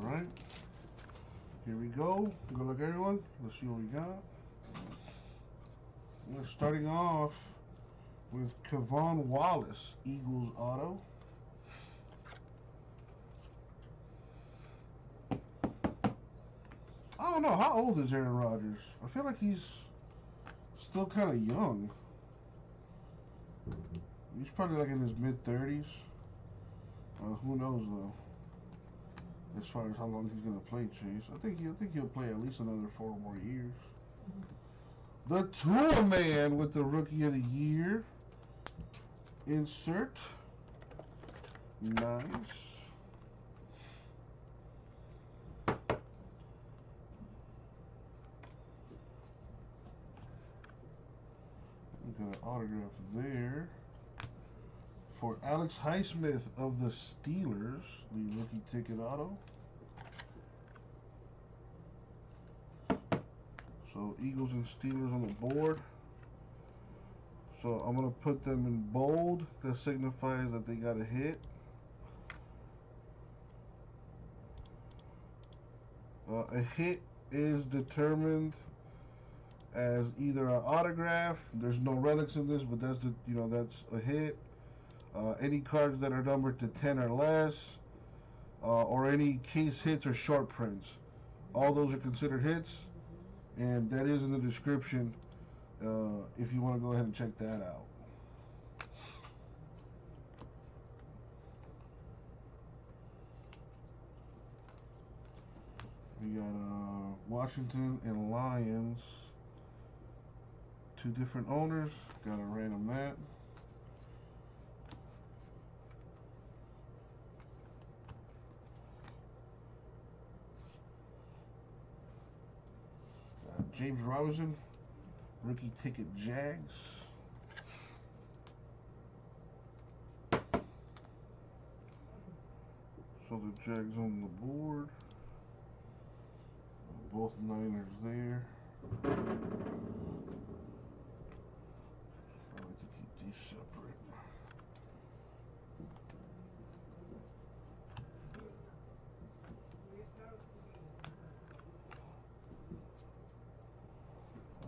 Alright, here we go. Good luck, everyone. Let's see what we got. We're starting off with Kevon Wallace, Eagles auto. I don't know, how old is Aaron Rodgers? I feel like he's still kind of young. He's probably like in his mid-30s. Who knows though? As far as how long he's gonna play, Chase. I think he'll play at least another 4 more years. The Tour Man with the Rookie of the Year. Insert. Nice. We got an autograph there. For Alex Highsmith of the Steelers, the rookie ticket auto. So Eagles and Steelers on the board. So I'm going to put them in bold. That signifies that they got a hit. A hit is determined as either an autograph. There's no relics in this, but that's that's a hit. Any cards that are numbered to 10 or less, or any case hits or short prints. All those are considered hits, and that is in the description if you want to go ahead and check that out. We got Washington and Lions, two different owners. Got a random that. James Robinson, rookie ticket Jags. So the Jags on the board. Both Niners there. I like to keep these separate.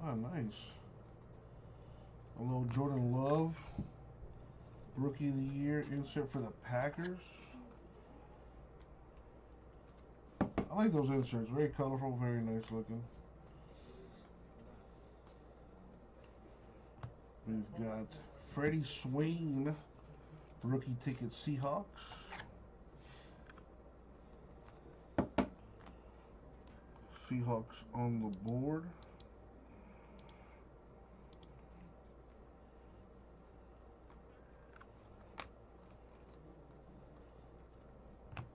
Ah, nice. A little Jordan Love, rookie of the year insert for the Packers. I like those inserts. Very colorful, very nice looking. We've got Freddie Swain, rookie ticket Seahawks. Seahawks on the board.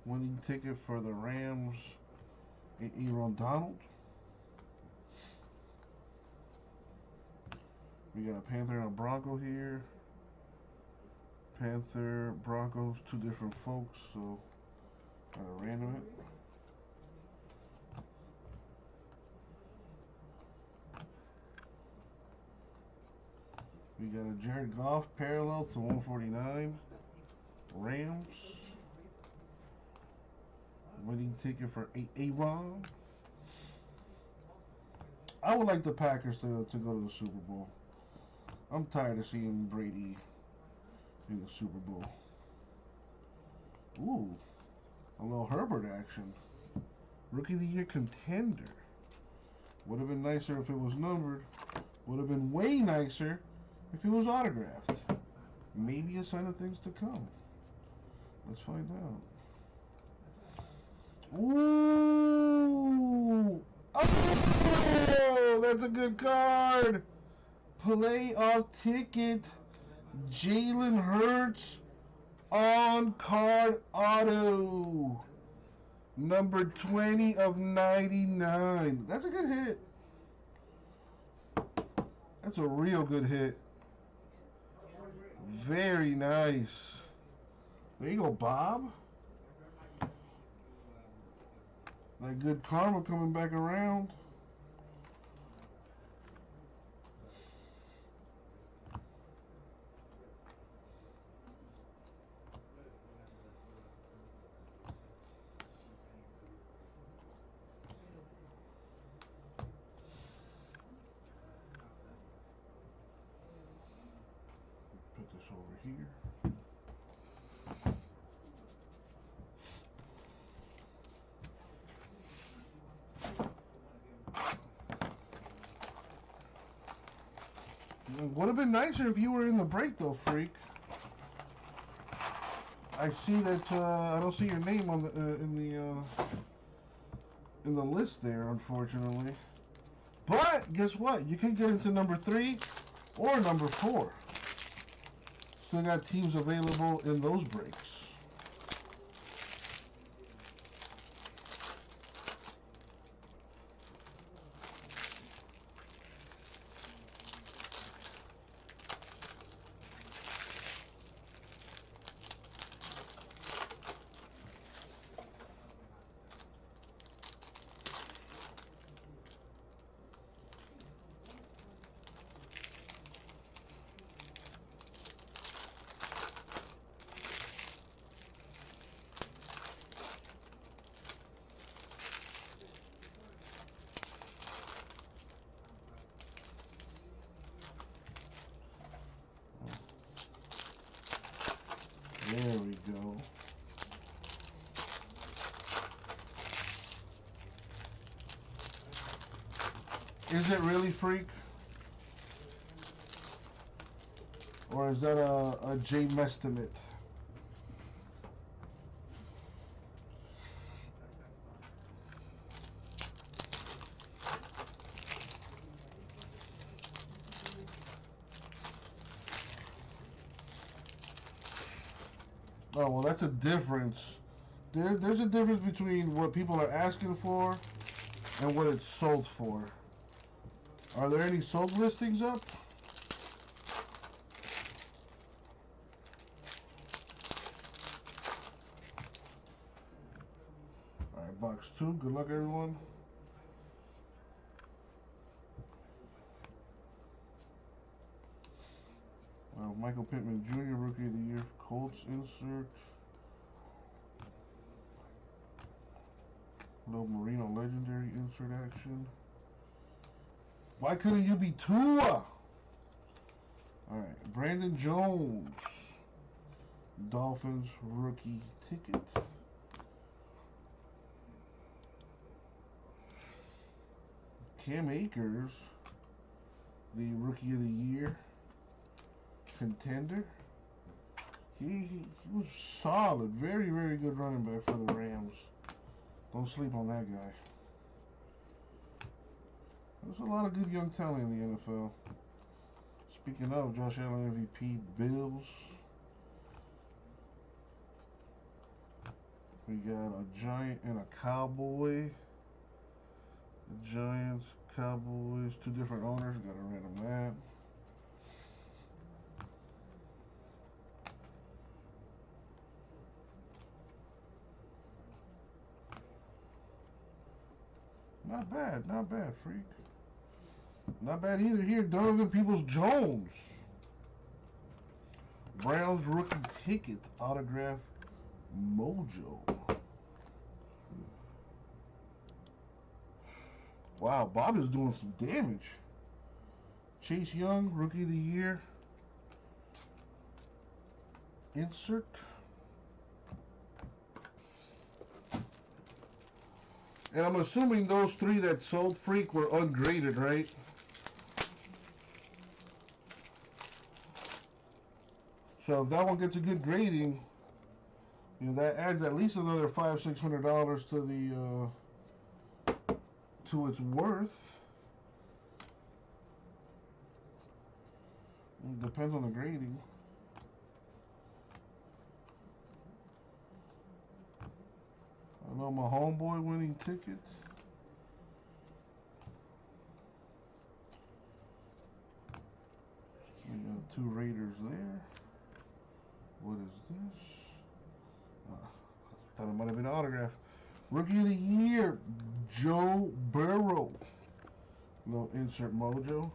Winning ticket for the Rams, Aaron Donald. We got a Panther and a Bronco here. Panther, Broncos, two different folks, so gotta random it. We got a Jared Goff parallel to 149. Rams. Winning ticket for Aaron. I would like the Packers to go to the Super Bowl. I'm tired of seeing Brady in the Super Bowl. Ooh, a little Herbert action. Rookie of the Year contender. Would have been nicer if it was numbered. Would have been way nicer if it was autographed. Maybe a sign of things to come. Let's find out. Ooh! Oh, that's a good card. Playoff ticket. Jalen Hurts on card auto. Number 20 of 99. That's a good hit. That's a real good hit. Very nice. There you go, Bob. That good karma coming back around. Put this over here. Would have been nicer if you were in the break, though, freak. I see that I don't see your name on the in the list there, unfortunately. But guess what? You can get into number 3 or number 4. Still got teams available in those breaks. There we go. Is it really Freak? Or is that a J Mestimate? Oh, well, that's a difference. There's a difference between what people are asking for and what it's sold for. Are there any sold listings up? Alright, box 2. Good luck, everyone. Michael Pittman Jr., Rookie of the Year, Colts insert. Low Marino Legendary insert action. Why couldn't you be Tua? Alright, Brandon Jones. Dolphins rookie ticket. Cam Akers, the Rookie of the Year contender. He was solid. Very, very good running back for the Rams. Don't sleep on that guy. There's a lot of good young talent in the NFL. Speaking of, Josh Allen MVP, Bills. We got a Giant and a Cowboy. The Giants, Cowboys, 2 different owners. Got to random that. Not bad, Freak. Not bad either here. Donovan Peoples-Jones. Browns rookie ticket, autograph, Mojo. Wow, Bob is doing some damage. Chase Young, Rookie of the Year. Insert. And I'm assuming those 3 that sold, Freak, were ungraded, right? So if that one gets a good grading, you know, that adds at least another $500-600 to the to its worth. It depends on the grading. I know my homeboy winning tickets. We got 2 Raiders there. What is this? Thought it might have been an autograph. Rookie of the Year, Joe Burrow. Little insert Mojo.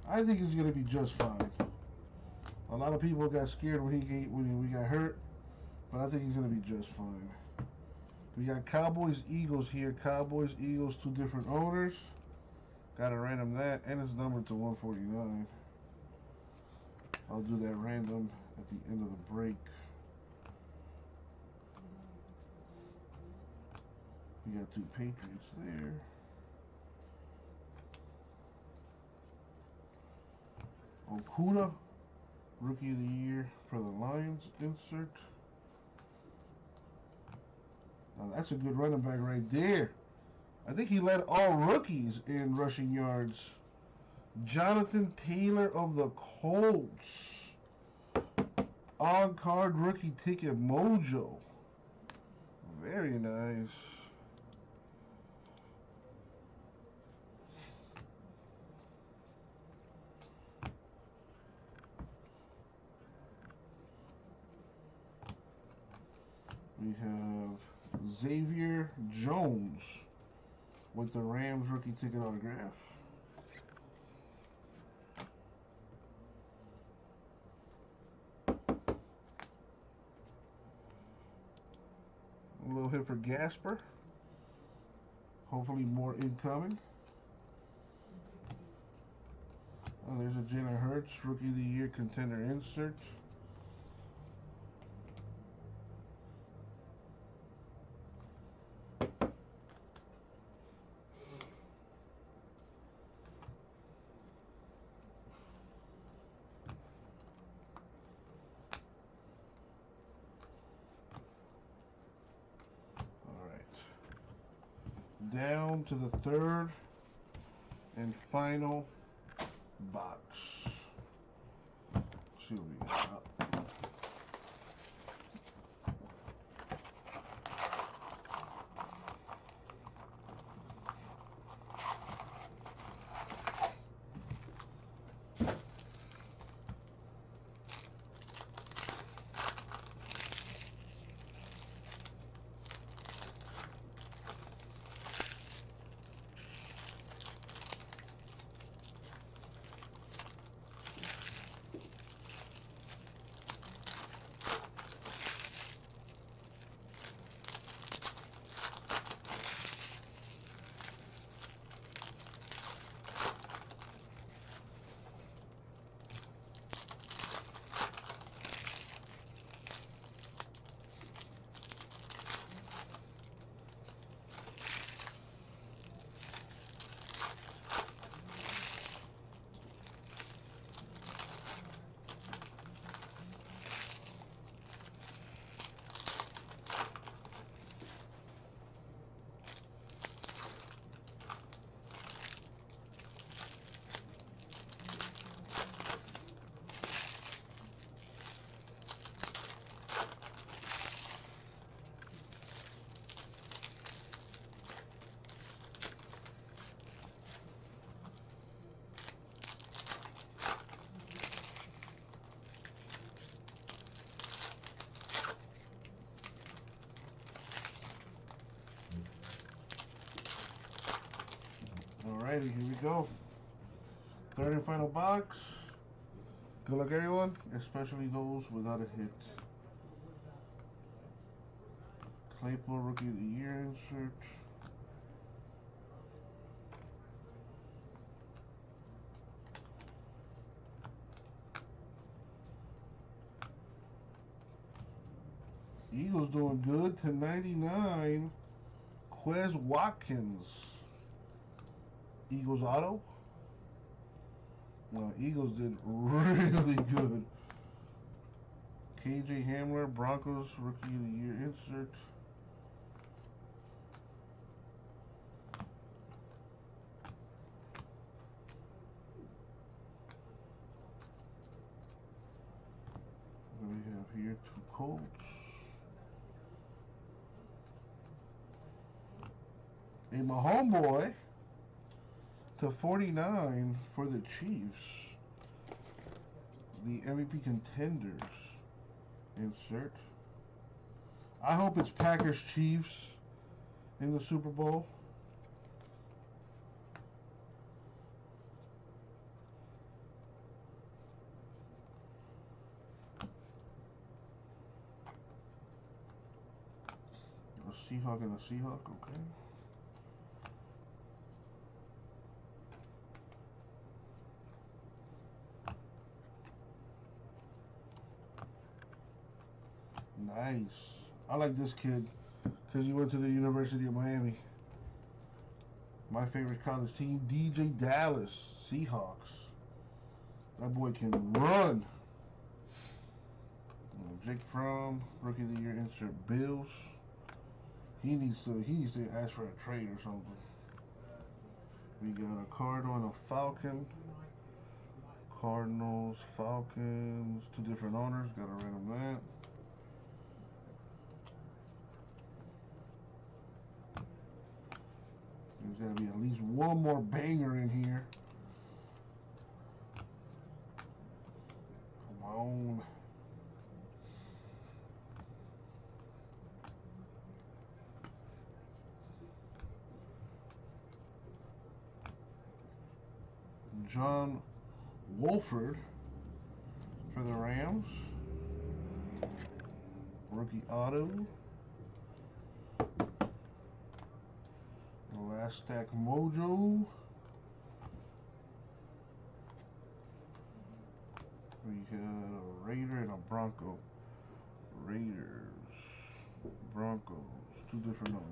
I think he's going to be just fine. A lot of people got scared when we got hurt, but I think he's going to be just fine. We got Cowboys, Eagles here. Cowboys, Eagles, 2 different owners. Got to random that, and it's numbered to 149. I'll do that random at the end of the break. We got 2 Patriots there. Okuda, Rookie of the Year for the Lions insert. Now that's a good running back right there. I think he led all rookies in rushing yards. Jonathan Taylor of the Colts. On-card rookie ticket Mojo. Very nice. We have Xavier Jones with the Rams rookie ticket autograph. A little hit for Gasper. Hopefully more incoming. Oh, there's a Jalen Hurts Rookie of the Year contender insert. down to the third and final box. Let's see what we got. Alrighty, here we go. Third and final box. Good luck, everyone, especially those without a hit. Claypool Rookie of the Year insert. Eagles doing good to 99. Quez Watkins. Eagles auto. Well, Eagles did really good. KJ Hamler, Broncos Rookie of the Year insert. What do we have here? 2 Colts. And my homeboy to 49 for the Chiefs. The MVP contenders insert. I hope it's Packers Chiefs in the Super Bowl. A Seahawk and a Seahawk, okay. Nice. I like this kid because he went to the University of Miami. My favorite college team, DJ Dallas, Seahawks. That boy can run. Jake Fromm, Rookie of the Year insert. Bills. He needs to ask for a trade or something. We got a Cardinal and a Falcon. Cardinals, Falcons, 2 different owners. Gotta random that. There's got to be at least one more banger in here. Come on. John Wolford for the Rams. Rookie auto. Last stack mojo. We got a Raider and a Bronco. Raiders, Broncos, 2 different owners.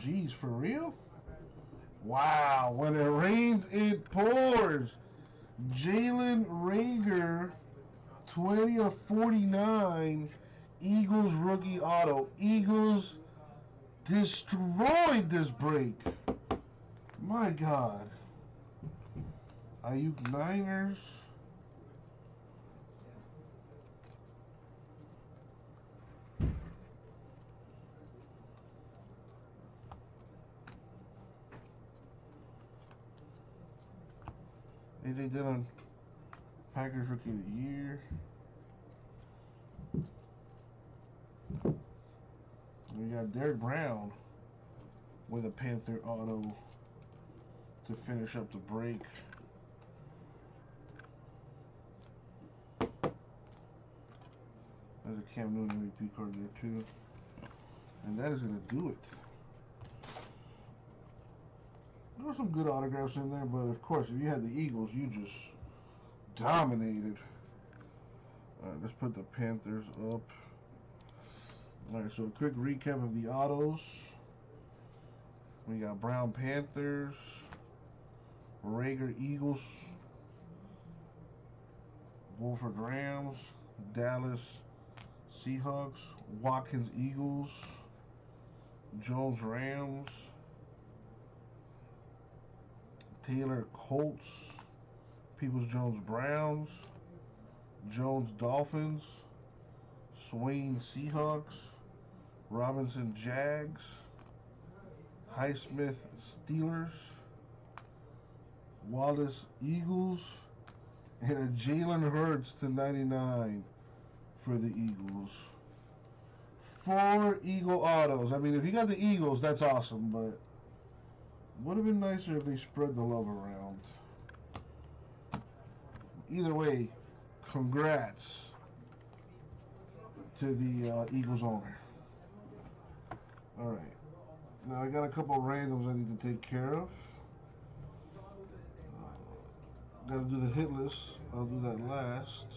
Geez, for real? Wow, when it rains, it pours. Jalen Reagor, 20 of 49. Eagles rookie auto. Eagles destroyed this break. My God. Ayuk Niners. A.J. Dillon, Packers Rookie of the Year. We got Derek Brown with a Panther auto to finish up the break. There's a Cam Newton MVP card there too. And that is going to do it. There were some good autographs in there, but of course, if you had the Eagles, you just dominated. Alright, let's put the Panthers up. Alright, so a quick recap of the autos. We got Brown Panthers, Rager Eagles, Wolford Rams, Dallas Seahawks, Watkins Eagles, Jones Rams, Taylor Colts, Peoples-Jones Browns, Jones Dolphins, Swain Seahawks, Robinson Jags, Highsmith Steelers, Wallace Eagles, and a Jalen Hurts to 99 for the Eagles. 4 Eagle autos. I mean, if you got the Eagles, that's awesome, but would have been nicer if they spread the love around. Either way, congrats to the Eagles owner. Alright. Now I got a couple of randoms I need to take care of. Gotta do the hit list. I'll do that last.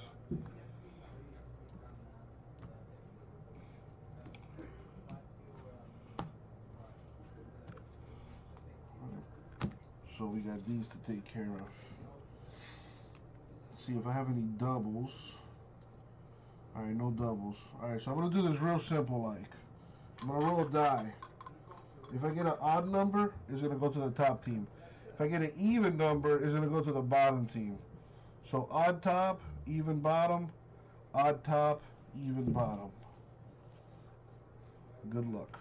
So we got these to take care of. See if I have any doubles. Alright, no doubles. Alright, so I'm going to do this real simple like. I'm going to roll a die. If I get an odd number, it's going to go to the top team. If I get an even number, it's going to go to the bottom team. So odd top, even bottom, odd top, even bottom. Good luck.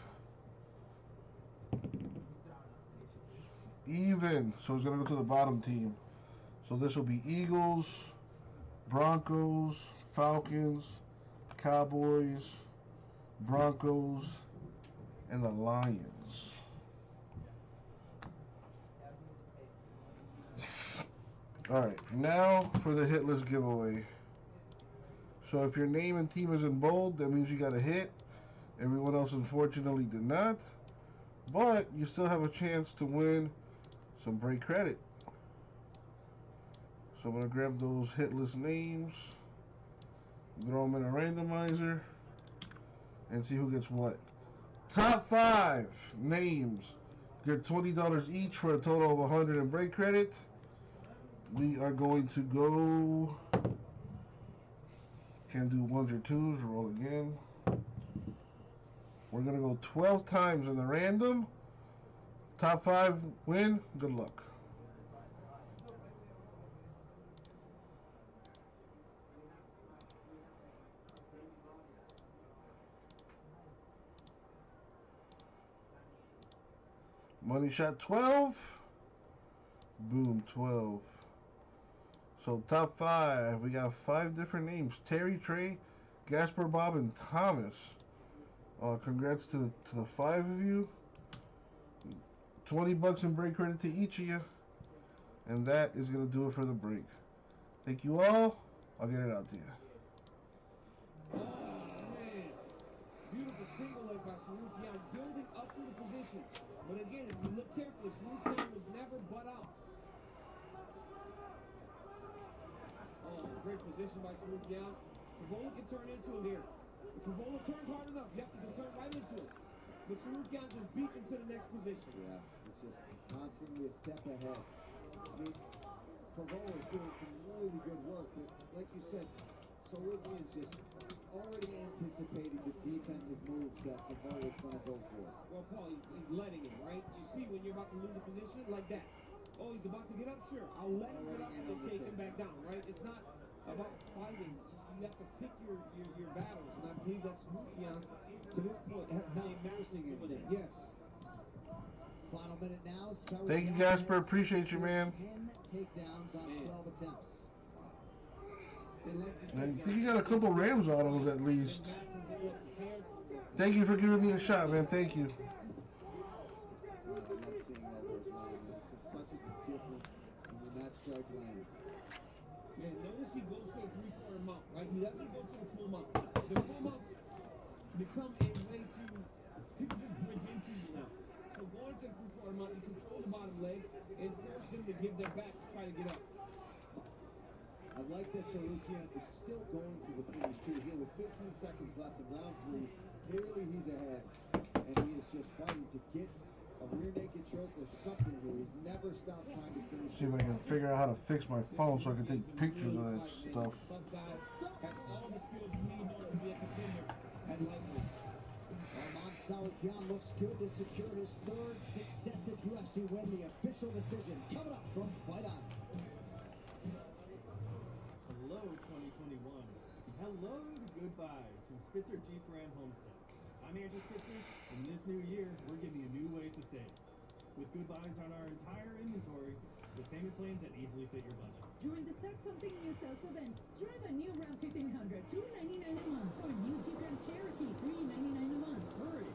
Even, so it's going to go to the bottom team. So this will be Eagles, Broncos, Falcons, Cowboys, Broncos, and the Lions. Alright, now for the hit list giveaway. So if your name and team is in bold, that means you got a hit. Everyone else unfortunately did not. But you still have a chance to win some break credit. So I'm going to grab those hit list names, throw them in a randomizer, and see who gets what. Top 5 names get $20 each for a total of $100 in break credit. We are going to go, can't do ones or twos, roll again. We're going to go 12 times in the random. Top 5 win, good luck. Money shot 12. Boom, 12. So top 5, we got 5 different names. Terry, Trey, Gasper, Bob, and Thomas. Congrats to the 5 of you. $20 in break credit to each of you. And that is going to do it for the break. Thank you all. I'll get it out to you. Oh, man. Beautiful single leg by Sarukian, building up through the position. But again, if you look carefully, Sarukian was never butt out. Oh, great position by Sarukian. Favola can turn into him here. If Favola turns hard enough, yep, he can turn right into him. But Sarukian just beats him to the next position. Yeah, it's just constantly a step ahead. I mean, Favola is doing some really good work, but like you said, So Woodman's just already anticipating the defensive moves that Navarro is going to go for. Well, Paul, he's letting him, right? You see when you're about to lose a position like that. Oh, he's about to get up? Sure. I'll let him get up and then take him back down, right? It's not about fighting. You have to pick your battles, and I believe that's Sarukian, to this point, has been a master doing it. Yes. Final minute now. Thank you, Jasper. Appreciate you, man. 10 takedowns on 12 attempts. I think you got a couple Rams autos at least. Thank you for giving me a shot, man. Thank you. I love seeing all those lines. It's just such a difference when that strike lands. Yeah, notice he goes to a 3/4 mount, right? He doesn't go to the full mount. The full mounts become a way to, people just bridge into you now. So going to the 3/4 mount, you control the bottom leg and force them to give their back to try to get up. I like that Sarukian is still going for the finish too. Here with 15 seconds left in round 3, clearly he's ahead, and he is just fighting to get a rear naked choke or something here. He's never stopped trying to finish. See if I can figure out how to fix my phone so I can take pictures of that stuff. Tough guy, has all the skills you need in order to be a contender at lightweight. Arman Sarukian looks good to secure his 3rd successive UFC win. The official decision coming up from Fight On. Hello, 2021. Hello to goodbyes from Spitzer Jeep Ram Homestead. I'm Andrew Spitzer, and this new year, we're giving you new ways to save. With goodbyes on our entire inventory, with payment plans that easily fit your budget. During the Start Something New sales event, drive a new Ram 1500, $299 a month, or new Jeep Grand Cherokee, $399 a month. Hurry!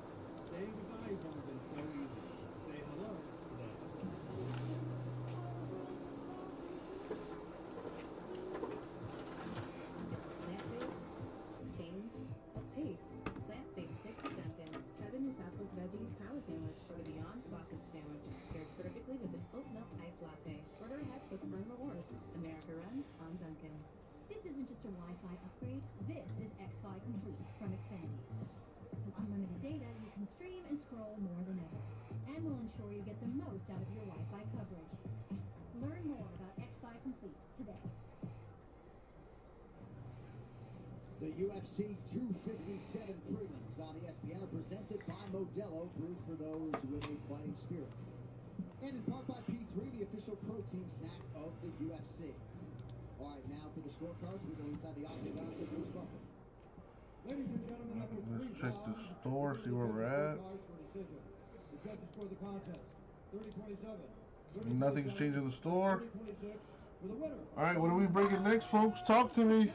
Saying goodbye has never been so easy. Say hello today. Change of pace. Plant-based thick sentence. Try the new Southwest Veggies Power Sandwich or the Beyond Sausage Sandwich. Paired perfectly with an oat milk iced latte. Order ahead plus earn rewards. America runs on Dunkin'. This isn't just a Wi-Fi upgrade. This is Xfi Complete from Xfinity. With unlimited data, you can stream and scroll more than ever. And we'll ensure you get the most out of your Wi-Fi coverage. Learn more about Xfi Complete today. The UFC 257 prelims on ESPN are presented by Modelo, brewed for those with a fighting spirit. And in part by P3, the official protein snack of the UFC. All right, now for the scorecards, we go inside the octagon with Bruce Buffer. Ladies and gentlemen, after Let's 3 check the rounds, store, see where we're at. for decision. The judges score the contest 30-27. Nothing's changed in the store. 30-26 for the winner. All right, what are we breaking next, folks? Talk to me.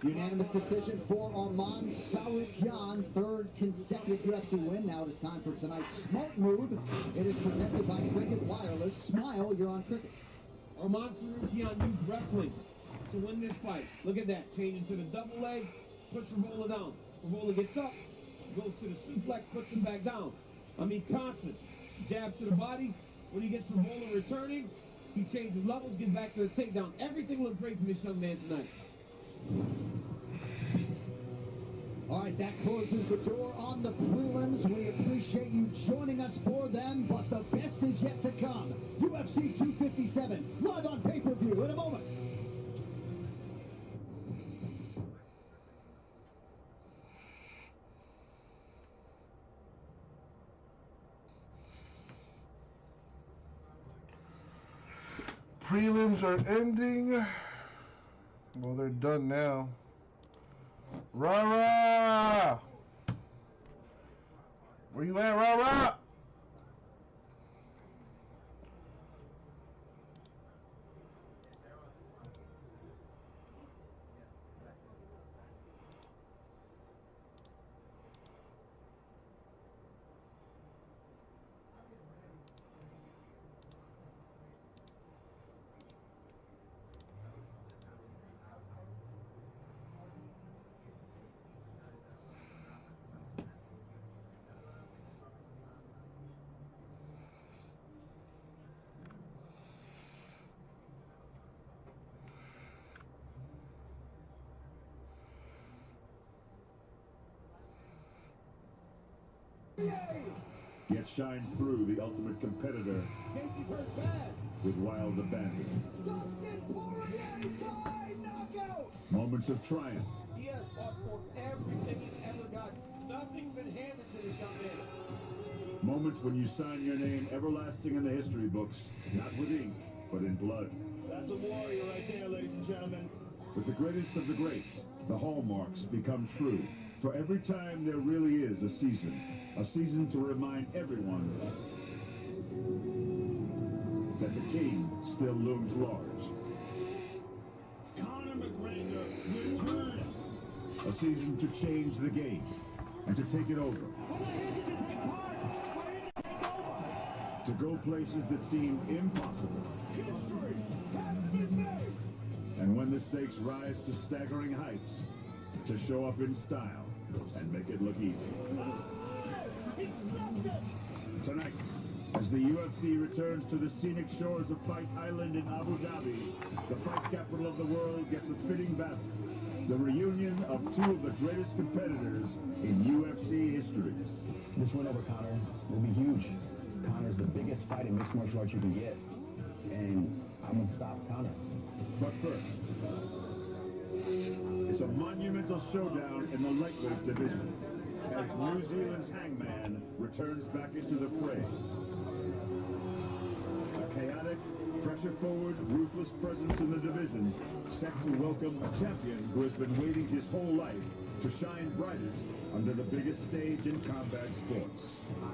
Unanimous decision for Arman Sarukian, 3rd consecutive UFC win. Now it is time for tonight's smart move. It is presented by Cricket Wireless. Smile, you're on Cricket. Arman Sarukian used wrestling to win this fight. Look at that. Changes to the double leg, puts Ravola down. Ravola gets up, goes to the suplex, puts him back down. I mean, constant. Jab to the body. When he gets Ravola returning, he changes levels, gets back to the takedown. Everything looked great from this young man tonight. All right, that closes the door on the prelims. We appreciate you joining us for them, but the best is yet to come. UFC 257, live on pay-per-view in a moment. Prelims are ending. Well, they're done now. Rah-rah! Where you at, rah-rah? yet shine through the ultimate competitor Casey's hurt bad. with wild abandon. Dustin Poirier by knockout! Moments of triumph, He has fought for everything he's ever got. Nothing's been handed to this young man. moments when you sign your name everlasting in the history books, not with ink, but in blood. That's a warrior right there, ladies and gentlemen. With the greatest of the great, the hallmarks become true. For every time there really is a season to remind everyone that the king still looms large. Conor McGregor returns. A season to change the game and to take it over. To go places that seemed impossible. History has been made. And when the stakes rise to staggering heights, to show up in style and make it look easy. Tonight, as the UFC returns to the scenic shores of Fight Island in Abu Dhabi, the fight capital of the world gets a fitting battle. The reunion of two of the greatest competitors in UFC history. This win over Conor will be huge. Conor's the biggest fight in mixed martial arts you can get, and I'm gonna stop Conor. But first, it's a monumental showdown in the lightweight division as New Zealand's Hangman returns back into the fray. A chaotic, pressure-forward, ruthless presence in the division, set to welcome a champion who has been waiting his whole life to shine brightest under the biggest stage in combat sports.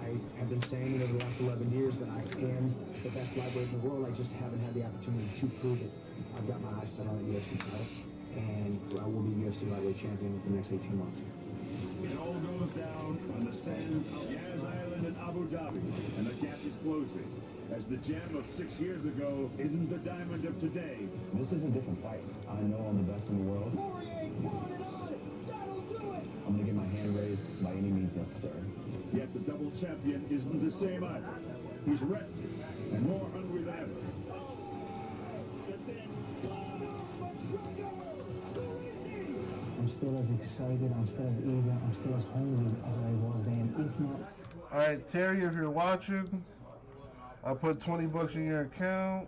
I have been saying it over the last 11 years that I am the best lightweight in the world. I just haven't had the opportunity to prove it. I've got my eyes set on the UFC title, and I will be UFC lightweight champion within the next 18 months. It all goes down on the sands of Yas Island in Abu Dhabi, and the gap is closing, as the gem of 6 years ago isn't the diamond of today. This is a different fight. I know I'm the best in the world. Poirier, put it on! That'll do it! I'm going to get my hand raised by any means necessary. Yet the double champion isn't the same either. He's rested and more hungry than ever. I'm still as excited, I'm still as eager, I'm still as hungry as I was then, if not. Alright, Terry, if you're watching, I'll put 20 bucks in your account.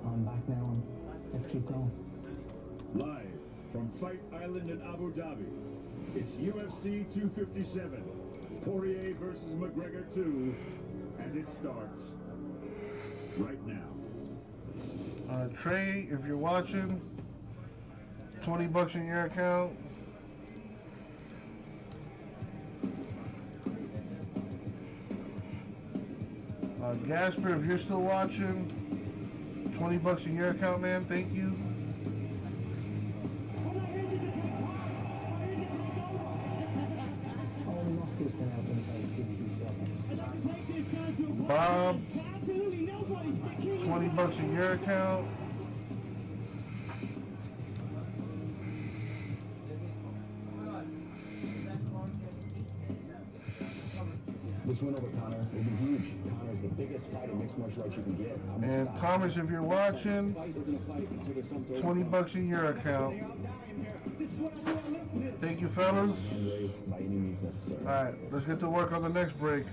I'm back now, and let's keep going. Live from Fight Island in Abu Dhabi, it's UFC 257, Poirier versus McGregor 2, and it starts right now. Trey, if you're watching, 20 bucks in your account. Gasper, if you're still watching, 20 bucks in your account, man. Thank you. Bob, 20 bucks in your account. This win over Conor will be huge. Conor's the biggest fight in mixed martial arts you can get. And Thomas, if you're watching, 20 bucks in your account. Thank you, fellas. By any means necessary. Alright, let's get to work on the next break.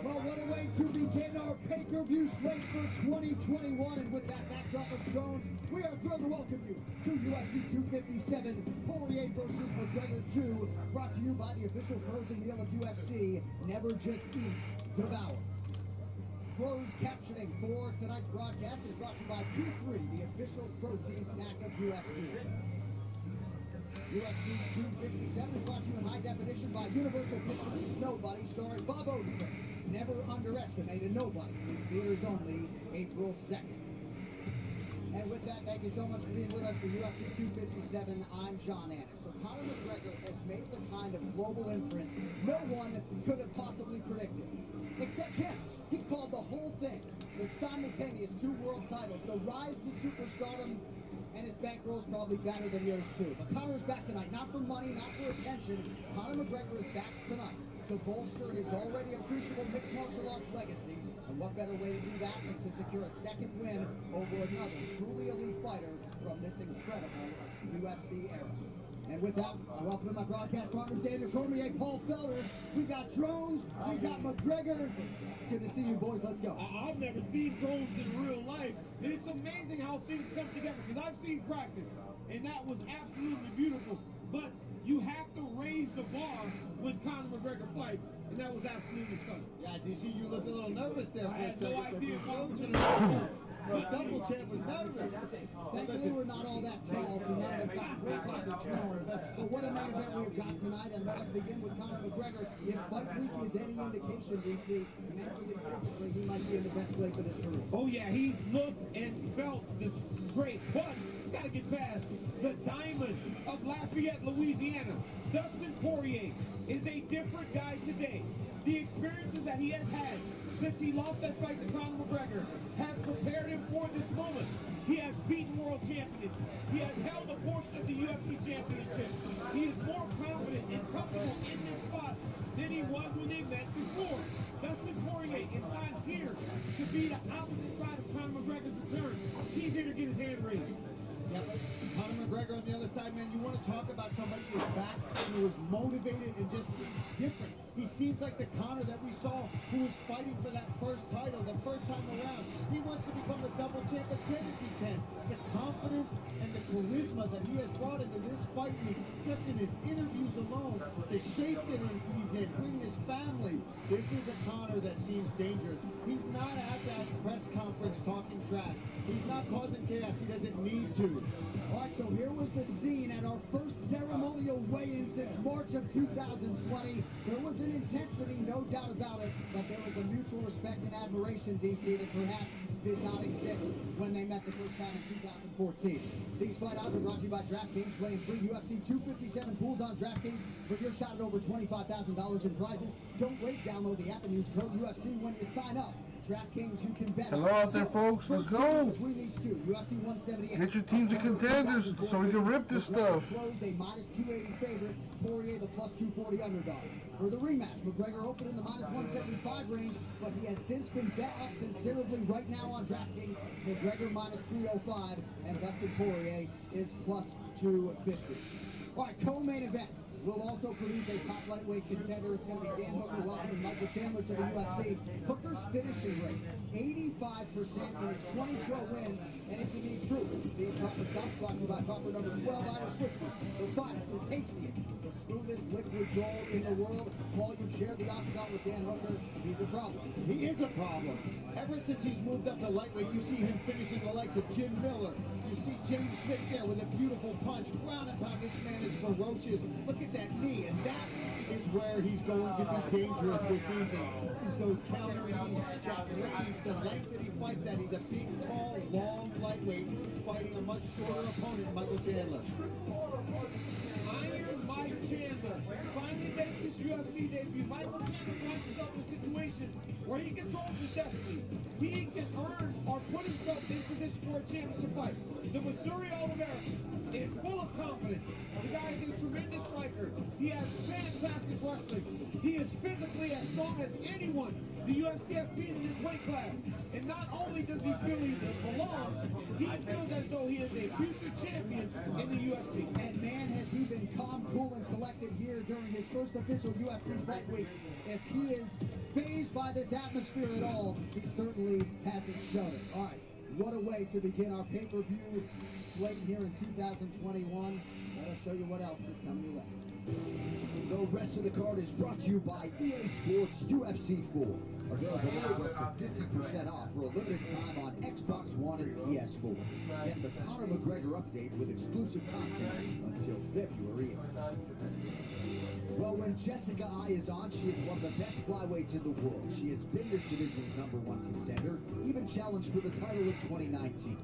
Well, what a way to begin our pay-per-view slate for 2021. And with that backdrop of Jones, we are thrilled to welcome you to UFC 257, Poirier versus McGregor 2, brought to you by the official frozen meal of UFC, Never Just Eat, Devour. Closed captioning for tonight's broadcast is brought to you by P3, the official protein snack of UFC. UFC 257 is brought to you in high definition by Universal Pictures' Nobody, starring Bob Odenkirk. Never underestimate a nobody. In theaters only, April 2nd. And with that, thank you so much for being with us for UFC 257. I'm John Annis. So Conor McGregor has made the kind of global imprint no one could have possibly predicted. Except him. He called the whole thing the simultaneous 2 world titles, the rise to superstardom, and his bankroll's probably better than yours too. But Conor's back tonight, not for money, not for attention. Conor McGregor is back tonight to to bolster his already appreciable mixed martial arts legacy. And what better way to do that than to secure a second win over another truly elite fighter from this incredible UFC era. And with that, I welcome my broadcast partners, Daniel Cormier, Paul Felder. We got Drones, we got McGregor. Good to see you, boys. Let's go. I've never seen Drones in real life. And it's amazing how things come together, because I've seen practice, and that was absolutely beautiful. But you have to raise the bar when Conor McGregor fights, and that was absolutely stunning. Yeah, DC, you looked a little nervous there for I a had second. no idea what was going to happen. The double champ was nervous. Thankfully, we're not all that tall, so none of us got great coverage known. But what a main event we've got tonight, and let us begin with Conor McGregor. If fight week is any indication, DC, mentally, physically, he might be in the best place of his career. Oh yeah, he looked and felt this great, but you got to get past the diamond of Lafayette, Louisiana. Dustin Poirier is a different guy today. The experiences that he has had since he lost that fight to Conor McGregor has prepared him for this moment. He has beaten world champions. He has held a portion of the UFC championship. He is more confident and comfortable in this spot than he was when they met before. Dustin Poirier is not here to be the opposite side of Conor McGregor's return. He's here to get his hand raised. Yeah, but Conor McGregor on the other side, man, you want to talk about somebody who's back, who was motivated and just different. He seems like the Conor that we saw who was fighting for that first title the first time around. He wants to become a double champ again if he can. The confidence and the charisma that he has brought into this fight week, just in his interviews alone, the shape that he's in, bringing his family. This is a Conor that seems dangerous. He's not at that press conference talking trash. He's not causing chaos. He doesn't need to. All right, so here was the scene at our first ceremonial weigh-in since March of 2020. There was an intensity, no doubt about it, but there was a mutual respect and admiration, DC, that perhaps did not exist when they met the first time in 2014. These fight odds are brought to you by DraftKings, playing free UFC 257 pools on DraftKings for your shot at over $25,000 in prizes. Don't wait, download the app and use code UFC when you sign up. DraftKings, you can bet. Hello out there, folks. Let's go. Between these two, UFC 178. Get your teams of contenders so we can rip this stuff. Closed a -280 favorite. Poirier the +240 underdog. For the rematch, McGregor opened in the -175 range, but he has since been bet up considerably right now on DraftKings. McGregor -305, and Dustin Poirier is +250. All right, co-main event. We'll also produce a top lightweight contender. It's going to be Dan Hooker welcoming Michael Chandler to the UFC. Hooker's finishing rate, 85% in his 20 pro wins, and if you need proof, these Copper Stocks brought to you by Copper number 12 Irish Whiskey. The finest, the tastiest, the smoothest liquid gold in the world. Paul, you've shared the octagon with Dan Hooker. He's a problem. He is a problem. Ever since he's moved up to lightweight, you see him finishing the likes of Jim Miller. You see James Smith there with a beautiful punch. Ground and pound. This man is ferocious. Look at that knee, and that is where he's going to be dangerous this evening. He's those counter shot range, the length that he fights at. He's a big, tall, long lightweight fighting a much shorter opponent, Michael Chandler. Iron Mike Chandler finally makes his UFC debut. Michael Chandler finds himself in a situation where he controls his destiny. He can earn or put himself in position for a championship fight. The Missouri All-American is full of confidence. The guy is a tremendous striker. He has fantastic wrestling. He is physically as strong as anyone the UFC has seen in his weight class. And not only does he feel he belongs, he feels as though he is a future champion in the UFC. And man, has he been calm, cool, and collected here during his first official UFC fight week. If he is fazed by this atmosphere at all, he certainly hasn't shown it. All right, what a way to begin our pay-per-view slate here in 2021. Let us show you what else is coming your way. The rest of the card is brought to you by EA Sports UFC 4. Available now for up to 50% off for a limited time on Xbox One and PS4. Get the Conor McGregor update with exclusive content until February 8th. Well, when Jessica Eye is on, she is one of the best flyweights in the world. She has been this division's #1 contender, even challenged for the title in 2019.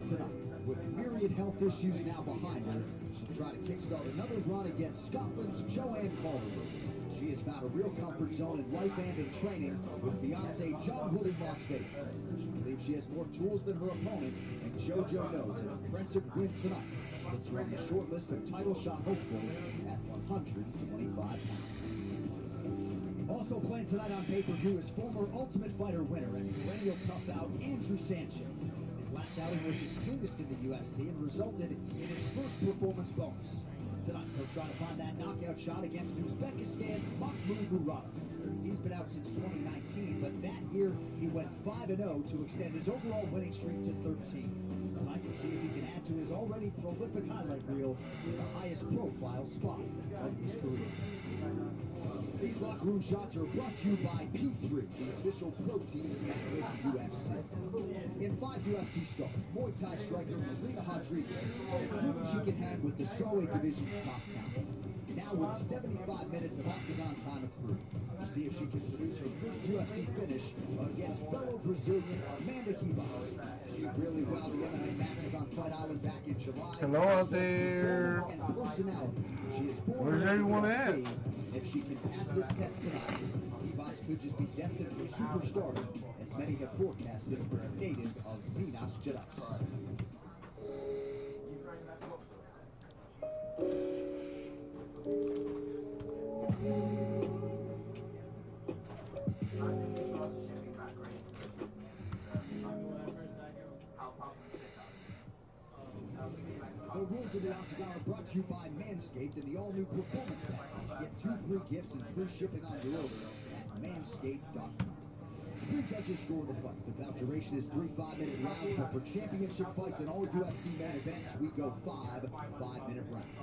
Tonight, with myriad health issues now behind her, she'll try to kickstart another run against Scotland's Joanne Calderwood. She has found a real comfort zone in life and in training with fiancé John Wood in Las Vegas. She believes she has more tools than her opponent, and JoJo knows an impressive win tonight puts her on the short list of title shot hopefuls at 125 pounds. Also playing tonight on pay-per-view is former Ultimate Fighter winner and perennial tough out Andrew Sanchez. His last outing was his cleanest in the UFC and resulted in his first performance bonus. Tonight, he'll try to find that knockout shot against Uzbekistan's Mahmoud Muradov. He's been out since 2019, but that year he went 5-0 to extend his overall winning streak to 13. Tonight, we'll see if he can add to his already prolific highlight reel in the highest profile spot of his career. These locker room shots are brought to you by P3, the official protein snack of the UFC. In 5 UFC stars, Muay Thai striker Marina Rodriguez has proven she can hang with the strawweight division's top talent. Now with 75 minutes of octagon time accrued, we'll see if she can produce her first UFC finish against fellow Brazilian Amanda Ribas. She really wowed the MMA masses on Fight Island back in July. Hello out there. And personality. She is Where's everyone at? If she can pass this test tonight, Ribas could just be destined for superstardom, as many have forecasted for a native of Minas Gerais. The rules of the Octagon are brought to you by Manscaped and the all-new Performance Package. Get 2 free gifts and free shipping on your order at manscaped.com. 3 judges score the fight. The bout duration is 3 5-minute rounds, but for championship fights and all UFC main events, we go 5 5-minute rounds.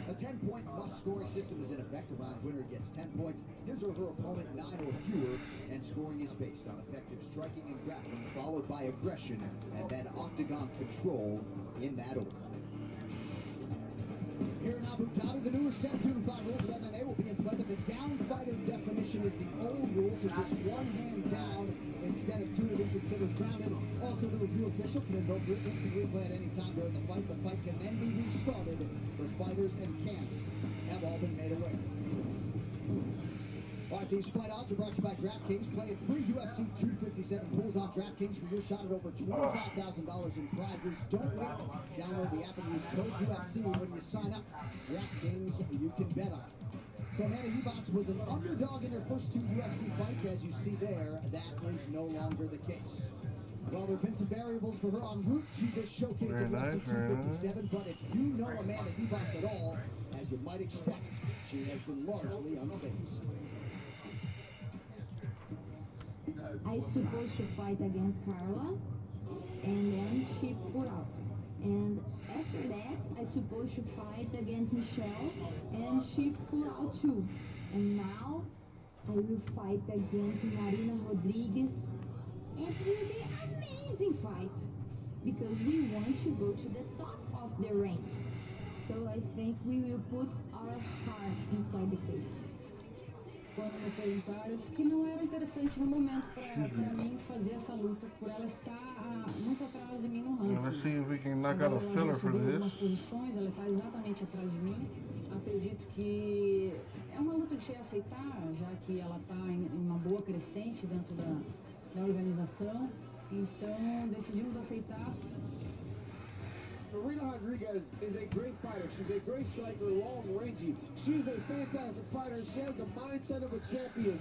A 10-point must-scoring system is in effect. A round winner gets 10 points, his or her opponent 9 or fewer, and scoring is based on effective striking and grappling, followed by aggression, and then octagon control in that order. Here in Abu Dhabi, the newer set of unified rules of MMA will be in play, but the down fighter definition is the old rule, so just 1 hand down instead of 2 to be considered grounded. Also, the review official can invoke instant replay at any time during the fight. The fight can then be restarted for fighters and camps have all been made aware. All right, these fight odds are brought to you by DraftKings. Playing free UFC 257 pools on DraftKings for your shot at over $25,000 in prizes. Don't wait. Download the app and use code UFC when you sign up. DraftKings, you can bet on. So Amanda Ribas was an underdog in her first 2 UFC fights. As you see there, that is no longer the case. Well, there have been some variables for her en route to this showcase at UFC 257, but if you know Amanda Ribas at all, as you might expect, she has been largely unfazed. I supposed to fight against Carla, and then she put out. And after that, I supposed to fight against Michelle, and she put out too. And now, I will fight against Marina Rodriguez. It will be an amazing fight, because we want to go to the top of the range. So I think we will put our heart inside the cage. Quando me perguntaram, eu disse que não era interessante no momento para mim fazer essa luta, por ela estar muito atrás de mim no ranking. Let's see if we can knock out a filler for this. Posições, ela está exatamente atrás de mim. Acredito que é uma luta de aceitar, já que ela está em uma boa crescente dentro da organização. Então decidimos aceitar. Marina Rodriguez is a great fighter. She's a great striker, long, rangy. She's a fantastic fighter. She has the mindset of a champion.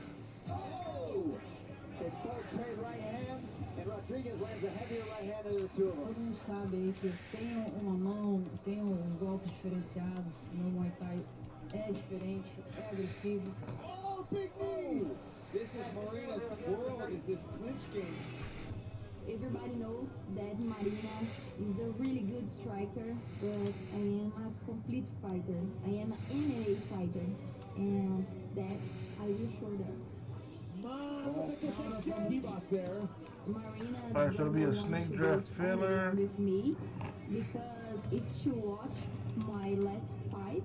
Oh! They both trade right hands, and Rodriguez lands a heavier right hand than the 2 of them. Todo mundo sabe aí que eu tenho uma mão, tenho golpes diferenciados. Meu Muay Thai é diferente, é agressivo. Oh, big knees! This is Marina's world, is this clinch game. Everybody knows that Marina is a really good striker, but I am a complete fighter. I am an MMA fighter, and that I will show them. Marina Alright, so it'll be a snake draft filler with me, because if she watched my last fight,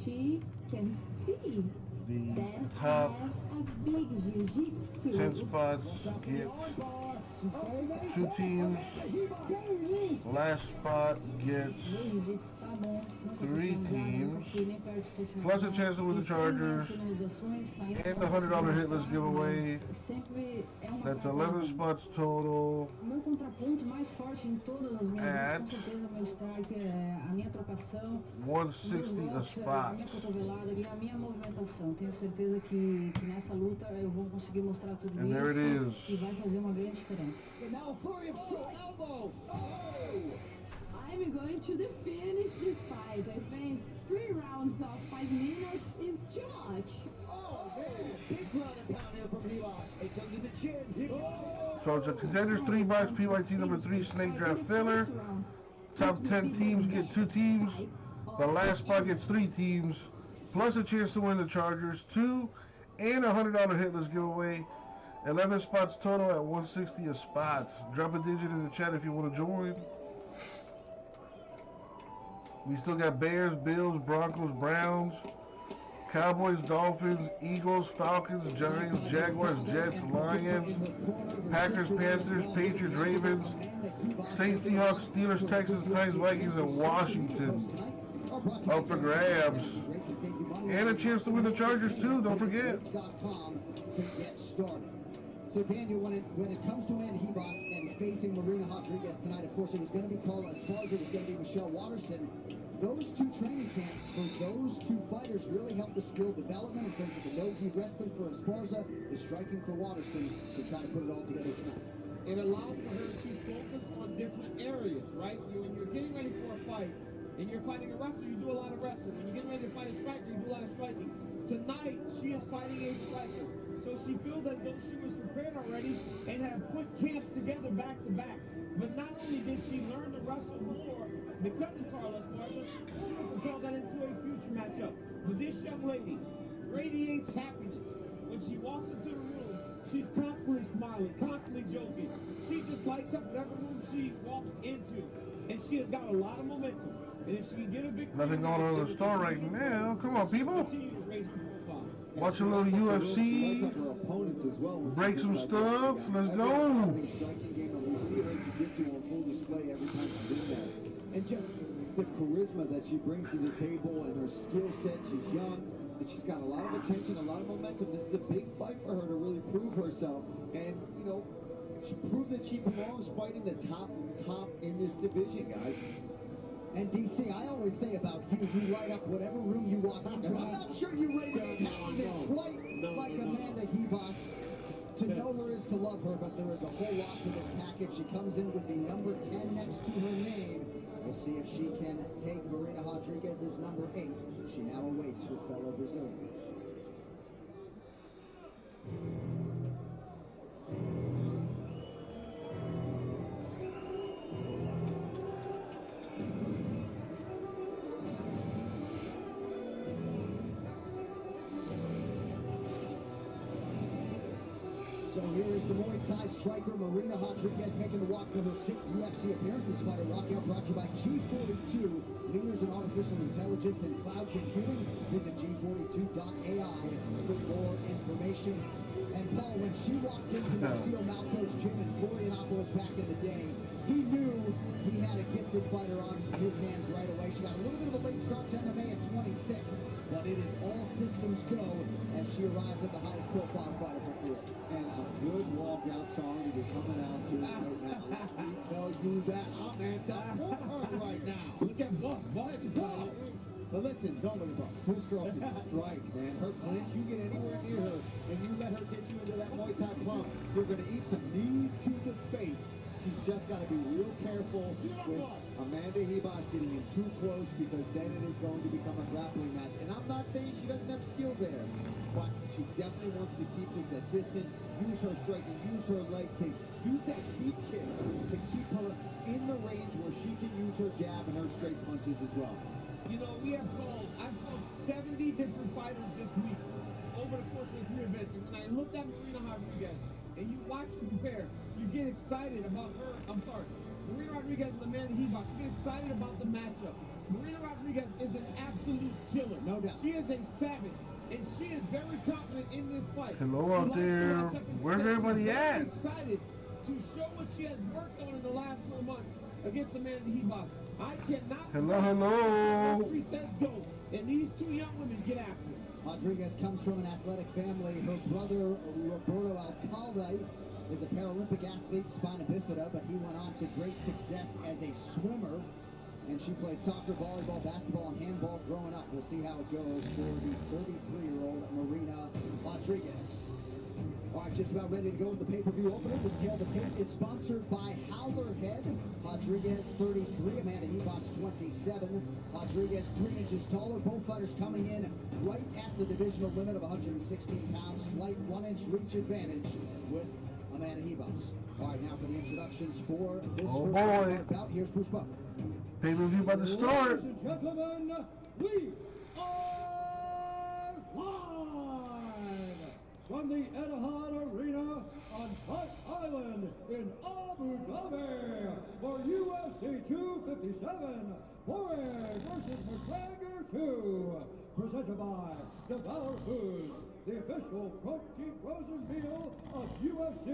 she can see that top I have a big jiu-jitsu. 10 spots get 2 teams. Last spot gets 3 teams. Plus a chance to win the Chargers. And the $100 hitless giveaway. That's 11 spots total. Meu contraponto mais forte em todas as minhas lutas, com certeza, meu strike, a minha trocação, 160 a spot. a minha cotovelada e a minha movimentação. tenho certeza que nessa luta eu vou conseguir mostrar tudo And there it isso is. e vai fazer uma grande diferença. And now a flurry of strong elbow. I'm going to the finish this fight. I think 3 rounds of 5 minutes is too much. Oh, man. Big ground and pound here from Rivas. It's under the chin. So it's a Contenders 3 box PYT number 3 snake draft filler. Top 10 teams get 2 teams. The last spot gets 3 teams, plus a chance to win the Chargers 2 and a $100 hitless giveaway. 11 spots total at $160 a spot. Drop a digit in the chat if you want to join. We still got Bears, Bills, Broncos, Browns, Cowboys, Dolphins, Eagles, Falcons, Giants, Jaguars, Jets, Lions, Packers, Panthers, Patriots, Ravens, Saints, Seahawks, Steelers, Texans, Titans, Vikings, and Washington up for grabs. And a chance to win the Chargers too, don't forget. To get started. So Daniel, when it comes to Amanda Ribas and facing Marina Rodriguez tonight, of course it was going to be Carla Esparza, it was going to be Michelle Watterson. Those 2 training camps for those 2 fighters really helped the skill development in terms of the no-gi wrestling for Esparza, the striking for Watterson, to try to put it all together tonight. It allows for her to focus on different areas, right? When you're getting ready for a fight and you're fighting a wrestler, you do a lot of wrestling. When you're getting ready to fight a striker, you do a lot of striking. Tonight, she is fighting a striker. So she feels as though she was prepared already and had put camps together back to back. But not only did she learn to wrestle more because of Carla Esparza, she will propel that into a future matchup. But this young lady radiates happiness. When she walks into the room, she's constantly smiling, constantly joking. She just lights up whatever room she walks into. And she has got a lot of momentum. And if she can get a victory... Nothing going on in the store right now. Come on, people. Watch a little UFC. Break some stuff. Let's go. And just the charisma that she brings to the table and her skill set. She's young and she's got a lot of attention, a lot of momentum. This is a big fight for her to really prove herself. And, you know, she proved that she belongs fighting the top in this division, guys. And DC, I always say about you, you light up whatever room you walk into. I'm not sure you radiate happiness quite like Amanda Ribas. To know her is to love her, but there is a whole lot to this package. She comes in with the number 10 next to her name. We'll see if she can take Marina Rodriguez's number 8. She now awaits her fellow Brazilian. So here is the Muay Thai striker Marina Rodriguez making the walk for her 6th UFC appearance. This fighter walkout brought to you by G42, leaders in artificial intelligence and cloud computing. Visit G42.ai for more information. And Paul, when she walked into Marcio Malco's gym in Florianopolis back in the day, he knew he had a gifted fighter on his hands right away. She got a little bit of a late start to MMA at 26, but it is all systems go as she arrives at the highest profile fighter for career. And a good walkout song to be coming out to right now. Let me tell you that I'm amped up for her right now. Look at Buff. Let's go. But listen, don't look at Buff. This girl can strike, man. Her clinch, you get anywhere near her, and you let her get you into that Muay Thai plump, you're going to eat some knees to the face. She's just got to be real careful with Amanda Ribas getting in too close, because then it is going to become a grappling match. And I'm not saying she doesn't have skill there, but she definitely wants to keep this at distance, use her striking, use her leg kick, use that seat kick to keep her in the range where she can use her jab and her straight punches as well. You know, I've called 70 different fighters this week over the course of the 3 events. And when I looked at Marina Rodriguez and you watch her prepare, you get excited about her. Marina Rodriguez and Amanda Ribas, you get excited about the matchup. Marina Rodriguez is an absolute killer. No doubt. She is a savage, and she is very confident in this fight. Hello out there. Where's everybody at? Excited to show what she has worked on in the last 4 months against Amanda Ribas. I cannot. Hello. 3 sets go, and these 2 young women get after it. Rodriguez comes from an athletic family. Her brother, Roberto Alcalde, is a Paralympic athlete, spina bifida, but he went on to great success as a swimmer. and she played soccer, volleyball, basketball, and handball growing up. We'll see how it goes for the 33-year-old Marina Rodriguez. All right, just about ready to go with the pay-per-view opener. This Tail the Tape is sponsored by Howler Head. Rodriguez, 33. Amanda Hebos, 27. Rodriguez, 3 inches taller. Both fighters coming in right at the divisional limit of 116 pounds. Slight 1-inch reach advantage with Amanda Hebos. All right, now for the introductions for this first bout. Here's Bruce Buff. Pay-per-view about to start. Ladies and gentlemen, we are live from the Etihad Arena on Fight Island in Abu Dhabi for UFC 257, Poirier versus McGregor 2, presented by Devour Foods, the official protein frozen meal of UFC.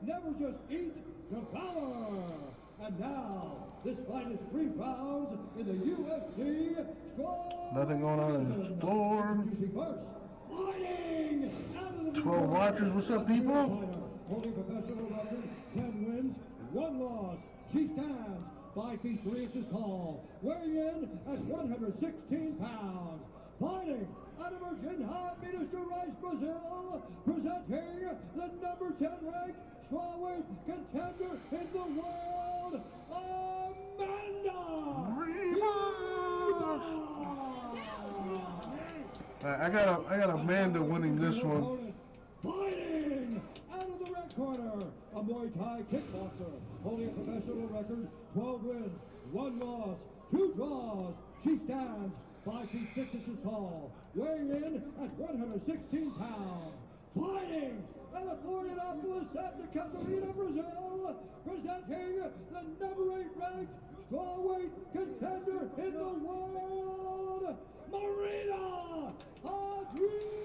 Never just eat, devour. And now, this fight is 3 rounds in the UFC Strong. Nothing going on in the store. First, fighting out of the 12 watchers, what's up, people? Holding professional record, 10 wins, 1 loss. She stands 5 feet 3 inches tall, weighing in at 116 pounds. Fighting out of Virginia, Minas Gerais, Brazil, presenting the number 10 ranked strawweight contender in the world, Amanda Ribas. I got Amanda winning this one. Fighting out of the red corner, a Muay Thai kickboxer, holding a professional record, 12 wins, 1 loss, 2 draws. She stands 5 feet 6 inches tall, weighing in at 116 pounds. Fighting out of Florianopolis, Santa Catarina, Brazil, presenting the number 8 ranked strawweight contender in the world, Marina Rodriguez.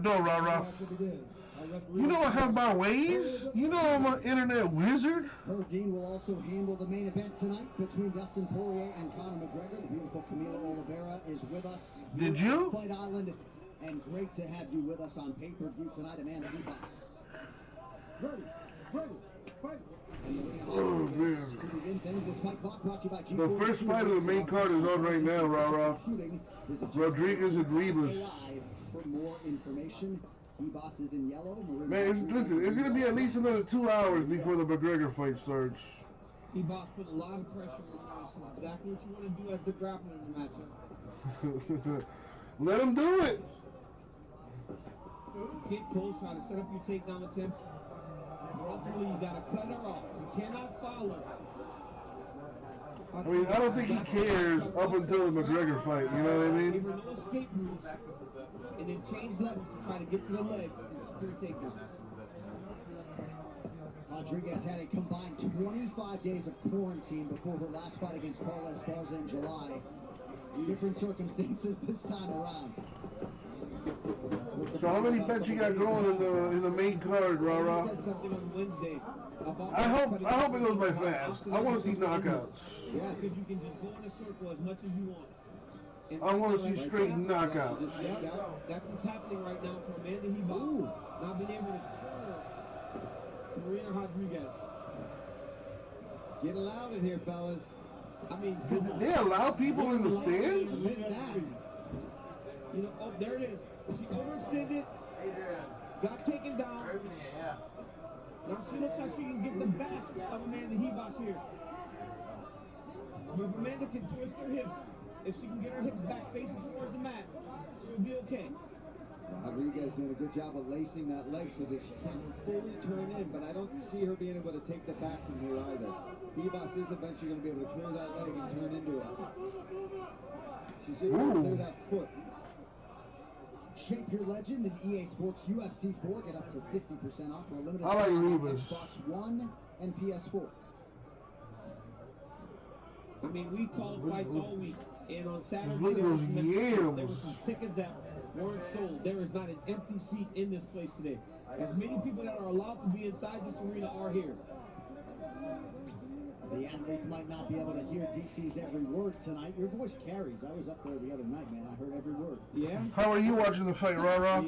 No, Rah-Rah. You know I have my ways. You know I'm an internet wizard. Herb Dean will also handle the main event tonight between Dustin Poirier and Conor McGregor. The beautiful Camila Oliveira is with us. Did you? Fight Island, and great to have you with us on pay-per-view tonight, Amanda Hebos. Ready, fight. Oh, man. The first fight of the main card is on right now, Rah-Rah. Rodriguez and Ribas. For more information, Hebos is in yellow. Man, listen, it's going to be at least another 2 hours before the McGregor fight starts. Hebos put a lot of pressure on us. This is exactly what you want to do as the grappler in the matchup. Let him do it. Get close, try to set up your takedown attempts. Ultimately, you got to cut her off. You cannot follow. I mean, I don't think he cares up until the McGregor fight, you know what I mean? Give her no escape routes, and then change levels to try to get to the leg and secure takedown. Rodriguez had a combined 25 days of quarantine before her last fight against Carla Esparza in July. Different circumstances this time around. So how many bets you got going in the main card, Rah-Rah? I hope it goes by fast. I want to see knockouts. Yeah, because you can just go in a circle as much as you want. I want to see straight knockouts. That's what's happening right now for Amanda Hebos. Not being able to score Marina Rodriguez. Get loud in here, fellas. I mean, did they allow people in the stands? You know, oh, there it is. She overextended, got taken down. Now she looks like she can get the back of Amanda Hebos here. But if Amanda can twist her hips, if she can get her hips back facing towards the mat, she'll be okay. Rodriguez doing a good job of lacing that leg so that she can fully turn in, but I don't see her being able to take the back from here either. Hebos is eventually going to be able to clear that leg and turn into it. She's just going to clear that foot. Shape your legend in EA Sports UFC 4. Get up to 50% off for a limited I like time on Ribas. Xbox One and PS4. I mean, we called fights all week, and on Saturday Look at those there were yams. some tickets that weren't sold. There is not an empty seat in this place today. As many people that are allowed to be inside this arena are here. The athletes might not be able to hear DC's every word tonight. Your voice carries. I was up there the other night, man. I heard every word. Yeah? How are you watching the fight, Rah-Rah?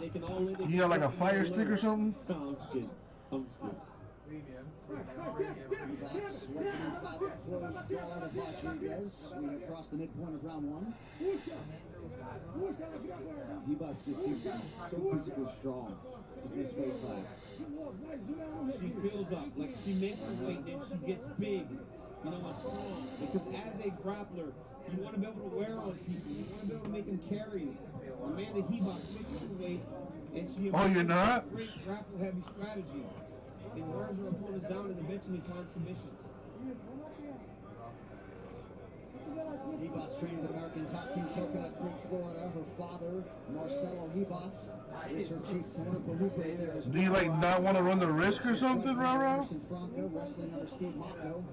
They can all You got like a fire stick or something? No, I'm just kidding. working inside the closed guard of Rodriguez. We have crossed the midpoint of round one. Ribas just seems to be so physically strong in this weight class. She fills up, like she makes her weight and she gets big, you know, and strong. Because as a grappler, you want to be able to wear on people. You want to be able to make them carry. Amanda Ribas fixes her weight, and she you're not? Great grapple heavy strategy. And wears her opponents down and eventually finds submission. Ribas trains at American Top Team Coconut Creek, Florida. Her father, Marcelo Ribas, is her chief corner. Belupa is there as well. Do you like not want to run the risk or something, Rara? Franco wrestling under Steve Mocco.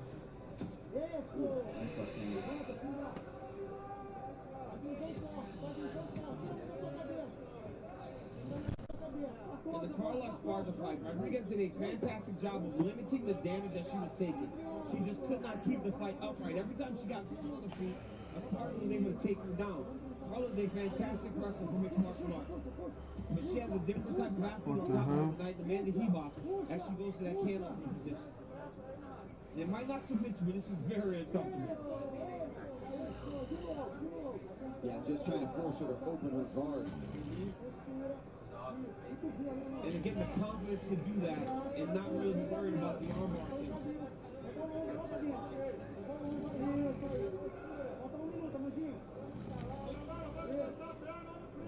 In the Carla Esparza fight, Rodriguez did a fantastic job of limiting the damage that she was taking. She just could not keep the fight upright. Every time she got put on the feet, Esparza was able to take her down. Carla is a fantastic wrestler for mixed martial arts. But she has a different type of athlete on top of her tonight, Amanda Ribas, as she goes to that can opening position. It might not submit you, but this is very uncomfortable. Yeah, just trying to force her to open her guard. And again, the confidence to do that and not really be worried about the armbar thing.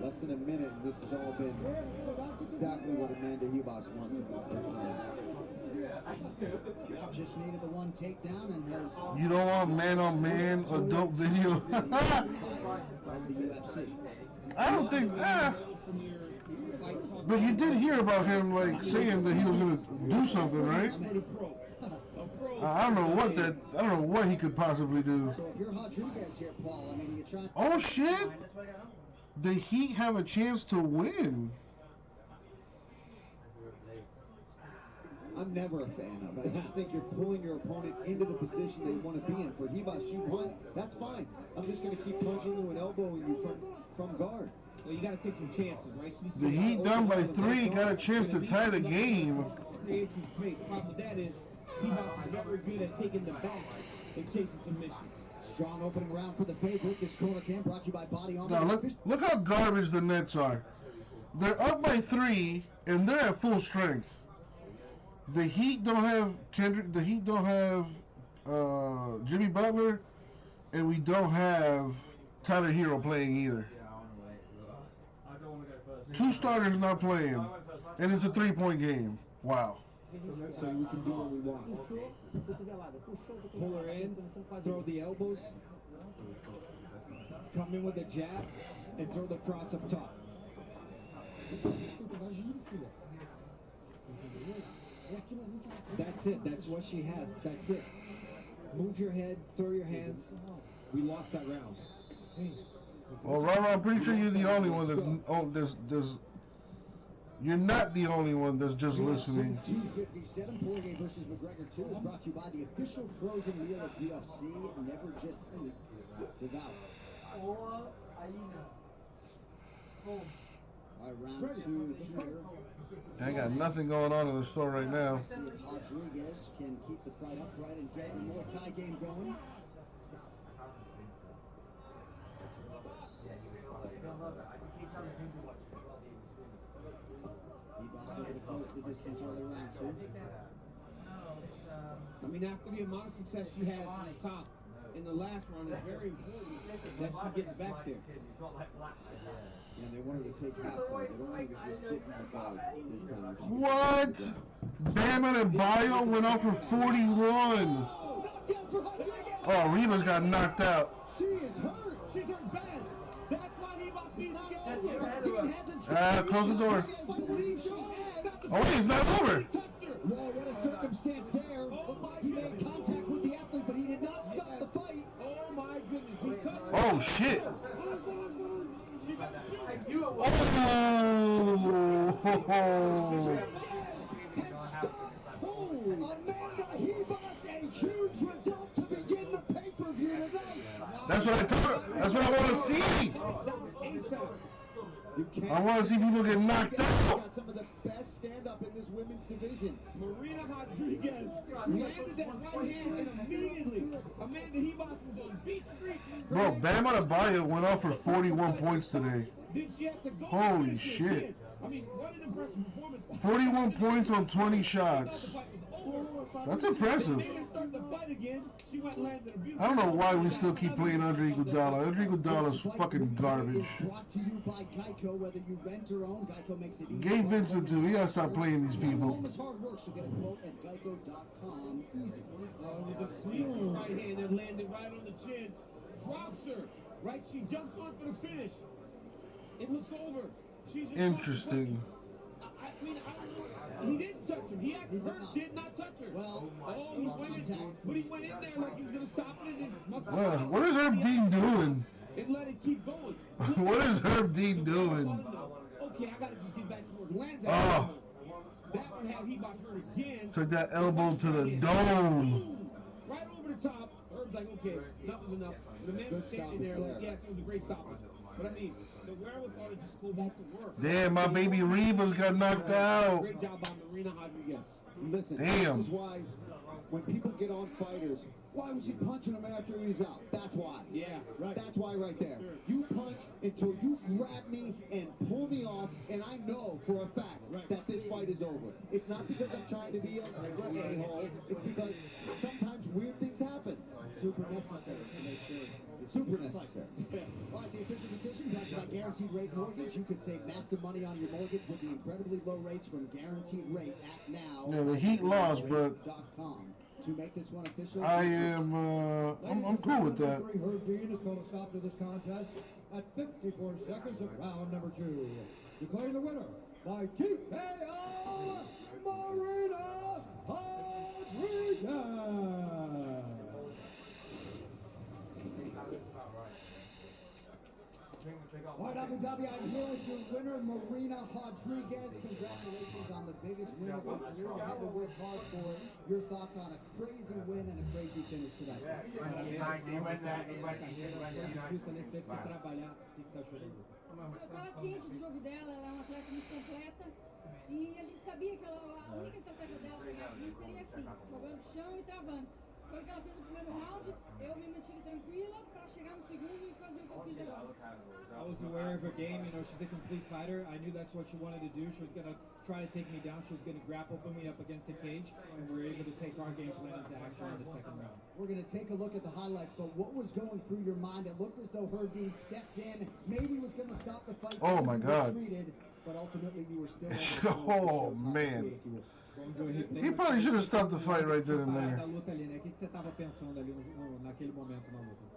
Less than a minute, and this has all been exactly what Amanda Ribas wants in this first round. Just needed the one takedown and has... You don't want man-on-man adult video? I don't think... But you did hear about him, like, saying that he was going to do something, right? I don't know what he could possibly do. So if you're Rodriguez here, Paul, I mean, you try... Oh, shit! The Heat have a chance to win. I'm never a fan of it. I just think you're pulling your opponent into the position they want to be in. For Ribas, you won, that's fine. I'm just going to keep punching you and elbowing you from guard. Well, you got to take some chances, right? The Heat down by 3, got a chance to tie the game. Create some space. The problem with that is Ribas is very good at taking the back and chasing submission. Strong opening round for the favorite. This corner cam brought to you by Body Armor. Now look how garbage the Nets are. They're up by 3 and they're at full strength. The Heat don't have Kendrick. The Heat don't have Jimmy Butler, and we don't have Tyler Hero playing either. 2 starters not playing, and it's a 3-point game. Wow. So we can do what we want. Pull her in, throw the elbows, come in with a jab, and throw the cross up top. That's it. That's what she has. That's it. Move your head, throw your hands. We lost that round. Well, Rara, I'm pretty sure you're the only one that's you're not the only one that's just listening. G57 Poirier versus McGregor 2 is brought to you by the official frozen meal of UFC. Never just eat, devour. All right, round 2 here. I got nothing going on in the store right now. See if Rodriguez can keep the fight upright and get one more tie game going. I mean, after the amount of success she has on the top in the last round, it's very important that she gets back there. Yeah, they want her to take half point. They don't want her to just sit in the guard. What? Bam Adebayo went off for 41. Oh, Ribas got knocked out. She is hurt. She's hurt bad. That's why Ribas needs to get over. Close the door. Oh, wait, it's not over. Well, what a circumstance there. He made contact with the athlete, but he did not stop the fight. Oh, my goodness. Oh, shit. That's what I told her. That's what I want to see. I want to see people get knocked out. Some of the best stand-up up in this women's division. Marina Rodriguez landed that right hand and immediately Amanda Ribas was on Beach Street. Bro, Bam Adebayo went off for 41 points today. Did she have to go? Holy shit. I mean, what an impressive performance. 41 points on 20 shots. That's impressive. I don't know why we still keep playing Andre Iguodala. Andre Iguodala's fucking garbage. Brought to you by Geico, whether you rent or own, Geico makes it easy. Gabe Vincent too. We gotta stop playing these people. Home is hard work, so get a quote at geico.com. Easy. With a sweep right hand that landed right on the chin. Drops her. Right, she jumps on for the finish. It looks over. She's Interesting. I mean, I don't know. He didn't touch him. He actually did not touch her. Well, he went in, but he went in there like he was going to stop it and it must have. What is Herb Dean doing? And let it keep going. What is Herb Dean doing? Okay, I got to just get back to work. Lands Oh. That one had Ribas hurt again. Took that elbow to the dome. Right over the top. Herb's like, okay, that was enough. The man was standing there like, yes, it was a great stoppage. But I mean, the wherewithal to just go back to work. Damn, my baby Ribas got knocked out. Great job by Marina Rodriguez. Listen, Damn. This is why when people get on fighters, why was he punching him after he's out? That's why. Yeah. Right. That's why right there. You punch until you grab me and pull me off, and I know for a fact that this fight is over. It's not because I'm trying to be a a-hole. It's because sometimes weird things happen. Super necessary to make sure. Super necessary. All right, the official decision brought to you by Guaranteed Rate Mortgage. You could save massive money on your mortgage with the incredibly low rates from Guaranteed Rate. Act now. Yeah, the Heat lost, but to make this one official. I am I'm cool with that. Herb Dean is going to stop to this contest at 54 seconds of round number 2. Declaring the winner by TKO, Marina Rodriguez. All right, Abu Dhabi, I'm here with your winner, Marina Rodriguez. Congratulations on the biggest win of your career. You had to work hard for it. Your thoughts on a crazy win and a crazy finish tonight? Eu estava ciente do jogo dela, ela é uma atleta muito completa e a gente sabia que a única estratégia dela para ganhar seria assim, jogando chão e travando. Foi o que ela fez no primeiro round, eu me mantive tranquila para chegar no segundo e fazer o que eu fiz agora. I was aware of her game, you know, she's a complete fighter. I knew that's what she wanted to do. She was going to try to take me down. She was going to grapple me up against the cage, and we were able to take our game plan into action in the second round. We're going to take a look at the highlights, but what was going through your mind? It looked as though Herb Dean stepped in, maybe was going to stop the fight. Oh my God. Retreated, but ultimately you were still Oh man. He probably should have stopped the fight right then and there. O que você estava pensando ali naquele momento na luta?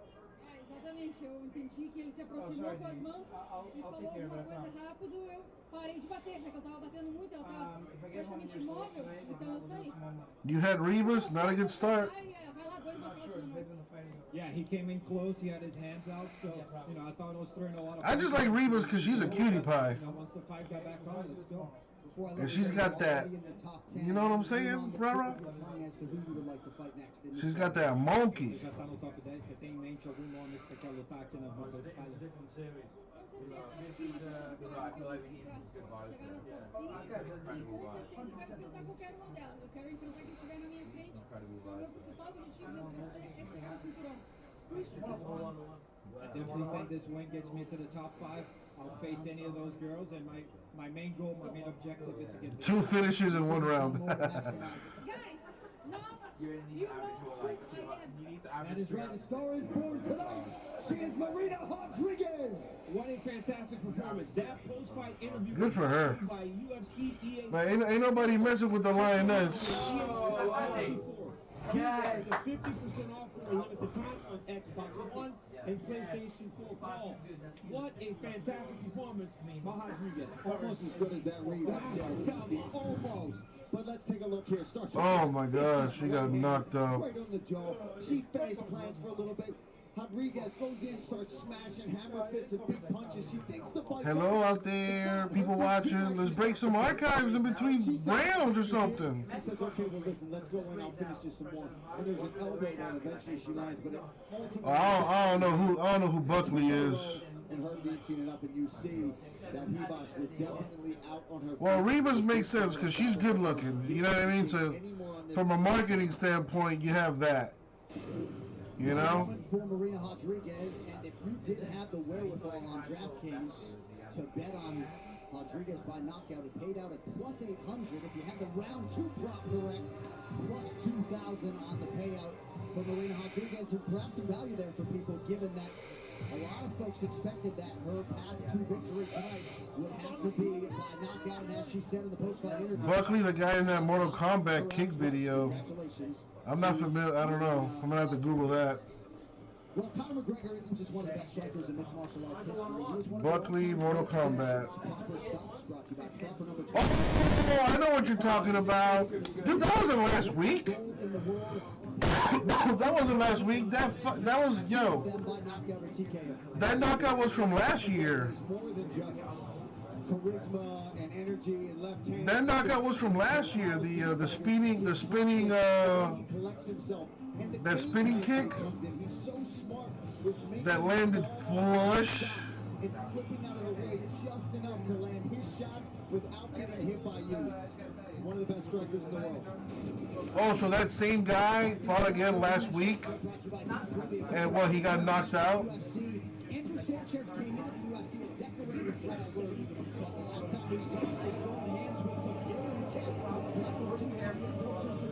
Exatamente, eu entendi que ele se aproximou com as mãos e falou alguma coisa rápido, eu parei de bater, já que eu estava batendo muito, ela estava praticamente imóvel, então eu saí. You had Ribas, not a good start. Vai lá, 2 atrás. Yeah, he came in close, he had his hands out, so, you know, I thought I was throwing a lot of... I just like Ribas because she's a cutie pie. You know, once the fight got back on, let's go. And she's got that, you know what I'm saying, Rara? She's got that monkey. Já está no top 10, você tem em mente algum nome que você quer lutar aqui na volta de Itália? Eu quero enfrentar quem estiver na minha frente. O meu principal objetivo dentro de você é chegar no cinturão. Por isso, I definitely think this win gets me to the top 5. I'll face any of those girls, and my main goal, my main objective is to get 2 finishes in 1 round. You're in the average for like 200. You need to average. That is right. A star is born tonight. She is Marina Rodriguez. What a fantastic performance. That post-fight interview. Good for her. By UFC EA. But ain't nobody messing with the Lioness. Yes. 50% off for a limited time on Xbox One and PlayStation 4 Call. What a fantastic performance by Rodriguez. Almost as good as that read up there. Almost. But let's take a look here. Starts Oh my God, she got knocked out. Right on the jaw. She face plants for a little bit. Rodriguez goes in, starts smashing hammer fists and big punches. She thinks the fight. Hello out there, people watching. Let's break some archives in between rounds or something. She says, okay, well, listen, let's go in. I'll finish this some more. And there's an elbow that eventually she lands, but I don't know who Buckley is. And her being seen it up, and you see that Ribas was definitely out on her. Well, Ribas makes sense because she's good looking. You know what I mean? So, from a marketing standpoint, you have that. You know? For Marina Rodriguez, and if you didn't have the wherewithal on DraftKings to bet on Rodriguez by knockout, it paid out at plus 800. If you had the round 2 prop correct, plus 2,000 on the payout for Marina Rodriguez. And perhaps some value there for people, given that a lot of folks expected that her path to victory tonight would have to be by knockout, and as she said in the post-fight interview, Buckley, the guy in that Mortal Kombat kick video. I'm not familiar. I don't know. I'm gonna have to Google that. Well, Conor McGregor isn't just one of the best strikers in mixed martial arts history. He is one of Buckley, Mortal Kombat. Oh, I know what you're talking about. Dude, that wasn't last week. That wasn't last week. That was, yo. That knockout was from last year. Charisma and energy and left hand. That knockout was from last year. The spinning that spinning kick that landed flush. It's slipping out of the way just enough to land his shots without getting hit by you. One of the best strikers in the world. Oh, so that same guy fought again last week, and well, he got knocked out. Andrew Sanchez came into the UFC a decorated wrestler.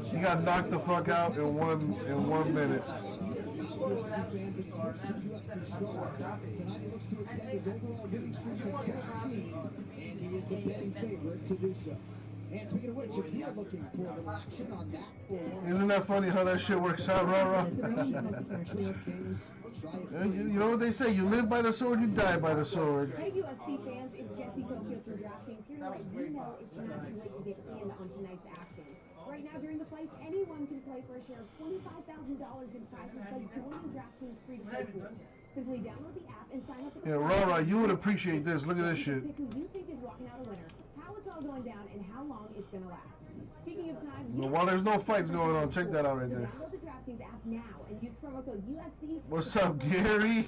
He got knocked the fuck out in 1 minute. And he is the betting favorite to do so. And speaking of which, if you're looking for a little action on that, Isn't that funny how that shit works out, rah? You know what they say, you live by the sword, you die by the sword. Hey UFC fans, it's Jesse Tokyo from DraftKings here to let you know it's not too late to get in on tonight's action. Right now during the fights, anyone can play for a share of $25,000 in prizes by joining DraftKings free-to-play pool. Simply download the app and sign up for the Yeah, you would appreciate this. Look at this shit. Pick who you think is walking out a winner, how it's all going down, and how long it's going to last. Speaking of time, While there's no fights going on, check that out right there. download the DraftKings app now and use promo code UFC. What's up, Gary?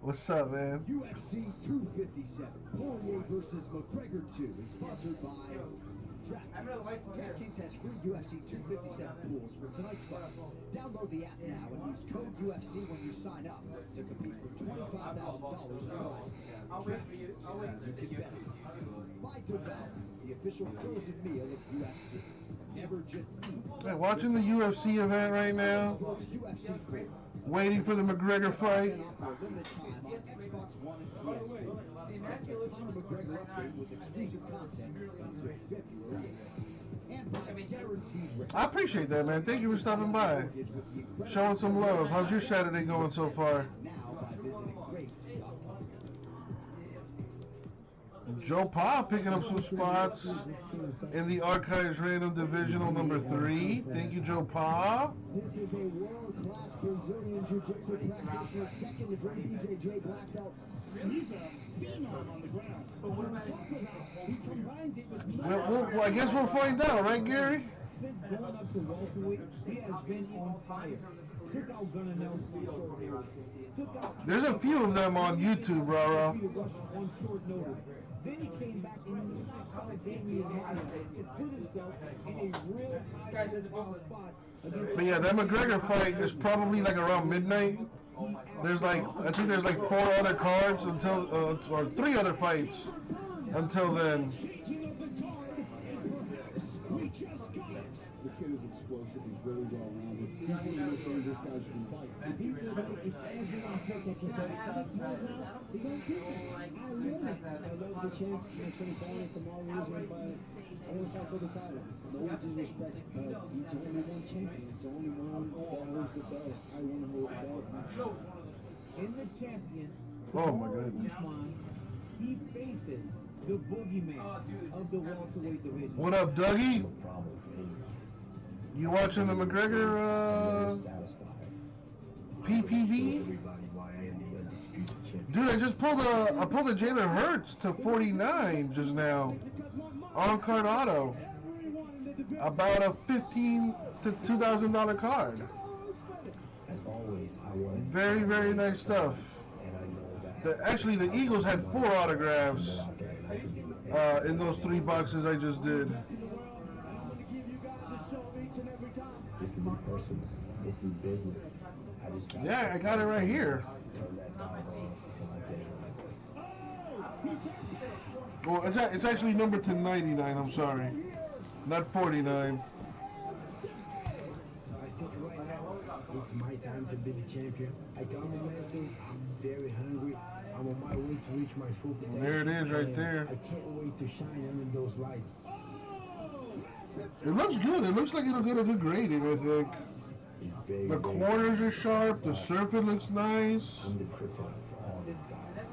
What's up, man? UFC 257, Poirier versus McGregor 2 is sponsored by DraftKings. DraftKings has free UFC 257 pools for tonight's fights. Download the app now and use code UFC when you sign up to compete for $25,000 in prizes. I'll wait for you. I'll wait for You can bet. By Develop, the official frozen meal of UFC. Never just eat. Hey, watching the UFC event right now. Waiting for the McGregor fight. Xbox One and PS4. Get the Conor McGregor update with exclusive content until February 8th. And by Guaranteed Rate. I appreciate that, man. Thank you for stopping by. Showing some love. How's your Saturday going so far? Joe Pa picking up some spots in the Archives Random Divisional number 3. Thank you, Joe Pa. This is a world-class Brazilian Jiu-Jitsu practitioner, second degree BJJ black belt. He's a phenom on the ground. But what about he combines it with Well, I guess we'll find out, right, Gary? Since going up to welterweight, he has been on fire. Took out Gunnar Nelson on short notice. Took out There's a few of them on YouTube, Rara. on short notice. Then he came back and he knocked out Damian Maia to put himself in a real high-profile spot. But yeah, that McGregor fight is probably like around midnight. There's like, I think there's like 4 other cards until, or 3 other fights until then. The kid is explosive. He's really well-rounded. He's one of the most dangerous guys you can fight. If he did make the same thing on Smith's up his head, he just throws out his own team. I love it. I love the champ. I'm trying to follow Kamar Usman, but I want to fight for the title. No disrespect. He's only one champion. It's only one that holds the belt. I want to hold the belt. In the champion, Oh my goodness. Usman, he faces the boogeyman of the welterweight division. What up, Dougie? You watching the McGregor PPV? Dude, I just pulled a Jalen Hurts to 49 just now. On card auto. About a $15 to $2,000 card. Very, very nice stuff. Actually, the Eagles had 4 autographs in those 3 boxes I just did. This is personal. This is business. Yeah, I got it right here. Well, it's actually number to 99, I'm sorry. Not 49. It's my time to be the champion. I come momentum. I'm very hungry. I'm on my way to reach my full potential. Well, there it is right there. I can't wait to shine under those lights. It looks good. It looks like it'll get a good grading, I think. The corners are sharp. The surface looks nice. I'm the critic for all these guys.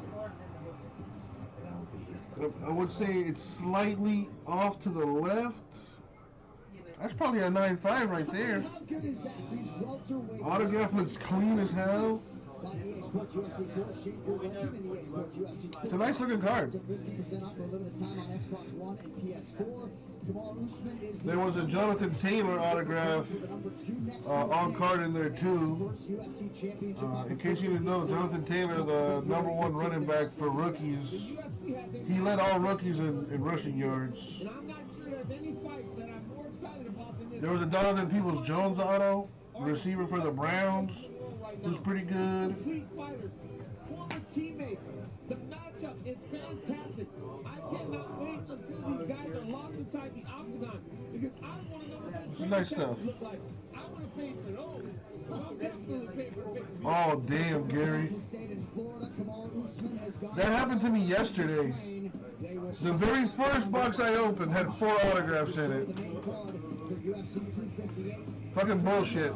I would say it's slightly off to the left. That's probably a 9.5 right there. Autograph looks clean as hell. It's a nice looking card. There was a Jonathan Taylor autograph on card in there too. In case you didn't know, Jonathan Taylor, the #1 running back for rookies, he led all rookies in rushing yards. There was a Donovan Peoples-Jones auto, receiver for the Browns, who's pretty good. Former teammates. The matchup is fantastic. I cannot wait until these guys are locked inside the octagon because I want to know what those Nice stuff. look like. I want to pay for those. I'll definitely pay for victory. Oh, damn, Gary. That happened to me yesterday. The very first box I opened had 4 autographs in it. Fucking bullshit.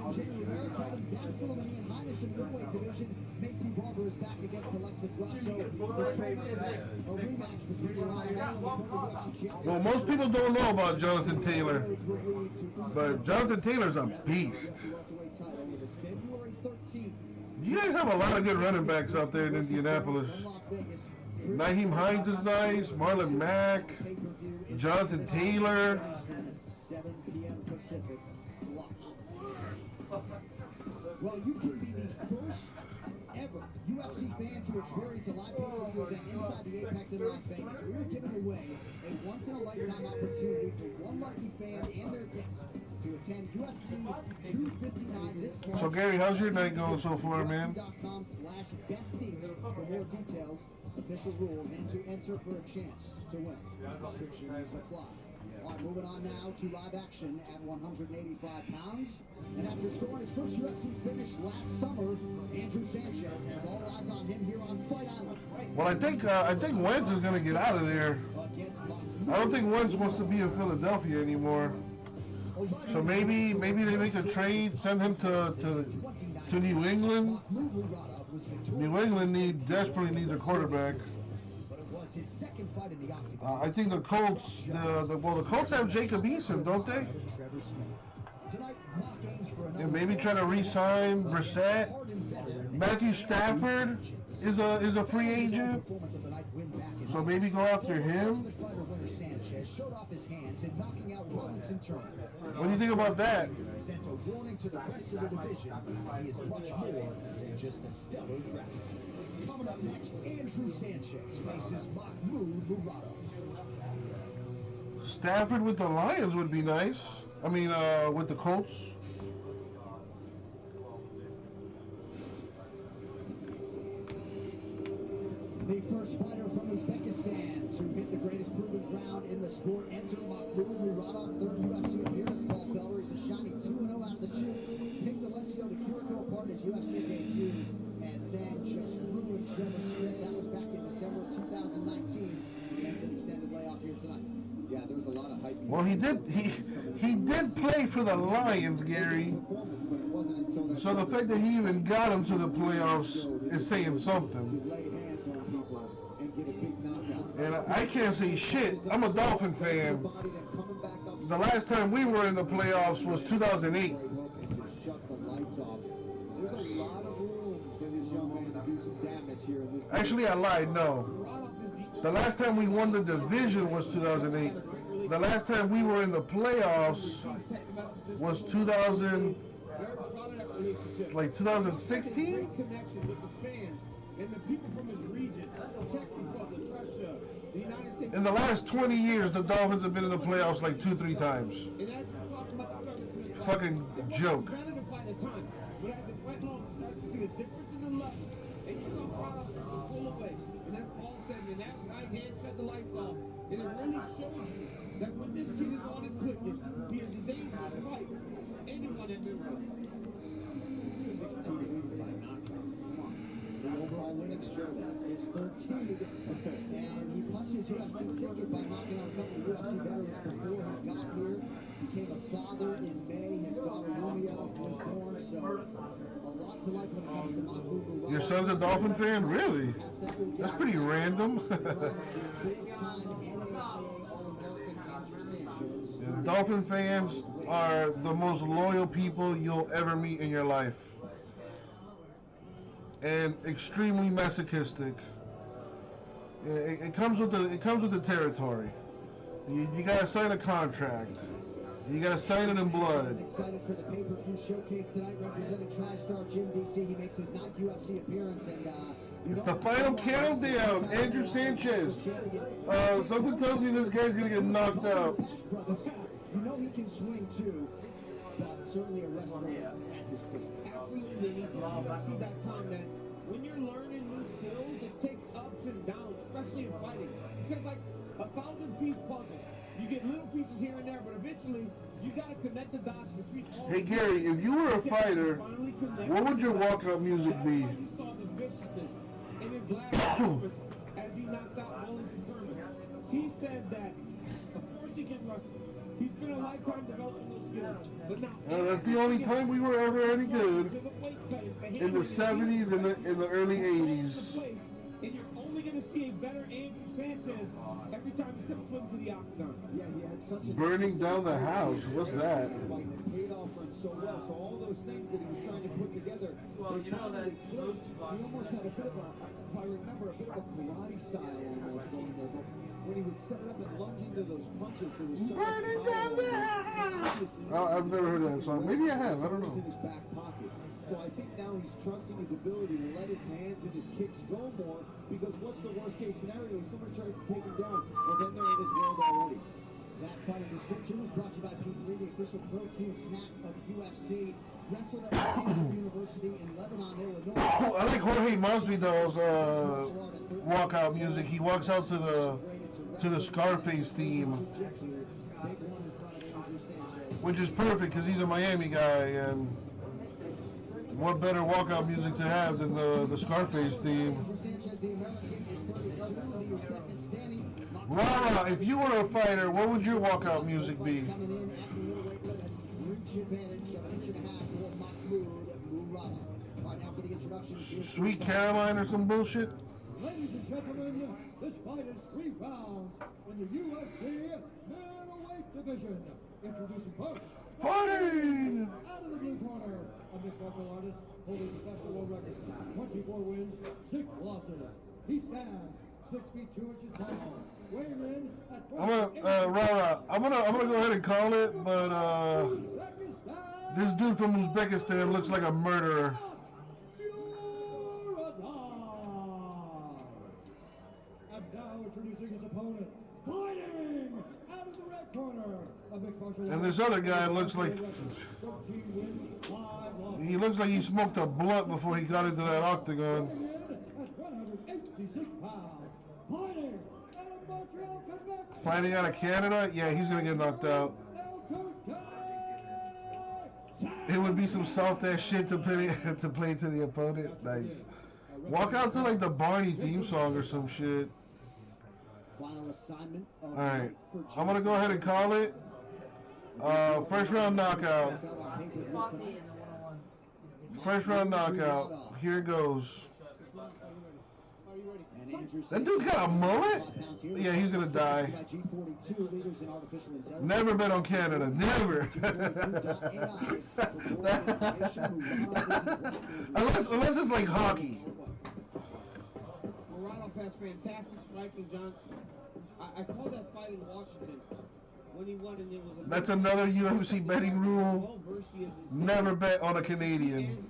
Well, most people don't know about Jonathan Taylor, but Jonathan Taylor's a beast. You guys have a lot of good running backs out there in Indianapolis. Nyheim Hines is nice, Marlon Mack, Jonathan Taylor. 7 p.m. Pacific slot. Well, you can be the first ever UFC fan to experience a live pay-per-view event inside the Apex in Las Vegas. We are giving away a once-in-a-lifetime opportunity for one lucky fan and their guests to attend UFC 259 this March. So Gary, how's your night going so far, man? UFC.com/bestseats for more details, official rules, and to enter for a chance to win. Restrictions apply. All right, moving on now to live action at 185 pounds. And after scoring his first UFC finish last summer, Andrew Sanchez has all eyes on him here on Fight Island. Well, I think Wentz is going to get out of there. I don't think Wentz wants to be in Philadelphia anymore. So maybe they make a trade, send him to New England. New England desperately needs a quarterback. His second fight in the octagon. I think the Colts, the Colts have Jacob Eason, don't they? And maybe try to re-sign Brissett. Matthew Stafford is a free agent, so maybe go after him. What do you think about that? Sent a warning to the rest of the division. He is much more than just a stellar grappler. Coming up next, Andrew Sanchez faces Mahmoud Murado. Stafford with the Lions would be nice. I mean, with the Colts. The first fighter from Uzbekistan to hit the greatest proving ground in the sport. Enter Mahmoud Murado, third UFC appearance. Paul Felder is a shiny 2-0 out of the chute. Picked Alessio Di Chirico apart his UFC debut, and then just ruined Trevor Smith. That was back in December of 2019. He ends an extended layoff here tonight. Yeah, there was a lot of hype. Well, he did play for the Lions, Gary. So the fact that he even got him to the playoffs is saying something. And I can't say shit. I'm a Dolphin fan. The last time we were in the playoffs was 2008. There's a lot of room for this young man to do some damage here in this. Actually, I lied. No. The last time we won the division was 2008. The last time we were in the playoffs was 2016. In the last 20 years, the Dolphins have been in the playoffs like 2-3 times. Fucking joke. And it really shows you that when this kid is on and clicking, he is a dangerous fighter. Anyone that knows him. 16 wins by knockout. Come on. The overall winning streak is 13. And he punched his UFC ticket by knocking out a couple of UFC veterans before he got here. Became a father in May. His daughter Rumia was born. So a lot to like when it comes to Mahmoud Murad. Your son's a Dolphin fan? Really? That's pretty random. Dolphin fans are the most loyal people you'll ever meet in your life, and extremely masochistic. It comes with the territory. You gotta sign a contract. You gotta sign it in blood. Excited for the pay-per-view showcase tonight, representing TriStar Jim DC. He makes his 9th UFC appearance, and it's the final countdown. Andrew Sanchez. Something tells me this guy's gonna get knocked out. You know he can swing too, but certainly a wrestler at his peak. Absolutely, you see that time that when you're learning new skills, it takes ups and downs, especially in fighting. It's just like a 1,000-piece puzzle. You get little pieces here and there, but eventually you gotta connect the dots between all. Hey Gary, if you were a fighter, what would your walkout music be? You saw the viciousness in his last performance as he knocked out Roland Determined. He said that, of course he can wrestle. He spent a lifetime developing those skills, but now that's the only time we were ever any good. In the 70s and in the early 80s. And you're only going to see a better Andrew Sanchez every time you step foot into the octagon. Yeah, he had such a Burning down the house. What's that? It paid off for him so well. So all those things that he was trying to put together. Well, you know that those two he almost had a bit of a, if I remember, a bit of a karate style almost going there. But when he would set it up and lunge into those punches, there was so Burning down the house. I've never heard that song. Maybe I have. I don't know. In his back pocket. So I think now he's trusting his ability to let his hands and his kicks go more, because what's the worst case scenario? If someone tries to take him down, well then they're in his world already. That fight of description was brought to you by Pete Lee, the official protein snack of UFC. Wrestled at Stanford University in Lebanon, Illinois. Oh, I like Jorge Masvidal's walkout music. He walks out to the Scarface theme, which is perfect because he's a Miami guy, and what better walkout music to have than the Scarface theme? Rara, if you were a fighter, what would your walkout music be? Sweet Caroline or some bullshit? Ladies and gentlemen, this fight is 3 rounds in the UFC middleweight division. Introducing first, fighting out of the blue corner, a mixed martial artist holding special world record, 24 wins, 6 losses. He stands 6 feet 2 inches tall, weighing in at I'm gonna go ahead and call it, but this dude from Uzbekistan looks like a murderer. And now introducing his opponent, fighting out of the red corner, a mixed martial artist. And this other guy looks like he smoked a blunt before he got into that octagon. Fighting out of Canada? Yeah, he's gonna get knocked out. It would be some soft ass shit to play to the opponent. Nice. Walk out to like the Barney theme song or some shit. Alright, I'm gonna go ahead and call it. First round knockout. First round knockout. Here it goes. That dude got a mullet? Yeah, he's gonna die. Never bet on Canada. Never. unless it's like hockey. Muradov has fantastic striking, John. I called that fight in Washington when he won, and it was. That's another UFC betting rule. Never bet on a Canadian.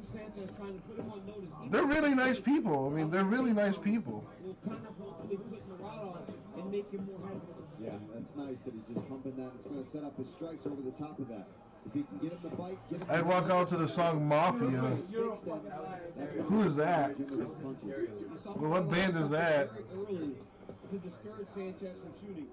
They're really nice people. I mean, they're really nice people. Will kind of hopefully put Muradov and make him more hesitant. Yeah, that's nice that he's just pumping that. It's going to set up his strikes over the top of that. If he can get him to fight, get him I'd walk out to the song Mafia. Who is that? Well, what band is that? Early to discourage Sanchez from shooting.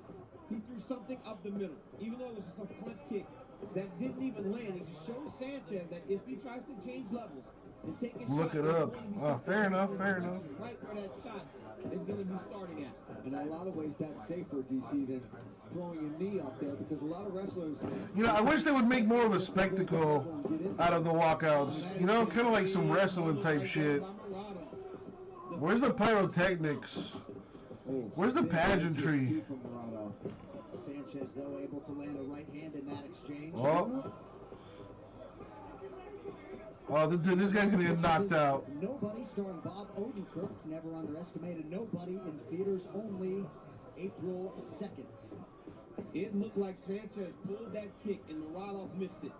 He threw something up the middle, even though it was just a front kick that didn't even land. It just shows Sanchez that if he tries to change levels and take a Look shot, it up. Fair enough, fair enough. Right where that shot is going to be starting at. In a lot of ways, that's safer, DC, than throwing a knee up there, because a lot of wrestlers... You know, I wish they would make more of a spectacle out of the walkouts. You know, kind of like some wrestling type shit. Where's the pyrotechnics? Where's the pageantry? Sanchez, though, able to land a right hand in that exchange. Oh, dude, this guy's gonna get knocked out. Nobody, starring Bob Odenkirk, never underestimated Nobody, in theaters only April 2nd. It looked like Sanchez pulled that kick and Muradov missed it.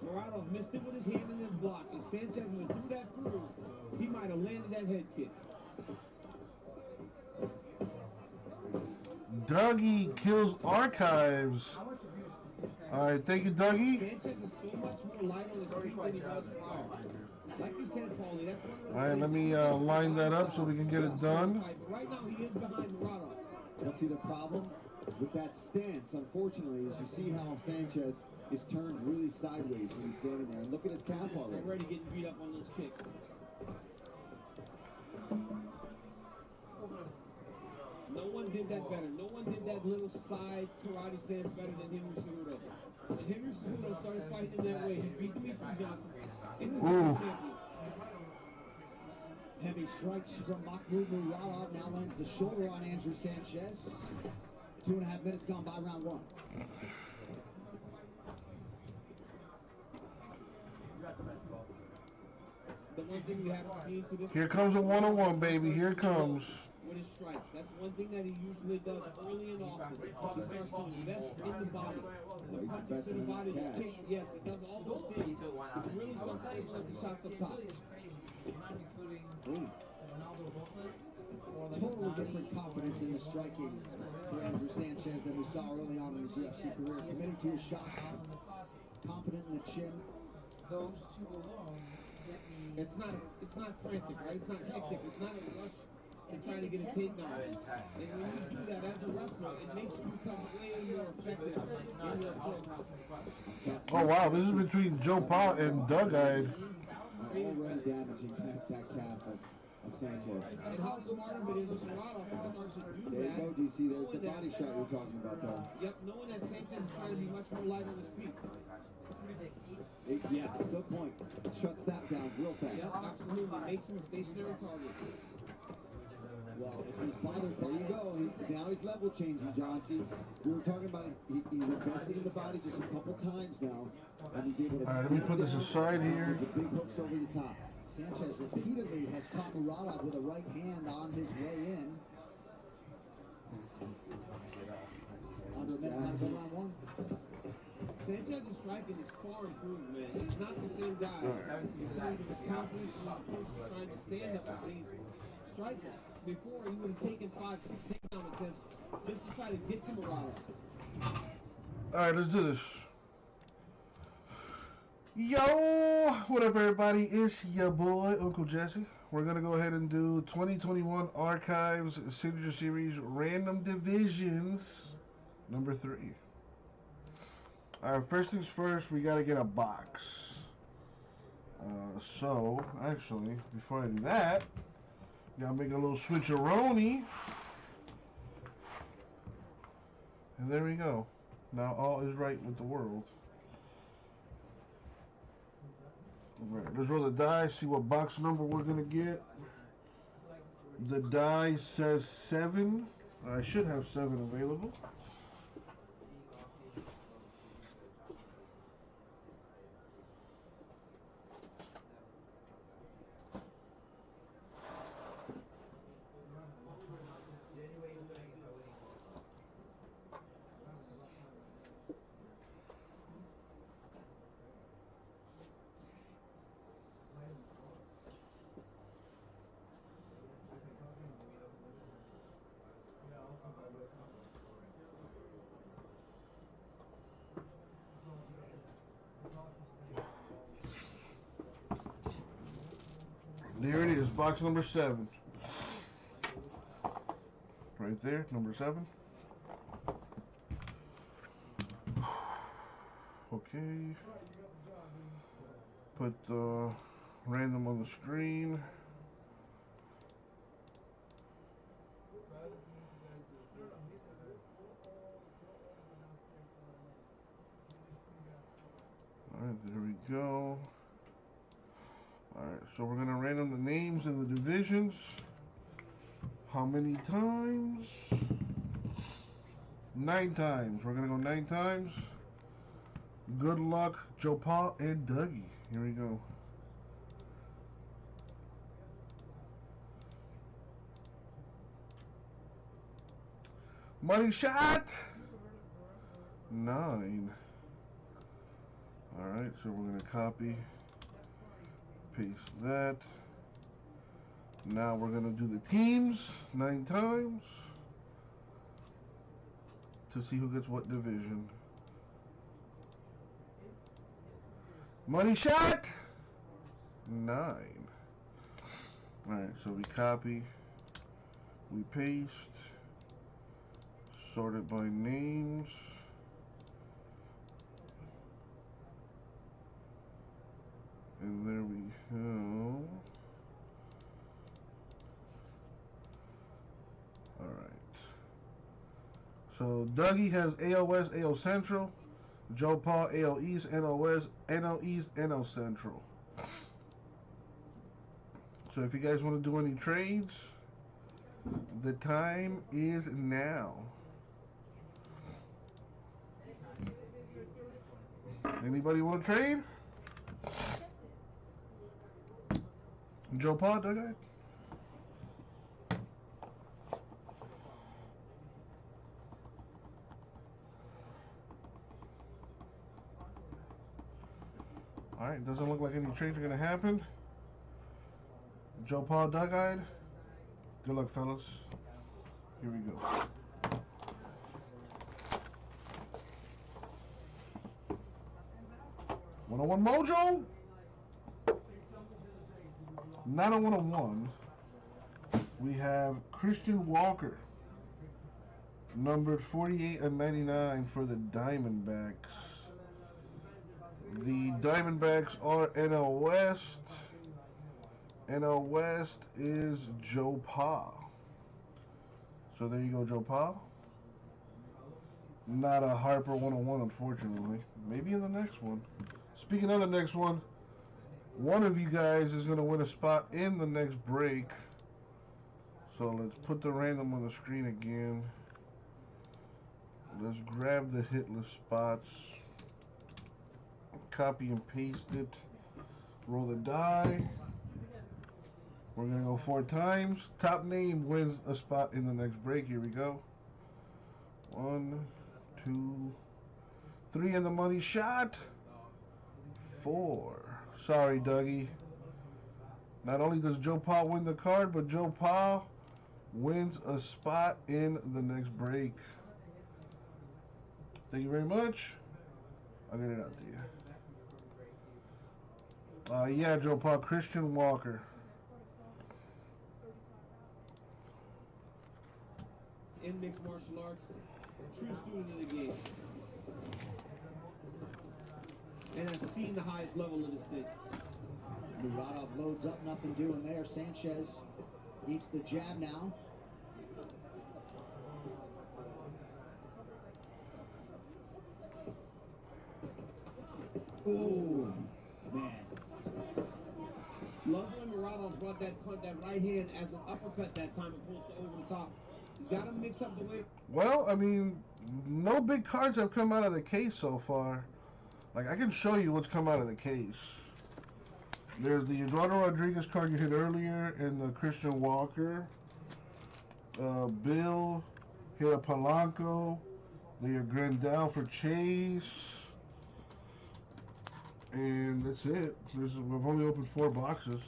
Muradov missed it with his hand in his block. If Sanchez would have threw that through, he might have landed that head kick. Dougie kills Archives. All right, thank you, Dougie. Sanchez is so much more light on his feet than he was prior. Like you said, Paulie, that's one of the... All right, let me line that up so we can get it done. But right now, he is behind Muradov. But see, the problem with that stance, unfortunately, is you see how Sanchez is turned really sideways when he's standing there. And look at his calf already. Already getting beat up on those kicks. No one did that better. No one did that little side karate stance better than Henry Cejudo. When Henry Cejudo started fighting that way, he beat Demetrius Johnson. Heavy strikes from Mahmoud Muradov now lands the shoulder on Andrew Sanchez. 2.5 minutes gone by round one. The one thing we haven't seen to this... Here comes a one-on-one, baby. Here it comes. With his strikes. That's one thing that he usually does early and often. He starts to invest in the body. The punches to the body, the kicks, yes, it does all those things. He's really going to take some shots up top. Totally different confidence in the striking for Andrew Sanchez than we saw early on in his UFC career. Committing to his shots, confident in the chin. Those two alone get me... It's not frantic, right? It's not hectic. It's not a rush to try to get a takedown. And when you do that as a wrestler, it makes you become way more effective in your approach. Oh, wow. This is between Joe Pa and Doug-Eyed. Already damaging that calf of Sanchez. And how smart of it is with Muradov to start to do There you that. go, DC. There's the body shot you're talking about, though. Yep, knowing that Sanchez is trying to be much more light on his feet. Yeah, good point. Shuts that down real fast. Yep, absolutely. Makes him a stationary target. Well, if he's bothered, there you go. Now he's level changing, John. See, we were talking about he's invested in the body just a couple times now. And he's able to... All right, let me put this aside here. The big hooks over the top. Sanchez repeatedly has caught Muradov with a right hand on his way in. Under a minute left in round one. Sanchez's striking is far improved, man. He's not the same guy. He's his confidence and approach to trying to stand up with these strikers. Before, he would have taken 5, 6 takedown attempts just to try to get to Muradov. All right, let's do this. Yo, what up, everybody? It's your boy, Uncle Jesse. We're going to go ahead and do 2021 Archives Signature Series Random Divisions number 3. All right, first things first, we got to get a box. So, actually, before I do that, got to make a little switcheroni. And there we go. Now all is right with the world. Alright, let's roll the dice, see what box number we're gonna get. The die says 7. I should have 7 available. There it is, box number 7. Right there, number 7. Okay. Put the random on the screen. Alright, there we go. Alright, so we're going to random the names and the divisions. How many times? 9 times. We're going to go 9 times. Good luck, Joe Paul and Dougie. Here we go. Money shot! 9. Alright, so we're going to copy, paste that. Now we're going to do the teams 9 times to see who gets what division. Money shot! 9. Alright, so we copy, we paste, sort it by names. And there we go. Alright. So Dougie has AL West, AL Central. Joe Paul, AL East, NL West, NL East, NL Central. So if you guys want to do any trades, the time is now. Anybody want to trade? Joe Paul, Dougie? Alright, doesn't look like any trades are going to happen. Joe Paul, Doug-eyed. Good luck, fellas. Here we go. $101 Mojo. Not a 101. We have Christian Walker, numbered 48/99 for the Diamondbacks. The Diamondbacks are NL West. NL West is Joe Pa. So there you go, Joe Pa. Not a Harper 101, unfortunately. Maybe in the next one. Speaking of the next one, one of you guys is going to win a spot in the next break. So let's put the random on the screen again. Let's grab the hitless spots. Copy and paste it. Roll the die. We're going to go 4 times. Top name wins a spot in the next break. Here we go. 1, 2, 3 in the money shot. 4. Sorry, Dougie. Not only does Joe Pa win the card, but Joe Pa wins a spot in the next break. Thank you very much. I'll get it out to you. Yeah, Joe Pa, Christian Walker. In mixed martial arts, true student of the game. And I've seen the highest level of this thing. Muradov loads up, nothing doing there. Sanchez eats the jab now. Oh, man. Love when Muradov brought that right hand as an uppercut that time opposed to over the top. He's got to mix up the way. Well, I mean, no big cards have come out of the case so far. Like, I can show you what's come out of the case. There's the Eduardo Rodriguez card you hit earlier and the Christian Walker. Bill hit a Polanco. The Grandal for Chase. And that's it. We've only opened 4 boxes.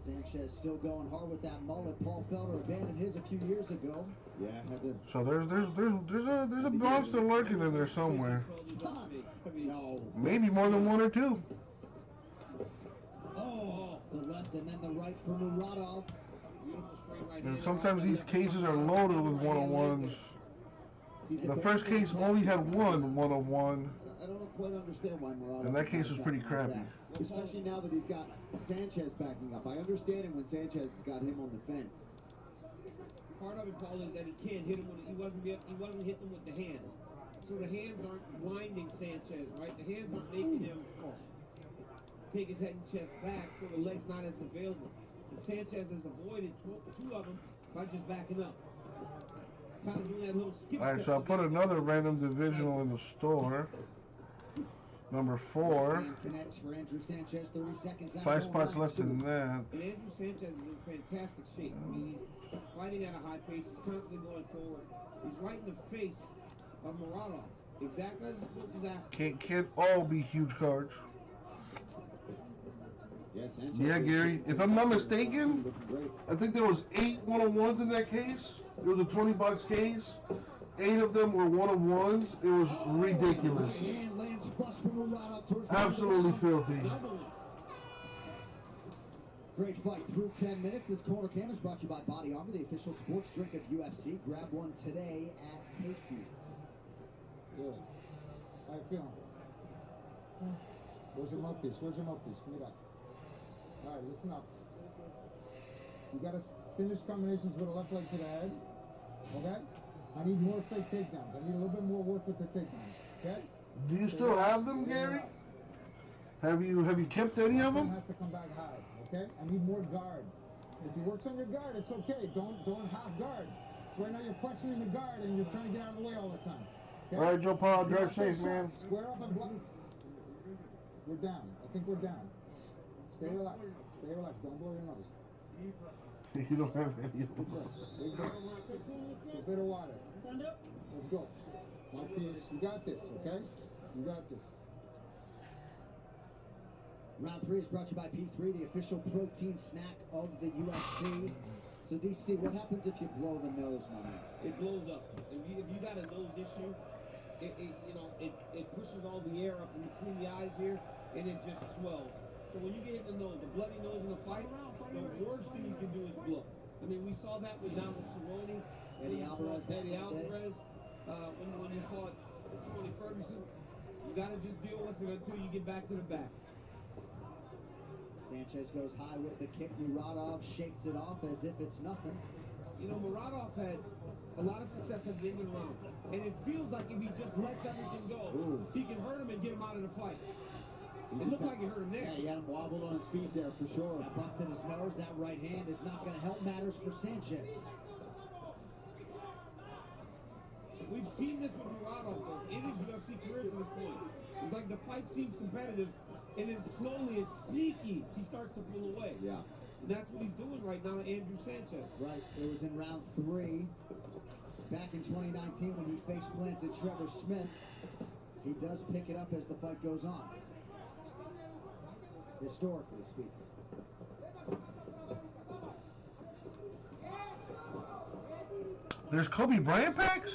Sanchez still going hard with that mullet. Paul Felder abandoned his a few years ago. Yeah, had to. So there's a monster lurking in there somewhere. No. Maybe more than 1 or 2. Oh, the left and then the right for Muradov. And sometimes these cases are loaded with 1-on-1s. The first case only had 1 1-on-1. I don't quite understand why Muradov. And that case was pretty crappy. Especially now that he's got Sanchez backing up. I understand it when Sanchez has got him on the fence. Part of it, Paul, is that he can't hit him with he wasn't hitting him with the hands. So the hands aren't blinding Sanchez, right? The hands aren't making him take his head and chest back, so the leg's not as available. And Sanchez has avoided 2 of them by just backing up. Kind of doing that little skip. All right, so I'll put another random divisional in the store. Number 4. Connects for Andrew Sanchez, 30 seconds. 5 spots left in that. And Andrew Sanchez is in fantastic shape. I mean, he's fighting at a high pace. He's constantly going forward. He's right in the face of Muradov. Exactly as he's asking. Can't all be huge cards. Yes, Yeah, Gary. If I'm not mistaken, I think there was 8 1-on-1s in that case. It was a 20-box case. 8 of them were 1-on-1s. It was ridiculous. Absolutely filthy. Great fight through 10 minutes. This corner cam is brought to you by Body Armor, the official sports drink of UFC. Grab one today at Casey's. Good. How you feeling? Where's your mouthpiece? Where's your mouthpiece? Give me that. All right, listen up. You got to finish combinations with a left leg to the head. Okay? I need more fake takedowns. I need a little bit more work with the takedowns. Okay? Do you still have them, Gary? Have you kept any of them? Has to come back high. Okay? I need more guard. If he works on your guard, it's okay. Don't half guard. So right now you're questioning the guard and you're trying to get out of the way all the time. Okay? All right, Joe Paul, drive safe, man. Square up and block. We're down. I think we're down. Stay relaxed. Stay relaxed. Don't blow your nose. You don't have any of them. Big breaths. A bit of water. Let's go. Mouthpiece. You got this, okay? You got this. Round 3 is brought to you by P3, the official protein snack of the UFC. So, DC, what happens if you blow the nose, my man? It blows up. If you got a nose issue, it pushes all the air up in between the eyes here, and it just swells. So when you get hit in the nose, a bloody nose in a fight, the worst thing you can do is blow. I mean, we saw that with Donald Cerrone, Eddie Alvarez, when you fought Tony Ferguson. You got to just deal with it until you get back to the back. Sanchez goes high with the kick. Muradov shakes it off as if it's nothing. You know, Muradov had a lot of success at the end of the round. And it feels like if he just lets everything go, he can hurt him and get him out of the fight. It looked like he hurt him there. Yeah, he had him wobbled on his feet there for sure. That busted his nose. That right hand is not going to help matters for Sanchez. We've seen this with Muradov, though, in his UFC career to this point. It's like the fight seems competitive, and then slowly and sneaky, he starts to pull away. Yeah. And that's what he's doing right now to Andrew Sanchez. Right. It was in round 3 back in 2019 when he face-planted Trevor Smith. He does pick it up as the fight goes on. Historically speaking. There's Kobe Bryant packs?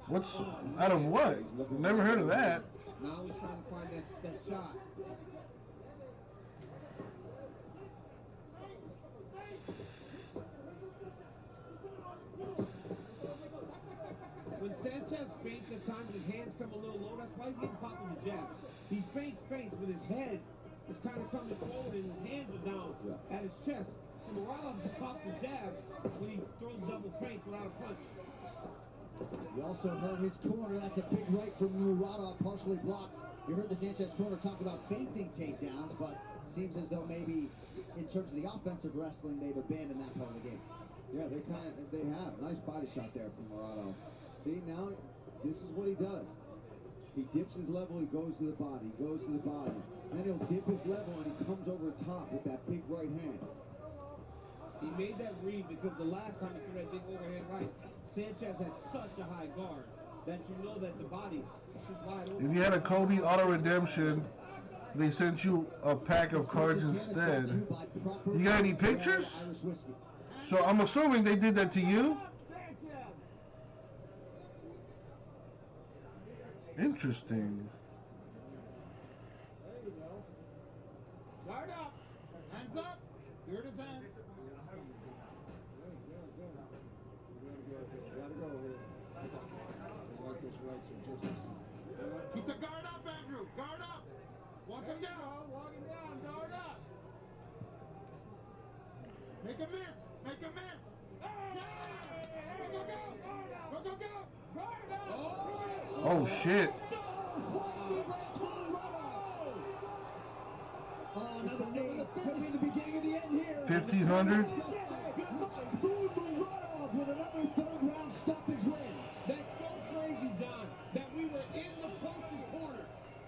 What's out of what? Never heard of that. Now he's trying to find that shot. When Sanchez feints at times, his hands come a little low. That's why he's getting popped with the jab. He feints, but his head is kind of coming forward and his hands are down at his chest. So Muradov just pops the jab when he throws double feints without a punch. You also heard his corner. That's a big right from Muradov, partially blocked. You heard the Sanchez corner talk about feinting takedowns, but seems as though maybe in terms of the offensive wrestling, they've abandoned that part of the game. Yeah, they have. Nice body shot there from Muradov. See, now this is what he does. He dips his level, he goes to the body, goes to the body. Then he'll dip his level and he comes over top with that big right hand. He made that read because the last time he threw that big overhand right, Sanchez had such a high guard that you know that the body is just wide open. If you had a Kobe Auto Redemption, they sent you a pack of cards instead. You got any pictures? So I'm assuming they did that to you? Interesting. There you go. Guard up. Hands up. Here it is, hands. Good. Gotta go. I like those rights are just listen. Keep the guard up, Andrew. Guard up. Walk him down. Walk him down. Guard up. Make a miss. Make a miss. Hey! Go. Guard up. Oh shit. Oh, another knee. Could be the beginning of the end here. 1,500. Muradov with another third-round stoppage win. That's so crazy, John, that we were in the coach's corner.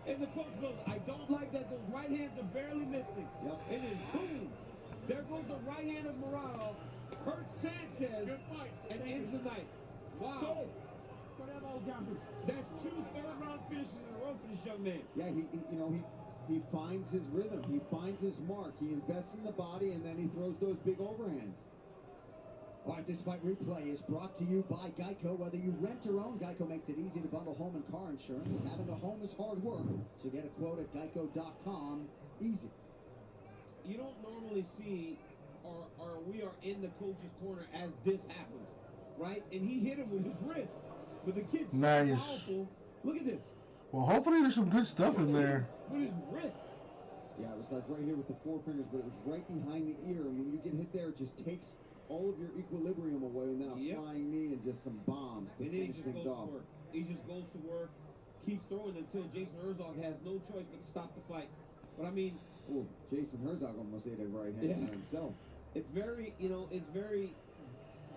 And the coach goes, I don't like that those right hands are barely missing. Yep. And then boom, there goes the right hand of Muradov, hurts Sanchez, and ends the night. Wow. That's 2 third-round finishes in a row for this young man. Yeah, he finds his rhythm. He finds his mark. He invests in the body, and then he throws those big overhands. All right, this fight replay is brought to you by Geico. Whether you rent or own, Geico makes it easy to bundle home and car insurance. Having a home is hard work, so get a quote at geico.com. Easy. You don't normally see, or we are in the coach's corner as this happens, right? And he hit him with his wrist. But the kid's Nice. so powerful. Look at this. Well, hopefully there's some good stuff in there. With his wrist. Yeah, it was like right here with the forefingers, but it was right behind the ear. And when you get hit there, it just takes all of your equilibrium away, and then a flying knee and just some bombs to And then he finish just things goes off. to work. He just goes to work, keeps throwing until Jason Herzog has no choice but to stop the fight. But I mean, oh, Jason Herzog almost ate a right hand by himself. It's very, it's very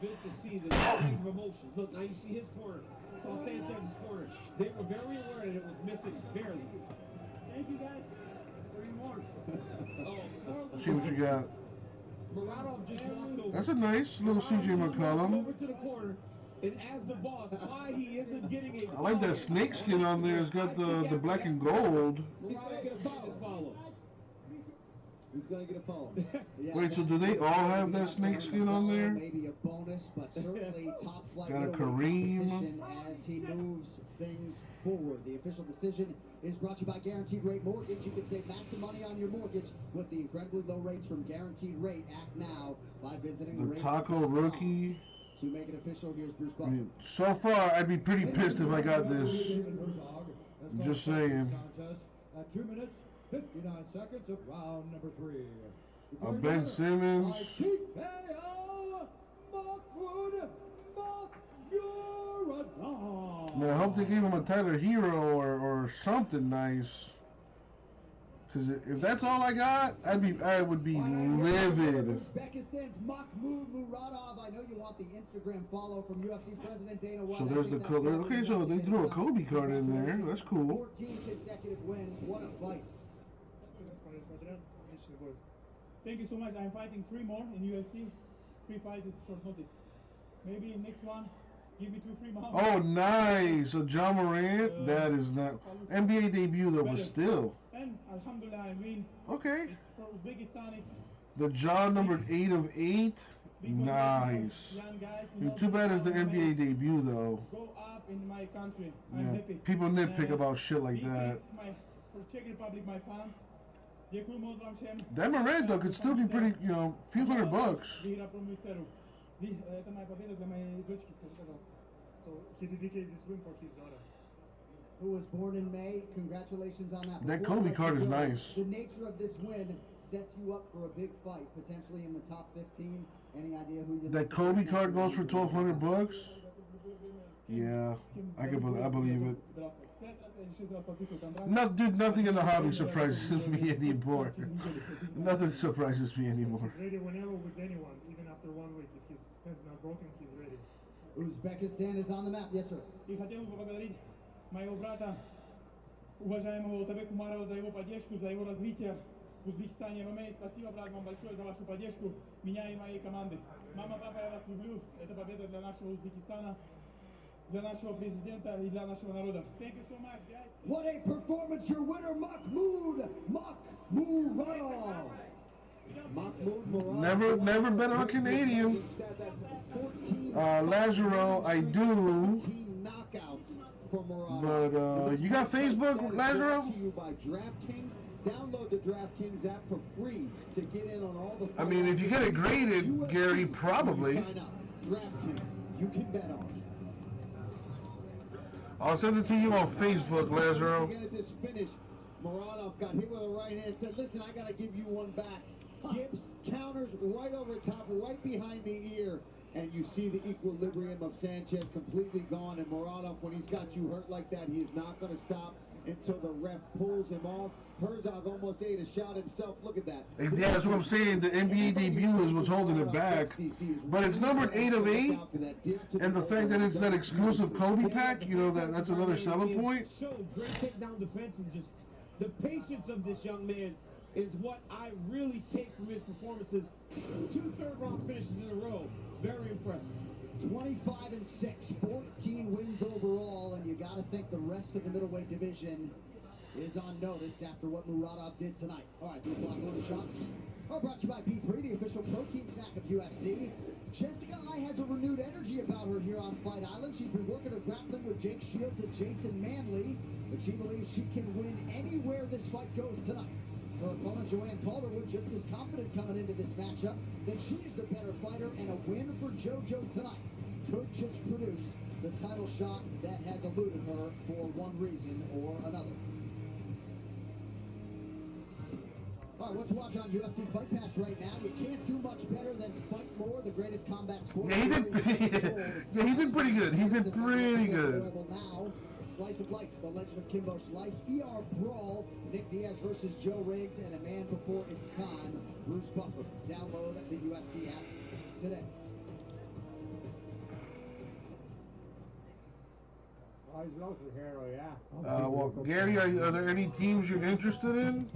good to see the change of emotions. Look, now you see his corner. Saw Sanchez's corner. They were very aware that it was missing, barely. Thank you, guys. 3 more. Oh, See what you got. Muradov just walked over. That's a nice little CJ McCollum. Over to the corner, and as the boss, why he isn't getting a I like that snake skin on there. It's got the black and gold. He's going to get a foul. He's going to get a foul. Wait, so do they all have that snake skin on there? Maybe a bonus, but certainly top flight Got a middleweight Kareem. competition as he moves things forward. The official decision is brought to you by Guaranteed Rate Mortgage. You can save massive money on your mortgage with the incredibly low rates from Guaranteed Rate. Act now by visiting The Taco Rookie. To make it official, here's Bruce I Buffer. mean, so far, I'd be pretty pissed if I got this. I'm just saying. At 2 minutes, 59 seconds of round number 3. Ben Simmons. TKO Mahmoud Muradov. Man, I hope they gave him a Tyler Hero or something nice. Because if that's all I got, I would be livid. Uzbekistan's Mahmoud Muradov. I know you want the Instagram follow from UFC President Dana White. So there's the color. Okay, so they threw a Kobe card in there. That's cool. 14 consecutive wins. What a fight. Thank you so much. I'm fighting 3 more in UFC. 3 fights is short notice. Maybe next one, give me 2 free more. Oh, nice. So John Morant, that is not NBA debut though, but still. And Alhamdulillah, I win. Okay. It's for Uzbekistan. It's The John numbered 8 of 8. Nice. young guys. I mean, too bad it's the NBA debut though. Go up in my country. I'm Yeah. happy. People nitpick about shit like that. For Czech Republic, my fans. That Morant though could still be pretty, few $100. So he dedicated this win for his daughter. Who was born in May. Congratulations on that. That Before Kobe I let card you is go, nice. The nature of this win sets you up for a big fight, potentially in the top 15. Any idea who you? That Kobe card goes for $1,200. Yeah, I believe it. Dude, nothing in the hobby surprises me anymore. Nothing surprises me anymore. Ready whenever with anyone, even after 1 week. If his hand's not broken, he's ready. Uzbekistan is on the map. Yes, sir. И хотел бы поблагодарить моего брата, уважаемого Утабек Умарова, за его поддержку, за его развитие в Узбекистане ММА. Спасибо, брат, вам большое за вашу поддержку, меня и моей команды. Мама, папа, я вас люблю. Это победа для нашего Узбекистана, для нашего президента и для нашего народа. Thank you so much, guys. What a performance, your winner, Mahmoud Muradov. Mahmoud Muradov. Never bet on a Canadian. Lazaro, I do. But you got Facebook, Lazaro? Download the DraftKings app for free to get in on all the. I mean, if you get it graded, Gary, probably. DraftKings, you can bet on. I'll send it to you on Facebook, Lazaro. Again at this finish, Muradov got hit with a right hand. Said, "Listen, I got to give you one back." Gibbs counters right over top, right behind the ear, and you see the equilibrium of Sanchez completely gone. And Muradov, when he's got you hurt like that, he is not going to stop until the ref pulls him off. Herzog almost ate a shot himself. Look at that. Yeah, that's what I'm saying. The NBA debut is what's holding it back. But it's numbered 8 of 8, and the fact that it's that exclusive Kobe pack, you know, that's another selling point. Showed great takedown defense, and just the patience of this young man is what I really take from his performances. 2 third-round finishes in a row. Very impressive. 25-6, 14 wins overall, and you got to think the rest of the middleweight division is on notice after what Muradov did tonight. All right, 3 o'clock order shots are brought to you by P3, the official protein snack of UFC. Jessica Eye has a renewed energy about her here on Fight Island. She's been working her grappling with Jake Shields and Jason Manley, but she believes she can win anywhere this fight goes tonight. Her opponent, Joanne Calderwood, just as confident coming into this matchup that she is the better fighter, and a win for JoJo tonight could just produce the title shot that has eluded her for one reason or another. All right, what to watch on UFC Fight Pass right now? You can't do much better than Fight Lore, the greatest combat sport. Yeah, he did pretty good. He did pretty good. Available now. Slice of Life, The Legend of Kimbo Slice, ER Brawl, Nick Diaz versus Joe Riggs, and a man before its time, Bruce Buffer. Download the UFC app today. Well, Gary, are there any teams you're interested in?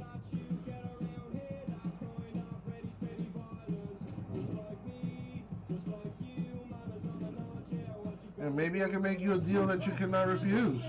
And maybe I can make you a deal that you cannot refuse.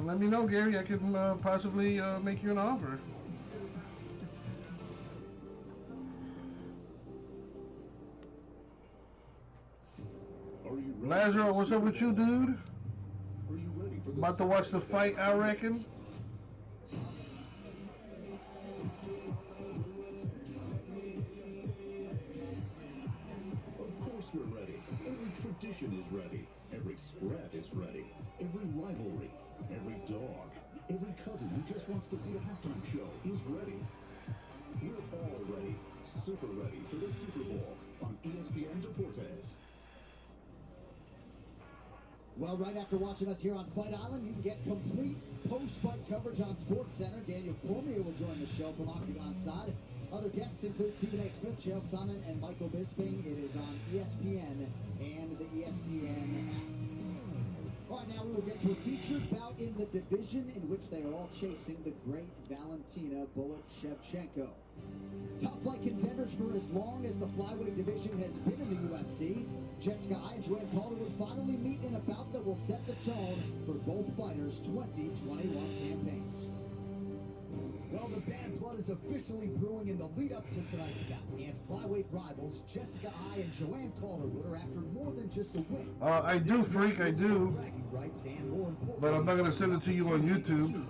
Let me know, Gary. I can possibly make you an offer. Lazaro, what's up with you, dude? About to watch the fight, I reckon. Of course we're ready. Every tradition is ready. Every spread is ready. Every rivalry, every dog, every cousin who just wants to see the halftime show is ready. We're all ready, super ready for the Super Bowl on ESPN Deportes. Well, right after watching us here on Fight Island, you can get complete post-fight coverage on SportsCenter. Daniel Cormier will join the show from Octagon side. Other guests include Stephen A. Smith, Chael Sonnen, and Michael Bisping. It is on ESPN and the ESPN app. All right, now we will get to a featured bout in the division in which they are all chasing the great Valentina Bullet Shevchenko. Top flight contenders for as long as the flyweight division has been in the UFC, Jessica Eye and Joanne Calderwood finally meet in a bout that will set the tone for both fighters' 2021 campaigns. Well, the bad blood is officially brewing in the lead-up to tonight's bout, and flyweight rivals Jessica Eye and Joanne Calderwood are after more than just a win. I do, Freak, I do. But I'm not going to send it to you on YouTube.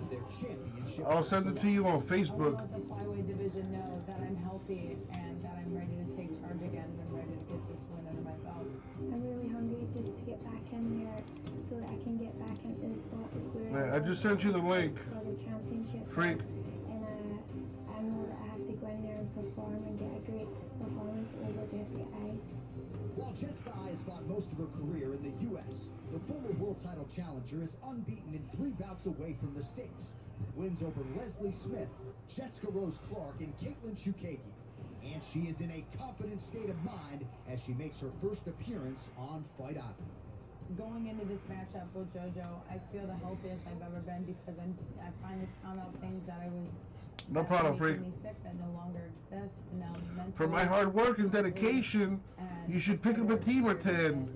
I'll send it to you on Facebook. I want the flyweight division know that I'm healthy and that I'm ready to take charge again and I'm ready to get this win under my belt. I'm really hungry just to get back in there so that I can get back into the spot where Man, I just sent you the link. For the championship. Freak. And I know that I have to go in there and perform and get a great performance over Jessica Eye. While Jessica Eye has fought most of her career in the U.S., the former world title challenger is unbeaten in 3 bouts away from the States. Wins over Leslie Smith, Jessica Rose Clark, and Caitlin Chukagi. And she is in a confident state of mind as she makes her first appearance on Fight Island. Going into this matchup with JoJo, I feel the healthiest I've ever been because I finally found out things that I was No problem, Freak. me sick that no longer exist. Now mentally, For my hard work and dedication, you should pick up a team or 10.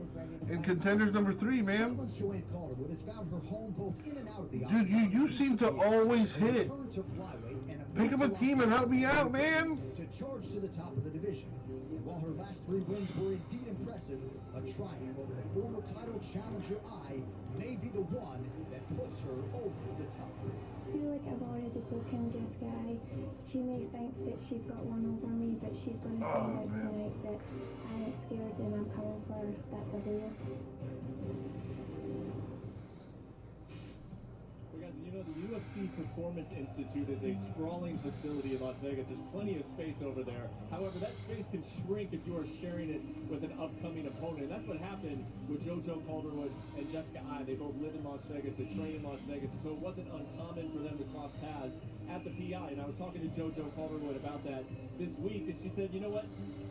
And contenders number 3, man. Joanne Calderwood has found her home both in and out of the Dude, you seem to always hit. Pick up a team and help me out, man. To charge to the top of the division. And while her last 3 wins were indeed impressive, a triumph over the former title challenger Eye may be the one that puts her over the top. I feel like I've already broken Jessica Eye. She may think that she's got one over me, but she's going to find out tonight that I ain't scared and I'm coming for that W. You know, the UFC Performance Institute is a sprawling facility in Las Vegas. There's plenty of space over there. However, that space can shrink if you are sharing it with an upcoming opponent. And that's what happened with JoJo Calderwood and Jessica Eye. They both live in Las Vegas. They train in Las Vegas. And so it wasn't uncommon for them to cross paths at the PI. And I was talking to JoJo Calderwood about that this week. And she said, you know what?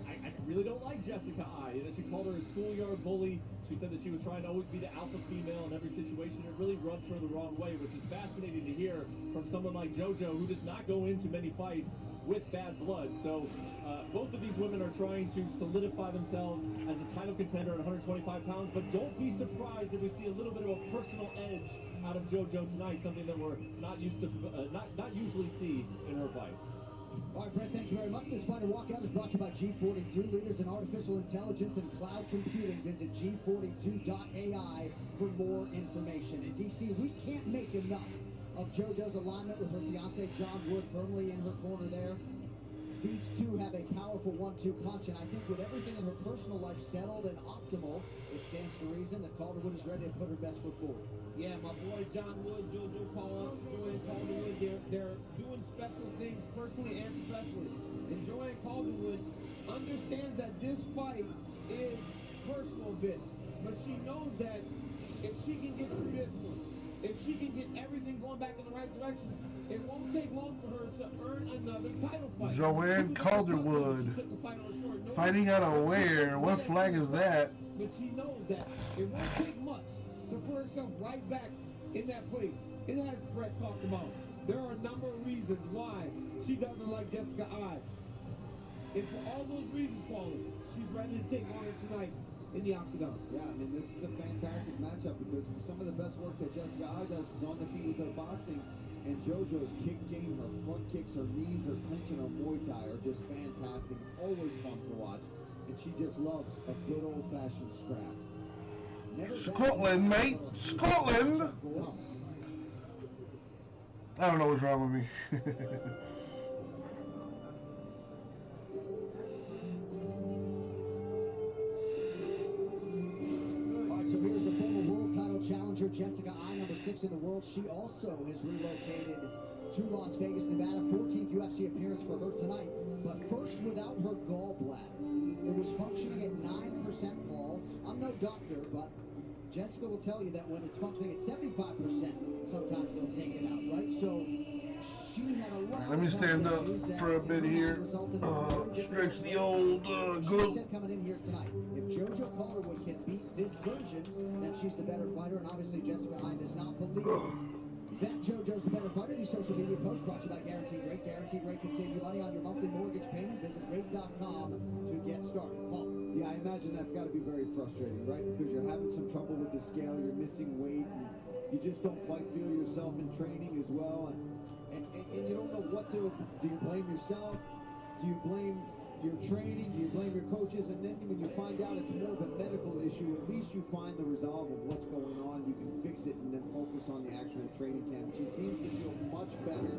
I really don't like Jessica Eye. And she called her a schoolyard bully. She said that she was trying to always be the alpha female in every situation. It really rubs her the wrong way, which is fascinating to hear from someone like JoJo, who does not go into many fights with bad blood. So both of these women are trying to solidify themselves as a title contender at 125 pounds. But don't be surprised if we see a little bit of a personal edge out of JoJo tonight, something that we're not used to, not usually see in her fights. All right, Brett, thank you very much. This Fighter Walkout is brought to you by G42, leaders in artificial intelligence and cloud computing. Visit G42.ai for more information. And DC, we can't make enough of JoJo's alignment with her fiance John Wood firmly in her corner there. These two have a powerful 1-2 punch, and I think with everything in her personal life settled and optimal, it stands to reason that Calderwood is ready to put her best foot forward. Yeah, my boy John Wood, JoJo Joanne Calderwood, they're doing special things personally and professionally. And Joanne Calderwood understands that this fight is personal bit, but she knows that if she can get through this one, if she can get everything going back in the right direction, it won't take long for her to earn another title fight. Joanne Calderwood fighting out of where? What flag is that? But she knows that it won't take much to put herself right back in that place. It has Brett talked about. There are a number of reasons why she doesn't like Jessica Eye. And for all those reasons, Paula, she's ready to take on her tonight in the octagon. Yeah, I mean, this is a fantastic matchup because some of the best work that Jessica Eye does is on the feet with her boxing. And JoJo's kick game, her front kicks, her knees, her clinch, and her Muay Thai are just fantastic. Always fun to watch. And she just loves a good old-fashioned scrap. Scotland, mate. Scotland! I don't know what's wrong with me. So here's the former world title challenger, Jessica Eye, number 6 in the world. She also has relocated to Las Vegas, Nevada. 14th UFC appearance for her tonight, but first without her gallbladder. It was functioning at 9%, Paul. I'm no doctor, but Jessica will tell you that when it's functioning at 75%, sometimes they'll take it out, right? So she had a lot Let me stand up for a bit here. Stretch the old glute. Coming in here tonight. If JoJo Calderwood can beat this version, then she's the better fighter, and obviously Jessica Eye does not believe that JoJo's the better fighter. These social media posts brought to you by Guaranteed Rate. Guaranteed Rate can save you money on your monthly mortgage payment. Visit rate.com to get started. Paul. Yeah, I imagine that's got to be very frustrating, right? Because you're having some trouble with the scale, you're missing weight, and you just don't quite feel yourself in training as well, and you don't know what to. Do you blame yourself? Do you blame your training? Do you blame your coaches? And then when you find out it's more of a medical issue, at least you find the resolve of what's going on. You can fix it and then focus on the actual training camp. She seems to feel much better.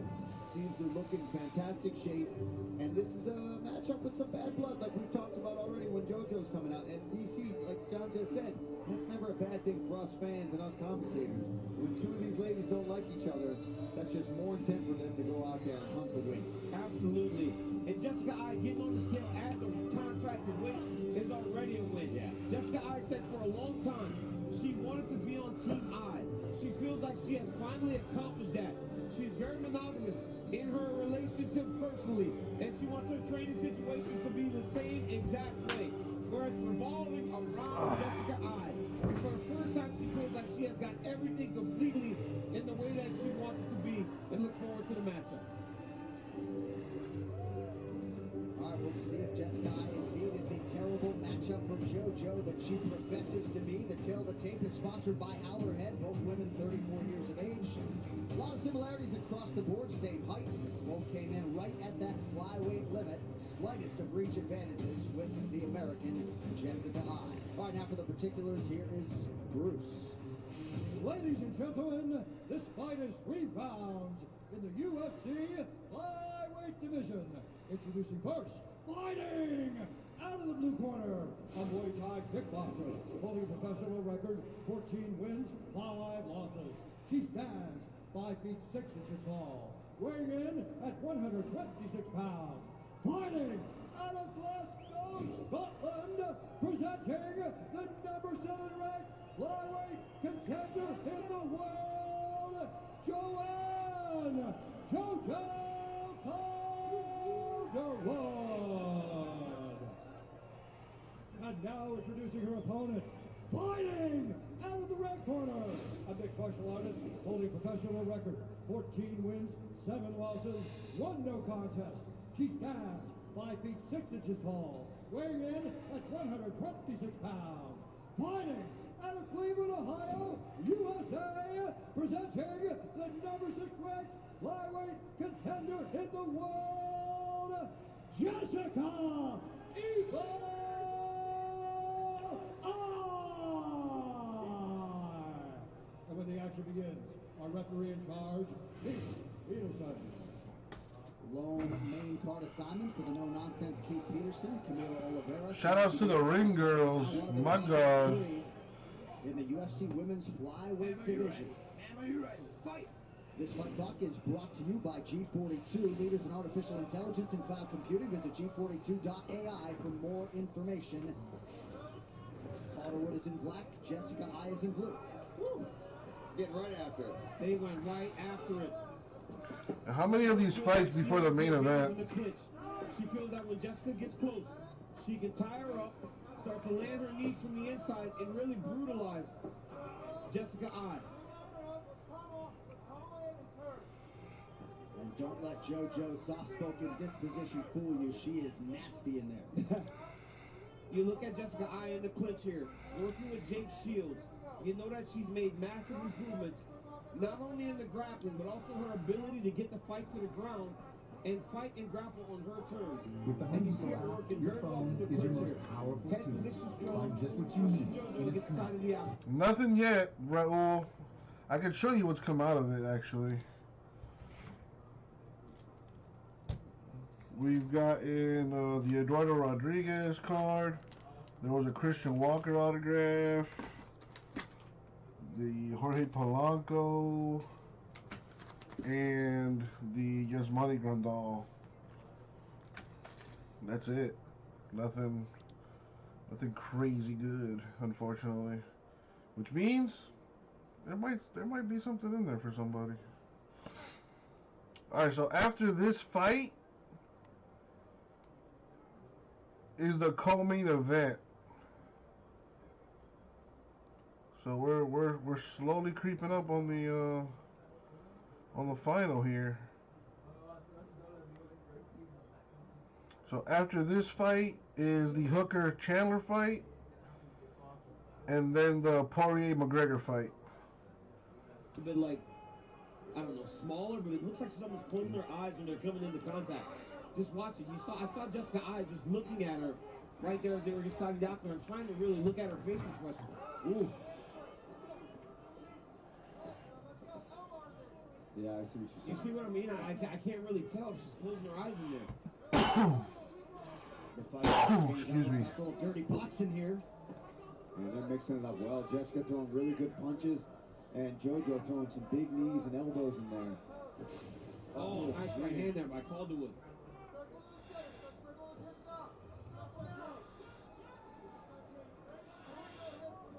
Seems to look in fantastic shape. And this is a matchup with some bad blood, like we've talked about already when JoJo's coming out. And DC, like John just said, that's never a bad thing for us fans and us commentators. When two of these ladies don't like each other, that's just more intent for them to go out there and hunt the win. Absolutely. And Jessica Eye getting on the scale at the contracted weight is already a win. Yeah. Jessica Eye said for a long time she wanted to be on Team Eye. She feels like she has finally accomplished that. She's very monogamous in her relationship personally, and she wants her training situations to be the same exact way, where it's revolving around Jessica Eye. And for the first time, she feels like she has got everything completely in the way that she wants it to be, and look forward to the matchup. All right, we'll see if Jessica Eye indeed is the terrible matchup for JoJo that she professes to be. The Tail of the Tape is sponsored by Howler Head, both women 34 years of age. A lot of similarities across the board, same height. Both came in right at that flyweight limit. Slightest of reach advantages with the American Jessica Eye. All right, now for the particulars, here is Bruce. Ladies and gentlemen, this fight is 3 rounds in the UFC flyweight division. Introducing first, fighting out of the blue corner, a Muay Thai kickboxer, holding a professional record, 14 wins, 5 losses. She stands 5 feet 6 inches tall, weighing in at 126 pounds. Fighting out of Glasgow, Scotland, presenting the number 7 ranked flyweight contender in the world, Joanne JoJo Calderwood. And now introducing her opponent, fighting out of the red corner, a mixed martial artist holding a professional record, 14 wins, 7 losses, 1 no contest. She stands 5 feet 6 inches tall, weighing in at 126 pounds. Fighting out of Cleveland, Ohio, USA, presenting the number 6 ranked flyweight contender in the world, Jessica Eva Eye. And when the action begins, our referee in charge, Keith Peterson. Lone main card assignment for the no-nonsense Keith Peterson, Camilo Oliveira. Shout-outs to the ring girls. My God. In the UFC women's flyweight division. Are you ready? Fight! This fight clock is brought to you by G42, leaders in artificial intelligence and cloud computing. Visit G42.ai for more information. Calderwood is in black, Jessica Eye is in blue. Woo. Getting right after it. They went right after it. How many of these fights before the main event? She feels that when Jessica gets close, she can tie her up, start to land her knees from the inside, and really brutalize Jessica Eye. And don't let JoJo's soft-spoken disposition fool you. She is nasty in there. You look at Jessica Eye in the clinch here, working with Jake Shields. You know that she's made massive improvements, not only in the grappling, but also her ability to get the fight to the ground and fight and grapple on her terms. With the Home Depot app, your phone is your most powerful tool. Find just what you need in a snap. Nothing yet, Raul. I can show you what's come out of it, actually. We've got in the Eduardo Rodriguez card. There was a Christian Walker autograph. The Jorge Polanco. And the Yasmani Grandal. That's it. Nothing crazy good, unfortunately. Which means there might be something in there for somebody. All right, so after this fight is the co-main event. So we're slowly creeping up on the final here. So after this fight is the Hooker Chandler fight, and then the Poirier McGregor fight. A bit like, I don't know, smaller, but it looks like someone's closing their eyes when they're coming into contact. Just watch it. I saw Jessica's eyes just looking at her right there as they were deciding out there and trying to really look at her face expression. Ooh. Yeah, I see what you're saying. You see what I mean? I can't really tell if she's closing her eyes in there. The fight Excuse me. A little dirty boxing here. And they're mixing it up well. Jessica throwing really good punches, and JoJo throwing some big knees and elbows in there. Oh, nice right hand there by Calderwood.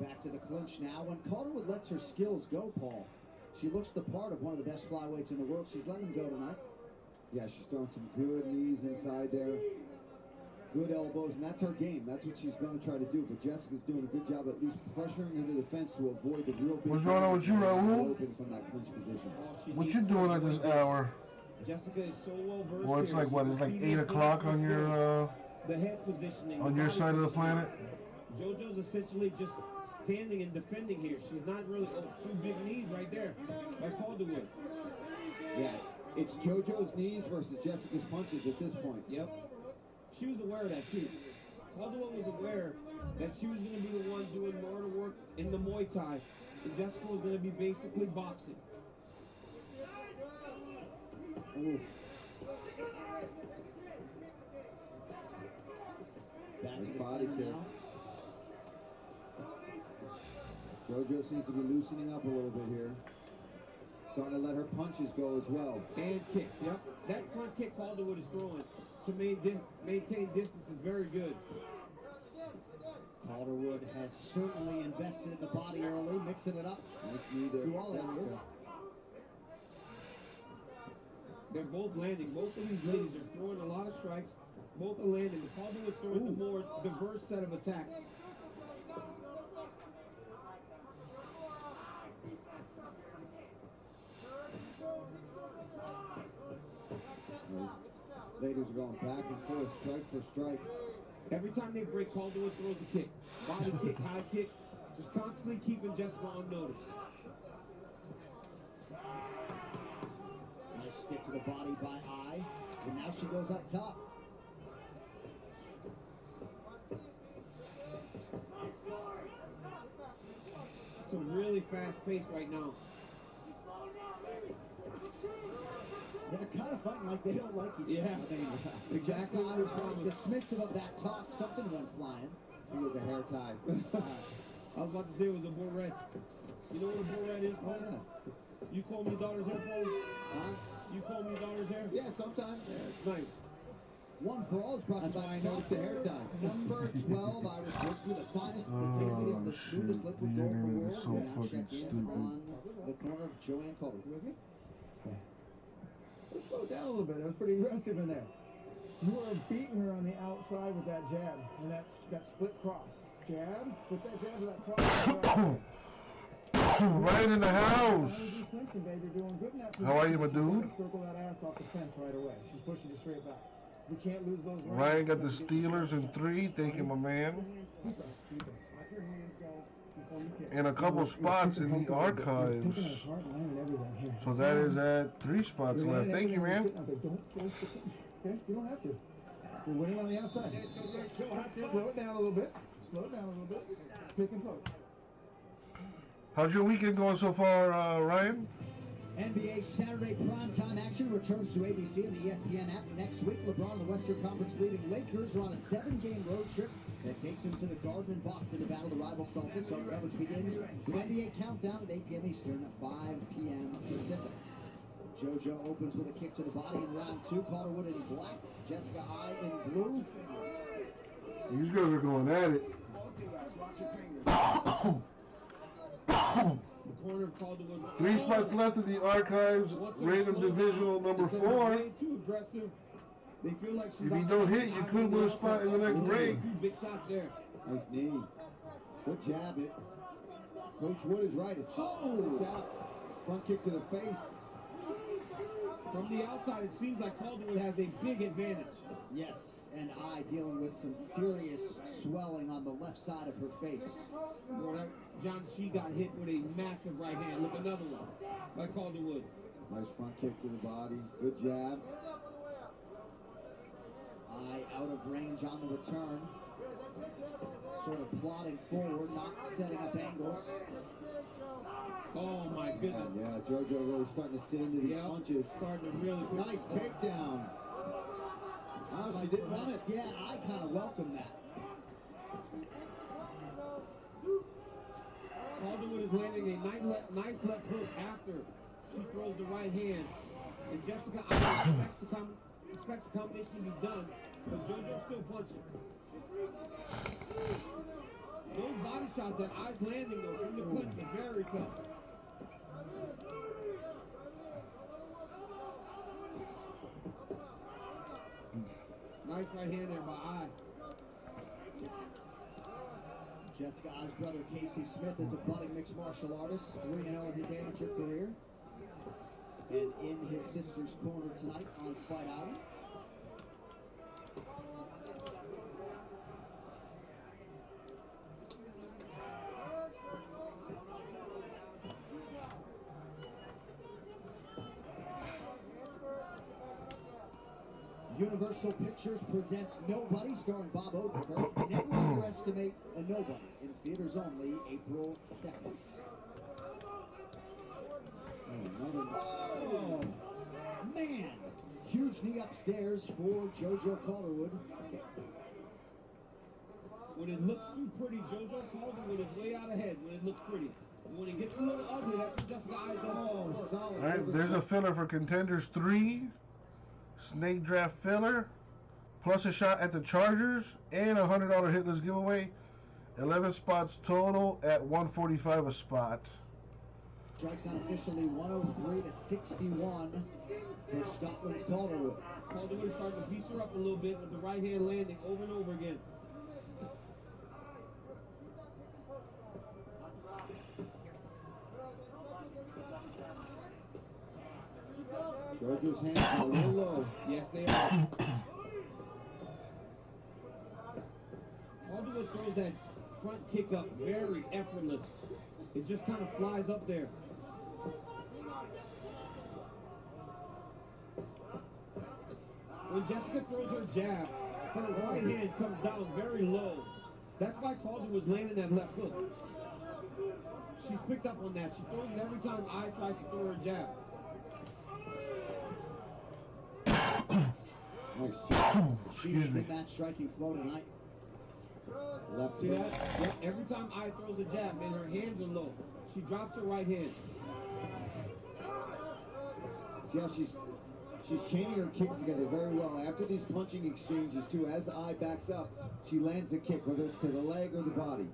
Back to the clinch now. When Calderwood lets her skills go, Paul, she looks the part of one of the best flyweights in the world. She's letting them go tonight. Yeah, she's throwing some good knees inside there. Good elbows, and that's her game. That's what she's going to try to do. But Jessica's doing a good job at least pressuring her to the fence to avoid the real big... What's going on with you, Raul? From that clinch position. What you doing at this hour? Jessica is so well versed. Well, it's like what? It's like 8 o'clock on your the head positioning on your side of the planet. JoJo's essentially just standing and defending here. She's not really. Oh, two big knees right there by Calderwood. Yeah, it's JoJo's knees versus Jessica's punches at this point. Yep. She was aware of that too. Calderwood was aware that she was going to be the one doing more to work in the Muay Thai, and Jessica was going to be basically boxing. Ooh. Back to the body now. JoJo seems to be loosening up a little bit here. Starting to let her punches go as well. And kicks, yep. That front kick Calderwood is throwing to maintain distance is very good. Calderwood has certainly invested in the body early, mixing it up. Nice knee there. To all areas. They're both landing. Both of these ladies are throwing a lot of strikes. Both are landing. But Calderwood's throwing the more diverse set of attacks. Ladies are going back and forth, strike for strike. Every time they break, Calderwood throws a kick. Body kick, high kick. Just constantly keeping Jessica on notice. Nice stick to the body by Eye. And now she goes up top. It's a really fast pace right now. They're kind of fighting like they don't like each other. Yeah, I mean, exactly what it's dismissive of that talk. Something went flying. He was a hair tie. I was about to say it was a bull red. You know what a bull red is, Paul? Oh, yeah. You comb your daughter's hair, Paul? Huh? You comb your daughter's hair? Yeah, sometimes. Yeah, it's nice. One for all is brought to you by the hair tie. Number 12 Irish whiskey, the finest, the tastiest, the smoothest liquid gold in the world. So We're now fucking check in stupid. on the corner of Joanne Calderwood. With me? Let's slow down a little bit. That was pretty aggressive in there. You were beating her on the outside with that jab and that split cross. Jab, split that jab with that cross. Right in the house. How are you, my dude? Circle that ass off the fence right away. She's pushing you straight back. We can't lose those. Ryan got the Steelers in 3. Thank you, my man. And a couple spots in the archives. So that is at 3 spots left. Thank you, man. Okay, you don't have to. You're winning on the outside. Slow it down a little bit. Slow it down a little bit. Pick and poke. How's your weekend going so far, Ryan? NBA Saturday primetime action returns to ABC and the ESPN app next week. LeBron and the Western Conference leading Lakers are on a 7-game road trip that takes them to the Garden in Boston to battle the rival Celtics. Our coverage begins with NBA Countdown at 8 p.m. Eastern, 5 p.m. Pacific. JoJo opens with a kick to the body in round 2. Calderwood in black, Jessica Eye in blue. These girls are going at it. corner of Calderwood. 3 spots left of the Archives Random Divisional number 4. Way too aggressive. They feel like she's If you don't hit, you could win a spot in the next break. 2 big shots there. Nice knee. Good jab it. Coach Wood is right. It's out. Front kick to the face. From the outside, it seems like Calderwood has a big advantage. Yes, and I dealing with some serious swelling on the left side of her face. Well, John, she got hit with a massive right hand. Look, another one by Calderwood. Nice front kick to the body. Good jab. Eye out of range on the return. Sort of plodding forward, not setting up angles. Oh my goodness. Yeah, JoJo really starting to sit into these punches. Starting to really. Nice takedown. Oh, she didn't want it. Yeah, I kind of welcome that. Calderwood is landing a nice left hook after she throws the right hand. And Jessica expects the combination to be done, but JoJo's still punching. Those body shots that Eye's landing though from the clinch are very tough. Nice right hand there by Eye. Jessica Eye's brother Casey Smith is a budding mixed martial artist, 3-0 in his amateur career. And in his sister's corner tonight on Fight Island. Universal Pictures presents Nobody, starring Bob Odenkirk. Never underestimate a nobody. In theaters only, April 2nd. Oh, man! Huge knee upstairs for JoJo Calderwood. When it looks too pretty, JoJo Calderwood is way out ahead when it looks pretty. When it gets a little ugly, that's when Jessica Eye's on. All right, there's a filler for Contenders 3. Snake Draft filler, plus a shot at the Chargers, and a $100 hitless giveaway. 11 spots total at $145 a spot. Strikes unofficially 103 to 61 for Scotland's Calderwood. Calderwood starting to piece her up a little bit with the right hand landing over and over again. JoJo's hands are a little low. Yes, they are. Calderwood throws that front kick up very effortless. It just kind of flies up there. When Jessica throws her jab, her right hand comes down very low. That's why Calderwood's landing that left hook. She's picked up on that. She throws it every time Eye tries to throw her jab. She's in that striking flow tonight. Left See that? Yep. Every time Eye throws a jab, man, her hands are low. She drops her right hand. See how she's chaining her kicks together very well. After these punching exchanges, too, as Eye backs up, she lands a kick, whether it's to the leg or the body.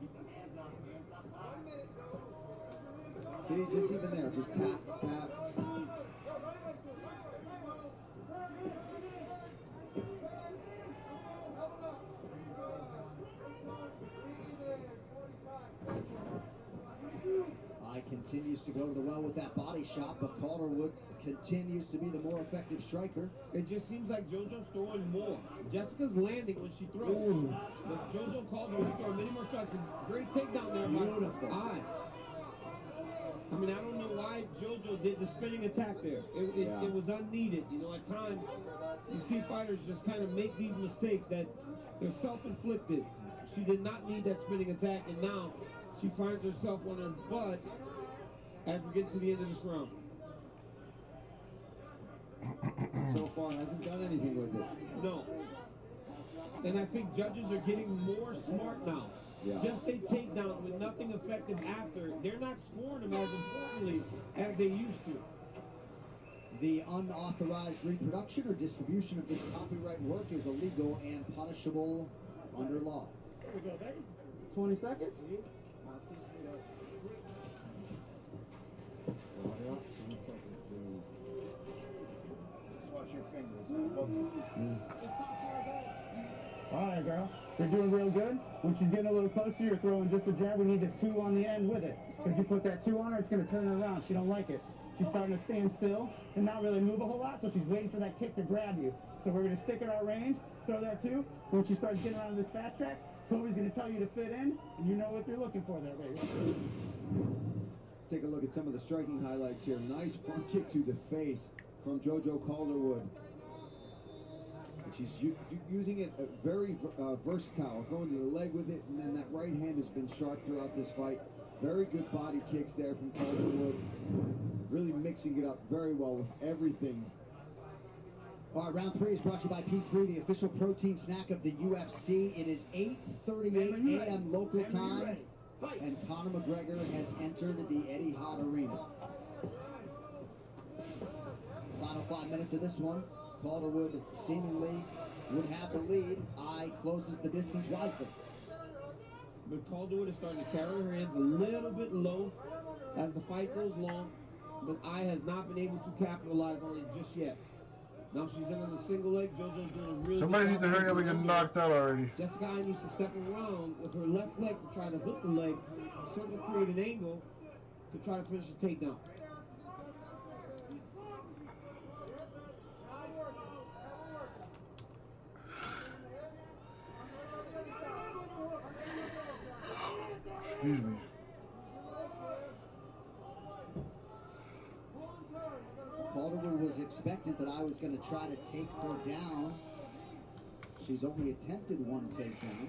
See, just even there, just tap, tap. Eye continues to go to the well with that body shot, but Calderwood continues to be the more effective striker. It just seems like JoJo's throwing more. Jessica's landing when she throws. But JoJo Calderwood's throwing many more shots. Great takedown there by Eye. I mean, I don't know why JoJo did the spinning attack there. It was unneeded. You know, at times, you see fighters just kind of make these mistakes that they're self-inflicted. She did not need that spinning attack, and now she finds herself on her butt as we get to the end of this round. So far, hasn't done anything with it. No. And I think judges are getting more smart now. Yeah. Just a takedown with nothing effective after. They're not scoring them as importantly as they used to. The unauthorized reproduction or distribution of this copyright work is illegal and punishable under law. There we go, baby. 20 seconds? your fingers. All right, girl. You're doing real good. When she's getting a little closer, you're throwing just a jab. We need the 2 on the end with it. If you put that 2 on her, it's going to turn her around. She don't like it. She's starting to stand still and not really move a whole lot, so she's waiting for that kick to grab you. So we're going to stick at our range, throw that 2. When she starts getting around this fast track, Kobe's going to tell you to fit in, and you know what you're looking for there, baby. Let's take a look at some of the striking highlights here. Nice front kick to the face from JoJo Calderwood. And she's using it very versatile, going to the leg with it, and then that right hand has been sharp throughout this fight. Very good body kicks there from Calderwood. Really mixing it up very well with everything. All right, round 3 is brought to you by P3, the official protein snack of the UFC. It is 8:38 a.m. local time, and Conor McGregor has entered the Etihad Arena. Final 5 minutes of this one. Calderwood seemingly would have the lead. Eye closes the distance wisely. But Calderwood is starting to carry her hands a little bit low as the fight goes long, but Eye has not been able to capitalize on it just yet. Now she's in on the single leg. JoJo's doing a really Somebody good needs to hurry up and get knocked out already. Jessica Eye needs to step around with her left leg to try to hook the leg, sort of create an angle to try to finish the takedown. Excuse me. Calderwood was expected that I was going to try to take her down. She's only attempted 1 takedown.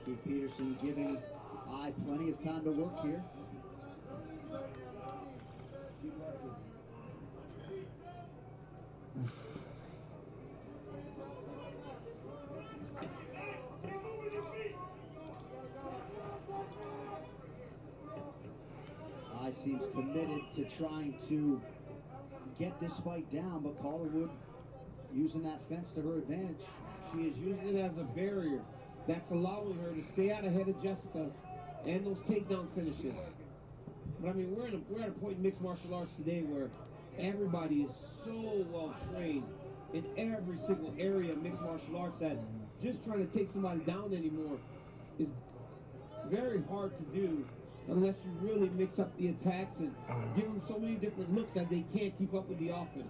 Keith Peterson giving Eye plenty of time to work here. Eye seems committed to trying to get this fight down, but Calderwood using that fence to her advantage. She is using it as a barrier that's allowing her to stay out ahead of Jessica and those takedown finishes. But I mean, we're at a point in mixed martial arts today where everybody is so well trained in every single area of mixed martial arts that just trying to take somebody down anymore is very hard to do unless you really mix up the attacks and give them so many different looks that they can't keep up with the offense.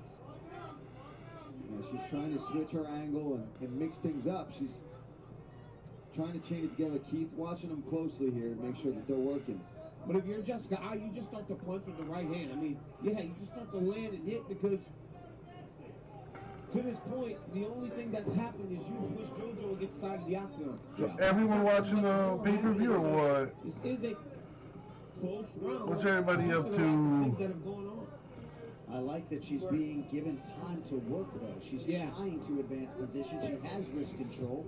Yeah, she's trying to switch her angle and mix things up. She's trying to chain it together. Keith watching them closely here to make sure that they're working. But if you're Jessica Eye, you just start to punch with the right hand. I mean, yeah, you just start to land and hit because to this point, the only thing that's happened is you push JoJo against the side of the octagon. So everyone watching the pay-per-view or what? This is a close round. What's everybody up to? Things that have gone on. I like that she's being given time to work, though. She's trying to advance position. She has wrist control.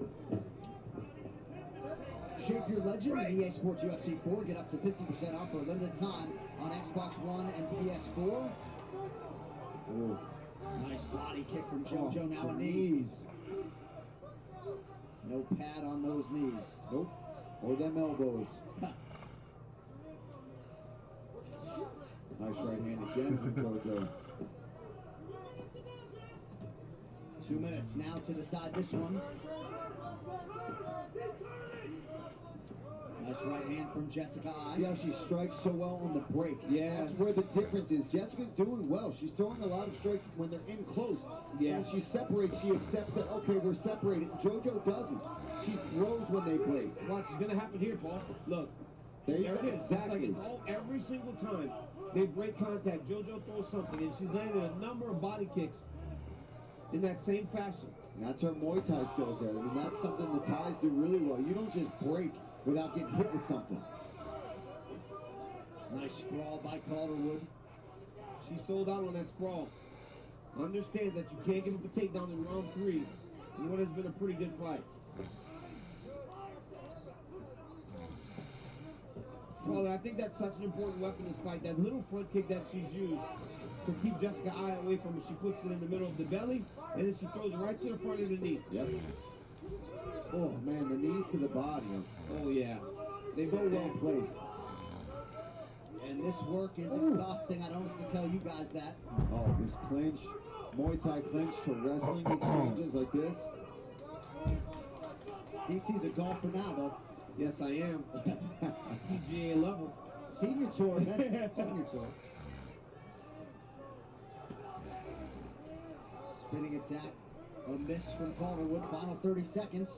Shape your legend in EA Sports UFC 4. Get up to 50% off for a limited time on Xbox One and PS4. Ooh. Nice body kick from JoJo. Now a knee. No pad on those knees. Nope. Or them elbows. Nice right hand again from JoJo. 2 minutes now to decide this one. Nice right hand from Jessica Eye. See how she strikes so well on the break? Yeah. That's where the difference is. Jessica's doing well. She's throwing a lot of strikes when they're in close. Yeah. And she separates, she accepts that, okay, we're separated. JoJo doesn't. She throws when they break. Watch, it's going to happen here, Paul. Look. There you it go. is. Exactly. It's like every single time they break contact, JoJo throws something, and she's landed a number of body kicks in that same fashion. And that's her Muay Thai skills there. I mean, that's something the Thais do really well. You don't just break without getting hit with something. Nice sprawl by Calderwood. She sold out on that sprawl. Understand that you can't give up a takedown in round 3 in what has been a pretty good fight. Well, I think that's such an important weapon in this fight. That little front kick that she's used to keep Jessica Eye away from her. She puts it in the middle of the belly, and then she throws it right to the front of the knee. Yep. Oh, man, the knees to the body. Oh, yeah. They So well placed. And this work isn't costing. I don't have to tell you guys that. Oh, this clinch, Muay Thai clinch to wrestling exchanges like this. DC's a golfer now, though. Yes, I am. PGA level. Senior tour, man. Senior tour. Spinning attack. A miss from Calderwood. Final 30 seconds.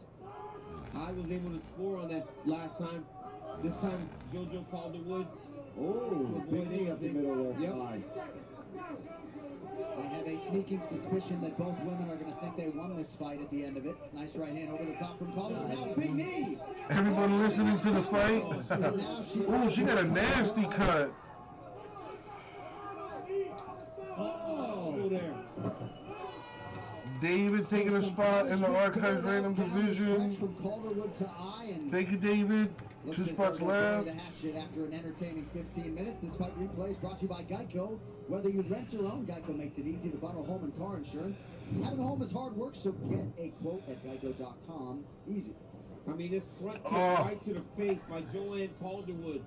I was able to score on that last time. This time, JoJo Calderwood. Oh, big knee up the middle there. Yep. Fine. I have a sneaking suspicion that both women are going to think they won this fight at the end of it. Nice right hand over the top from Calderwood. Now, big knee. Everyone listening to the fight. Oh, she got a nasty cut. Oh, there. David taking a spot in the Archives Random Division. From Calderwood to eye and Thank you, David. Two spots left. The hatchet after an entertaining 15 minutes. This fight replay is brought to you by Geico. Whether you rent or own, Geico makes it easy to bundle home and car insurance. Having a home is hard work, so get a quote at geico.com. Easy. I mean, this front kick right to the face by Joanne Calderwood.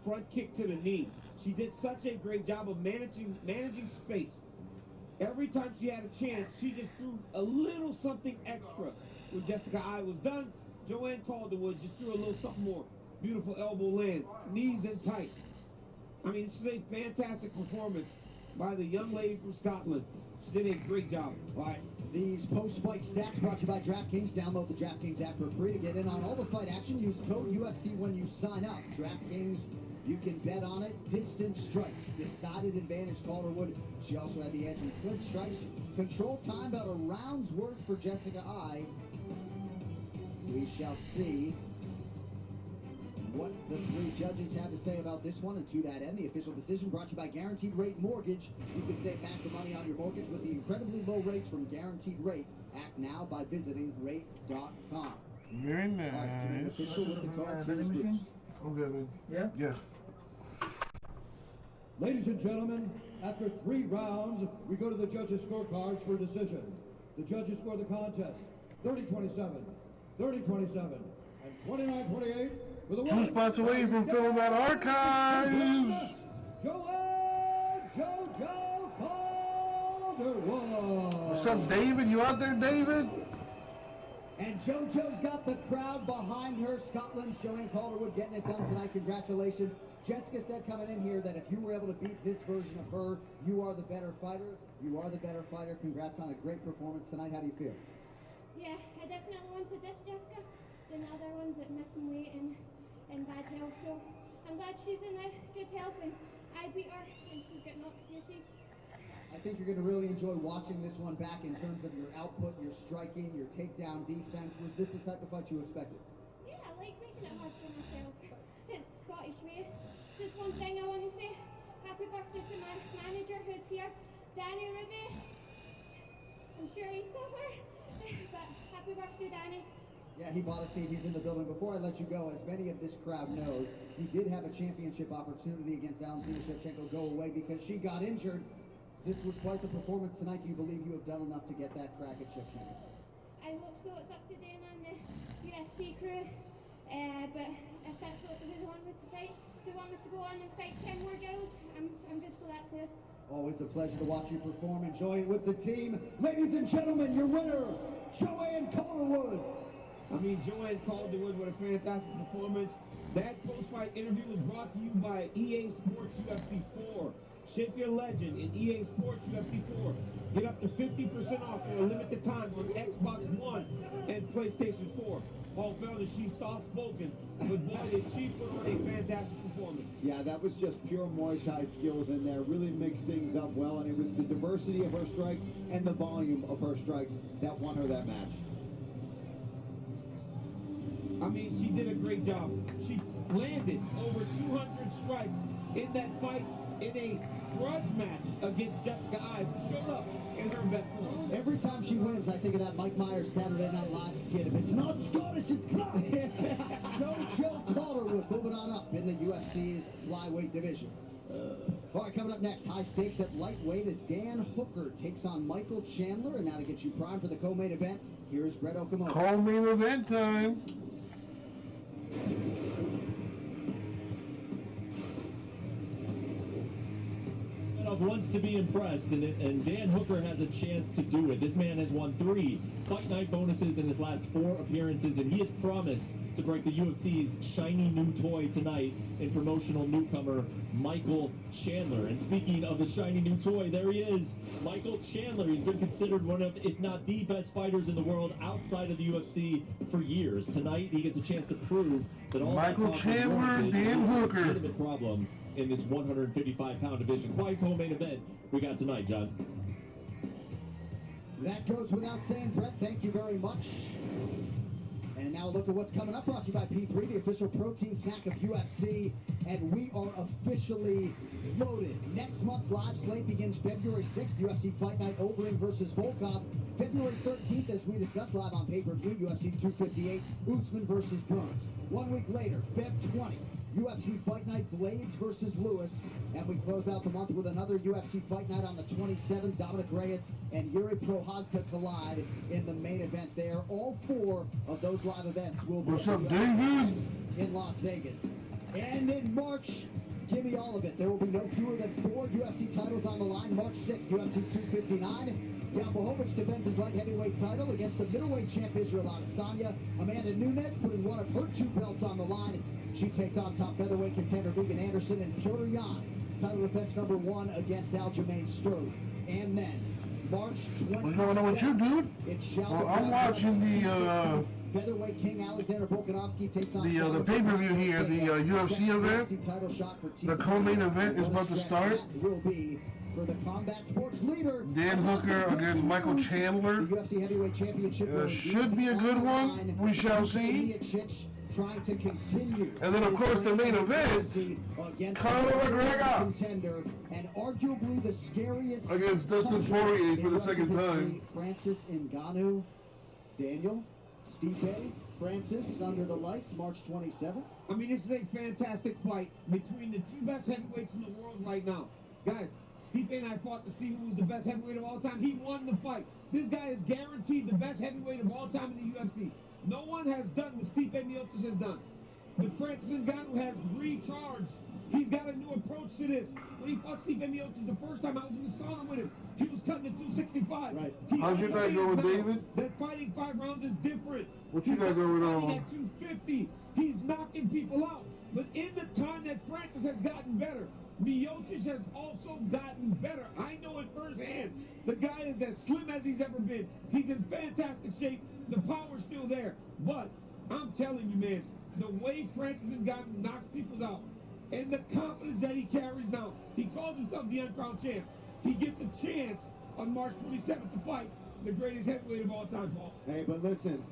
Front kick to the knee. She did such a great job of managing space. Every time she had a chance, she just threw a little something extra. When Jessica Eye was done, Joanne Calderwood just threw a little something more. Beautiful elbow lands, knees in tight. I mean, this is a fantastic performance by the young lady from Scotland. She did a great job. All right, these post-fight stats brought to you by DraftKings. Download the DraftKings app for free to get in on all the fight action. Use code UFC when you sign up. DraftKings, you can bet on it. Distant strikes, decided advantage Calderwood. She also had the edge in clinch strikes. Control time about a round's worth for Jessica Eye. We shall see what the three judges have to say about this one. And to that end, the official decision brought to you by Guaranteed Rate Mortgage. You can save massive money on your mortgage with the incredibly low rates from Guaranteed Rate. Act now by visiting rate.com. Very nice. All right, to the official with the cards, here's Bruce. Okay, man. Yeah? Yeah. Ladies and gentlemen, after 3 rounds, we go to the judges' scorecards for a decision. The judges score the contest 30-27, 30-27, and 29-28 with a win. 2 spots away from filling that Archives. Joanne JoJo Calderwood. What's up, David? You out there, David? And JoJo's got the crowd behind her. Scotland's Joanne Calderwood getting it done tonight. Congratulations. Jessica said coming in here that if you were able to beat this version of her, you are the better fighter. You are the better fighter. Congrats on a great performance tonight. How do you feel? Yeah, I definitely wanted this Jessica than the other ones that missing weight and bad health. So I'm glad she's in good health and I beat her and she's got knocks to your teeth. I think you're going to really enjoy watching this one back in terms of your output, your striking, your takedown defense. Was this the type of fight you expected? Yeah, I like making it hard for myself. It's Scottish way. Just one thing I want to say. Happy birthday to my manager who's here, Danny Ruby. I'm sure he's somewhere. But happy birthday, Danny. Yeah, he bought a seat. He's in the building. Before I let you go, as many of this crowd knows, you did have a championship opportunity against Valentina Shevchenko go away because she got injured. This was quite the performance tonight. Do you believe you have done enough to get that crack at Shevchenko? I hope so. It's up to Dana and the UFC crew. But if that's what they want me to fight, they want me to go on and fight 10 more girls, I'm good for that too. Always a pleasure to watch you perform. Enjoy it with the team. Ladies and gentlemen, your winner, Joanne Calderwood. I mean, Joanne Calderwood with a fantastic performance. That post-fight interview was brought to you by EA Sports UFC 4. Shape your legend in EA Sports UFC 4. Get up to 50% off for a limited time on Xbox One and PlayStation 4. Paul Felder, she's soft-spoken, but boy, did she put on a fantastic performance. Yeah, that was just pure Muay Thai skills in there. Really mixed things up well, and it was the diversity of her strikes and the volume of her strikes that won her that match. I mean, she did a great job. She landed over 200 strikes in that fight in a grudge match against Jessica Eye, who showed up in her best form. Every time she wins, I think of that Mike Myers Saturday Night Live skit. If it's not Scottish, it's not. JoJo Calderwood moving on up in the UFC. UFC's flyweight division. All right, coming up next, high stakes at lightweight as Dan Hooker takes on Michael Chandler. And now to get you primed for the co-main event, here's Brett Okamoto. Co-main event time. Wants to be impressed, and Dan Hooker has a chance to do it. This man has won 3 Fight Night bonuses in his last 4 appearances, and he has promised to break the UFC's shiny new toy tonight in promotional newcomer Michael Chandler. And speaking of the shiny new toy, there he is, Michael Chandler. He's been considered one of, if not the best fighters in the world outside of the UFC for years. Tonight, he gets a chance to prove that all Michael Chandler, Dan Hooker. Legitimate problem in this 155-pound division. Quite co-main event we got tonight, John. That goes without saying, Brett. Thank you very much. And now a look at what's coming up, brought to you by P3, the official protein snack of UFC. And we are officially loaded. Next month's live slate begins February 6th, UFC Fight Night, Overeem versus Volkov. February 13th, as we discussed live on pay-per-view, UFC 258, Usman versus Burns. 1 week later, Feb 20, UFC Fight Night, Blades versus Lewis. And we close out the month with another UFC Fight Night on the 27th. Dominic Reyes and Yuri Prochazka collide in the main event there. All 4 of those live events will be in Las Vegas. And in March, give me all of it. There will be no fewer than 4 UFC titles on the line. March 6th, UFC 259. Jan Blachowicz defends his light heavyweight title against the middleweight champ Israel Adesanya. Amanda Nunes putting one of her 2 belts on the line. She takes on top featherweight contender Megan Anderson, and Petr Yan, title defense number 1 against Aljamain Sterling. And then March 20th. What's going on with you, dude? Well, I'm watching the featherweight king Alexander Volkanovski takes on the pay-per-view here, the UFC event. The co-main event is about to start. Will be for the combat sports leader Dan Hooker against Michael Chandler. The UFC heavyweight championship should be a good one. We shall see. Trying to continue. And then, of course, the main event, Conor McGregor contender and arguably the scariest against Dustin Poirier for the second time. Francis Ngannou, Daniel, Stipe, Francis under the lights, March 27th. I mean, this is a fantastic fight between the 2 best heavyweights in the world right now. Guys, Stipe and I fought to see who was the best heavyweight of all time. He won the fight. This guy is guaranteed the best heavyweight of all time in the UFC. No one has done what Stipe Miocic has done. But Francis Ngannou has recharged. He's got a new approach to this. When he fought Stipe Miocic the first time, I was in the sauna with him. He was cutting at 265. Right. How's your night going, David? That fighting 5 rounds is different. What you got going on? At 250, he's knocking people out. But in the time that Francis has gotten better, Miocic has also gotten better. I know it firsthand. The guy is as slim as he's ever been. He's in fantastic shape. The power's still there. But I'm telling you, man, the way Francis Ngannou knocks people out and the confidence that he carries now, he calls himself the uncrowned champ. He gets a chance on March 27th to fight the greatest heavyweight of all time, Paul. Hey, but listen,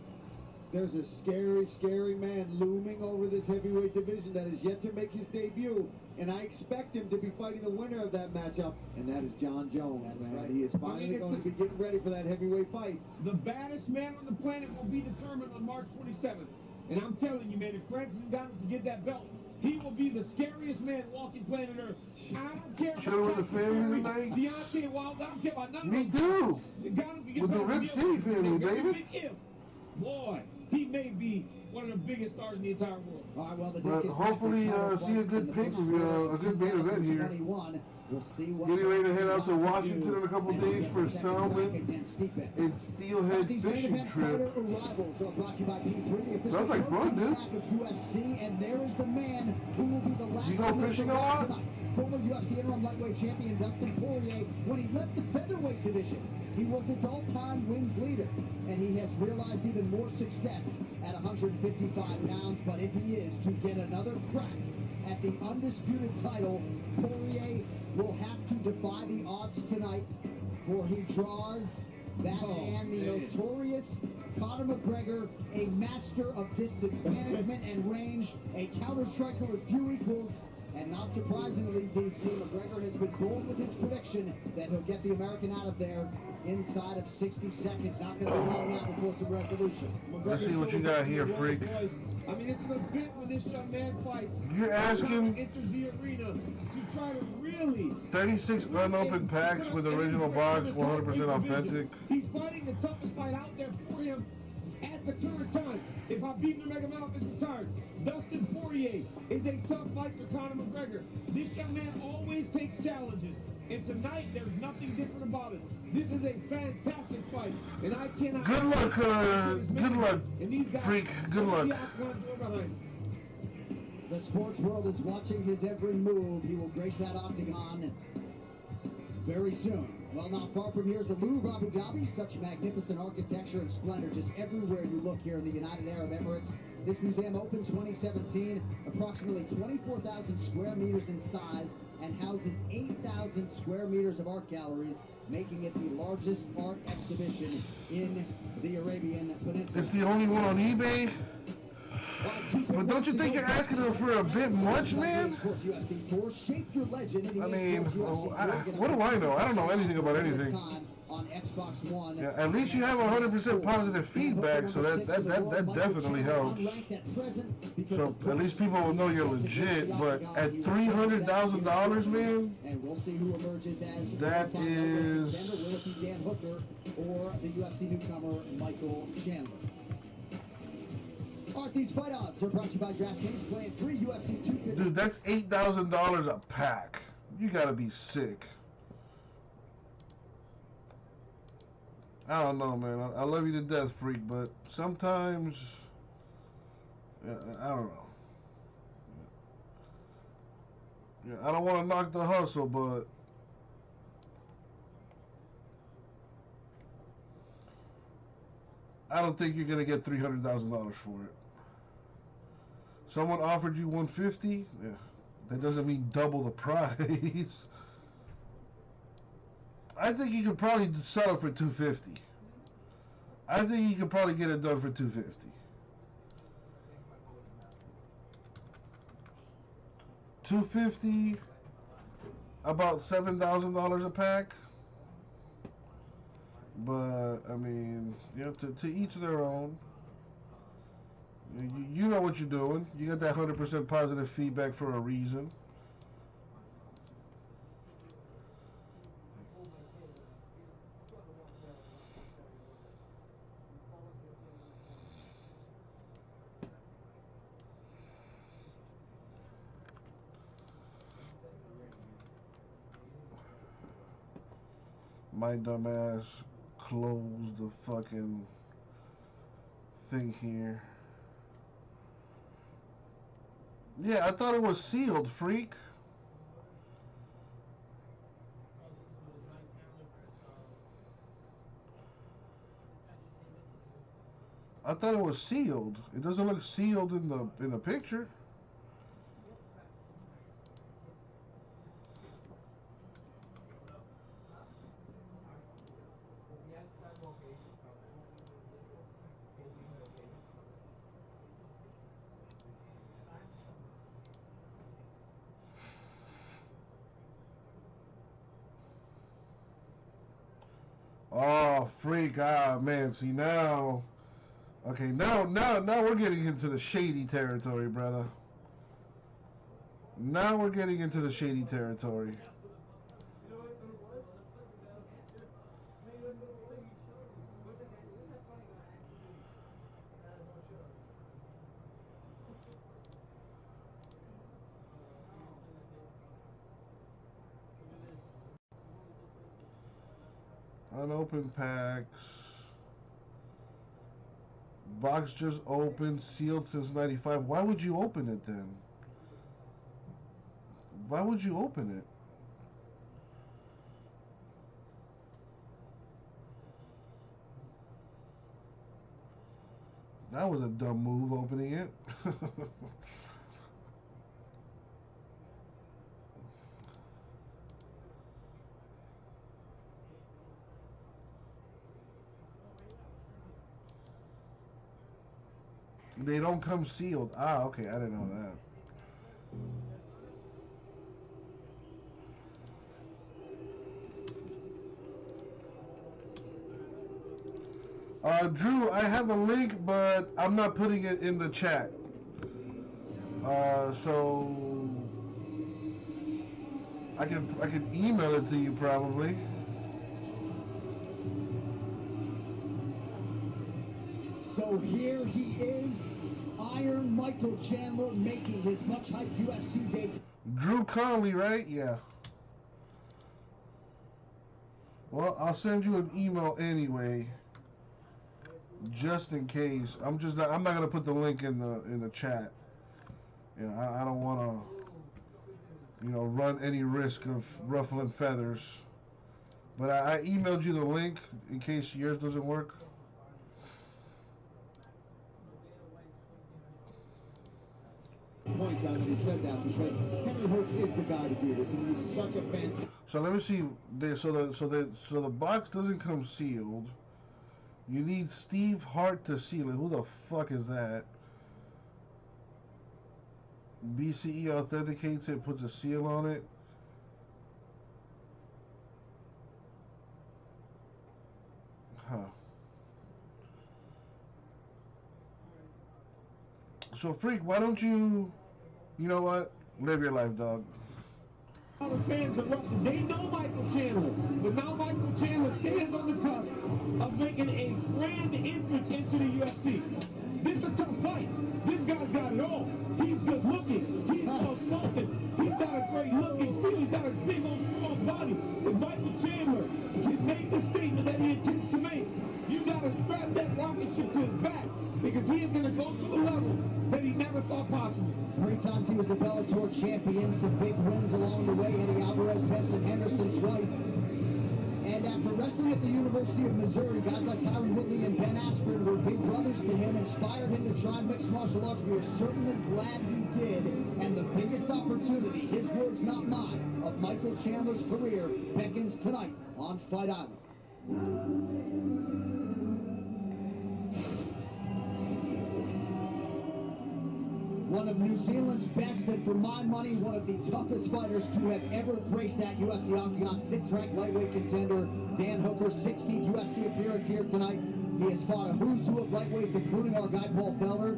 there's a scary, scary man looming over this heavyweight division that is yet to make his debut, and I expect him to be fighting the winner of that matchup, and that is John Jones, man. Right. He is finally going to be getting ready for that heavyweight fight. The baddest man on the planet will be determined on March 27th, and I'm telling you, man, if Francis Ngannou can get that belt, he will be the scariest man walking planet Earth. I don't care about with the family tonight. Deontay Wilder, I don't care about none of Me too. With the Rip City family, baby. Boy, he may be one of the biggest stars in the entire world. All right, well, but hopefully see a good pay-per-view, a good main event here. We'll see what Getting ready to head out to Washington in a couple days for Salmon and Steelhead fishing trip. Sounds like fun, dude. And there is the man who will be the last. You go fishing a lot? Former UFC interim lightweight champion Dustin Poirier, when he left the featherweight division, he was its all-time wins leader, and he has realized even more success at 155 pounds. But if he is to get another crack at the undisputed title, Poirier will have to defy the odds tonight, for he draws that man, the notorious Conor McGregor, a master of distance management and range, a counter-striker with few equals, And not surprisingly, DC, McGregor has been bold with his prediction that he'll get the American out of there inside of 60 seconds. Not going to be long now before some resolution. Let's see what you got here, freak. I mean, it's an event when this young man fights. You're asking enters the arena to try to really 36 unopened packs with original box, 100% authentic. He's fighting the toughest fight out there for him at the current time. If Khabib Nurmagomedov is retired, Dustin Poirier is a tough fight for Conor McGregor. This young man always takes challenges, and tonight there's nothing different about it. This is a fantastic fight, and I cannot. Good luck, freak. Good luck. The sports world is watching his every move. He will grace that octagon very soon. Well, not far from here is the Louvre Abu Dhabi. Such magnificent architecture and splendor just everywhere you look here in the United Arab Emirates. This museum opened 2017, approximately 24,000 square meters in size, and houses 8,000 square meters of art galleries, making it the largest art exhibition in the Arabian Peninsula. It's the only one on eBay. But don't you think you're asking her for a bit much, man? I mean, what do I know? I don't know anything about anything. Yeah, at least you have 100% positive feedback, so that definitely helps. So at least people will know you're legit. But at $300,000, man, that is. Dan Hooker or the UFC newcomer Michael Chandler. All right, these fight odds are brought to you by DraftKings, playing free UFC 250. Dude, that's $8,000 a pack. You gotta be sick. I don't know, man. I love you to death, freak, but sometimes, I don't know. Yeah, I don't want to knock the hustle, but I don't think you're gonna get $300,000 for it. Someone offered you $150. Yeah, that doesn't mean double the price. I think you could probably sell it for $250. I think you could probably get it done for $250. $250, about $7,000 a pack. But I mean, you know, to each their own. You know what you're doing. You got that 100% positive feedback for a reason. My dumbass closed the fucking thing here. Yeah, I thought it was sealed, freak. I thought it was sealed. It doesn't look sealed in the picture. Oh, freak. Ah, man. See, now. Okay, now we're getting into the shady territory, brother. Now we're getting into the shady territory. Unopened packs. Box just opened, sealed since '95. Why would you open it then? Why would you open it? That was a dumb move, opening it. They don't come sealed. Ah, okay, I didn't know that. Drew, I have a link, but I'm not putting it in the chat. So I can email it to you probably. So here he is, Iron Michael Chandler, making his much-hyped UFC debut. Drew Conley, right? Yeah. Well, I'll send you an email anyway, just in case. I'm not gonna put the link in the chat. You know, I don't want to, you know, run any risk of ruffling feathers. But I emailed you the link in case yours doesn't work. Point, John, when he said that, because Henry Hooks is the guy to do this, and he's such a fan. So let me see. So the box doesn't come sealed. You need Steve Hart to seal it. Who the fuck is that? BCE authenticates it, puts a seal on it. Huh. So, Freak, why don't you know what? Live your life, dog. All the fans of wrestling, they know Michael Chandler, but now Michael Chandler stands on the cusp of making a grand entrance into the UFC. This is a tough fight. This guy's got it all. He's good looking. He's well spoken. He's got a great looking feel. He's got a big old strong body. If Michael Chandler can make the statement that he intends to make, you got to strap that rocket ship to his back, because he is going to go to a level that he never thought possible. 3 times he was the Bellator champion, some big wins along the way. Eddie Alvarez, Benson Henderson twice. And after wrestling at the University of Missouri, guys like Tyron Woodley and Ben Askren were big brothers to him, inspired him to try mixed martial arts. We are certainly glad he did. And the biggest opportunity, his words not mine, of Michael Chandler's career beckons tonight on Fight Island. One of New Zealand's best, and for my money, one of the toughest fighters to have ever graced that UFC octagon, 6th-ranked lightweight contender Dan Hooker, 16th UFC appearance here tonight. He has fought a who's who of lightweights, including our guy Paul Felder.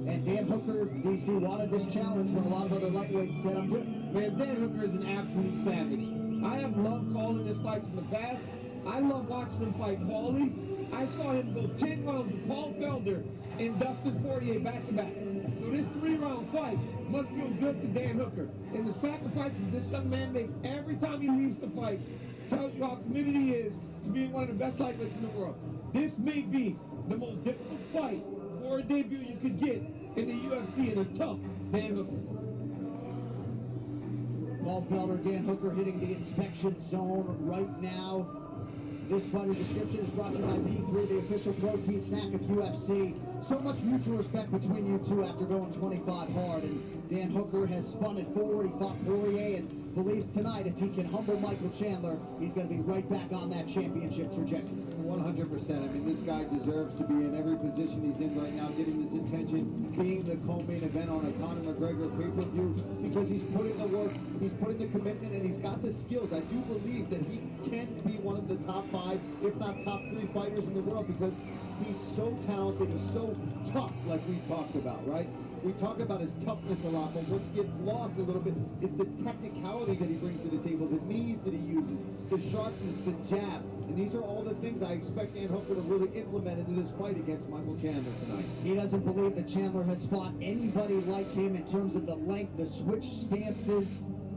And Dan Hooker, DC, wanted this challenge when a lot of other lightweights said, I'm good. Man, Dan Hooker is an absolute savage. I have loved calling his fights in the past. I love watching him fight Paulie. I saw him go 10 rounds with Paul Felder and Dustin Poirier back-to-back. So this 3-round fight must feel good to Dan Hooker. And the sacrifices this young man makes every time he leaves the fight tells you how committed he is to being one of the best lightweights in the world. This may be the most difficult fight for a debut you could get in the UFC, and a tough Dan Hooker. Paul Felder, Dan Hooker hitting the inspection zone right now. This fighter description is brought to you by P3, the official protein snack of UFC. So much mutual respect between you two after going 25 hard. And Dan Hooker has spun it forward. He fought Poirier and believes tonight if he can humble Michael Chandler, he's going to be right back on that championship trajectory. 100%. I mean, this guy deserves to be in every position he's in right now, getting this attention, being the co-main event on a Conor McGregor pay-per-view, because he's put in the work, he's put in the commitment, and he's got the skills. I do believe that he can be one of the top 5, if not top 3 fighters in the world, because he's so talented, he's so tough, like we talked about, right? We talk about his toughness a lot, but what gets lost a little bit is the technicality that he brings to the table, the knees that he uses, the sharpness, the jab. And these are all the things I expect Dan Hooker to really implement into this fight against Michael Chandler tonight. He doesn't believe that Chandler has fought anybody like him in terms of the length, the switch stances.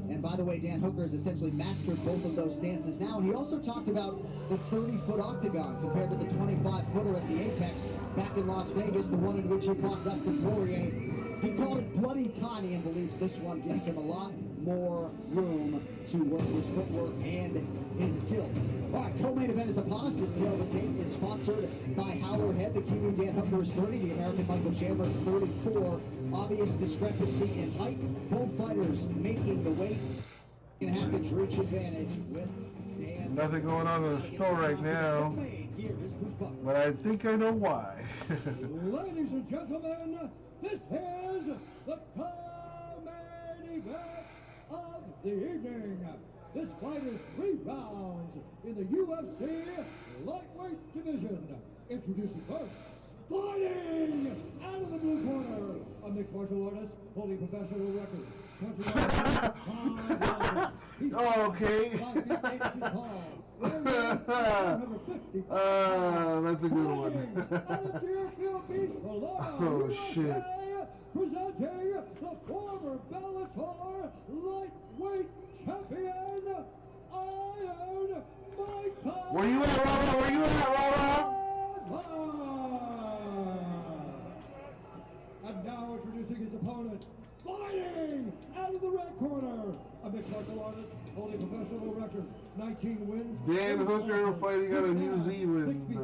And by the way, Dan Hooker has essentially mastered both of those stances now. And he also talked about the 30-foot octagon compared to the 25-footer at the Apex back in Las Vegas, the one in which he fought Dustin Poirier. He called it bloody tiny and believes this one gives him a lot more room to work his footwork and his skills. All right, co-main event is upon us. This tail of the tape is sponsored by Howard Head. The Kiwi Dan Hooker is 30, the American Michael Chandler is 34. Obvious discrepancy in height. Both fighters making the weight. Can happen to reach advantage with Dan. Nothing going on in the store right now, but I think I know why. Ladies and gentlemen, this is the co-main event of the evening. This fight is 3 rounds in the UFC lightweight division. Introducing first, fighting out of the blue corner, a mixed martial artist holding professional record. 21 rounds. Okay. That's a good one. Oh shit. Presenting the former Bellator lightweight champion, Iron Mike. Where you at, Rara? Where you at, Rara? And now introducing his opponent, fighting out of the red corner, a mixed martial artist holding professional record, 19 wins. Dan Hooker fighting out of New Zealand.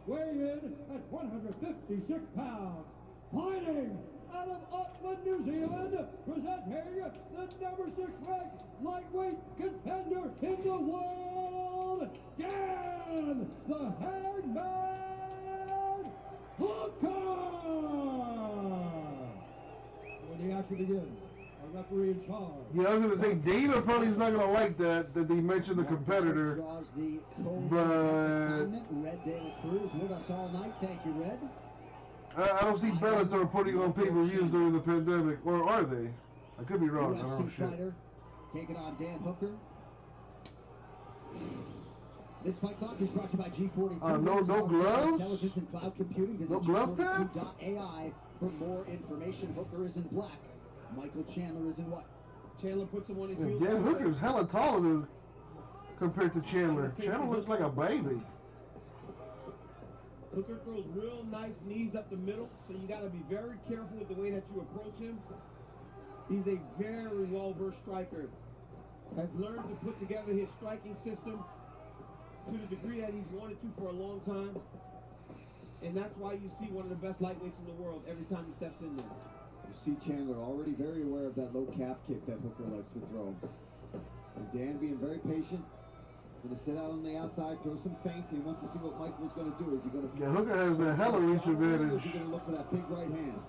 Weighing in at 156 pounds. Fighting out of Auckland, New Zealand, presenting the number 6 ranked lightweight contender in the world, Dan the Hangman Hooker! When the action begins, our referee in charge. Yeah, I was gonna say Dana probably is not gonna like that they mentioned the competitor, but Red De La Cruz with us all night. Thank you, Red. I don't see Bellator putting on pay-per-views during the pandemic, or are they? I could be wrong. I don't know shit. Fighter taking on Dan Hooker. This fight clock is brought to you by G42. No gloves? Intelligence and cloud computing. Visit No glove tap? G42.ai for more information. Hooker is in black. Michael Chandler is in white. Chandler puts him on his heels. Dan Hooker's hella taller than compared to Chandler. Chandler looks like a baby. Hooker throws real nice knees up the middle, so you got to be very careful with the way that you approach him. He's a very well-versed striker. Has learned to put together his striking system to the degree that he's wanted to for a long time. And that's why you see one of the best lightweights in the world every time he steps in there. You see Chandler already very aware of that low calf kick that Hooker likes to throw. And Dan being very patient. Going to sit out on the outside, throw some feints. He wants to see what Michael's going to do. Is he going to... Yeah, Hooker has the hella reach advantage. Is he going to look for that big right hand?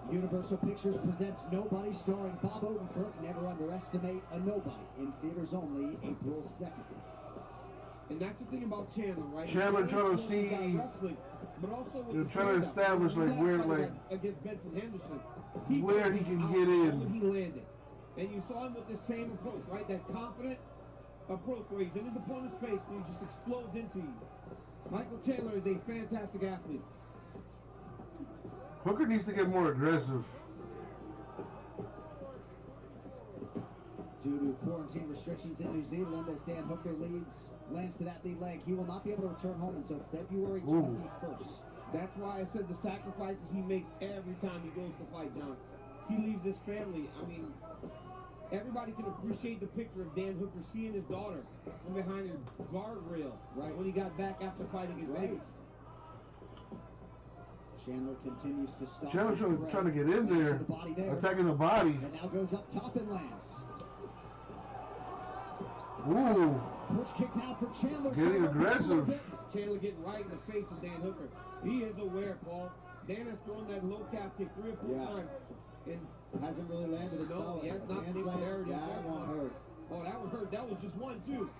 Universal Pictures presents Nobody, starring Bob Odenkirk. Never underestimate a nobody. In theaters only, April 2nd. And that's the thing about Chandler, right? Chandler trying to see... Wrestling, but also with You're trying to establish, like, where, like... Against Benson Henderson. Where he can get in. He landed. And you saw him with the same approach, right? That confident approach where he's in his opponent's face and he just explodes into you. Michael Chandler is a fantastic athlete. Hooker needs to get more aggressive. Due to quarantine restrictions in New Zealand, as Dan Hooker lands to that lead leg, he will not be able to return home until February 21st. That's why I said the sacrifices he makes every time he goes to fight, John. He leaves his family. I mean, everybody can appreciate the picture of Dan Hooker seeing his daughter from behind her guardrail when he got back after fighting in Vegas. Chandler continues to stop. Chandler's trying to get in there, attacking the body. And now goes up top and lands. Ooh. Push kick now for Chandler. Getting aggressive. Chandler getting right in the face of Dan Hooker. He is aware, Paul. Dan has thrown that low calf kick 3 or 4 times. And hasn't really landed it solid. He has not been able to air it. That one hurt. Oh, that one hurt. That was just 1, 2.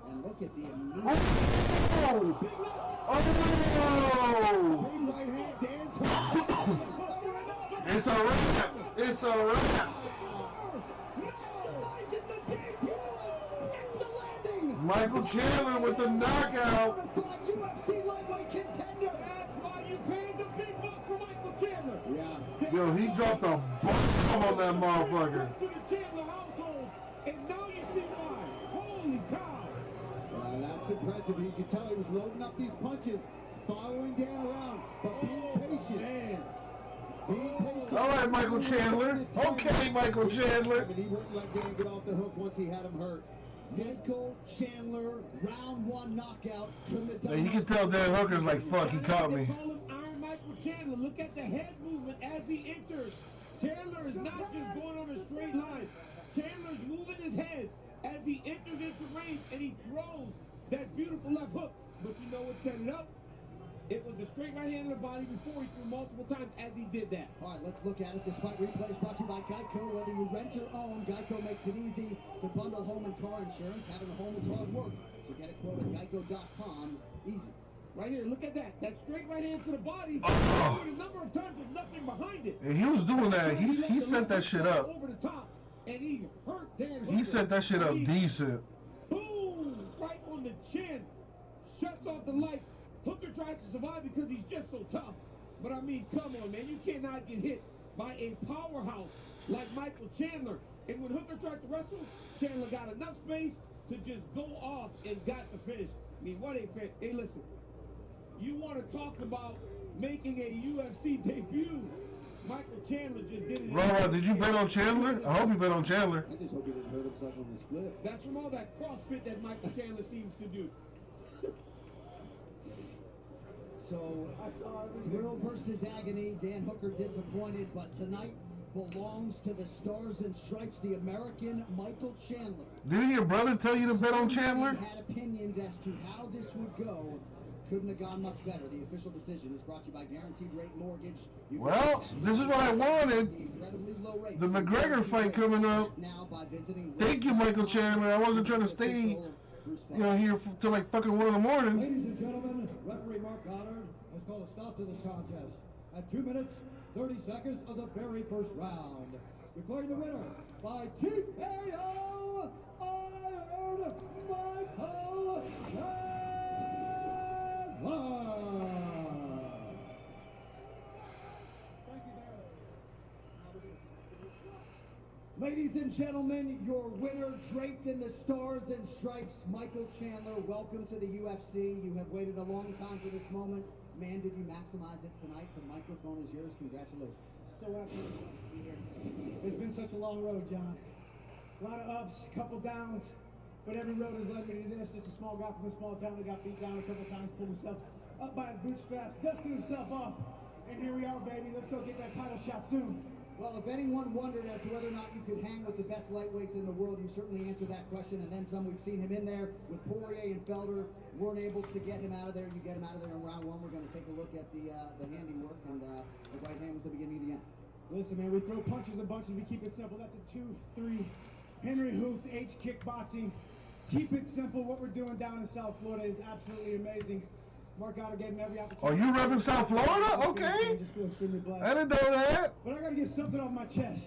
And look at the immediate... Oh! Oh! Big right hand, Dan. It's a wrap! It's a wrap! Michael Chandler with the knockout. UFC lightweight contender. That's why you paid the big bucks for Michael Chandler. Yeah. Yo, he dropped a bomb on that motherfucker. To the Chandler household, and now you see why. Holy cow. That's impressive. You can tell he was loading up these punches, following Dan around, but being patient. Man. All right, Michael Chandler. Okay, Michael Chandler. I mean, he wouldn't let Dan get off the hook once he had him hurt. Michael Chandler, round 1 knockout. Yeah, you can tell Dan Hooker's like, fuck, he caught me. They call him Iron Michael Chandler. Look at the head movement as he enters. Chandler is not just going on a straight line. Chandler's moving his head as he enters into range, and he throws that beautiful left hook. But you know what set it up? It was the straight right hand in the body before he threw multiple times as he did that. All right, let's look at it. This fight replay is brought to you by Geico. Whether you rent or own, Geico makes it easy to bundle home and car insurance. Having a home is hard work, so get a quote at geico.com. Easy. Right here, look at that. That straight right hand to the body. A number of times with nothing behind it. And he was doing that. He set that shit up. Over the top, and he hurt Dan Hooker. He set that shit up decent. Boom! Right on the chin. Shuts off the light. Hooker tries to survive because he's just so tough. But I mean, come on, man. You cannot get hit by a powerhouse like Michael Chandler. And when Hooker tried to wrestle, Chandler got enough space to just go off and got the finish. I mean, what a fit. Hey, listen. You want to talk about making a UFC debut? Michael Chandler just did it. Raw, did you bet on Chandler? I hope you bet on Chandler. I just hope he didn't hurt himself on this flip. That's from all that CrossFit that Michael Chandler seems to do. So, thrill versus agony. Dan Hooker disappointed, but tonight belongs to the Stars and Stripes, the American Michael Chandler. Didn't your brother tell you to bet on Chandler? He had opinions as to how this would go. Couldn't have gone much better. The official decision is brought to you by Guaranteed Rate Mortgage. Well, this is what I wanted. The McGregor fight coming up. Thank you, Michael Chandler. I wasn't trying to stay, here till like fucking 1 in the morning. Ladies and gentlemen, referee Mark Goddard has called a stop to this contest at 2 minutes, 30 seconds of the very first round. Declaring the winner by TKO, Iron Michael Chandler. Ladies and gentlemen, your winner, draped in the Stars and Stripes, Michael Chandler. Welcome to the UFC. You have waited a long time for this moment. Man, did you maximize it tonight? The microphone is yours. Congratulations. So happy to be here. It's been such a long road, John. A lot of ups, a couple downs, but every road has led me to this. Just a small guy from a small town that got beat down a couple times, pulled himself up by his bootstraps, dusted himself off, and here we are, baby. Let's go get that title shot soon. Well, if anyone wondered as to whether or not you could hang with the best lightweights in the world, you certainly answered that question, and then some. We've seen him in there with Poirier and Felder. Weren't able to get him out of there. You get him out of there in round 1. We're going to take a look at the handiwork, and the right hand was the beginning of the end. Listen, man, we throw punches and bunches. We keep it simple. That's a 2-3. Henry Hooft, H kickboxing. Keep it simple. What we're doing down in South Florida is absolutely amazing. Mark Goddard gave him every opportunity. Oh, you repping South Florida? Okay. I just feel extremely blessed. I didn't know that. But I got to get something off my chest.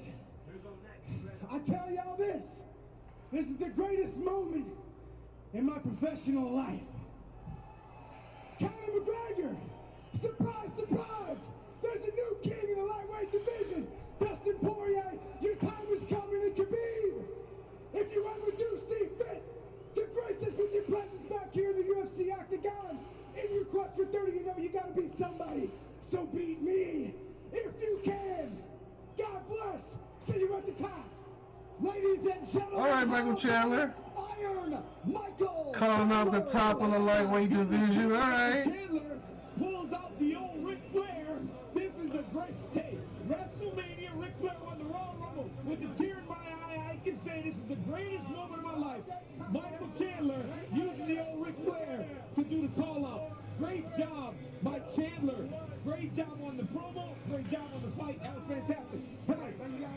I tell y'all this. This is the greatest moment in my professional life. Conor McGregor. Surprise, surprise. There's a new king in the lightweight division. Dustin Poirier, your time is coming, and Khabib. If you ever do see fit to grace us with your presence back here in the UFC octagon, in your quest for 30, you know you gotta beat somebody. So beat me if you can. God bless. See you at the top. Ladies and gentlemen. All right, Michael Chandler. Iron Michael. Calling out the top of the lightweight division. All right. Chandler pulls out the old Ric Flair. This is a great, hey, WrestleMania, Ric Flair won the Royal Rumble. With a tear in my eye, I can say this is the greatest moment of my life. Michael Chandler using the old Ric Flair to do the call out. Great job by Chandler. Great job on the promo. Great job on the fight. That was fantastic.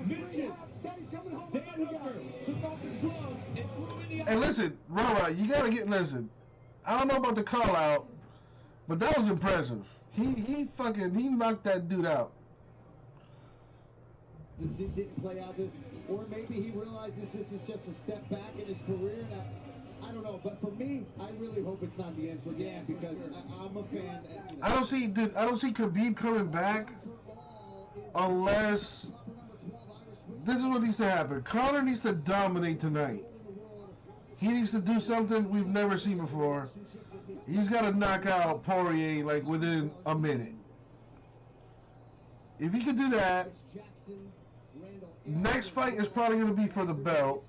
Mention Dan Hooker took off his gloves and threw him in the Hey, listen, Rara, you gotta listen. I don't know about the call out, but that was impressive. He knocked that dude out. It didn't play out this, or maybe he realizes this is just a step back in his career. I don't know, but for me, I really hope it's not the end for Dan because I'm a fan. I don't see Khabib coming back unless this is what needs to happen. Conor needs to dominate tonight. He needs to do something we've never seen before. He's got to knock out Poirier like within a minute. If he could do that, next fight is probably going to be for the belt.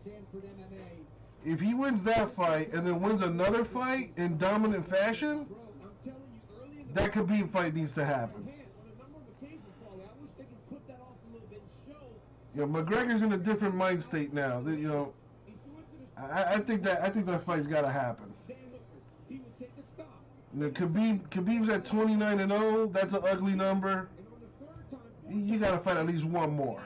If he wins that fight and then wins another fight in dominant fashion, that Khabib fight needs to happen. McGregor's in a different mind state now. I think that fight's got to happen. He would take a stop. The Khabib's at 29-0. That's an ugly number. You gotta fight at least one more.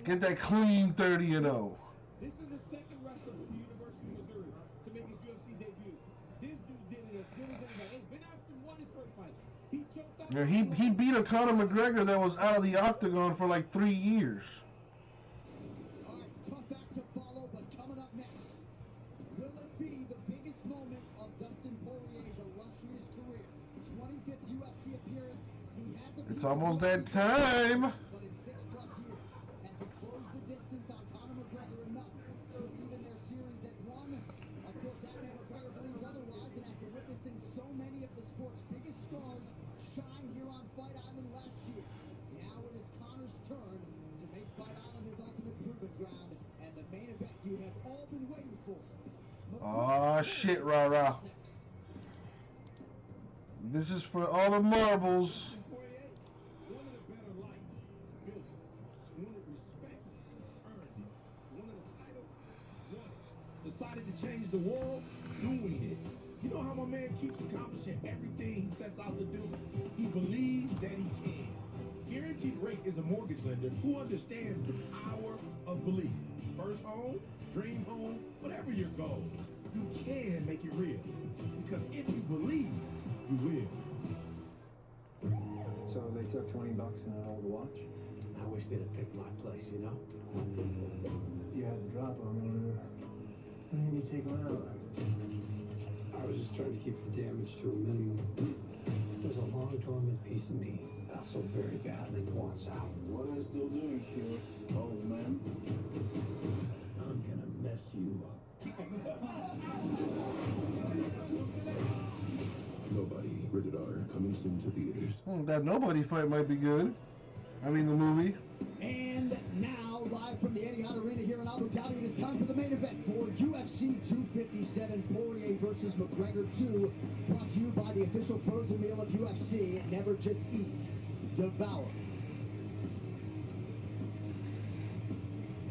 Get that clean 30-0. This is the second wrestler from the University of Missouri to make his UFC debut. This dude did it as good as anybody. Ben Askren won his first fight. He choked out. Yeah, he beat a Conor McGregor that was out of the octagon for like 3 years. All right, tough act to follow, but coming up next, will it be the biggest moment of Dustin Poirier's illustrious career? 25th UFC appearance. He has a It's almost that time. but in 6+ years, has he closed the distance on Conor McGregor enough to even their series at 1? Of course, that man McGregor believes otherwise, and after witnessing so many of the sport's biggest stars shine here on Fight Island last year, now it is Conor's turn to make Fight Island his ultimate proving ground, and the main event you have all been waiting for. Oh shit, rah-rah. This is for all the marbles. Decided to change the world, doing it. You know how my man keeps accomplishing everything he sets out to do? He believes that he can. Guaranteed Rate is a mortgage lender who understands the power of belief. First home, dream home, whatever your goal, you can make it real. Because if you believe, you will. So they took $20 and an old watch? I wish they'd have picked my place, you know? You had to drop on me. Why didn't you take one out? I was just trying to keep the damage to a minimum. There's a long dormant piece of me that so very badly wants out. What are you still doing here, old man? I'm gonna mess you up. Nobody, rated R, coming soon to theaters. That Nobody fight might be good. I mean, the movie. And now, live from the Etihad Arena here in Abu Dhabi, it is time for the main event for UFC 257, Poirier versus McGregor 2, brought to you by the official frozen meal of UFC, Never Just Eat, Devour.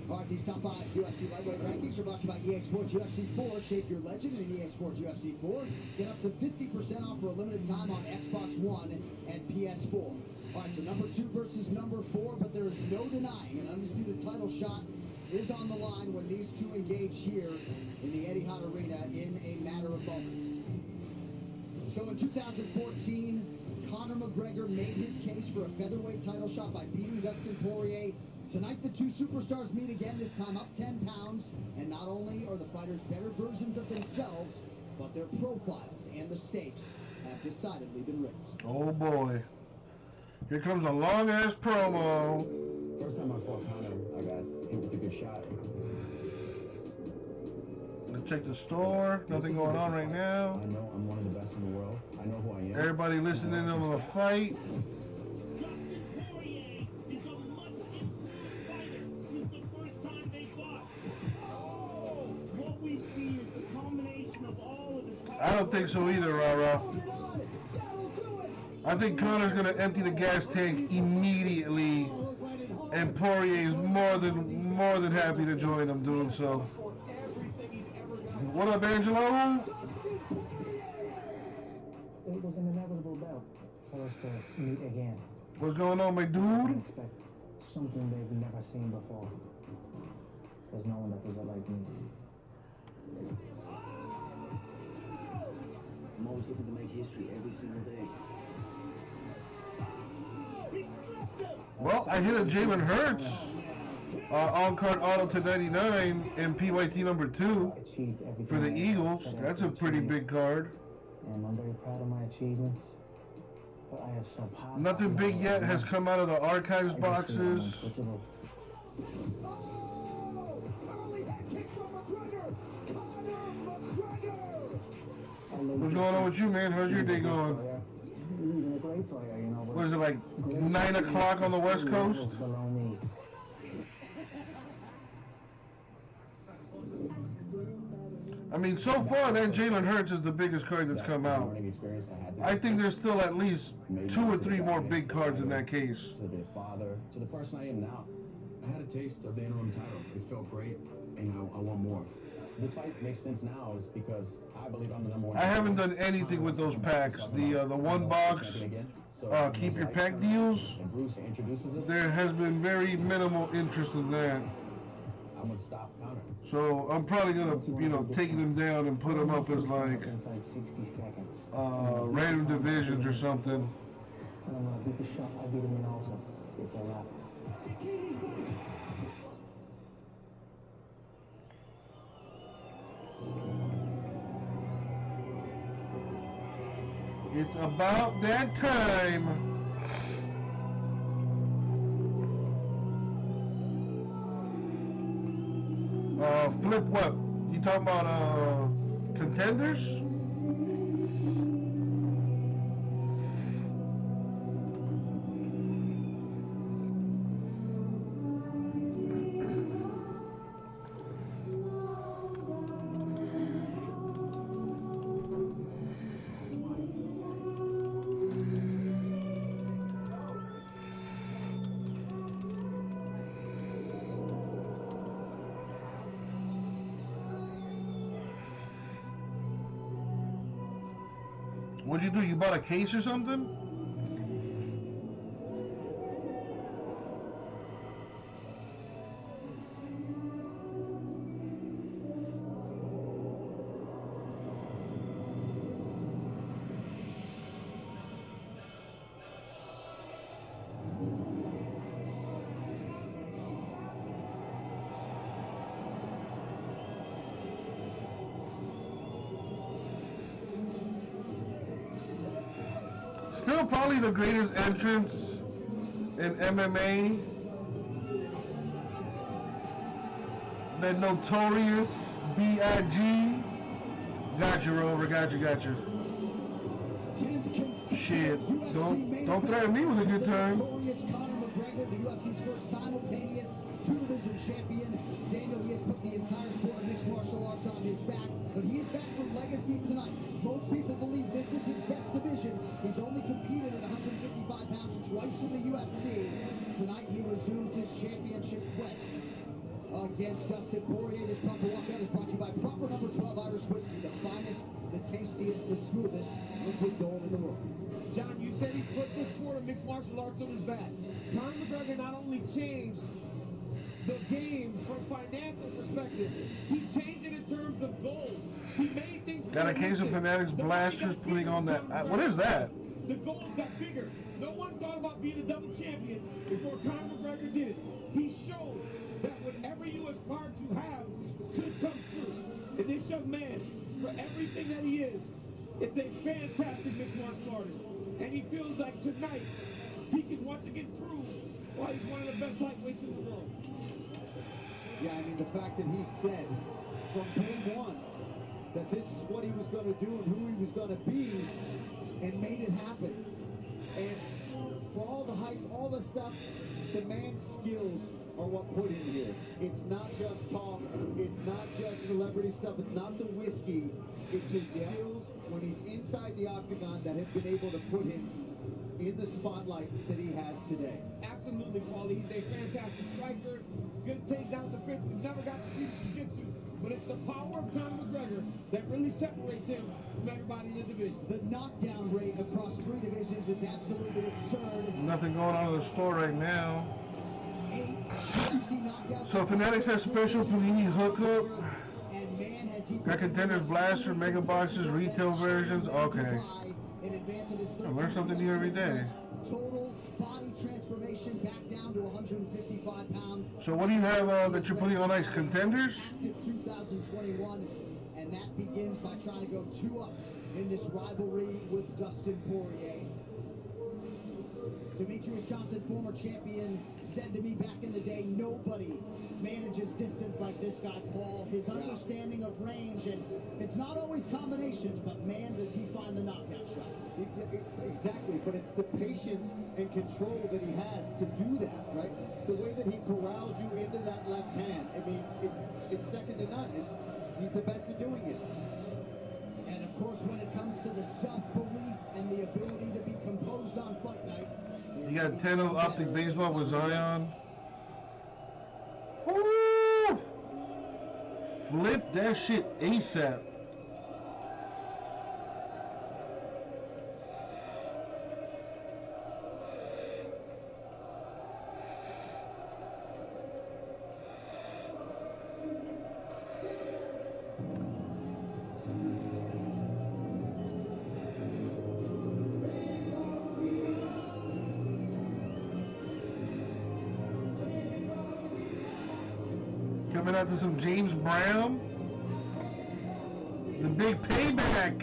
All right, these top 5 UFC lightweight rankings are brought to you by EA Sports UFC 4. Shape your legend in EA Sports UFC 4. Get up to 50% off for a limited time on Xbox One and PS4. All right, so number 2 versus number 4, but there is no denying an undisputed title shot is on the line when these two engage here in the Etihad Arena in a matter of moments. So in 2014, Conor McGregor made his case for a featherweight title shot by beating Dustin Poirier. Tonight, the two superstars meet again, this time up 10 pounds, and not only are the fighters better versions of themselves, but their profiles and the stakes have decidedly been raised. Oh boy. Here comes a long-ass promo. First time I fought Conor, I got hit with a good shot. Let's check the store. Nothing going on right now. I know I'm one of the best in the world. I know who I am. Everybody listening on the fight. I don't think so either, Rara. I think Conor's going to empty the gas tank immediately, and Poirier is more than happy to join him doing so. What up, Angelo? It was an inevitable bout for us to meet again. What's going on, my I dude? expect something they've never seen before. There's no one that does it like me. I'm always looking to make history every single day. Well, I hit a Jalen Hurts on-card auto to 99 and PYT number 2 for the Eagles. That's a pretty big card. And I'm very proud of my achievements. But I have so positive. Nothing big yet has come out of the archives boxes. What's going on with you, man? How's your day going? What is it, like 9 o'clock on the West Coast? I mean, so far, that Jalen Hurts is the biggest card that's come out. I think there's still at least 2 or 3 more big cards in that case. To the father, to the person I am now. I had a taste of the interim title. It felt great, and I want more. this fight makes sense now is because I believe I'm the #1. I haven't done anything with those packs. The one box keep your pack deals. There has been very minimal interest in that. I'm gonna stop counter. So I'm probably gonna, you know, take them down and put them up as like random divisions or something. I beat the shot. I beat him in also. It's a wrap. It's about that time. Flip what? You talking about contenders? What'd you do? You bought a case or something? Still probably the greatest entrance in MMA. The Notorious B.I.G. Got you, Rover. Got you. Shit. Don't threaten me with a good time. Conor McGregor, the UFC's first simultaneous two-division champion. Daniel, he has put the entire sport of mixed martial arts on his back, but he is back from Legacy tonight. Most people believe this is his best division. He's only competed at 155 pounds twice in the UFC. Tonight he resumes his championship quest against Dustin Poirier. This proper walkout is brought to you by Proper No. 12 Irish Whiskey, the finest, the tastiest, the smoothest liquid gold in the world. John, you said he's put this sport of mixed martial arts on his back. Conor McGregor not only changed the game from financial perspective, he changed it in terms of goals. He made things. Got a case of Fanatics blasters putting on that. What is that? The goals got bigger. No one thought about being a double champion before Conor McGregor did it. He showed that whatever you aspire to have could come true. And this young man, for everything that he is a fantastic mixed martial artist. And he feels like tonight he can once again prove why he's one of the best lightweights in the world. Yeah, I mean, the fact that he said from day one that this is what he was going to do and who he was going to be, and made it happen. And for all the hype, all the stuff, the man's skills are what put him here. It's not just talk, it's not just celebrity stuff, it's not the whiskey, it's his skills when he's inside the octagon that have been able to put him in the spotlight that he has today. Absolutely, Paulie. He's a fantastic striker, good takedown defense. He's never got to see the jiu-jitsu, but it's the power of Conor McGregor that really separates him from everybody in the division. The knockdown rate across 3 divisions is absolutely absurd. Nothing going on in the store right now. So Fanatics has special Panini hookup. Got Contenders Blaster, Mega Boxes, retail versions. Okay. I learn something new every day. Total body transformation back down to 155 pounds. So what do you have that you're putting on ice? Contenders? 2021, and that begins by trying to go 2-up in this rivalry with Dustin Poirier. Demetrius Johnson, former champion, said to me back in the day, nobody manages distance like this guy, Paul. His understanding of range, and it's not always combinations, but man, does he find the knockout shot. Exactly, but it's the patience and control that he has to do that, right? The way that he corrals you into that left hand, I mean, it's second to none. He's the best at doing it. And of course, when it comes to the self-belief and the ability to be composed on fight night, you got 10 of Optic Baseball with Zion. Woo! Flip that shit ASAP. Coming out to some James Brown. The big payback.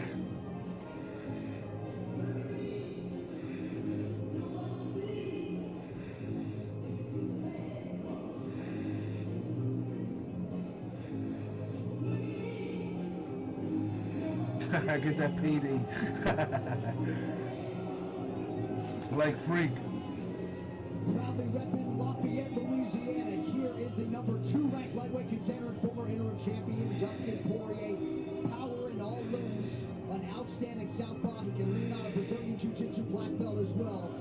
I get that payday. Like freak. Proudly repping Lafayette, Louisiana. Here is the number 2 ranked lightweight contender and former interim champion, Dustin Poirier. Power in all limbs. An outstanding southpaw. He can lean on a Brazilian Jiu-Jitsu black belt as well.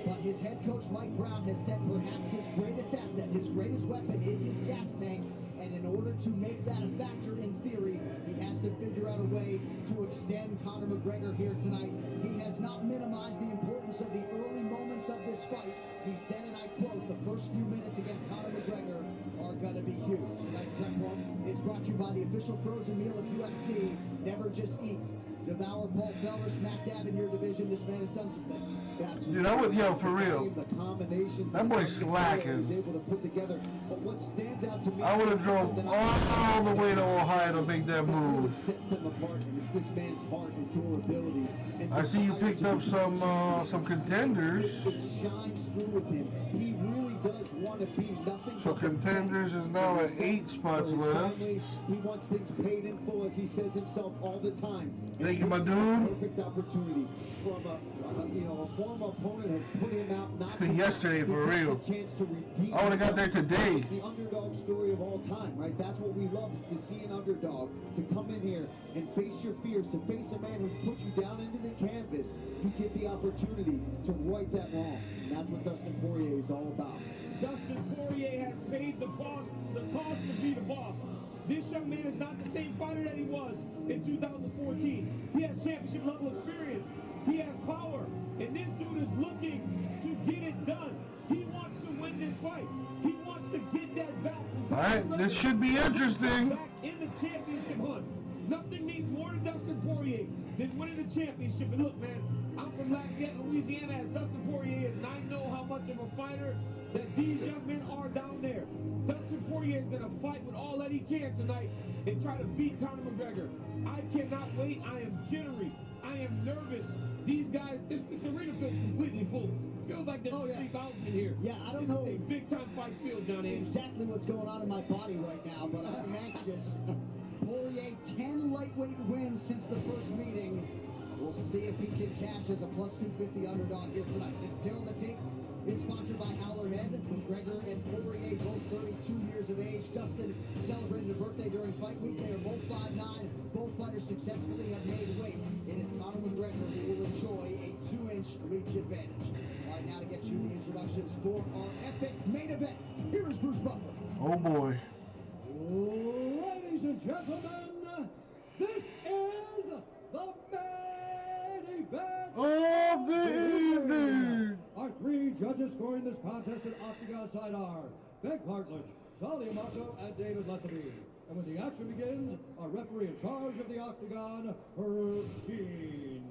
But his head coach, Mike Brown, has said perhaps his greatest asset, his greatest weapon is his gas tank. And in order to make that a factor in theory, he has to figure out a way to extend Conor McGregor here tonight. He has not minimized the importance of the early moments of this fight. He said, and I quote, the first few minutes against Conor McGregor are going to be huge. Tonight's prep one is brought to you by the official frozen meal of UFC, Never Just Eat. Devour Paul Felder, smack dab in your division. This man has done some things. Dude, I would, yo, for real. That boy's slacking. I would have drove all the way to Ohio to make that move. I see you picked up some contenders. So contenders is now at 8 spots left. He wants things paid in full, as he says himself all the time. Thank you, my dude. Perfect opportunity from a former opponent has put him out. Not yesterday, for real. I would have got there today. The underdog story of all time, right? That's what we love, is to see an underdog, to come in here and face your fears, to face a man who's put you down into the canvas. You get the opportunity to right that wrong. And that's what Dustin Poirier is all about. Dustin Poirier has paid the cost to be the boss. This young man is not the same fighter that he was in 2014. He has championship level experience. He has power. And this dude is looking to get it done. He wants to win this fight. He wants to get that belt. All right, this should be interesting. Back in the championship hunt. Nothing means more to Dustin Poirier than winning the championship. And look, man, I'm from Lafayette, Louisiana, as Dustin Poirier is, and I know how much of a fighter that these young men are down there. Dustin Poirier is going to fight with all that he can tonight and try to beat Conor McGregor. I cannot wait. I am jittery. I am nervous. These guys, this arena feels completely full. Feels like there's 3,000 in here. Yeah, I don't know. This is a big-time fight field, Johnny. Exactly what's going on in my body right now, but I'm anxious. Poirier, 10 lightweight wins since the first meeting. We'll see if he can cash as a plus 250 underdog here tonight. This Till the Tape is sponsored by Howlerhead. McGregor and Poirier, both 32 years of age. Dustin celebrated a birthday during fight week. They are both 5'9". Both fighters successfully have made weight. It is Conor McGregor who will enjoy a 2-inch reach advantage. All right, now to get you the introductions for our epic main event. Here is Bruce Butler. Oh boy. Ladies and gentlemen, this is the main event of the evening. Our 3 judges scoring this contest at Octagon side are Ben Cartlidge, Sal D'Amato, and David Lethaby. And when the action begins, our referee in charge of the Octagon, Herb Dean.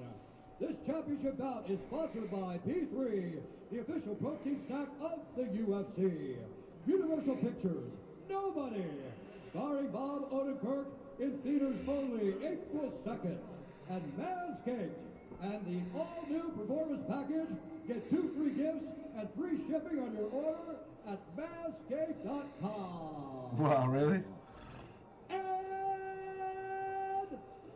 This championship bout is sponsored by P3, the official protein snack of the UFC. Universal Pictures, Nobody, starring Bob Odenkirk, in theaters only April 2nd. And Manscaped, and the all-new performance package. Get 2 free gifts and free shipping on your order at manscaped.com. Wow, really? And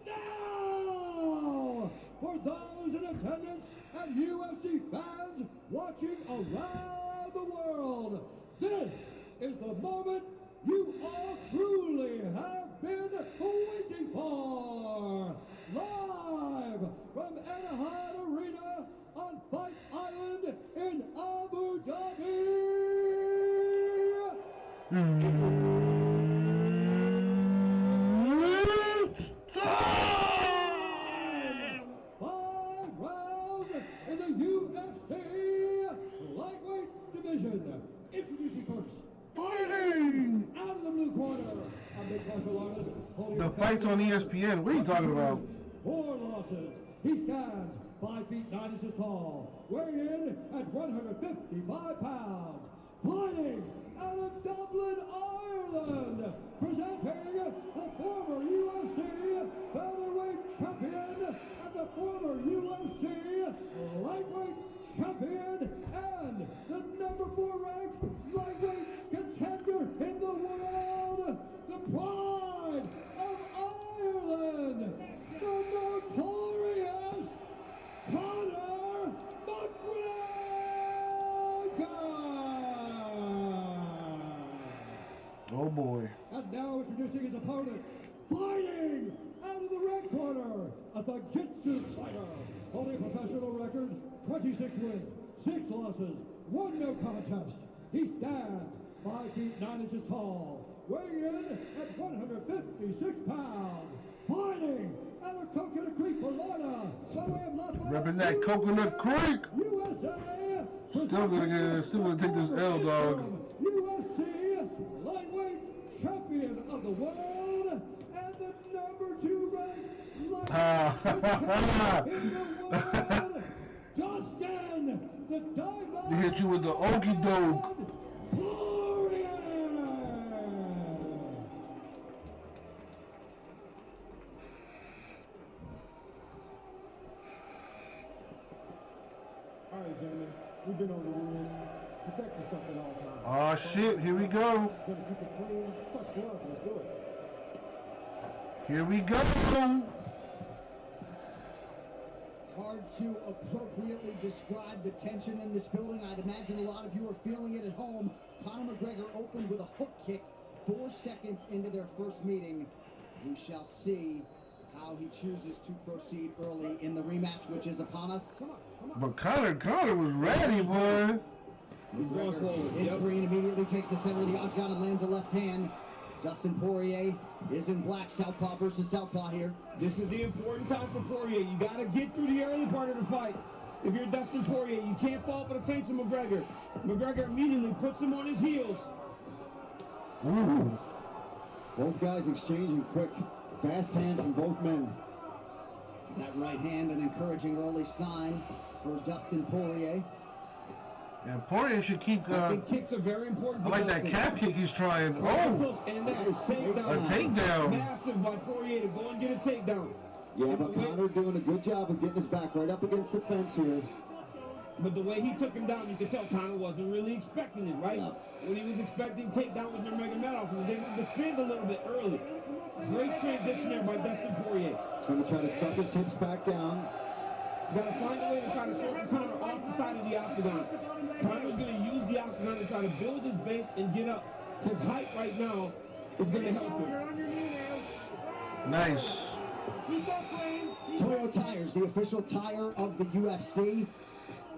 now, for those in attendance and UFC fans watching around the world, this is the moment you all truly have been waiting for. Live from Anaheim Arena on Fight Island in Abu Dhabi. fight's on ESPN. What are you talking about? 4 losses. He stands 5 feet 9 inches tall, weighing in at 155 pounds. Fighting out of Dublin, Ireland, presenting the former UFC featherweight champion and the former UFC lightweight champion and the number 4 ranked lightweight contender in the world, the pride of Ireland, the notorious Conor McGregor! Oh boy. And now introducing his opponent, fighting out of the red corner, a Jiu-Jitsu fighter, holding a professional record, 26 wins, 6 losses, 1 no contest. He stands 5 feet 9 inches tall, weighing in at 156 pounds, fighting out of Coconut Creek, Florida, by way of Las Vegas, Repping that Coconut Creek. USA. Still gonna take this L, dog. UFC lightweight champion of the world and the number 2 ranked lightweight in the world, Dustin the Diamond. They hit you with the okey doke. Poirier. All right, gentlemen, we've been over the ring. Protect yourself at all times. Oh shit, here we go. Gonna keep it clean. Touch gloves, let's do it. Here we go. Hard to appropriately describe the tension in this building. I'd imagine a lot of you are feeling it at home. Conor McGregor opened with a hook kick 4 seconds into their first meeting. We shall see how he chooses to proceed early in the rematch, which is upon us. But Conor was ready, boy. McGregor in green immediately takes the center of the octagon and lands a left hand. Dustin Poirier is in black, southpaw versus southpaw here. This is the important time for Poirier. You got to get through the early part of the fight. If you're Dustin Poirier, you can't fall for the feints of McGregor. McGregor immediately puts him on his heels. Ooh. Both guys exchanging quick, fast hands from both men. That right hand, an encouraging early sign for Dustin Poirier. Yeah, Poirier should keep. I think kicks are very important. I like that calf kick he's trying. Oh, and that takedown. A takedown. Massive by Poirier to go and get a takedown. Yeah, but Conor doing a good job of getting his back right up against the fence here. But the way he took him down, you could tell Conor wasn't really expecting it, right? Yeah. When he was expecting takedown with Nurmagomedov, he was able to defend a little bit early. Great transition there by Dustin Poirier. He's going to try to suck his hips back down. He's got to find a way to try to circle Conor off the side of the octagon. Conor's going to use the octagon to try to build his base and get up. His height right now is going to help him. Nice. Toyo Tires, the official tire of the UFC.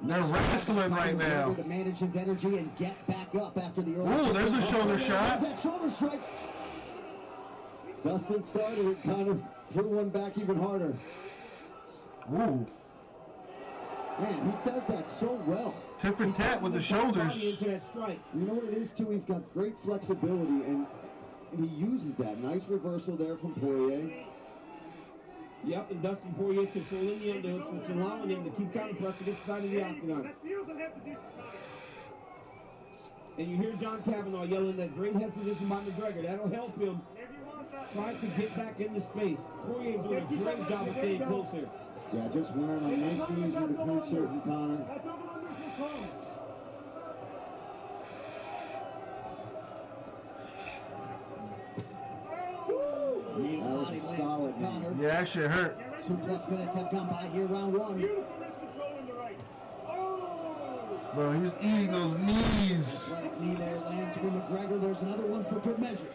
They're wrestling right now. To manage his energy and get back up after the early. Ooh, there's the shoulder shot. That shoulder strike. Dustin started it, Conor threw one back even harder. Ooh. Man, he does that so well. Tip for tat with the shoulders. You know what it is, too? He's got great flexibility, and he uses that. Nice reversal there from Poirier. Yep, and Dustin Poirier's controlling the underhooks, which is allowing him to keep Conor pressed against the side of the octagon. And you hear John Kavanagh yelling that great head position by McGregor. That'll help him try to get back into space. Poirier doing a great job of staying close here. Yeah, just wearing a nice knees with a clean shirt from Conor. That was a solid knee. Yeah, that shit hurt. 2+ minutes have gone by here, round one. Bro, he's eating those knees. Athletic knee there lands for McGregor. There's another one for good measure.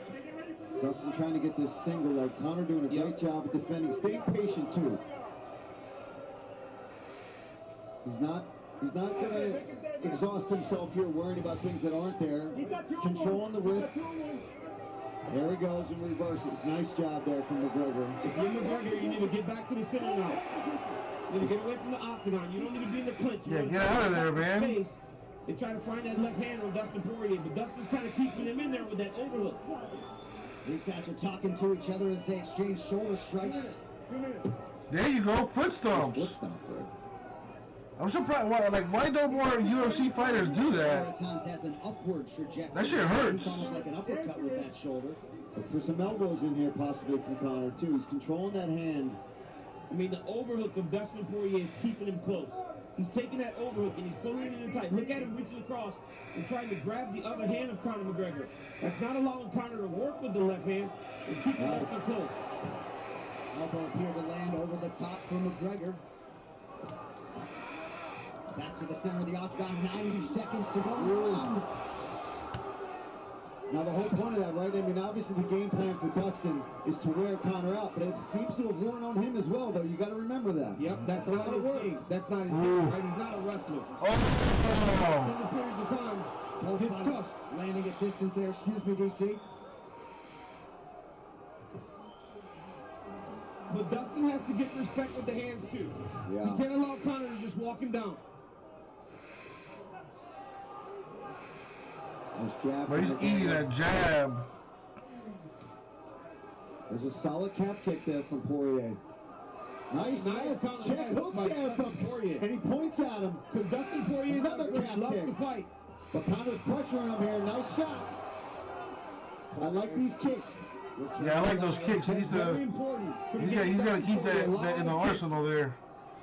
Dustin trying to get this single leg. Conor doing a great job of defending. Staying patient, too. He's not going to exhaust himself here worrying about things that aren't there. Controlling the wrist. There he goes and reverses. Nice job there from McGregor. If you're McGregor, you need to get back to the center now. You need to get away from the octagon. You don't need to be in the clinch. Yeah, get out of there, man. And try to find that left hand on Dustin Poirier. But Dustin's kind of keeping him in there with that overhook. These guys are talking to each other as they exchange shoulder strikes. There you go, foot stomps. Foot stomp, right? I'm surprised. Why don't more UFC fighters do that? At times has an upward trajectory. That shit hurts. It's almost like an uppercut with that shoulder. Look for some elbows in here, possibly from Conor too. He's controlling that hand. I mean, the overhook of Dustin Poirier is keeping him close. He's taking that overhook and he's pulling it in tight. Look at him reaching across and trying to grab the other hand of Conor McGregor. That's not allowing Conor to work with the left hand and keeping Dustin close. Elbow appeared to land over the top for McGregor. Back to the center of the octagon, 90 seconds to go. Now the whole point of that, right? I mean, obviously the game plan for Dustin is to wear Conor out, but it seems to have worn on him as well, though. You got to remember that. Yep, that's not his game. That's not his game, right? He's not a wrestler. Oh! In the periods of time, Both it's bodies tough. landing at distance there. Excuse me, DC. But Dustin has to get respect with the hands, too. Yeah. He can't allow Conor to just walk him down. Nice jab. But he's eating that jab. There's a solid calf kick there from Poirier. Nice check hook there from Poirier. And he points at him. Because Dustin Poirier Another calf loves kick. to fight. But Conor's pressuring him here. Nice shots. I like these kicks. Yeah, I like those kicks. He's Very important. he's got to keep that in the arsenal there.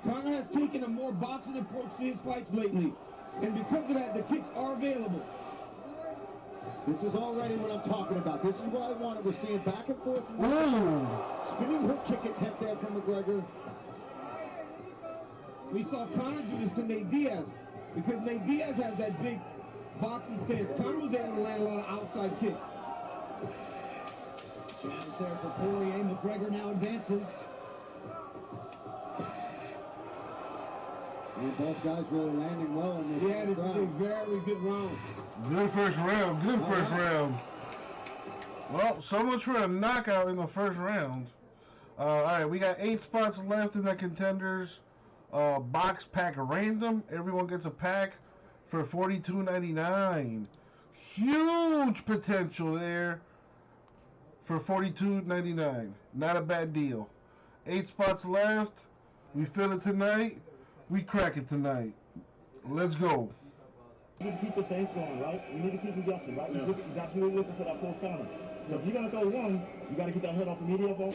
Conor has taken a more boxing approach to his fights lately. And because of that, the kicks are available. This is already what I'm talking about. This is what I wanted. We're seeing back and forth. Spinning hook kick attempt there from McGregor. We saw Conor do this to Nate Diaz because Nate Diaz has that big boxing stance. Conor was able to land a lot of outside kicks. Jabs there for Poirier. McGregor now advances. And both guys really landing well in this Yeah, this round. is a very good round. Good first round. Good first round. Well, so much for a knockout in the first round. All right, we got 8 spots left in the contenders. Box pack random. Everyone gets a pack for $42.99. Huge potential there for $42.99. Not a bad deal. 8 spots left. We fill it tonight. We crack it tonight. Let's go. We need to keep the pace going, right? We need to keep him guessing, right? He's absolutely looking for that full counter. So if you're going to throw one, you got to get that head off immediately.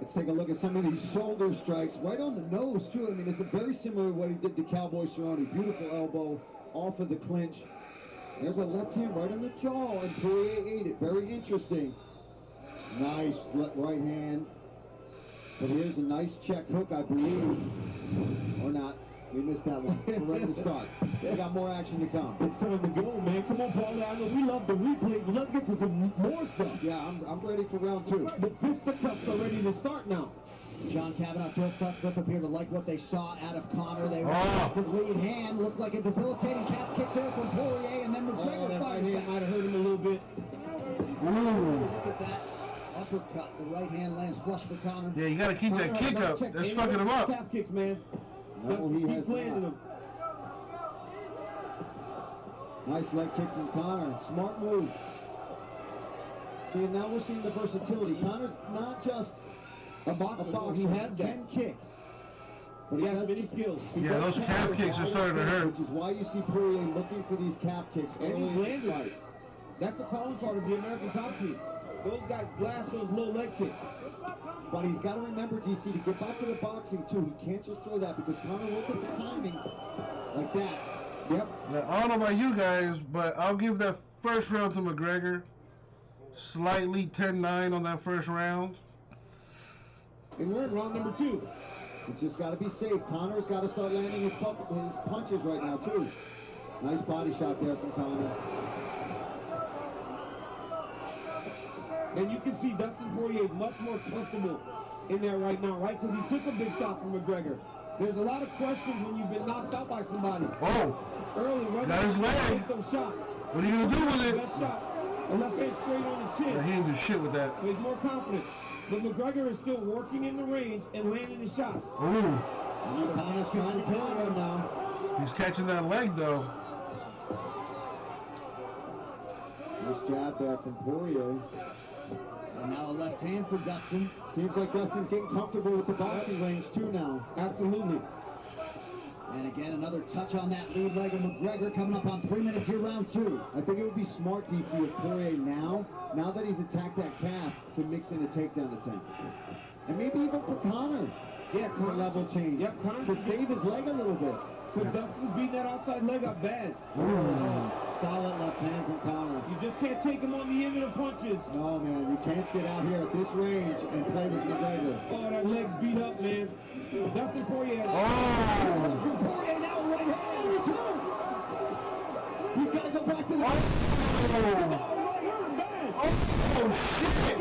Let's take a look at some of these shoulder strikes. Right on the nose, too. I mean, it's very similar to what he did to Cowboy Cerrone. Beautiful elbow off of the clinch. There's a left hand right on the jaw, and Poirier ate it. Very interesting. Nice right hand. But here's a nice check hook, I believe. Or not. We missed that one. We're ready to start. We got more action to come. It's time to go, man. Come on, Paulie. I know we love the replay, but let's get to some more stuff. Yeah, I'm ready for round 2. The fisticuffs are ready to start now. John Kavanagh, Phil Sutcliffe appear to like what they saw out of Conor. They the lead hand. Looked like a debilitating calf kick there from Poirier, and then McGregor that fires right hand back. might have hurt him a little bit. Look at that uppercut. The right hand lands flush for Conor. Yeah, you got to keep that kick up. That's fucking him up. Calf kicks, man. No, he has Keep landing not. them. Nice leg kick from Conor. Smart move. See, and now we're seeing the versatility. Conor's not just a boxer. He has that. can kick. But He he has does many skills. Yeah, those calf kicks are starting to hurt. Which is why you see Poirier looking for these calf kicks And early he's in the landed. fight. That's the calling part of the American Top Team. Those guys blast those low leg kicks. But he's got to remember, DC, to get back to the boxing, too. He can't just throw that because Conor will get the timing like that. Yep. Now, I don't know about you guys, but I'll give that first round to McGregor. Slightly 10-9 on that first round. And we're in round number 2. It's just got to be safe. Conor's got to start landing his punches right now, too. Nice body shot there from Conor. And you can see Dustin Poirier much more comfortable in there right now, right? Because he took a big shot from McGregor. There's a lot of questions when you've been knocked out by somebody. Oh! Early, right? Got his leg. Take those shots. What are you going to do with it? Best shot. A left hand straight on the chin. Yeah, he didn't do shit with that. So he's more confident. But McGregor is still working in the range and landing his shots. Ooh. Conor's trying to kill him now. He's catching that leg, though. We're Nice jab there from Poirier. And now a left hand for Dustin. Seems like Dustin's getting comfortable with the boxing range too now. Absolutely. And again, another touch on that lead leg of McGregor coming up on 3 minutes here, round 2. I think it would be smart, DC, of Poirier now that he's attacked that calf, to mix in a takedown attempt. And maybe even for Conor. Yeah, for a level change. Yep, Conor. To save his leg a little bit. Because Dustin's beating that outside leg up bad. Solid left hand from Conor. You just can't take him on the end of the punches. No, man, you can't sit out here at this range and play with McGregor. Oh, that leg's beat up, man. Dustin Poirier. Poirier now right hand. He's got to go back to the... Oh, shit!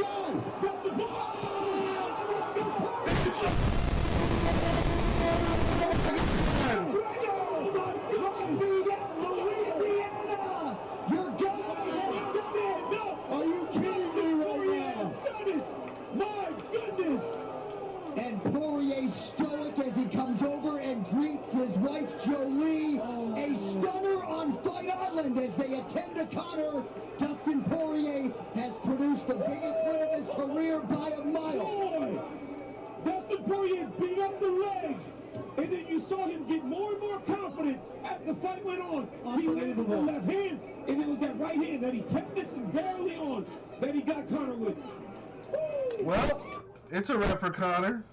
Stoic as he comes over and greets his wife Jolie. A stunner on Fight Island as they attend to Conor. Dustin Poirier has produced the biggest win of his career by a mile. Boy, Dustin Poirier beat up the legs, and then you saw him get more and more confident as the fight went on. He landed the left hand, and it was that right hand that he kept missing barely on that he got Conor with. Well, it's a wrap for Conor.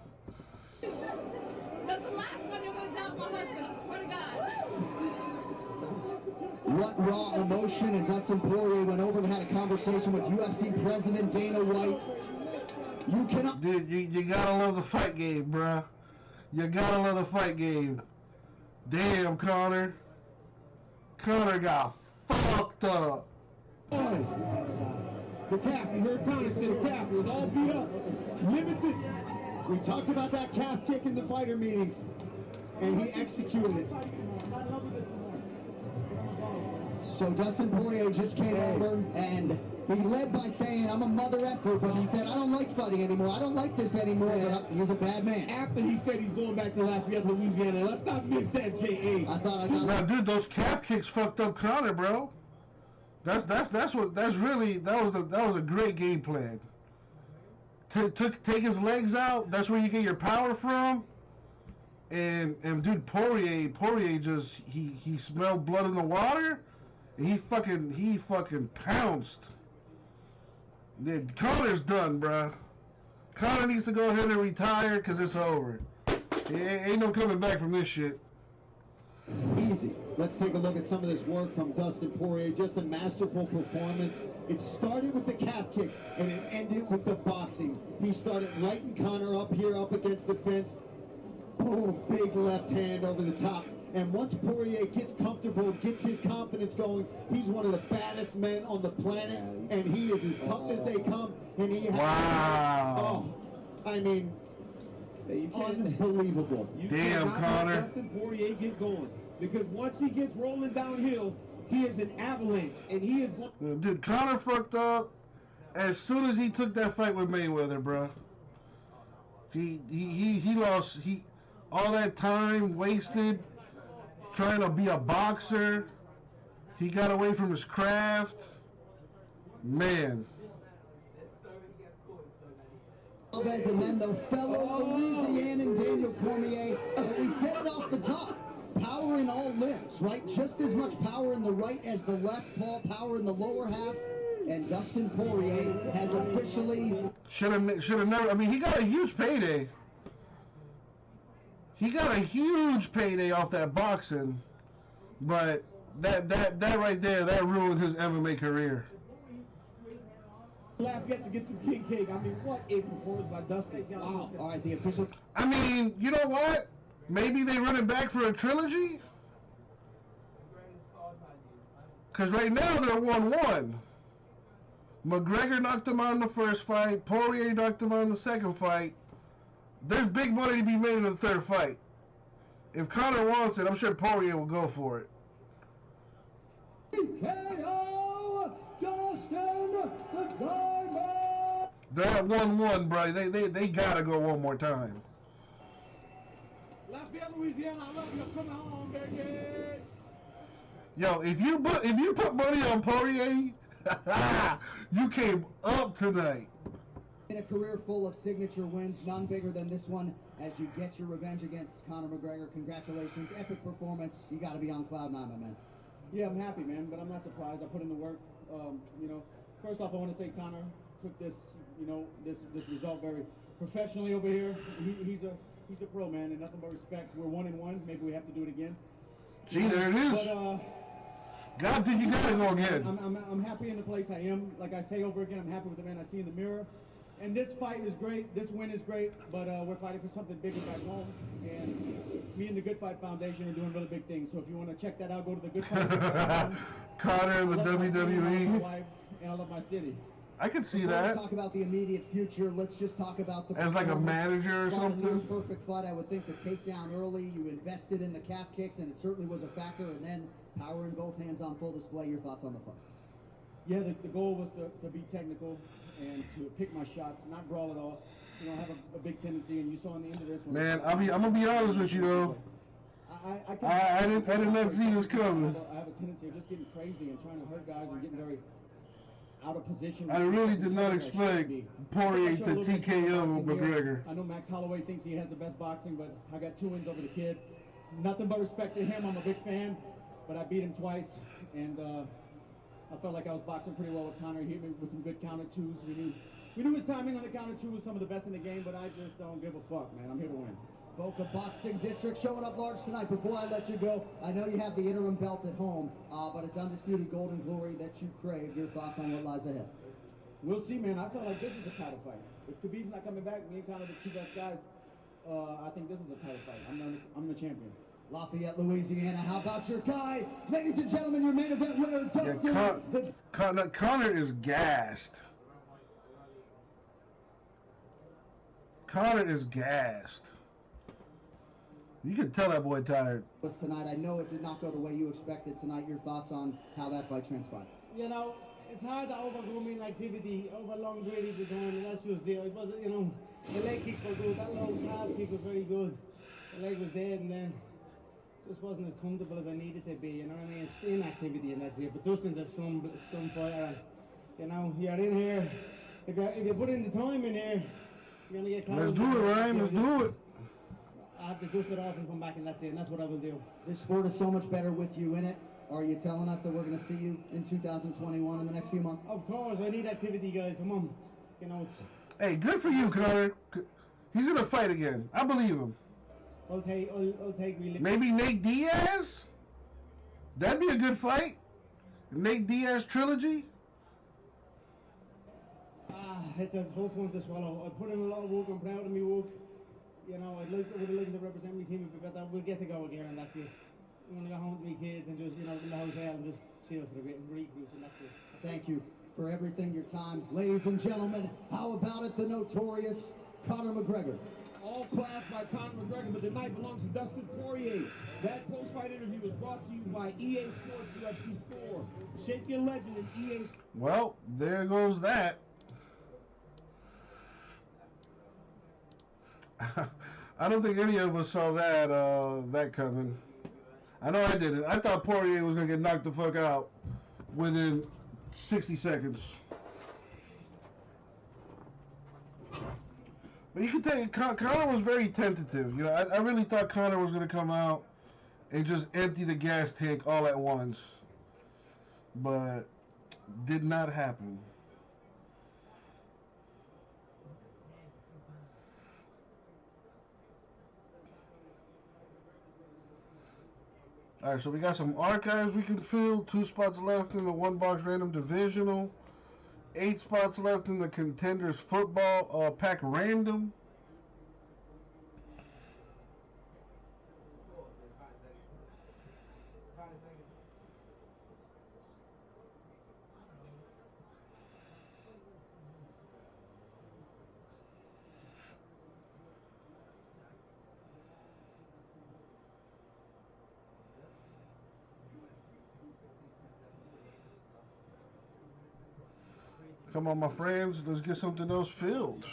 That's the last one you're going to doubt my husband, I swear to God. What raw emotion, and Dustin Poirier went over and had a conversation with UFC President Dana White. You cannot... Dude, you gotta love the fight game, bruh. You gotta love the fight game. Damn, Conor. Conor got fucked up. The calf, you heard Conor say the calf was all beat up. Limited. We talked about that calf kick in the fighter meetings, and he executed it. So Dustin Poirier just came over, and he led by saying, I'm a mother effer, but he said, I don't like fighting anymore. I don't like this anymore, but he's a bad man. After he said he's going back to Lafayette, Louisiana. Let's not miss that, J.A. I thought I got... Now, dude, those calf kicks fucked up Conor, bro. That was a great game plan. Take his legs out. That's where you get your power from. And dude, Poirier just he smelled blood in the water, and he fucking pounced. Then Conor's done, bruh. Conor needs to go ahead and retire because it's over. Ain't no coming back from this shit. Easy. Let's take a look at some of this work from Dustin Poirier. Just a masterful performance. It started with the calf kick, and it ended with the boxing. He started lighting Conor up here, up against the fence. Boom, big left hand over the top. And once Poirier gets comfortable, gets his confidence going, he's one of the baddest men on the planet, and he is as tough as they come. And he has... Wow. Oh, I mean... unbelievable. Damn, Conor. Dustin Poirier get going, because once he gets rolling downhill, he is an avalanche, and he is going... Dude, Conor fucked up as soon as he took that fight with Mayweather, bro. He lost all that time wasted trying to be a boxer. He got away from his craft. Man. Alves, and then the fellow Louisianan Daniel Cormier. But we said it off the top. Power in all limbs, right? Just as much power in the right as the left, Paul. Power in the lower half. And Dustin Poirier has officially... Should have never... I mean, he got a huge payday. He got a huge payday off that boxing. But that right there, that ruined his MMA career. Lafayette to get some king cake. I mean, what a performance by Dustin. Wow. All right, the official... I mean, you know what? Maybe they run it back for a trilogy? Because right now they're 1-1. McGregor knocked him out in the first fight. Poirier knocked him out in the second fight. There's big money to be made in the third fight. If Conor wants it, I'm sure Poirier will go for it. KO Dustin the Diamond. They're at 1-1, bro. They gotta go one more time. Lafayette, Louisiana, I love you. Come home, baby. Yo, if you put money on Poirier You came up tonight. In a career full of signature wins, none bigger than this one as you get your revenge against Conor McGregor. Congratulations, epic performance. You got to be on cloud nine, my man. Yeah, I'm happy, man, but I'm not surprised. I put in the work. You know, first off, I want to say Conor took this, you know, this result very professionally over here. He's a pro, man, and nothing but respect. We're 1-1. Maybe we have to do it again. See, there it is. But, God, you gotta go again. I'm happy in the place I am. Like I say over again, I'm happy with the man I see in the mirror. And this fight is great. This win is great. But we're fighting for something bigger back home. And me and the Good Fight Foundation are doing really big things. So if you want to check that out, go to the Good Fight Foundation. Conor and the I love WWE. my wife, and I love my city. I could see Before that. we talk about the immediate future, let's just talk about the As like a manager or Fought a near something? perfect fight. I would think the takedown early, you invested in the calf kicks, and it certainly was a factor. And then power in both hands on full display. Your thoughts on the fight? Yeah, the goal was to be technical and to pick my shots, not brawl at all. You know, have a big tendency, and you saw in the end of this one. Man, I'm gonna be honest with you though. I did not see this coming. I have a tendency of just getting crazy and trying to hurt guys and getting very out of position. I really did not expect Poirier to TKO McGregor. I know Max Holloway thinks he has the best boxing, but I got 2 wins over the kid. Nothing but respect to him. I'm a big fan, but I beat him twice, and I felt like I was boxing pretty well with Conor. He hit me with some good counter twos. We knew his timing on the counter two was some of the best in the game, but I just don't give a fuck, man. I'm here to win. Boca Boxing District showing up large tonight. Before I let you go, I know you have the interim belt at home, but it's undisputed golden glory that you crave. Your thoughts on what lies ahead? We'll see, man. I felt like this was a title fight. If Khabib's not coming back, me and Conor the 2 best guys, I think this is a title fight. I'm the champion. Lafayette, Louisiana. How about your guy? Ladies and gentlemen, your main event winner, Dustin. Conor is gassed. Conor is gassed. You can tell that boy tired. Tonight, I know it did not go the way you expected tonight. Your thoughts on how that fight transpired? You know, it's hard to overcome inactivity over long periods of time, and that's just it. It wasn't, you know, the leg kicks were good. That low calf kick was very good. The leg was dead, and then just wasn't as comfortable as I needed to be. You know what I mean? It's inactivity, and that's it. But Dustin's a some fighter. You know, you're in here. If you put in the time in here, you're gonna get close. Let's do it, Ryan. Let's do it. I have to dust it off and come back, and that's it. And that's what I will do. This sport is so much better with you in it. Are you telling us that we're going to see you in 2021 in the next few months? Of course, I need activity, guys. Come on. You know, it's... Hey, good for you, Conor. He's going to fight again. I believe him. I'll take maybe Nate Diaz? That'd be a good fight. Nate Diaz trilogy? It's a tough one to swallow. I put in a lot of work. I'm proud of me work. You know, would have liked to represent my team if we got that. We'll get to go again, and that's it. I'm going to go home to my kids and just, you know, in the hotel and just chill for a bit and regroup, and that's it. Thank you for everything, your time. Ladies and gentlemen, how about it, the notorious Conor McGregor? All class by Conor McGregor, but the night belongs to Dustin Poirier. That post-fight interview was brought to you by EA Sports UFC 4. Shake your legend in EA Sports. Well, there goes that. I don't think any of us saw that coming. I know I didn't. I thought Poirier was going to get knocked the fuck out within 60 seconds. But you can tell Conor was very tentative. You know, I really thought Conor was going to come out and just empty the gas tank all at once. But did not happen. Alright, so we got some archives we can fill. 2 spots left in the 1-box random divisional. 8 spots left in the contenders football pack random. Come on, my friends, let's get something else filled.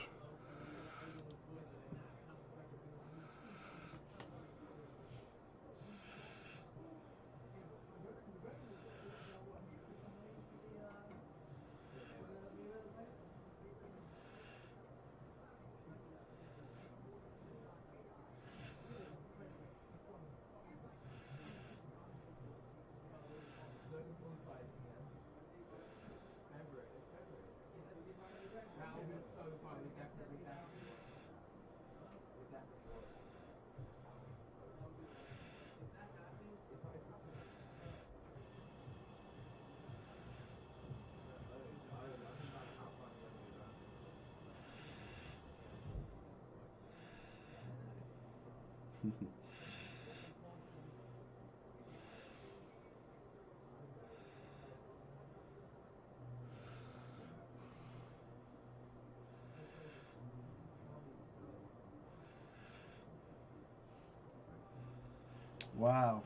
Wow.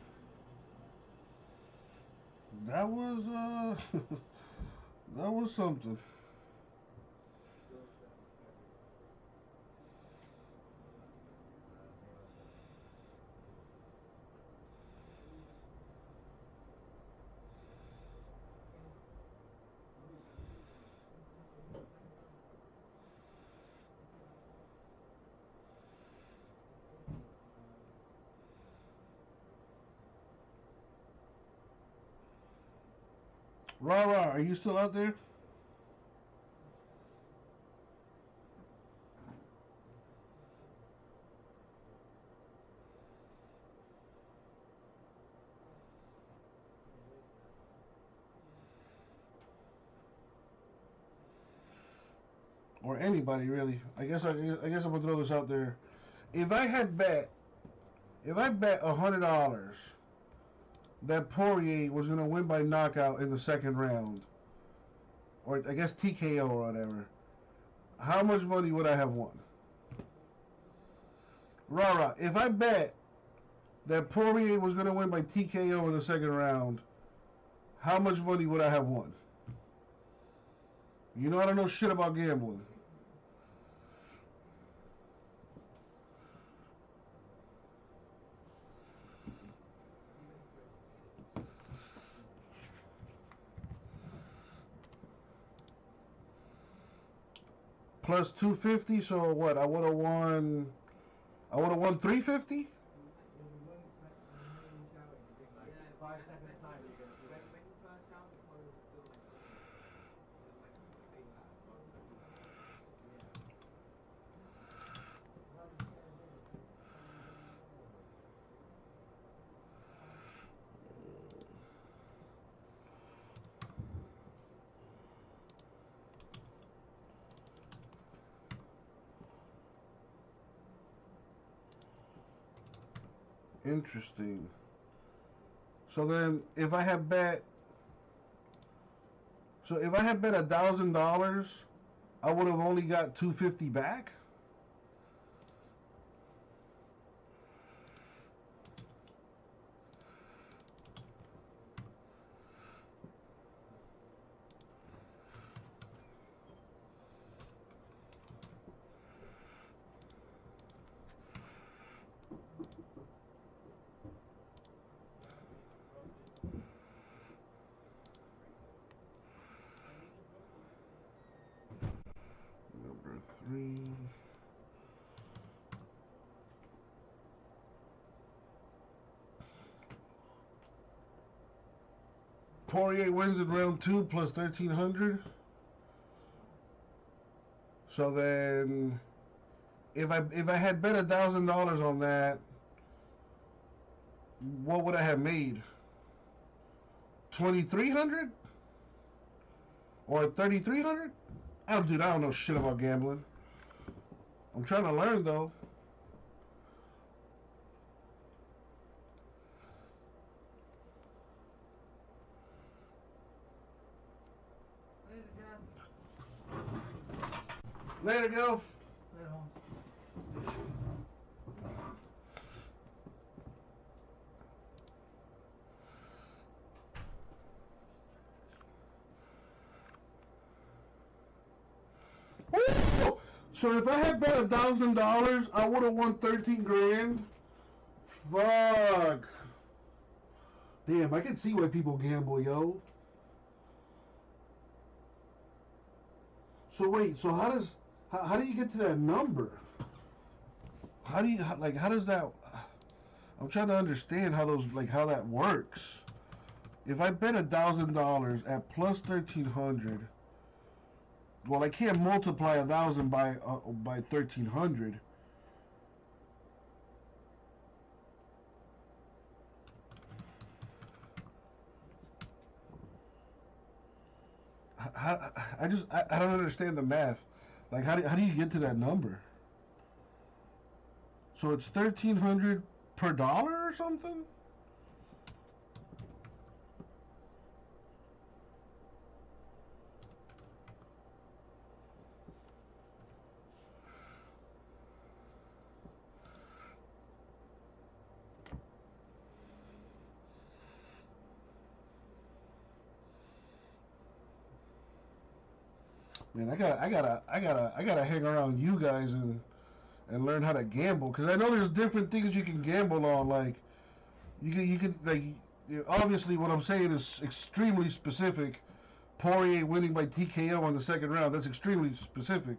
That was that was something. Rara, are you still out there? Or anybody really? I guess I'm gonna throw this out there. If I bet $100 that Poirier was gonna win by knockout in the second round, or I guess TKO or whatever, how much money would I have won? Rara, if I bet that Poirier was gonna win by TKO in the second round, how much money would I have won? You know I don't know shit about gambling. Plus 250, so what? I would have won 350? Interesting. So then, if I had bet $1,000, I would have only got $250 back. Number 3. Poirier wins in round 2 plus 1,300. So then, if I had bet $1,000 on that, what would I have made? 2,300 or 3,300? I don't know shit about gambling. I'm trying to learn though. Later, Golf. Woo! So if I had bet $1,000, I would have won 13 grand. Fuck. Damn, I can see why people gamble, yo. So wait, so how do you get to that number? How does that? I'm trying to understand how that works. If I bet $1,000 at plus 1,300, Well, I can't multiply 1,000 by 1,300. I don't understand the math. Like, how do you get to that number? So it's 1,300 per dollar or something? Man, I gotta hang around you guys and learn how to gamble, because I know there's different things you can gamble on. Like you can like, obviously what I'm saying is extremely specific. Poirier winning by TKO on the second round, that's extremely specific.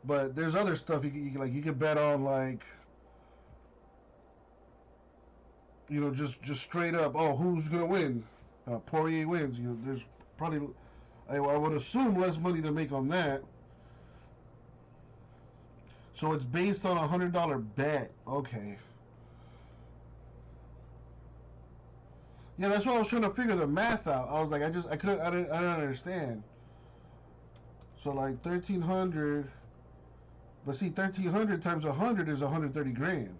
But there's other stuff you can bet on, like, you know, just straight up. Oh, who's gonna win? Poirier wins. You know, there's probably, I would assume, less money to make on that. So it's based on a $100 bet. Okay. Yeah, that's why I was trying to figure the math out. I was like, I didn't understand. So like 1,300, but see, 1,300 times 100 is 130 grand.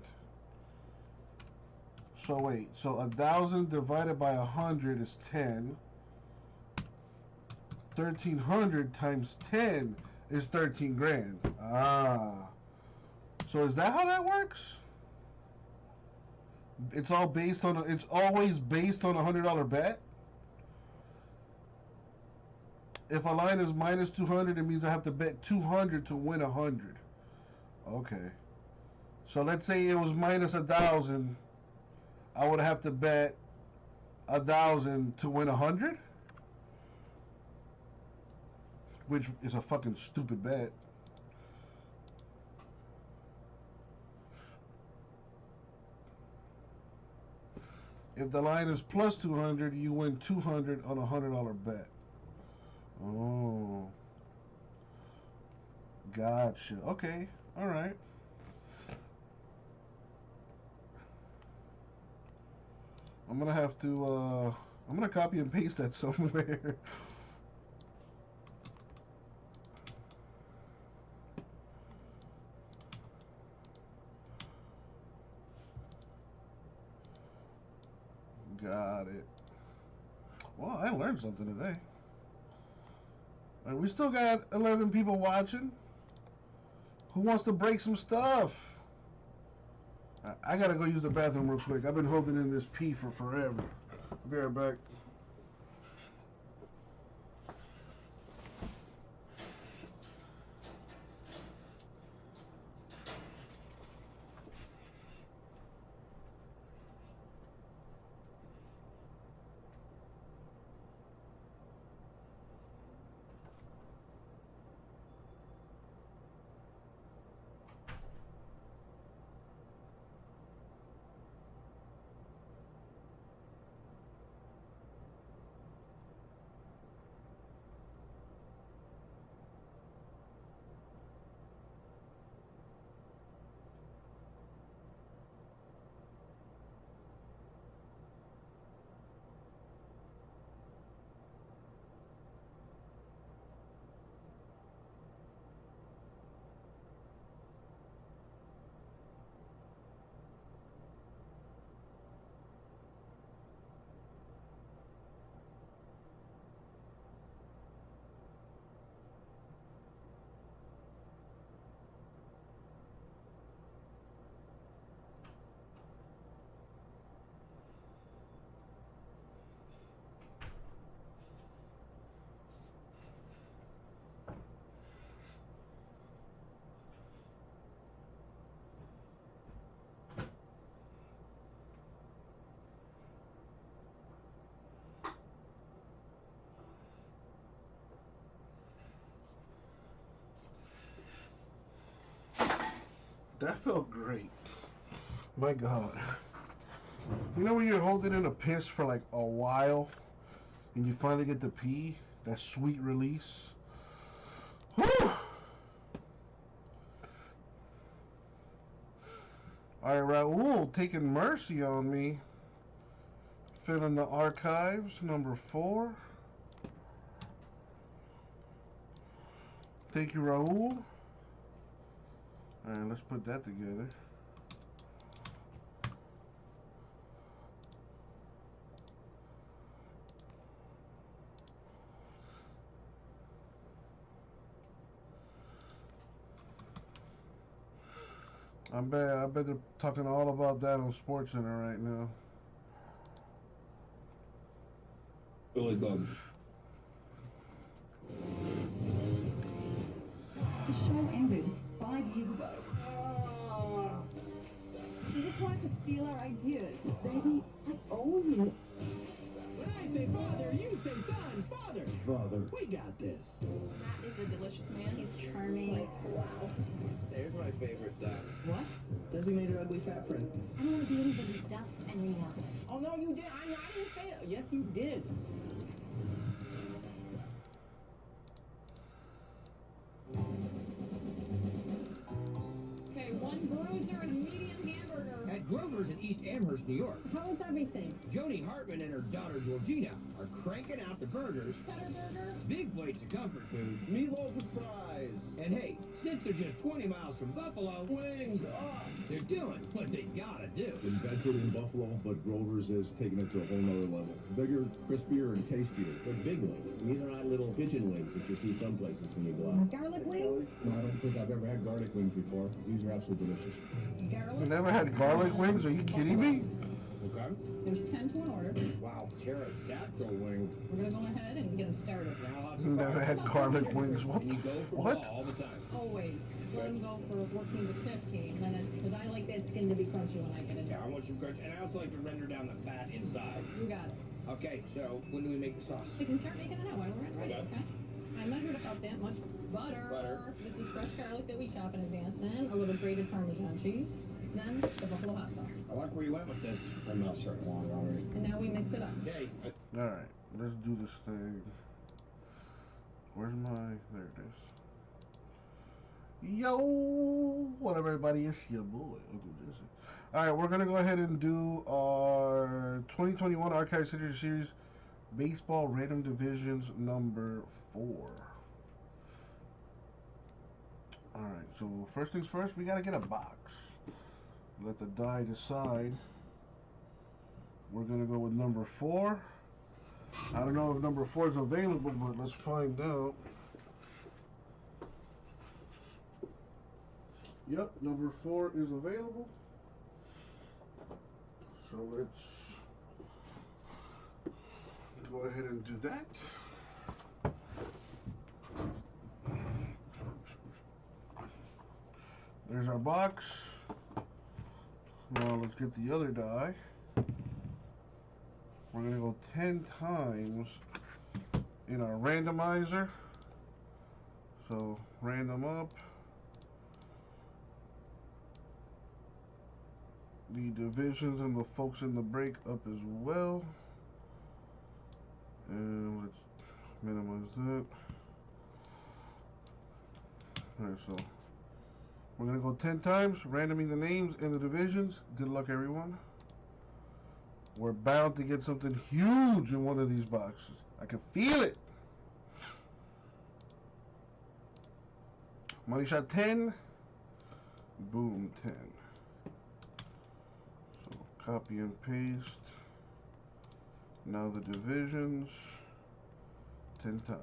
So wait, so 1,000 divided by 100 is 10. 1,300 times 10 is 13 grand. Ah. So is that how that works? It's all based on it's always based on a $100 bet? If a line is minus 200, it means I have to bet 200 to win 100. Okay. So let's say it was minus 1,000. I would have to bet 1,000 to win 100? Which is a fucking stupid bet. If the line is plus 200, you win 200 on a $100 bet. Oh. Gotcha. Okay. All right. I'm gonna have to, I'm gonna copy and paste that somewhere. Got it. Well, I learned something today. And we still got 11 people watching. Who wants to break some stuff? I gotta go use the bathroom real quick. I've been holding in this pee for forever. I'll be right back. That felt great. My God. You know when you're holding in a piss for like a while and you finally get to pee? That sweet release? All right, Raul taking mercy on me. Filling the archives, number 4. Thank you, Raul. All right, let's put that together. I bet they're talking all about that on SportsCenter right now. Really good. The show ended 5 years ago. She just wanted to steal our ideas. Baby, I own you. When I say father, you say son. Father. Father. We got this. Matt is a delicious man. He's charming. Like, wow. There's my favorite What? designated ugly fat friend. I don't want to be anybody's duff anymore. Oh, no, you did. I didn't say that. Yes, you did. Okay, one bruiser and a medium hamburger. At Grover's in East Amherst, New York, How is everything? Jody Hartman and her daughter Georgina are cranking out the burgers. Cheddar burger? Big plates of comfort food. Meatloaf with fries. And hey, since they're just 20 miles from Buffalo, Wings up. they're doing what they gotta do. Invented in Buffalo, but Grover's is taking it to a whole nother level. Bigger, crispier, and tastier. They're big wings. These are not little pigeon wings that you see some places when you go out. Garlic wings? No, I don't think I've ever had garlic wings before. These are absolutely delicious. Garlic? You never had garlic wings? Are you kidding me? Okay. There's 10 to an order. Wow, pterodactyl wings. We're gonna go ahead and get them started. Now, Never had garlic wings. What? And you go for What? raw all the time. Always. Let them go for 14 to 15 minutes, because I like that skin to be crunchy when I get it. Yeah, I want some crunch, and I also like to render down the fat inside. You got it. Okay, so when do we make the sauce? You can start making it now while we're ready, Okay. okay? I measured about that much butter. Butter. This is fresh garlic that we chop in advance. Then a little grated Parmesan cheese. Then the buffalo hot sauce. I like where you went with this. My mouth's starting to water already. And now we mix it up. Okay. All right, let's do this thing. Where's my? There it is. Yo, what up, everybody? It's your boy, Uncle Jesse. All right, we're gonna go ahead and do our 2021 Archive Signature Series Baseball Random Divisions number 4. All right, so first things first, we gotta get a box. Let the die decide. We're gonna go with number 4. I don't know if number 4 is available, but let's find out. Yep, number 4 is available. So let's go ahead and do that. There's our box. Now let's get the other die. We're going to go 10 times in our randomizer. So random up. The divisions and the folks in the break up as well. And let's minimize that. Alright, so we're going to go 10 times, randoming the names and the divisions. Good luck, everyone. We're bound to get something huge in one of these boxes. I can feel it. Money shot 10. Boom, 10. So copy and paste. Now the divisions. 10 times.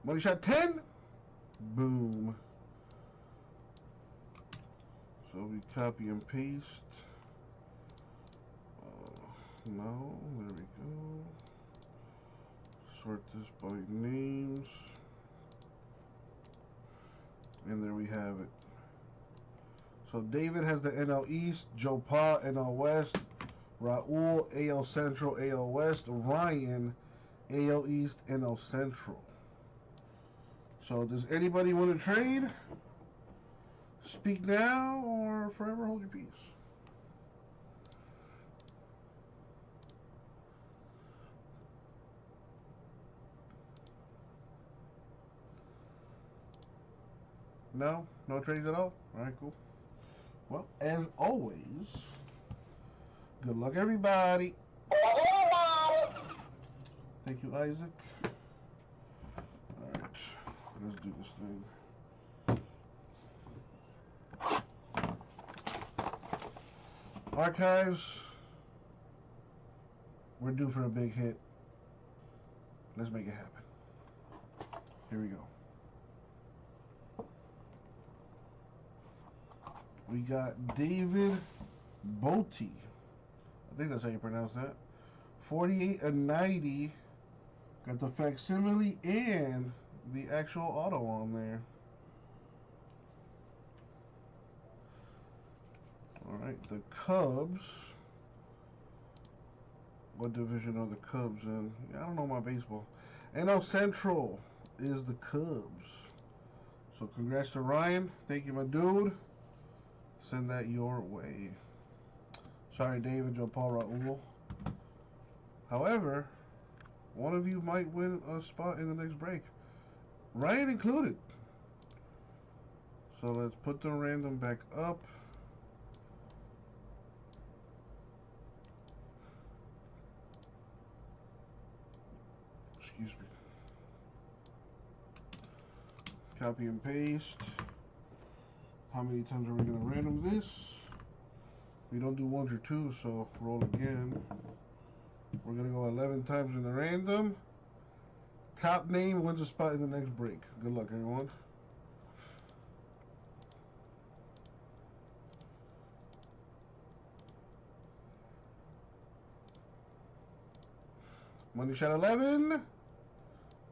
Money shot 10. Boom. So we copy and paste. No, there we go. Sort this by names. And there we have it. So David has the NL East, Joe Pa, NL West, Raul, AL Central, AL West, Ryan, AL East, NL Central. So does anybody want to trade? Speak now or forever hold your peace. No? No trades at all? Alright, cool. Well, as always, good luck, everybody. Thank you, Isaac. Alright, let's do this thing. Archives. We're due for a big hit. Let's make it happen. Here we go. We got David Bote. I think that's how you pronounce that. 48 and 90. Got the facsimile and the actual auto on there. Alright, the Cubs. What division are the Cubs in? Yeah, I don't know my baseball. NL Central is the Cubs. So congrats to Ryan. Thank you, my dude. Send that your way. Sorry, David, Joe Paul, Raul. However, one of you might win a spot in the next break. Ryan included. So let's put the random back up. Excuse me. Copy and paste. How many times are we going to random this? We don't do ones or twos, so roll again. We're going to go 11 times in the random. Top name wins a spot in the next break. Good luck, everyone. Money shot 11.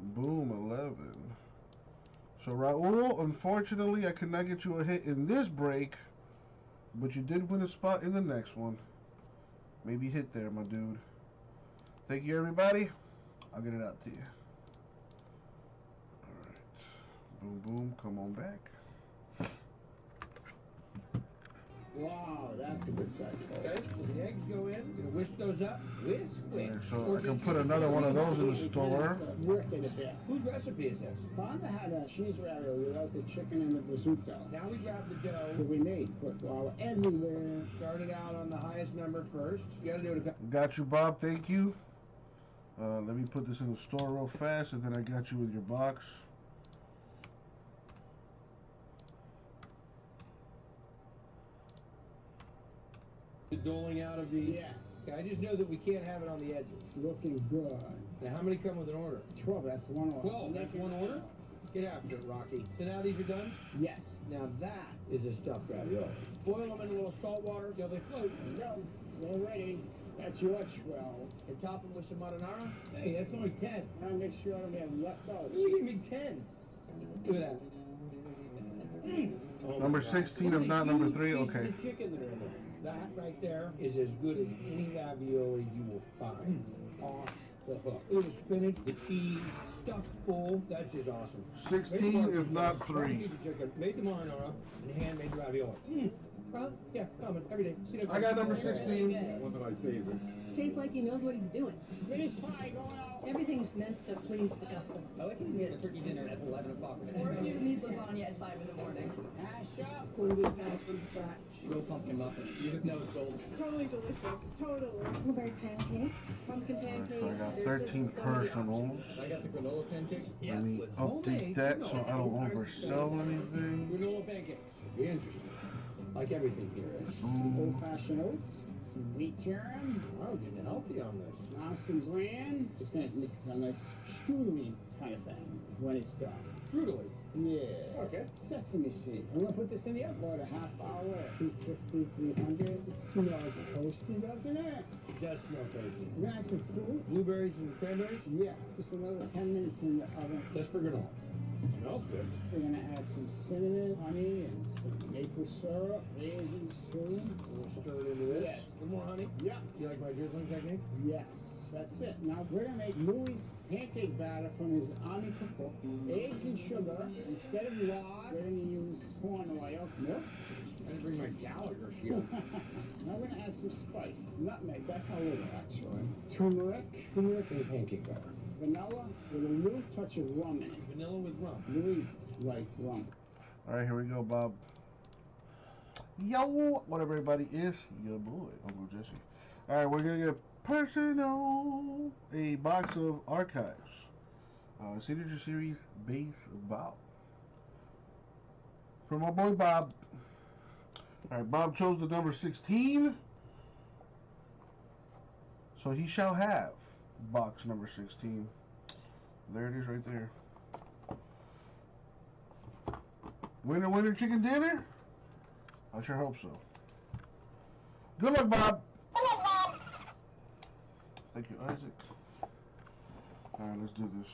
Boom, 11. So Raul, unfortunately, I could not get you a hit in this break, but you did win a spot in the next one. Maybe hit there, my dude. Thank you, everybody. I'll get it out to you. All right. Boom, boom. Come on back. Wow, that's a good size bowl. Okay, so the eggs go in. Gonna whisk those up. Whisk, whisk. So I can put another one of those in the store. Work it a bit. Whose recipe is this? Father had a cheese ravioli without the chicken and the prosciutto. Now we grab the dough. That we made. Put flour everywhere. Started out on the highest number first. You gotta do it. Got you, Bob. Thank you. Let me put this in the store real fast, and then I got you with your box. Doling out of the... Yes. Okay, I just know that we can't have it on the edges. Looking good. Now, how many come with an order? 12, that's one order. 12, that's one order? Get after it, Rocky. So now these are done? Yes. Now that is a stuffed ravioli. Boil them in a little salt water till they float. There you go. They're ready. That's your 12. And top them with some marinara? Hey, that's only 10. I'll make sure I don't have left over. You gave me 10. Look at that. Oh Number 16 if not number 3, okay. The chicken that are in there. That right there is as good as any ravioli you will find off the hook. It was spinach, the cheese, stuffed full. That's just awesome. 16 if not 3. Chicken, made the marinara, and handmade the ravioli. Yeah, common, every day. I got number 16. One of my favorites. Tastes like he knows what he's doing. Spinach pie going out. Everything's meant to please the customer. I like it. We had a turkey dinner at 11 o'clock. Or if you need lasagna at 5 in the morning. Hash up. Food is nice from scratch. Real pumpkin muffin. You just know it's golden. Totally delicious. Totally. Blueberry pancakes. Pumpkin pancakes. So I got 13 personals. I got the granola pancakes. Let me update that so I don't oversell anything. Granola pancakes. Be interesting. Like everything here. Some old-fashioned oats. Some wheat germ. Oh, getting healthy on this. Now some bran. Just gonna make a nice strudely kind of thing when it's done. Strudely? Yeah. Okay. Sesame seed. I'm gonna put this in the oven about a half hour. 250, 300. It smells toasty, doesn't it? It does smell toasty. We're gonna have some fruit. Blueberries and cranberries? Yeah. Just another 10 minutes in the oven. Just for granola. Smells good. We're gonna add some cinnamon, honey, and some maple syrup, raisins too. We'll stir it into this. Yes. A little more honey? Yeah. You like my drizzling technique? Yes. That's it. Now we're gonna make Louis' pancake batter from his Army cookbook. Eggs and sugar. Instead of lard, we're gonna use corn oil. Milk. I didn't bring my Gallagher shield. Now we're gonna add some spice. Nutmeg, that's how little actually. Turmeric. Turmeric and pancake batter. Vanilla with a little touch of rum in it. Vanilla with rum. Louis like rum. All right, here we go, Bob. Yo, what up, everybody? It's your boy, Uncle Jesse. All right, we're gonna get personal, a box of archives, Signature Series baseball from my boy Bob. All right, Bob chose the number 16, so he shall have box number 16. There it is, right there. Winner, winner, chicken dinner? I sure hope so. Good luck, Bob. Thank you, Isaac. All right, let's do this.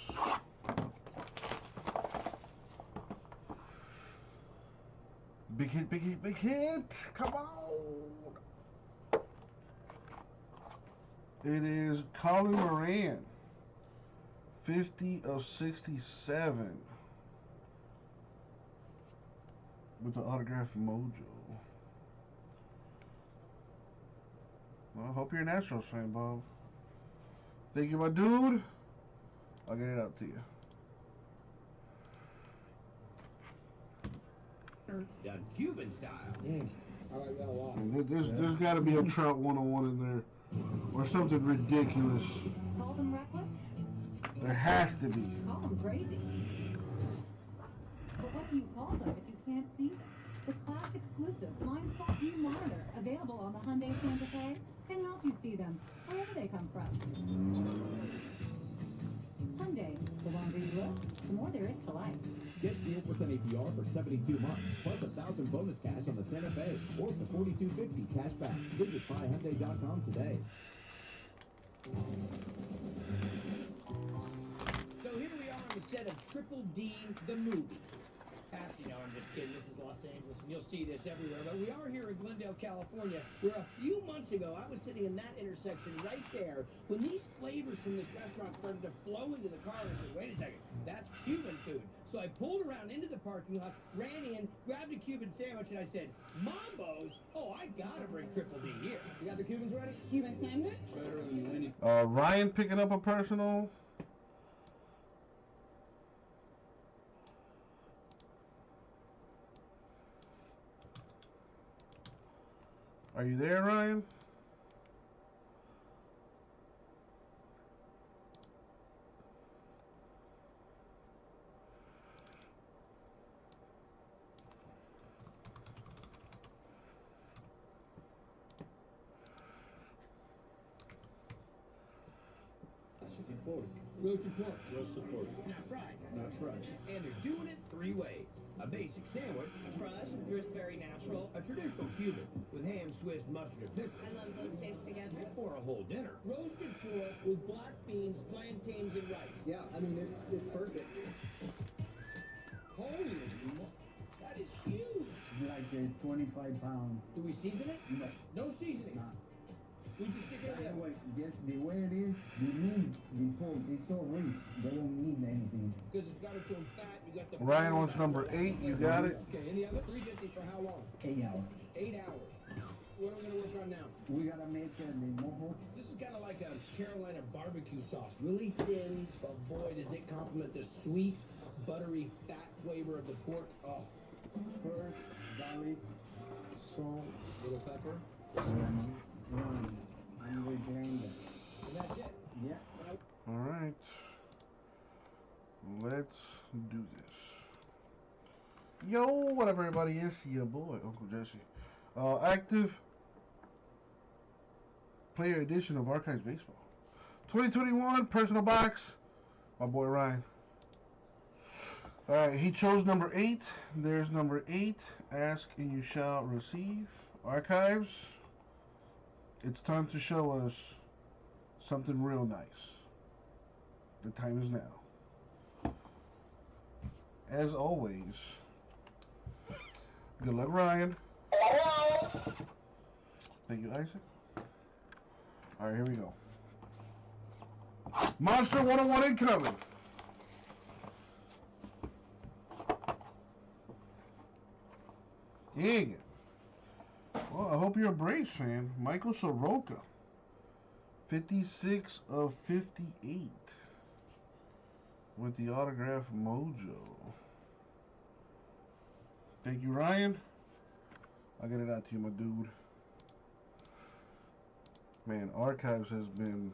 Big hit, big hit, big hit. Come on. It is Colin Moran. 50 of 67. With the autograph mojo. Well, I hope you're an Astros fan, Bob. Thank you, my dude. I'll get it out to you. Done Cuban style. I like that a lot. There's got to be a Trout 101 in there. Or something ridiculous. Call them reckless? There has to be. Call them crazy. But what do you call them if you can't see them? The class exclusive Blind Spot View Monitor, available on the Hyundai Santa Fe, can help you see them wherever they come from. Hyundai, the longer you look, the more there is to life. Get 0% APR for 72 months, plus $1,000 bonus cash on the Santa Fe, or up to $4,250 cash back. Visit buyhyundai.com today. So here we are on the set of Triple D, the movie. You know, I'm just kidding. This is Los Angeles, and you'll see this everywhere. But we are here in Glendale, California, where a few months ago, I was sitting in that intersection right there when these flavors from this restaurant started to flow into the car. And I said, wait a second, that's Cuban food. So I pulled around into the parking lot, ran in, grabbed a Cuban sandwich, and I said, Mambo's? Oh, I gotta bring Triple D here. You got the Cubans ready? Cuban sandwich? Better than any. Ryan picking up a personal. Are you there, Ryan? Roasted pork. Roasted pork. Not fried. Not fried. And they're doing it three ways. A basic sandwich. It's fresh, it's very natural. A traditional Cuban with ham, Swiss, mustard, and pickles. I love those tastes together. Or a whole dinner. Roasted pork with black beans, plantains, and rice. Yeah, I mean, it's perfect. Holy that is huge. Like 25 pounds. Do we season it? No. No seasoning? Nah. We just stick it in. Just the way it is, the meat, the pork, it's so rich, they don't need anything. Because it's got its own fat, you got the... Ryan wants number 8, you got it? Okay, and the other $3.50 for how long? 8 hours. 8 hours. What are we going to work on now? We gotta make the mojo. This is kind of like a Carolina barbecue sauce. Really thin, but boy, does it complement the sweet, buttery, fat flavor of the pork. Oh. First, garlic, salt, little pepper. And we blend it. And that's it? Yeah. All right. Let's do this. Yo, what up, everybody? It's your boy, Uncle Jesse. Active player edition of Archives Baseball. 2021 personal box. My boy Ryan. All right, he chose number 8. There's number 8. Ask and you shall receive. Archives. It's time to show us something real nice. The time is now. As always, good luck, Ryan. Thank you, Isaac. All right, here we go. Monster 101 incoming. Dang it. Well, I hope you're a Braves fan. Michael Soroka. 56 of 58. With the autograph mojo. Thank you, Ryan. I'll get it out to you, my dude. Man, Archives has been...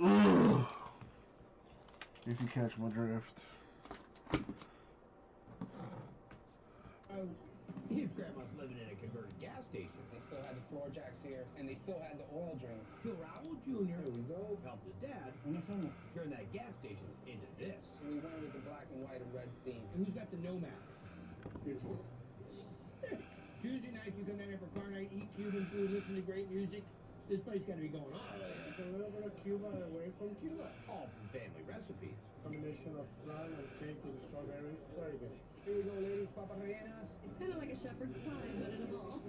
Ugh. If you catch my drift. His grandma's living in a converted gas station. They still had the floor jacks here, and they still had the oil drains. Till Raul Jr. There we go. Helped his dad turn that gas station into this. We went with the black and white and red theme. And who's got the Nomad? Beautiful. Tuesday nights you come down here for car night, eat Cuban food, listen to great music. This place got to be going on. Just a little bit of Cuba away from Cuba. All from family recipes. Combination of flan and cake with strawberries. Very good. Here we go, ladies. Papas rellenas. It's kind of like a shepherd's pie, but in a ball.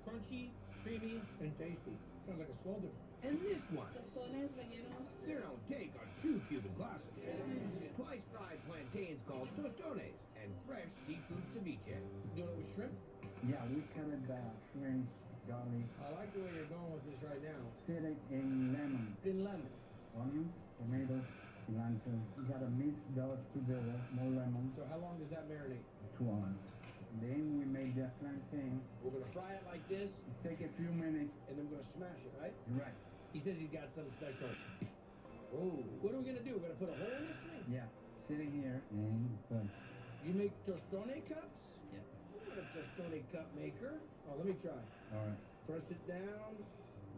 Crunchy, creamy, and tasty. Sounds like a swelter. And this one. Tostones rellenos. Their own take on two Cuban classics. Twice fried plantains called tostones and fresh seafood ceviche. Doing it with shrimp? Yeah, we cut it shrimp, garlic. I like the way you're going with this right now. Set it in lemon. In lemon. Onions, tomatoes, cilantro. You gotta mix those together, more lemon. So how long does that marinate? 2 hours. Then we make the plantain. We're gonna fry it like this. Take a few minutes. And then we're gonna smash it, right? Right. He says he's got something special. Oh. What are we gonna do? We're gonna put a hole in this thing? Yeah. Sitting here and put. You make tostone cups? Yeah. I'm a tostone cup maker. Oh, let me try. All right. Press it down.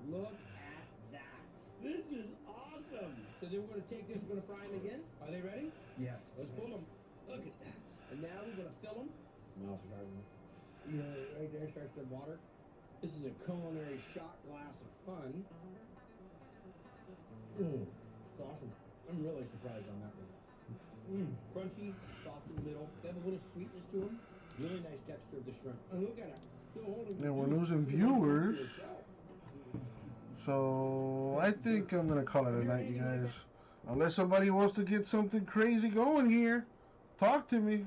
Look at that. This is awesome. So then we're going to take this, we're going to fry them again. Are they ready? Yeah. Let's pull them. Look at that. And now we're going to fill them. Mouth's starting. You know, right there starts some water. This is a culinary shot glass of fun. It's awesome. I'm really surprised on that one. Crunchy, soft in the middle. They have a little sweetness to them. Really nice texture of the shrimp. And look at it. Yeah, we're losing viewers. So I think I'm gonna call it a night, you guys. Unless somebody wants to get something crazy going here, talk to me.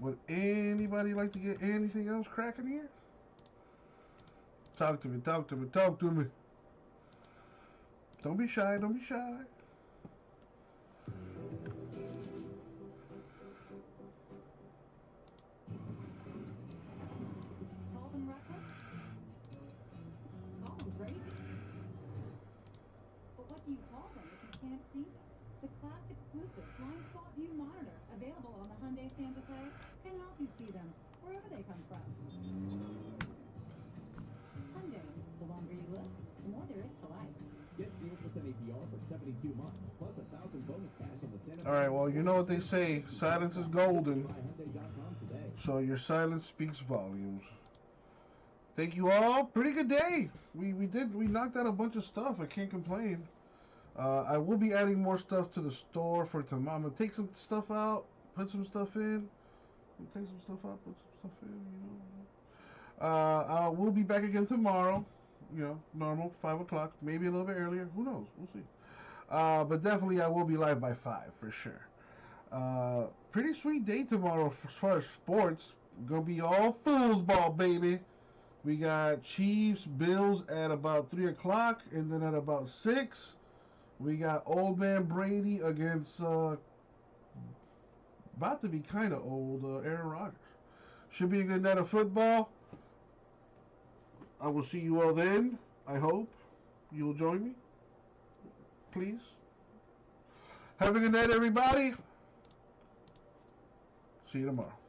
Would anybody like to get anything else cracking here? Talk to me, talk to me, talk to me. Don't be shy, don't be shy. Call them reckless? Call them crazy. But what do you call them if you can't see them? The class exclusive blind spot view monitor, available on the Hyundai Santa Fe, can help you see them wherever they come from. Hyundai, the longer you look, the more there is to life. Get 0% APR for 72 months, plus 1,000 bonus cash on the Santa Fe. All right, well, you know what they say, silence is golden. So your silence speaks volumes. Thank you all. Pretty good day. We knocked out a bunch of stuff. I can't complain. I will be adding more stuff to the store for tomorrow. I'm gonna take some stuff out, put some stuff in. Take some stuff out, put some stuff in. You know. We'll be back again tomorrow. You know, normal 5 o'clock, maybe a little bit earlier. Who knows? We'll see. But definitely, I will be live by 5 for sure. Pretty sweet day tomorrow as far as sports. Gonna be all foosball, baby. We got Chiefs, Bills at about 3 o'clock, and then at about 6. We got old man Brady against about to be kind of old Aaron Rodgers. Should be a good night of football. I will see you all then. I hope you will join me. Please. Have a good night, everybody. See you tomorrow.